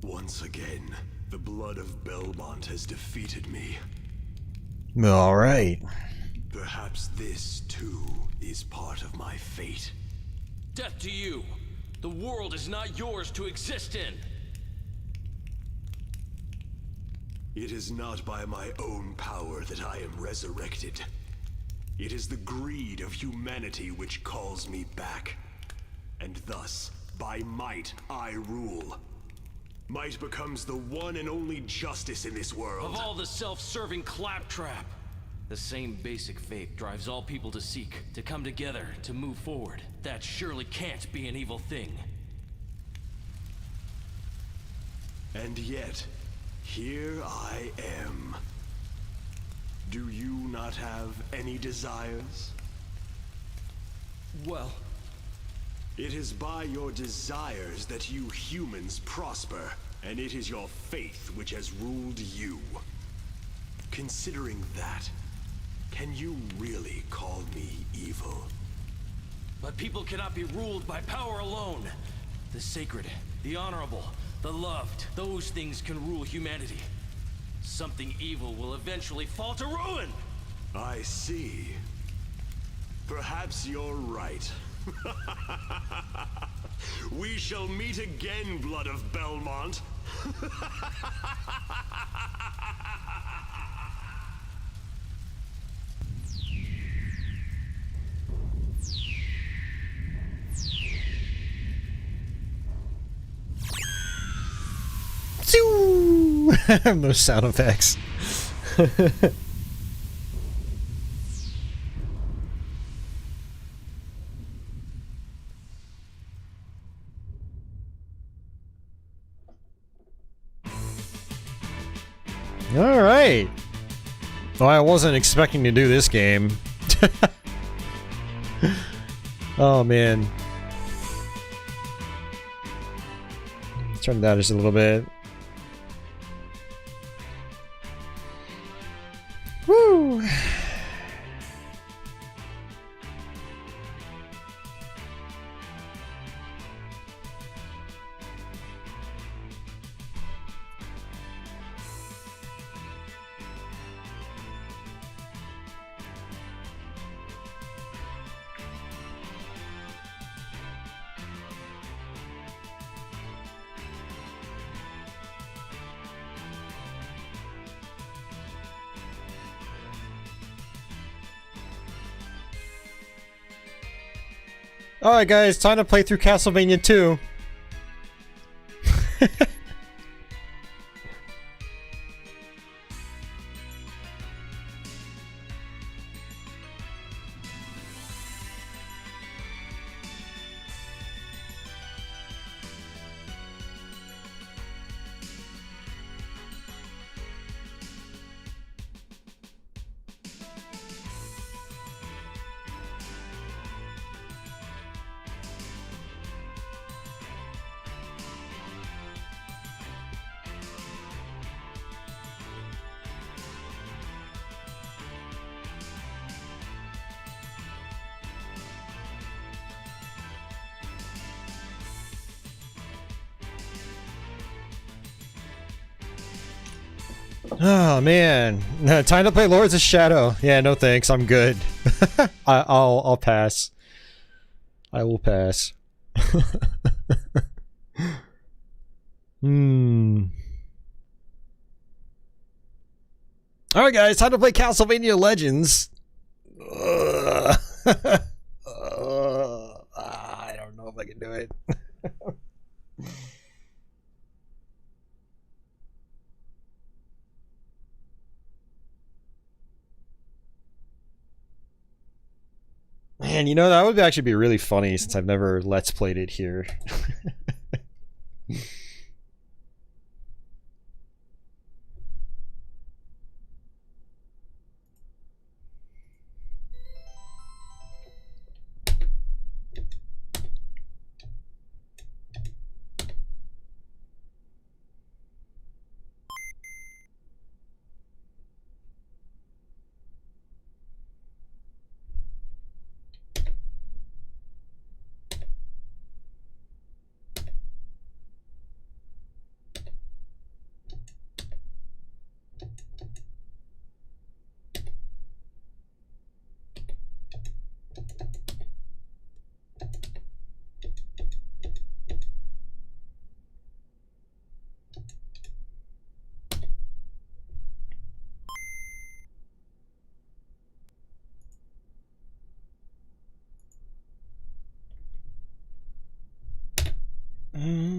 Once again, the blood of Belmont has defeated me. Alright. Perhaps this, too, is part of my fate. Death to you! The world is not yours to exist in! It is not by my own power that I am resurrected. It is the greed of humanity which calls me back. And thus, by might, I rule. Might becomes the one and only justice in this world. Of all the self-serving claptrap! The same basic fate drives all people to seek, to come together, to move forward. That surely can't be an evil thing. And yet, here I am. Do you not have any desires? Well... It is by your desires that you humans prosper, and it is your faith which has ruled you. Considering that, can you really call me evil? But people cannot be ruled by power alone. The sacred, the honorable, the loved, those things can rule humanity. Something evil will eventually fall to ruin! I see. Perhaps you're right. We shall meet again, Blood of Belmont. Those sound effects. Alright. Well, I wasn't expecting to do this game. Oh, man. Let's turn that just a little bit. Woo! Alright guys, time to play through Castlevania 2. Oh man, time to play Lords of Shadow. Yeah, no thanks. I'm good. I'll pass. I will pass. All right, guys, time to play Castlevania Legends. I don't know if I can do it. Man, you know, that would actually be really funny since I've never Let's Played it here.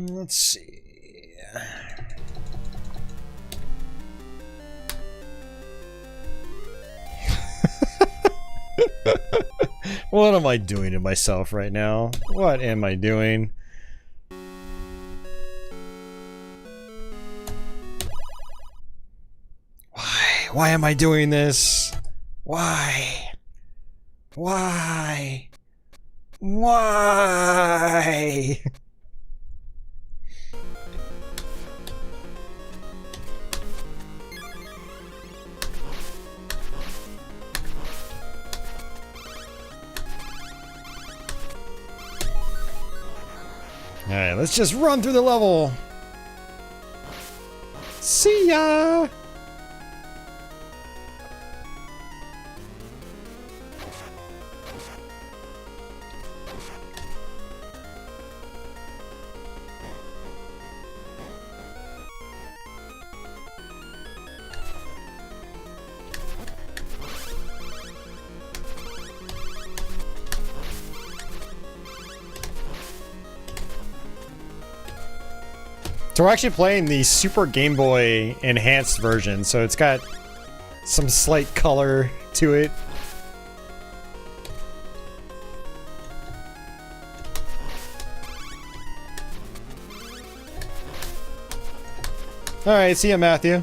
Let's see. What am I doing to myself right now? What am I doing? Why? Why am I doing this? Why? Why? Why? Alright, let's just run through the level. See ya! So we're actually playing the Super Game Boy enhanced version, so it's got some slight color to it. Alright, see ya, Matthew.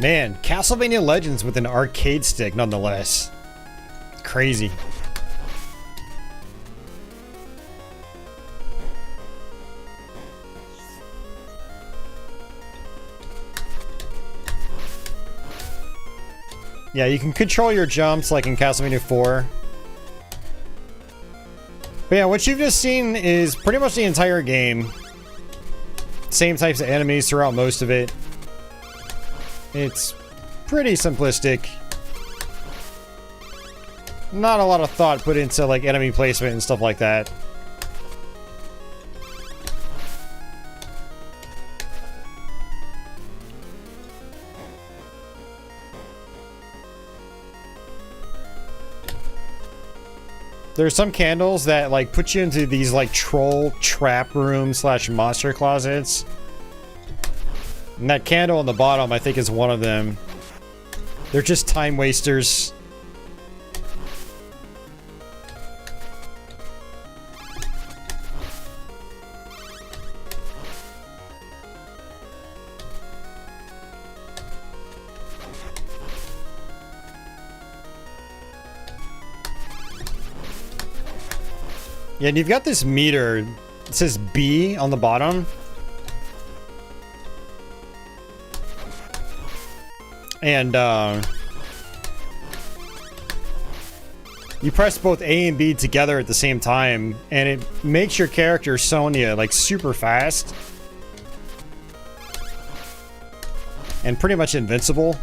Man, Castlevania Legends with an arcade stick nonetheless. Crazy. Yeah, you can control your jumps like in Castlevania 4. But yeah, what you've just seen is pretty much the entire game. Same types of enemies throughout most of it. It's pretty simplistic. Not a lot of thought put into like enemy placement and stuff like that. There's some candles that like put you into these like troll trap room / monster closets. And that candle on the bottom, I think, is one of them. They're just time wasters. Yeah, and you've got this meter. It says B on the bottom. And, you press both A and B together at the same time, and it makes your character, Sonya, like, super fast. And pretty much invincible.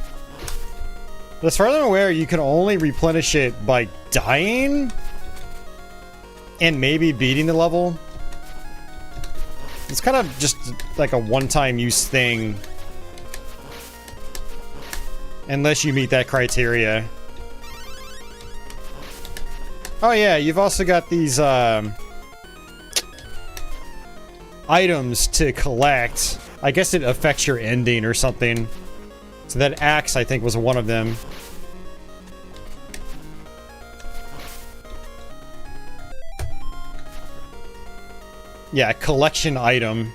But as far as I'm aware, you can only replenish it by dying? And maybe beating the level. It's kind of just like a one-time use thing. Unless you meet that criteria. Oh yeah, you've also got these items to collect. I guess it affects your ending or something. So that axe, I think, was one of them. Yeah, collection item.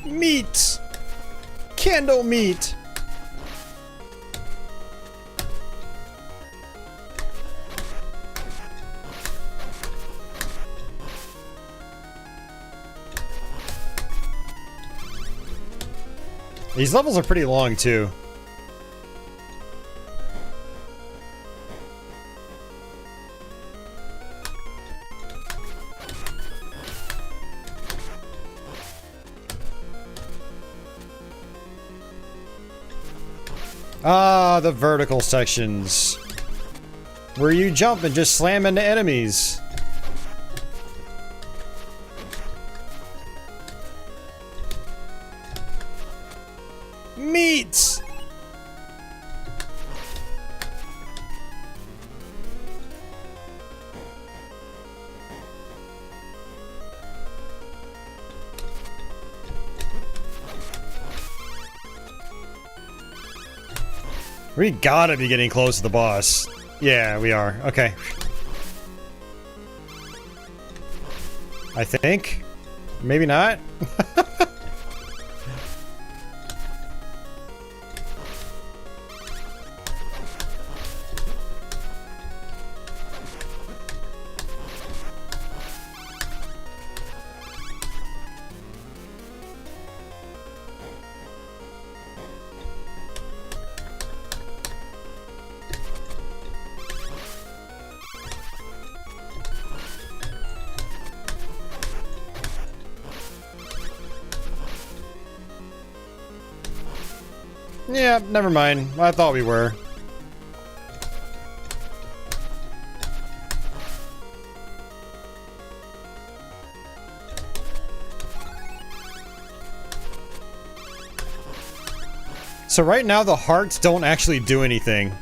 Meat! Candle meat! These levels are pretty long, too. Ah, the vertical sections. Where you jump and just slam into enemies. Meat! We gotta be getting close to the boss. Yeah, we are. Okay. I think. Maybe not. Yeah, never mind. I thought we were. So right now the hearts don't actually do anything.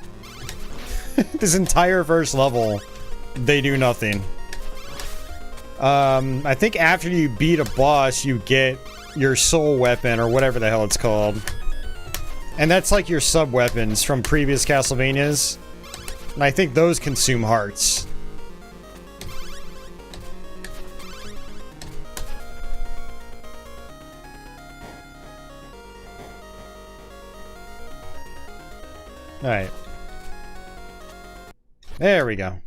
This entire first level, they do nothing. I think after you beat a boss, you get your soul weapon or whatever the hell it's called. And that's like your sub-weapons from previous Castlevanias. And I think those consume hearts. Alright. There we go.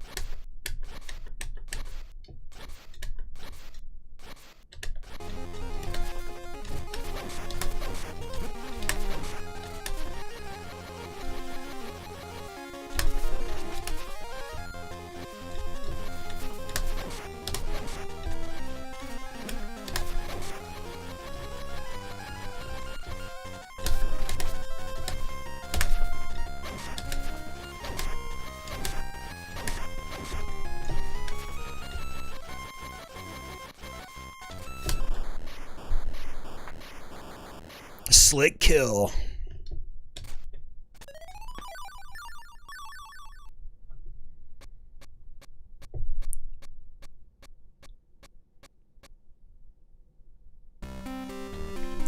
Slick kill.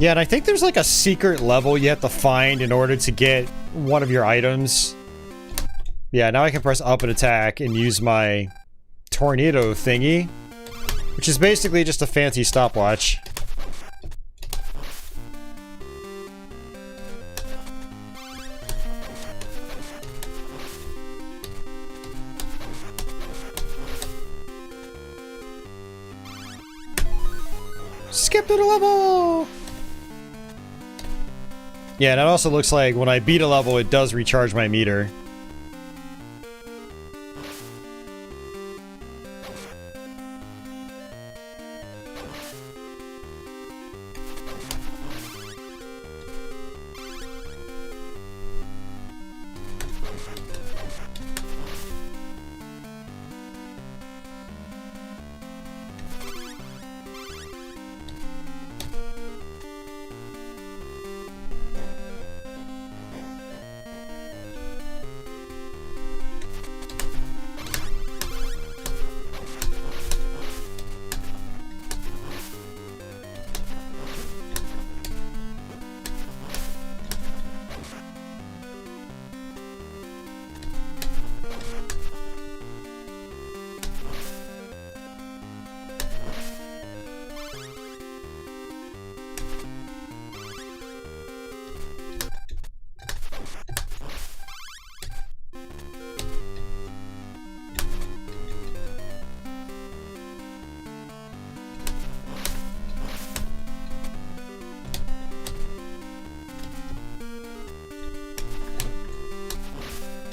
Yeah, and I think there's like a secret level you have to find in order to get one of your items. Yeah, now I can press up and attack and use my tornado thingy, which is basically just a fancy stopwatch. Skip to the level! Yeah, and it also looks like when I beat a level, it does recharge my meter.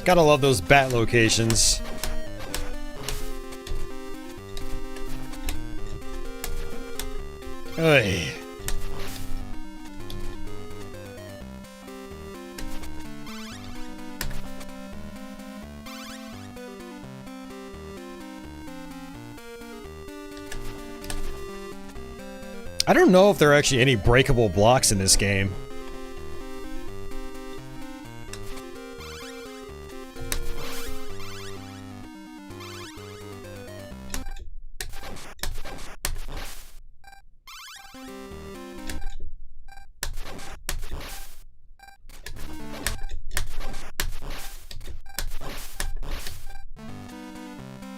Gotta love those bat locations. Oy. I don't know if there are actually any breakable blocks in this game.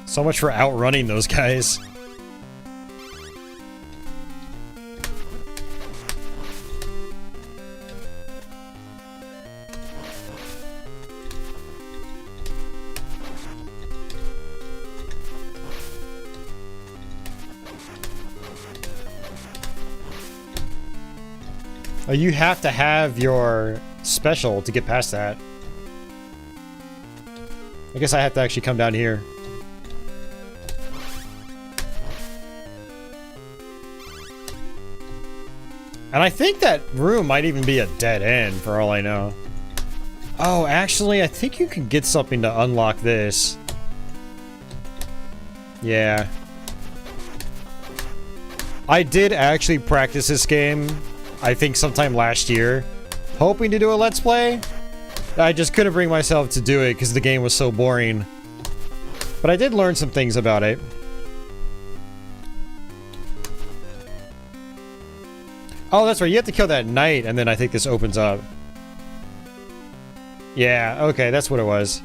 So much for outrunning those guys. Oh, you have to have your special to get past that. I guess I have to actually come down here. And I think that room might even be a dead end, for all I know. Oh, actually, I think you can get something to unlock this. Yeah. I did actually practice this game, I think sometime last year, hoping to do a Let's Play. I just couldn't bring myself to do it because the game was so boring. But I did learn some things about it. Oh, that's right. You have to kill that knight, and then I think this opens up. Yeah, okay, that's what it was.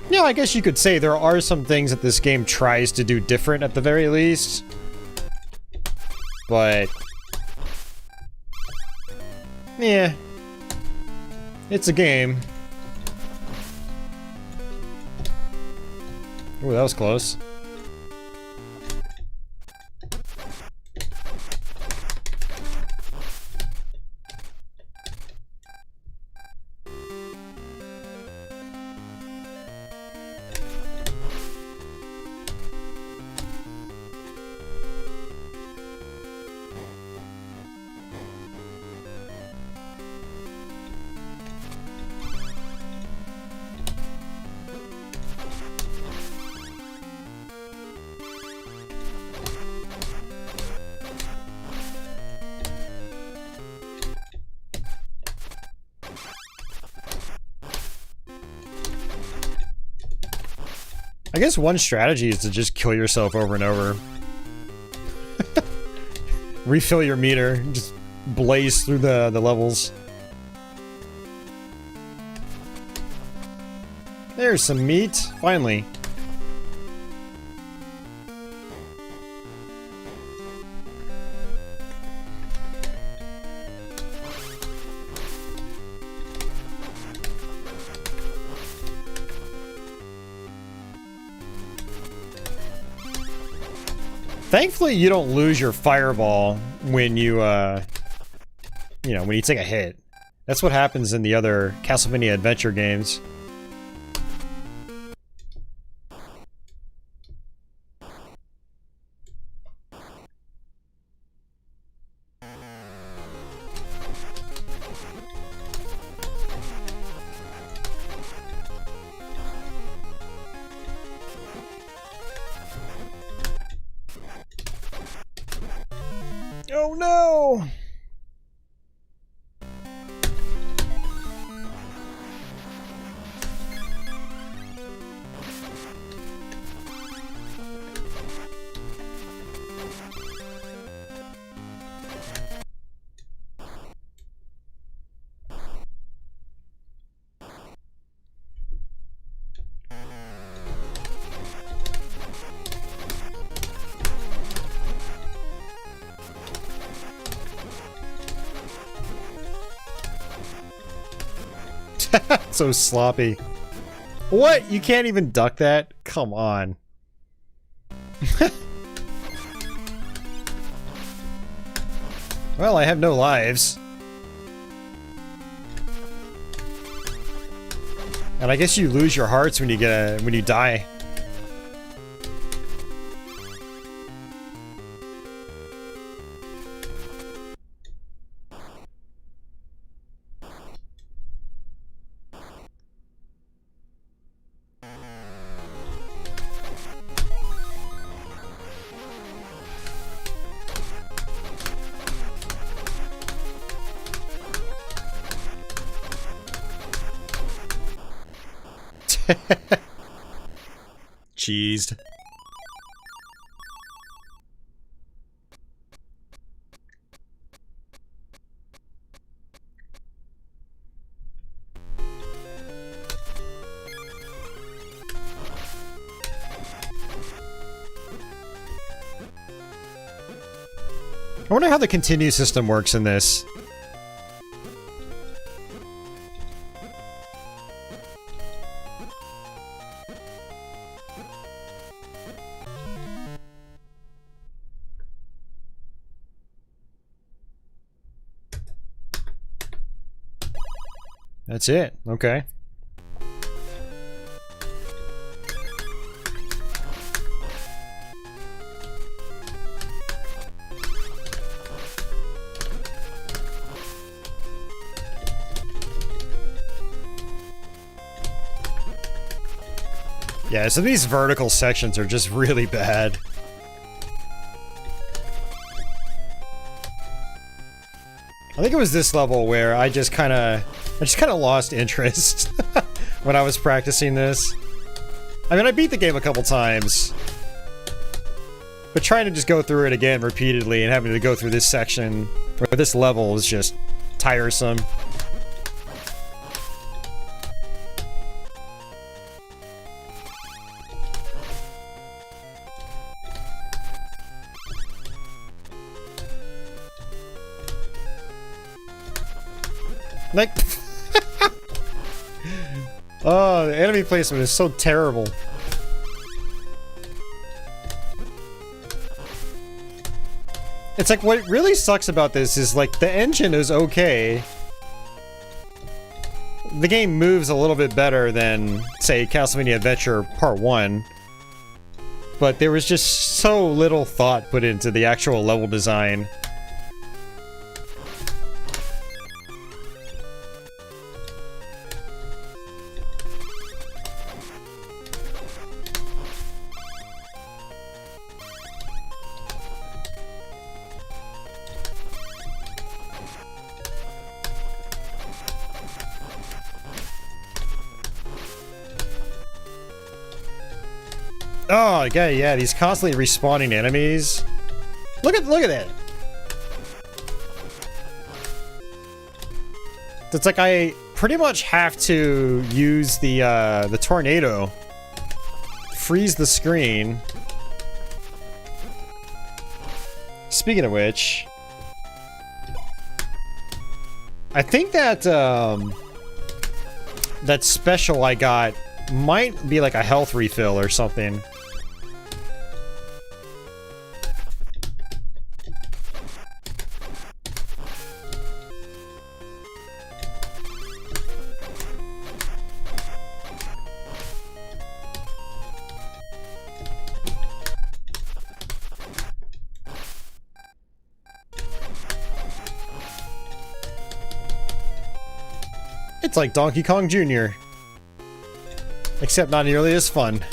Yeah, I guess you could say there are some things that this game tries to do different at the very least. But... yeah. It's a game. Ooh, that was close. I guess one strategy is to just kill yourself over and over. Refill your meter, just blaze through the levels. There's some meat, finally. Thankfully, you don't lose your fireball when you, you know, when you take a hit. That's what happens in the other Castlevania adventure games. Oh no! So sloppy. What? You can't even duck that? Come on. Well, I have no lives. And I guess you lose your hearts when you get when you die. Cheesed. I wonder how the continue system works in this. That's it. Okay. Yeah, so these vertical sections are just really bad. I think it was this level where I just kind of lost interest when I was practicing this. I mean, I beat the game a couple times, but trying to just go through it again repeatedly and having to go through this section or this level is just tiresome. Like, oh, the enemy placement is so terrible. It's like, what really sucks about this is, like, the engine is okay. The game moves a little bit better than, say, Castlevania Adventure Part 1. But there was just so little thought put into the actual level design. Oh, okay, yeah, these constantly respawning enemies. Look at that. It's like I pretty much have to use the tornado, freeze the screen. Speaking of which, I think that that special I got might be like a health refill or something. It's like Donkey Kong Jr. Except not nearly as fun.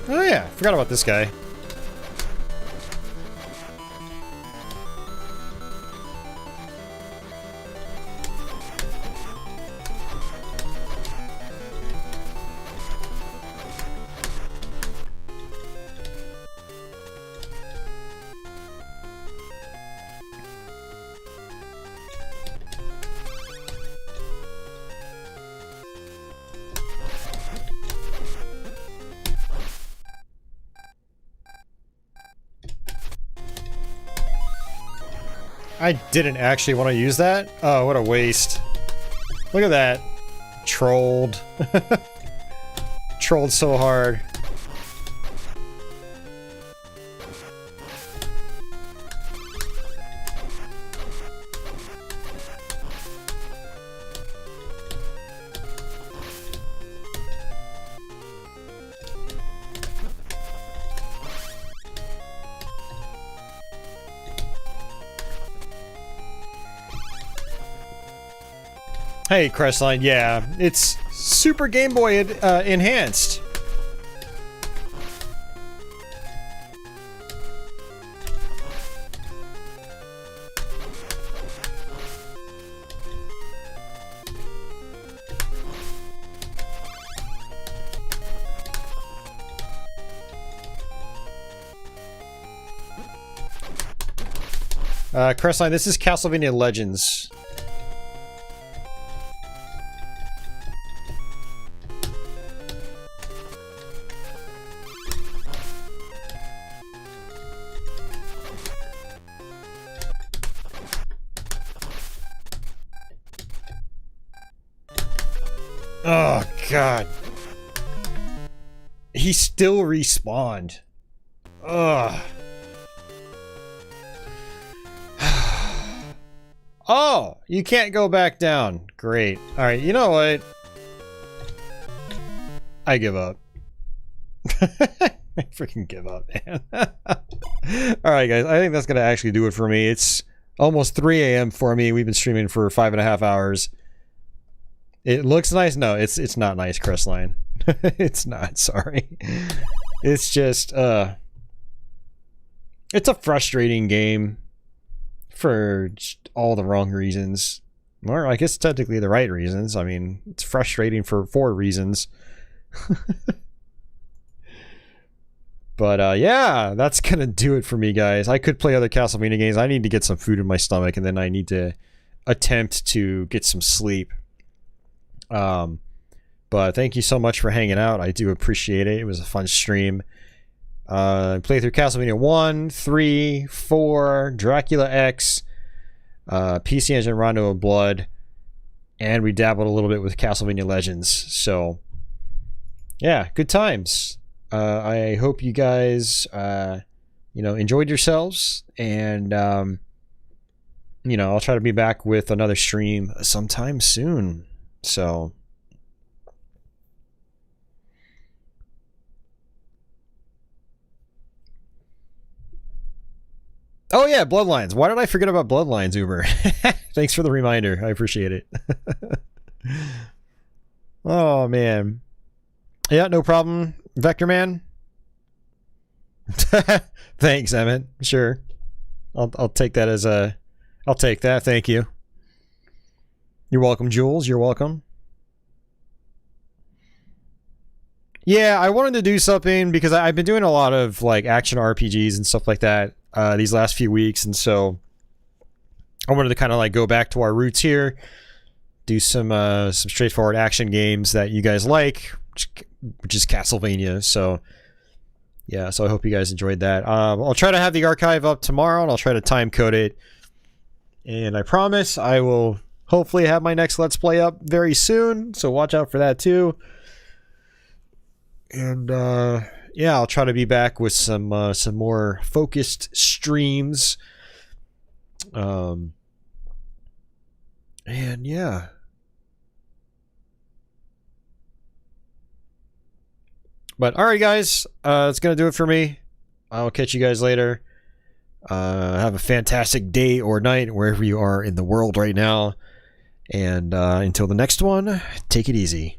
Oh yeah, forgot about this guy. I didn't actually want to use that. Oh, what a waste. Look at that. Trolled. Trolled so hard. Hey, Crestline, yeah, it's Super Game Boy enhanced. Crestline, this is Castlevania Legends. Oh, God. He still respawned. Ugh. Oh, you can't go back down. Great. Alright, you know what? I give up. I freaking give up, man. Alright, guys. I think that's going to actually do it for me. It's almost 3 a.m. for me. We've been streaming for 5.5 hours. It looks nice. No, it's not nice, Crestline. It's not, sorry. It's just, it's a frustrating game for just all the wrong reasons. Or I guess technically the right reasons. I mean, it's frustrating for 4 reasons. But, yeah, that's gonna do it for me, guys. I could play other Castlevania games. I need to get some food in my stomach, and then I need to attempt to get some sleep. But thank you so much for hanging out. I do appreciate it. It was a fun stream. Played through Castlevania 1, 3, 4, Dracula X, PC Engine Rondo of Blood, and we dabbled a little bit with Castlevania Legends. So, yeah, good times. I hope you guys, enjoyed yourselves, and, I'll try to be back with another stream sometime soon. So, oh yeah, Bloodlines. Why did I forget about Bloodlines, Uber? Thanks for the reminder. I appreciate it. Oh man. Yeah, no problem, Vector Man. Thanks, Emmett. Sure. I'll take that as a. I'll take that. Thank you. You're welcome, Jules. You're welcome. Yeah, I wanted to do something because I've been doing a lot of like action RPGs and stuff like that these last few weeks, and so I wanted to kind of like go back to our roots here, do some straightforward action games that you guys like, which is Castlevania. So yeah, so I hope you guys enjoyed that. I'll try to have the archive up tomorrow, and I'll try to time code it, and I promise I will hopefully have my next Let's Play up very soon, so watch out for that too. And yeah, I'll try to be back with some more focused streams. And yeah. But alright guys, that's gonna do it for me. I'll catch you guys later. Have a fantastic day or night wherever you are in the world right now. And until the next one, take it easy.